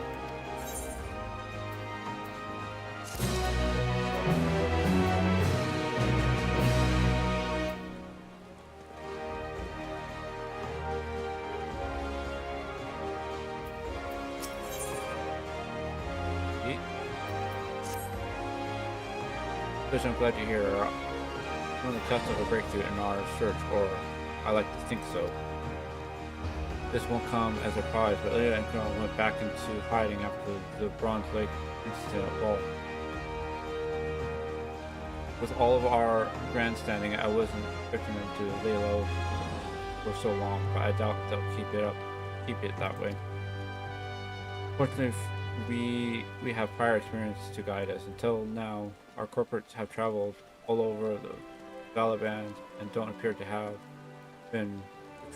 Which I'm glad to hear one of the tests of a breakthrough in our search, or I like to think so. This won't come as a surprise, but Leia and Colonel went back into hiding after the Bronze Lake incident. Well, with all of our grandstanding, I wasn't expecting them to lay low for so long, but I doubt they'll keep it that way. Fortunately, we have prior experience to guide us. Until now, our corporates have traveled all over the Taliban and don't appear to have been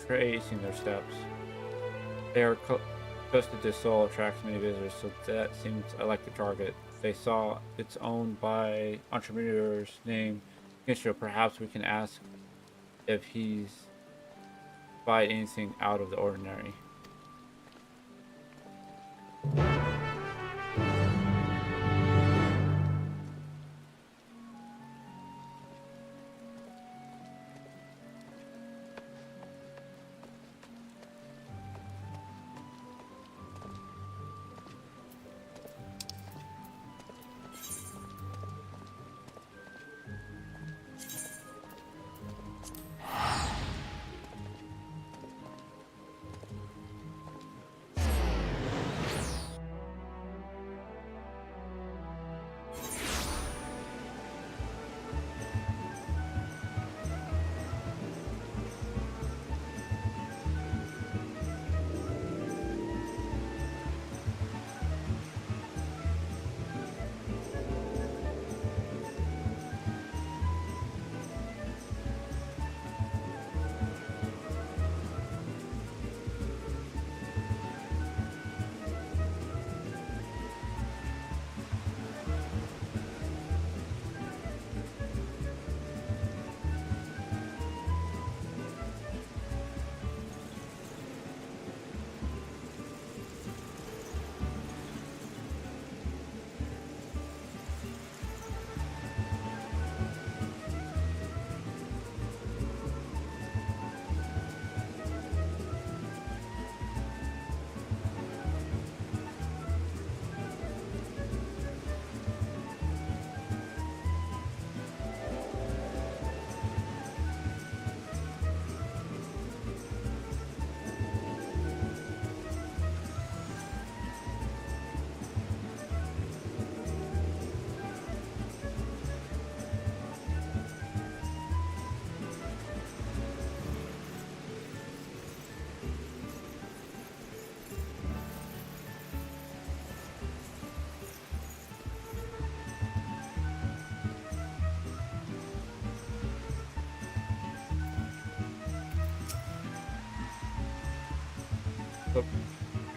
tracing their steps. They are close to this soul attracts many visitors, so that seems like the target. They saw it's owned by entrepreneurs named Gensho. Perhaps we can ask if he's buy anything out of the ordinary.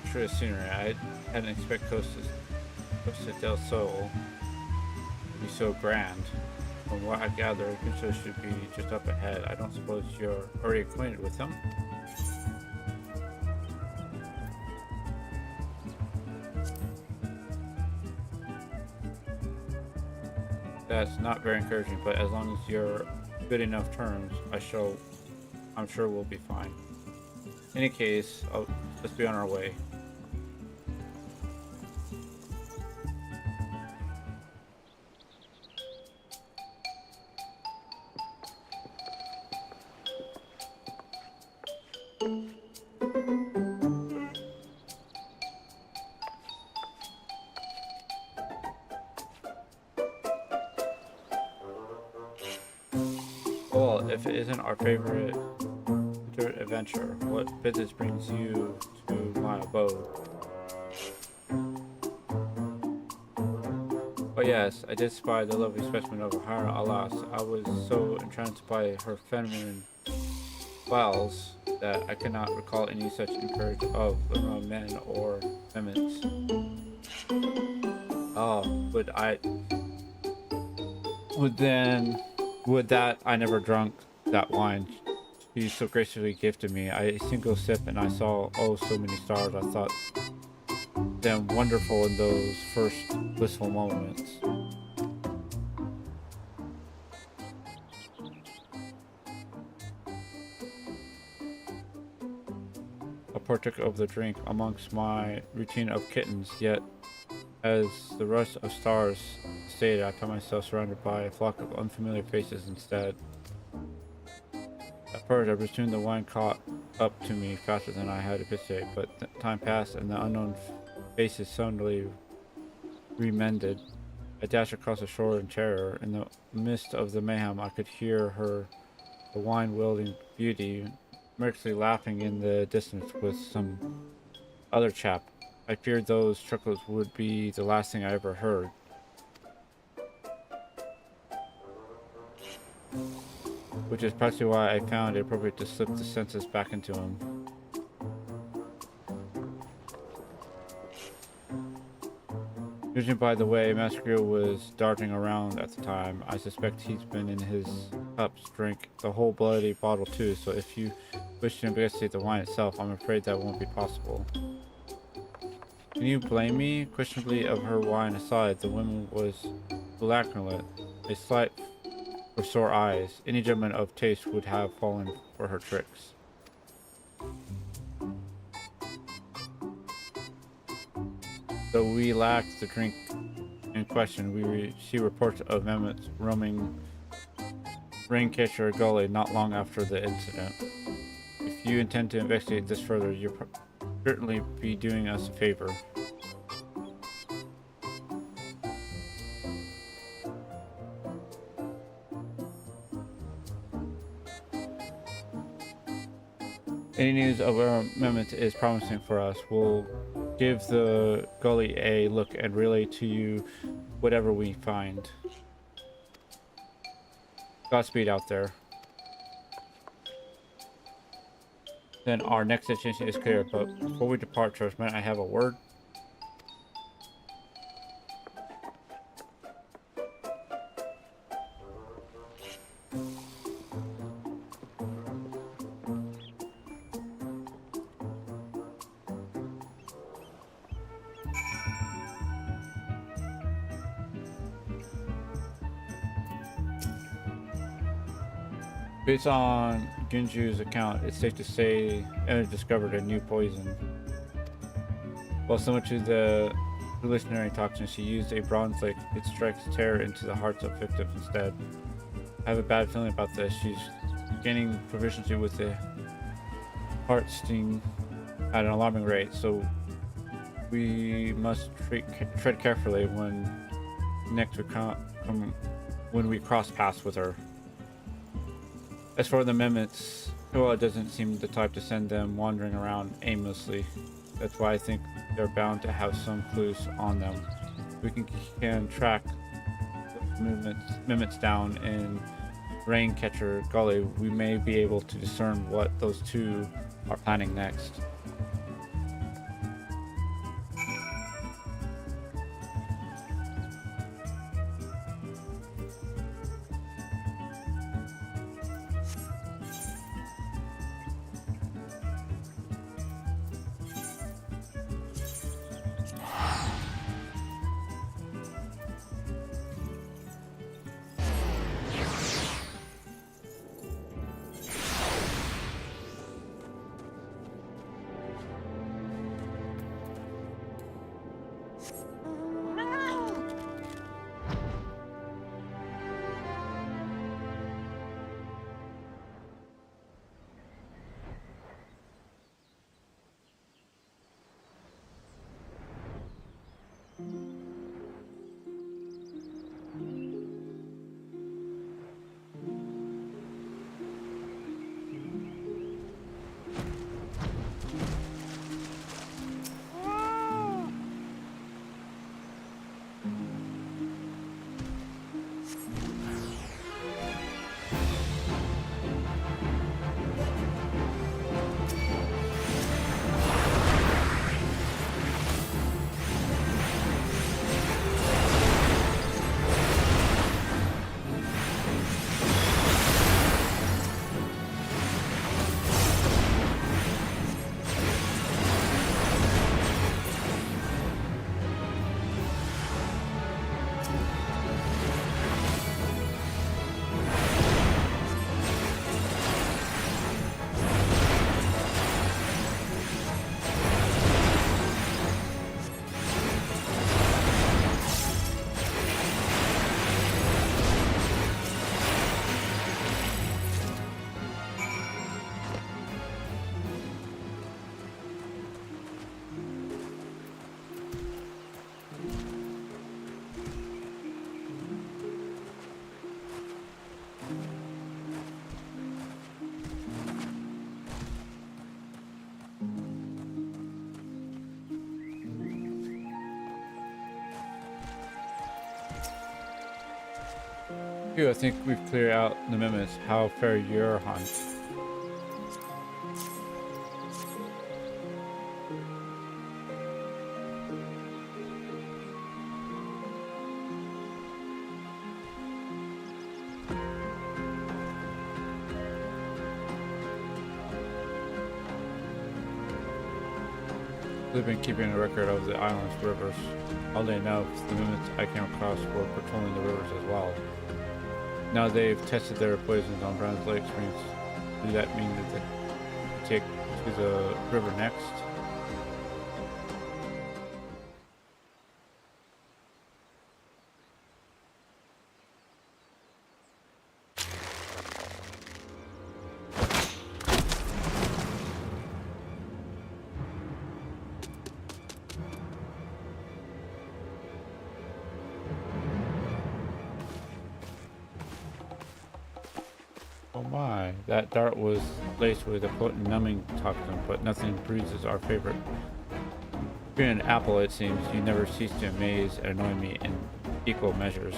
Picture a scenery. I hadn't expected Costa del Sol to be so grand. From what I gather, Gusto should be just up ahead. I don't suppose you're already acquainted with him? That's not very encouraging, but as long as you're good enough terms, I'm sure we'll be fine. In any case, let's be on our way. Well, if it isn't our favorite adventure, what business brings you to my abode? Oh yes, I did spy the lovely specimen of Ohara. Alas, I was so entranced by her feminine wiles that I cannot recall any such encourage of men or women's. Oh, would that I never drunk that wine she so graciously gifted me. A single sip and I saw oh so many stars. I thought them wonderful in those first blissful moments. I partook of the drink amongst my routine of kittens, yet as the rush of stars stayed, I found myself surrounded by a flock of unfamiliar faces instead. At first, I presumed the wine caught up to me faster than I had anticipated, but time passed and the unknown faces suddenly remended. I dashed across the shore in terror. In the midst of the mayhem, I could hear her, the wine-wielding beauty, mercilessly laughing in the distance with some other chap. I feared those chuckles would be the last thing I ever heard. Which is precisely why I found it appropriate to slip the senses back into him. Judging by the way Masquerade was darting around at the time, I suspect he's been in his cups drink the whole bloody bottle too, so if you wish to investigate the wine itself, I'm afraid that won't be possible. Can you blame me? Questionably of her wine aside, the woman was lachrymate, a slight for sore eyes. Any gentleman of taste would have fallen for her tricks. Though we lacked the drink in question, she reports of Mehmet's roaming Raincatcher Gully not long after the incident. If you intend to investigate this further, you'll certainly be doing us a favor. Any news of our Mehmet is promising for us. We'll give the gully a look and relay to you whatever we find. Godspeed out there. Then our next destination is clear, but before we depart, Churchman, I have a word. Based on Ginju's account, it's safe to say Emma discovered a new poison. While similar to the hallucinatory toxin, she used a bronze lake. It strikes terror into the hearts of victims instead. I have a bad feeling about this. She's gaining proficiency with the heart sting at an alarming rate, so we must tread carefully when we cross paths with her. As for the Mehmets, Koa doesn't seem the type to send them wandering around aimlessly. That's why I think they're bound to have some clues on them. We can track Mehmets down in Raincatcher Gully. We may be able to discern what those two are planning next. I think we've cleared out the mimics. How fare your hunt? They've been keeping a record of the island's rivers. Oddly enough, the mimics I came across were patrolling the rivers as well. Now they've tested their poisons on Brown's Lake streams. Does that mean that they take to the river next? Oh my, that dart was laced with a potent numbing toxin, but nothing bruises our favorite. Being an apple, it seems, you never cease to amaze and annoy me in equal measures.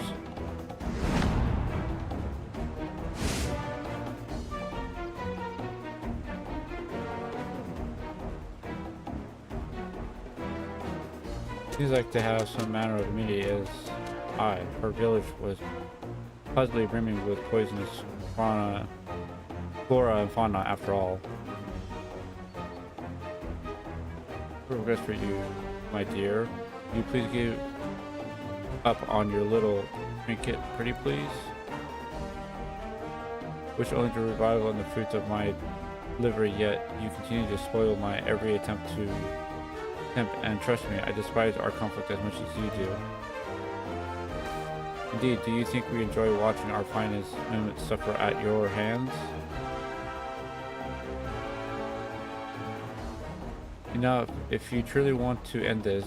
Seems like to have some manner of immunity as her village was puzzily brimming with poisonous flora and fauna after all. Request for you, my dear. Will you please give up on your little trinket, pretty please? Wish only to revive on the fruits of my liver, yet you continue to spoil my every attempt, and trust me, I despise our conflict as much as you do. Indeed, do you think we enjoy watching our finest moments suffer at your hands? Now, if you truly want to end this,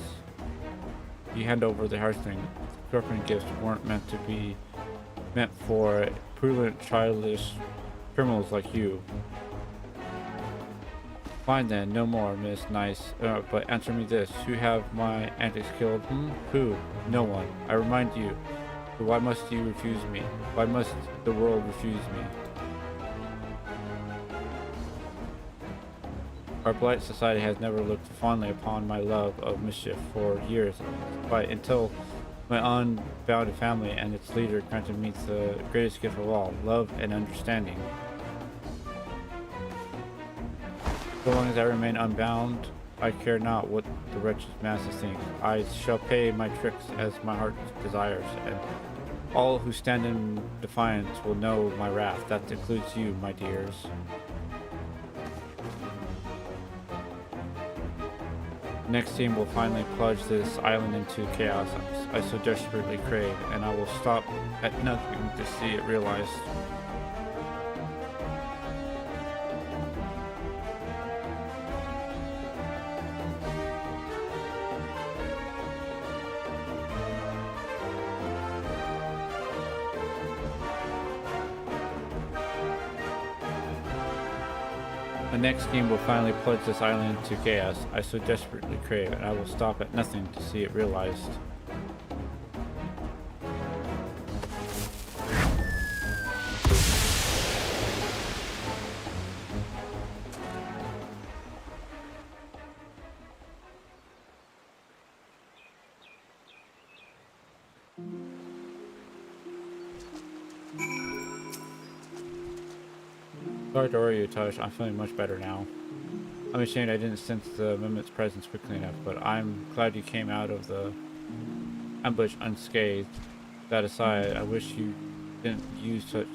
you hand over the heartstring. Girlfriend gifts weren't meant for prudent, childish criminals like you. Fine then, no more, Miss Nice. But answer me this: who have my antics killed? Who? No one. I remind you. But why must you refuse me? Why must the world refuse me? Our polite society has never looked fondly upon my love of mischief for years, but until my unbounded family and its leader granted me the greatest gift of all, love and understanding. So long as I remain unbound, I care not what the wretched masses think. I shall pay my tricks as my heart desires, and all who stand in defiance will know my wrath. That includes you, my dears. Next team will finally plunge this island into chaos I so desperately crave, and I will stop at nothing to see it realized. The next game will finally plunge this island into chaos I so desperately crave, and I will stop at nothing to see it realized. Sorry to worry you, Tush. I'm feeling much better now. I'm ashamed I didn't sense the Mimics' presence quickly enough, but I'm glad you came out of the ambush unscathed. That aside, I wish you didn't use such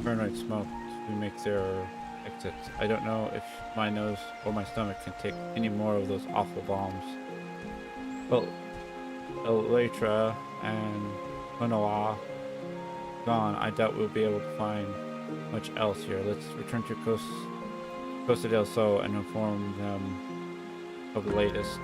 paranoid smoke to make their exits. I don't know if my nose or my stomach can take any more of those awful bombs. Well, Elytra and Manoa gone, I doubt we'll be able to find much else here. Let's return to Costa del Sol and inform them of the latest.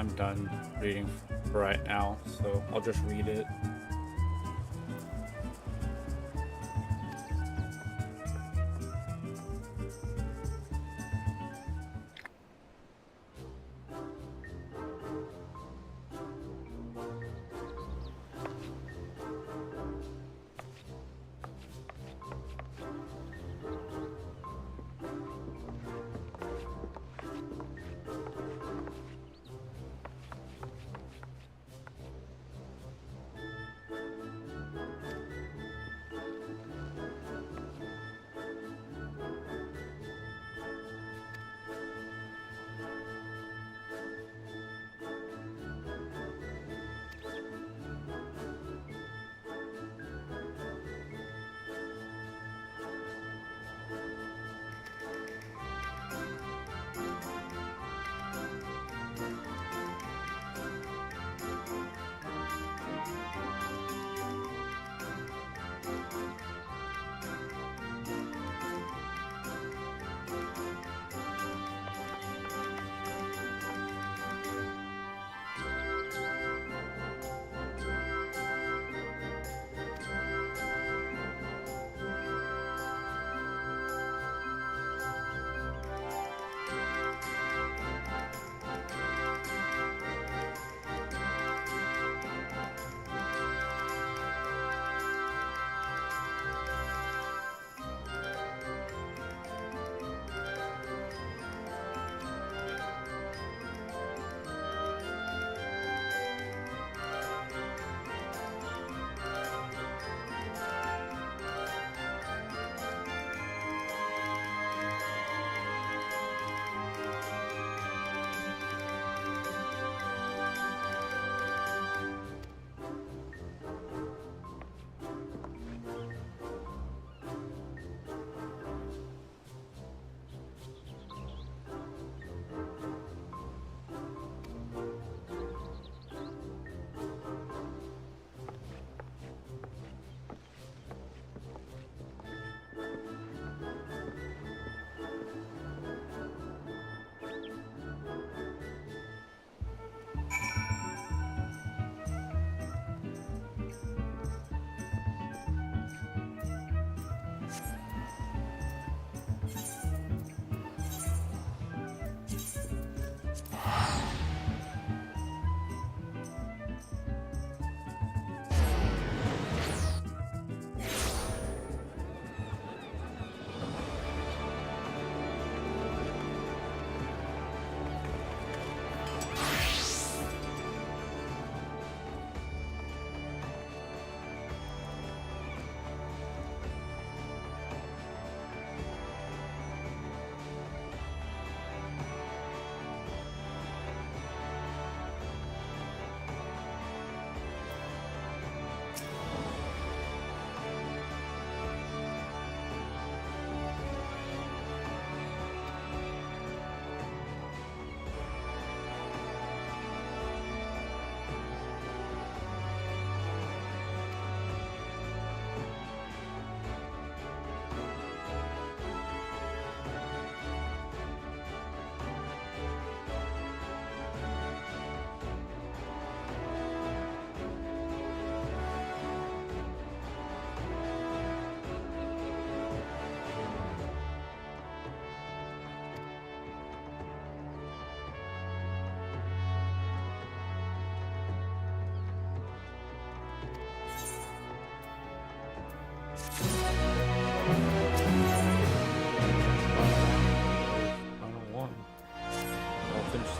I'm done reading for right now, so I'll just read it.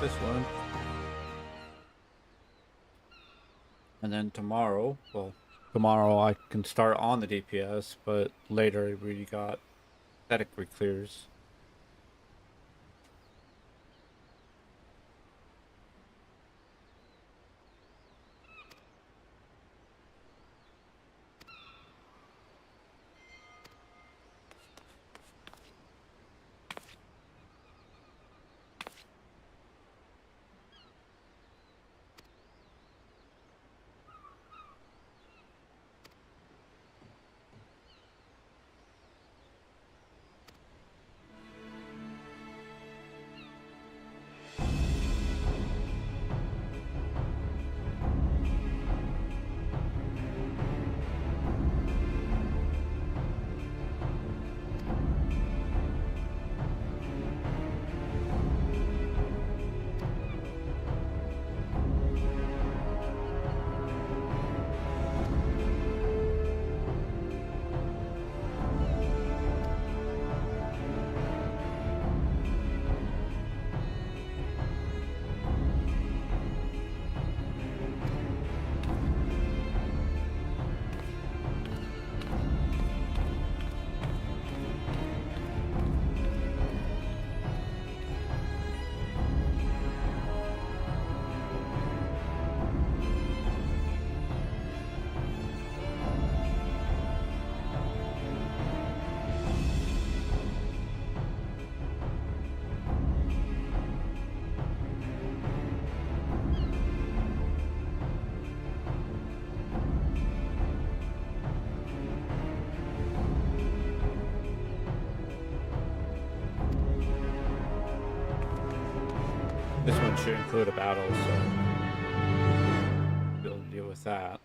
This one. And then tomorrow, well, tomorrow I can start on the DPS, but later we got static re-clears. This one should include a battle, so we'll deal with that.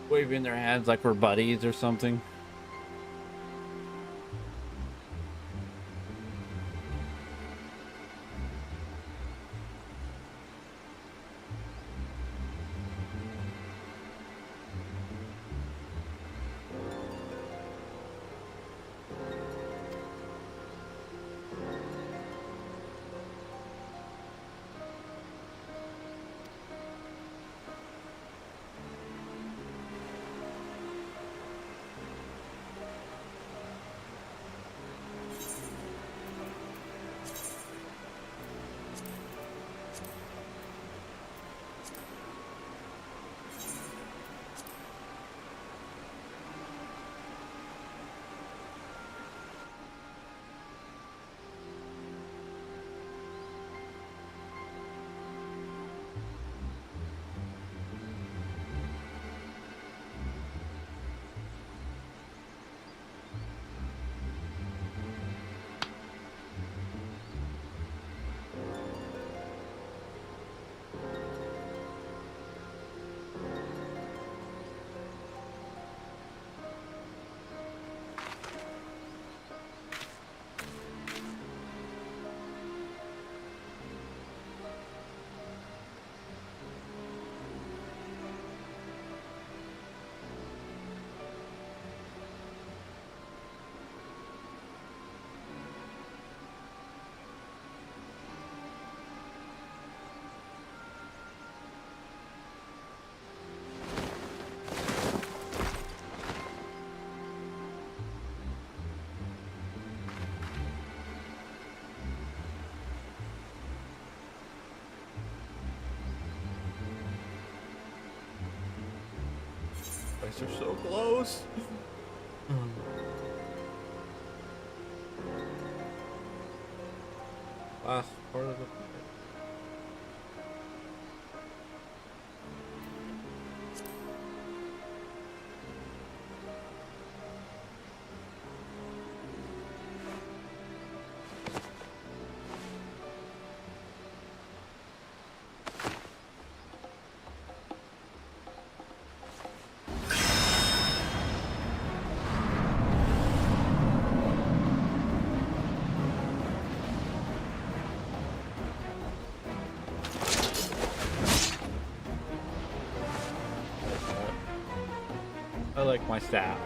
Waving their hands like we're buddies or something. They're so close. Last part of the like my staff.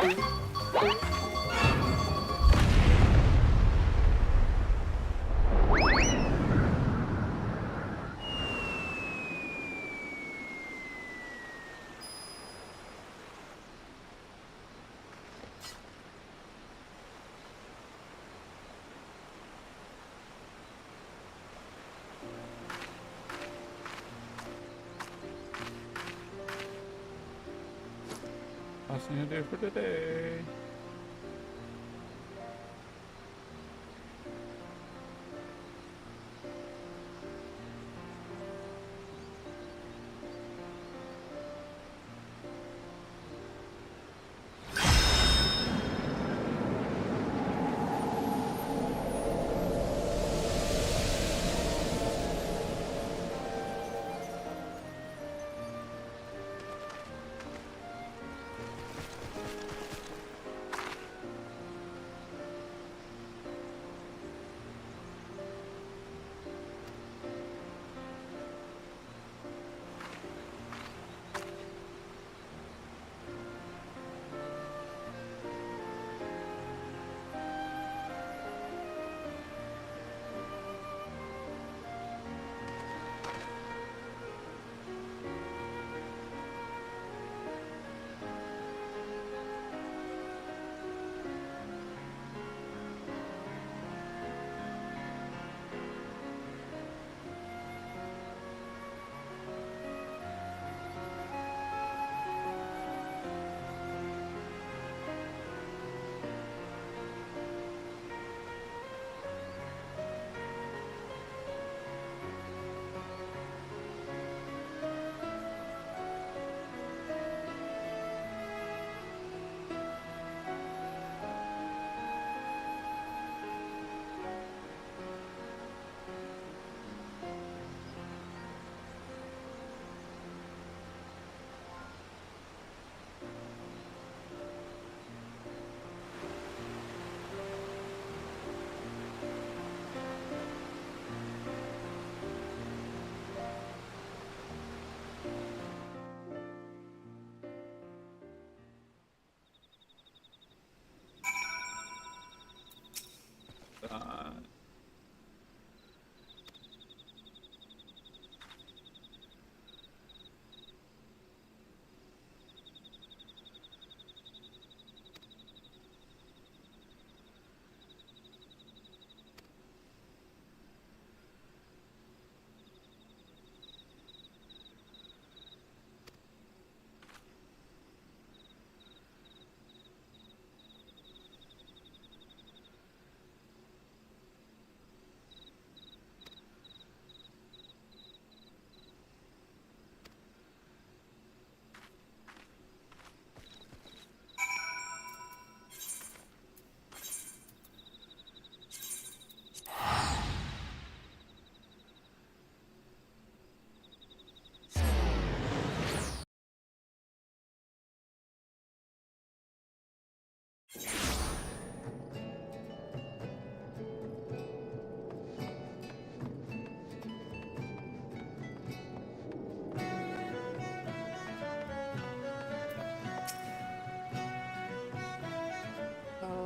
Last thing to do for today.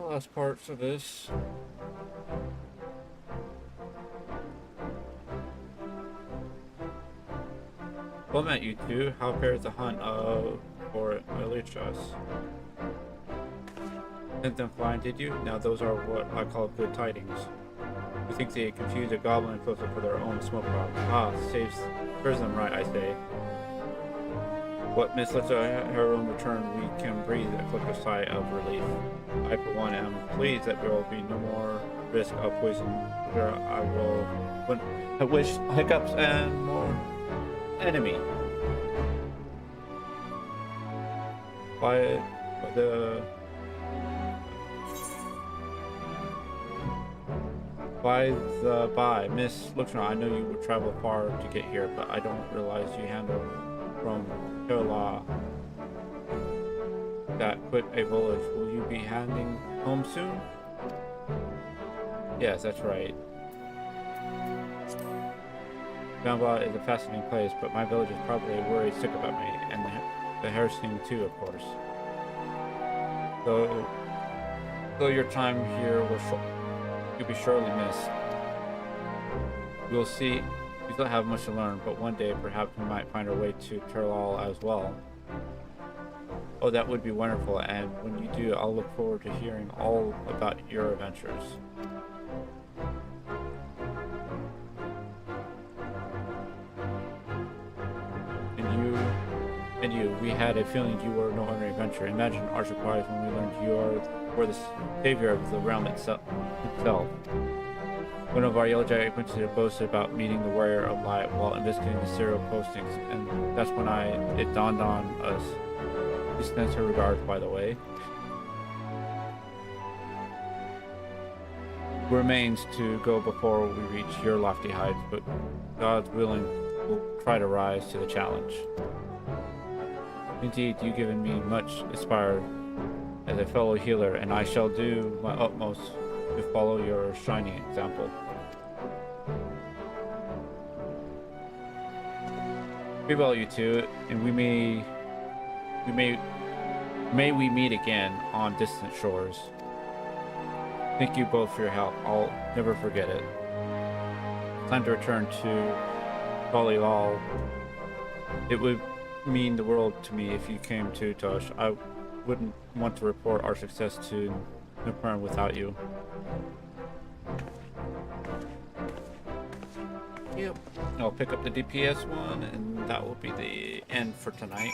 Last parts of this. Well met, you two. How fares the hunt for Elichas? Sent them flying, did you? Now those are what I call good tidings. You think they confused a goblin and closer for their own smoke pot. Ah, serves them right, I say. What Miss lets her own return, we can breathe a collective sigh of relief. I, for one, am pleased that there will be no more risk of poison. There I wish hiccups and more enemy. By the by, Miss Luxra, I know you would travel far to get here, but I don't realize you handle from Kerala that quick a village. Will you be handing home soon? Yes, that's right. Gamba is a fascinating place, but my village is probably worried sick about me, and the harassing too, of course. Though your time here you'll be surely missed. We'll see. We still have much to learn, but one day perhaps we might find our way to Turlal as well. Oh, that would be wonderful, and when you do, I'll look forward to hearing all about your adventures. And you, we had a feeling you were no ordinary adventurer. Imagine our surprise when we learned you were the savior of the realm itself. One of our Yellow Jacket acquaintances boasted about meeting the Warrior of Light while investigating the serial postings, and that's when it dawned on us. He sends her regards, by the way. Remains to go before we reach your lofty heights, but God's willing, we'll try to rise to the challenge. Indeed, you've given me much inspired as a fellow healer, and I shall do my utmost to follow your shining example. Be well, you two, and we may we meet again on distant shores. Thank you both for your help. I'll never forget it. Time to return to Balilal. It would mean the world to me if you came to Tosh. I wouldn't want to report our success to Nupern without you. Yep. I'll pick up the DPS one, and that will be the end for tonight.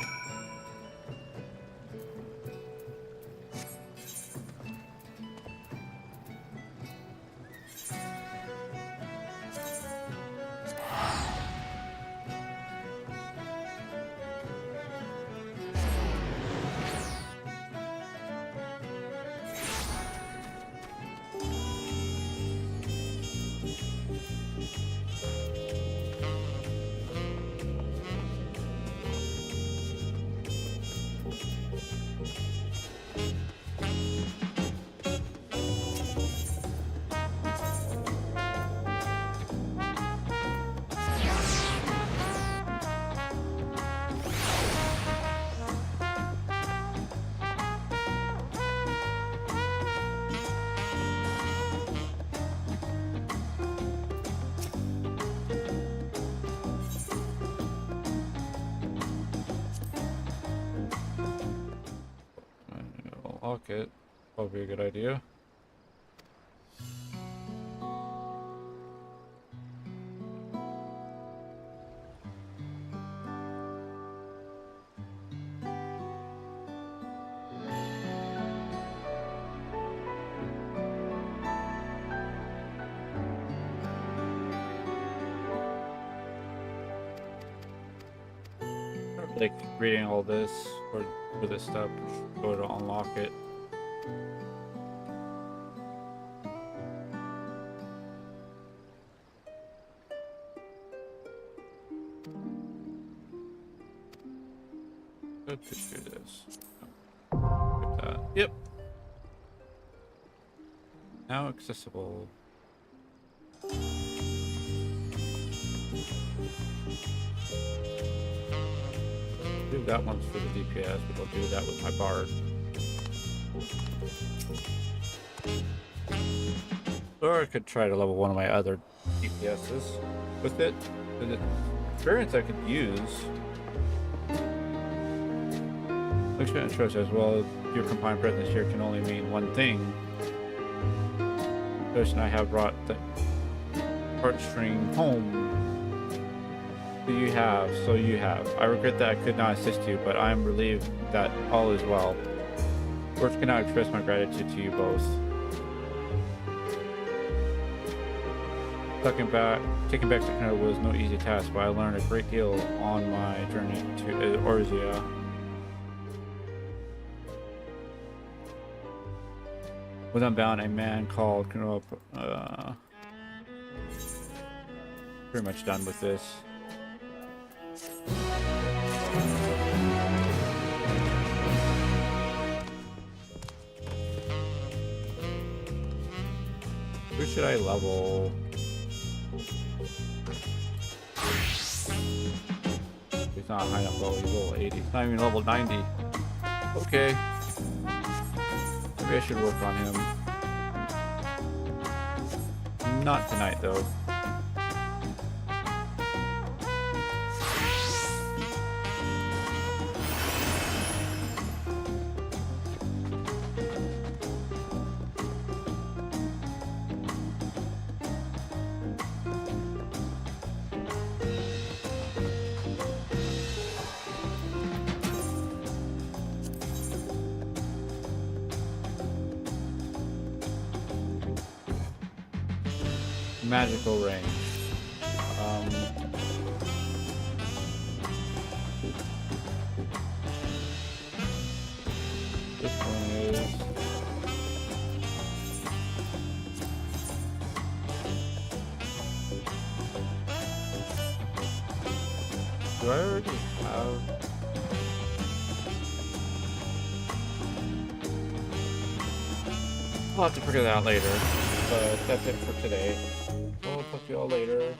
Lock it. Probably a good idea. Like reading all this or for this step, go to unlock it. Let's do this. Like that. Yep. Now accessible. That one's for the DPS, but I'll do that with my bard. Or I could try to level one of my other DPSs with it. The experience I could use. Experience choice as well. Your combined presence here can only mean one thing. The person I have brought the heartstring home. So you have. I regret that I could not assist you, but I am relieved that all is well. Words cannot express my gratitude to you both. Taking back to Canada was no easy task, but I learned a great deal on my journey to Orzia. With Unbound, a man called pretty much done with this. Who should I level? He's not high enough level, he's level 80. He's not even level 90. Okay. Maybe I should work on him. Not tonight, though. Magical range. This one is do I already have? I'll have to figure that out later, but that's it for today. I'll talk to you all later.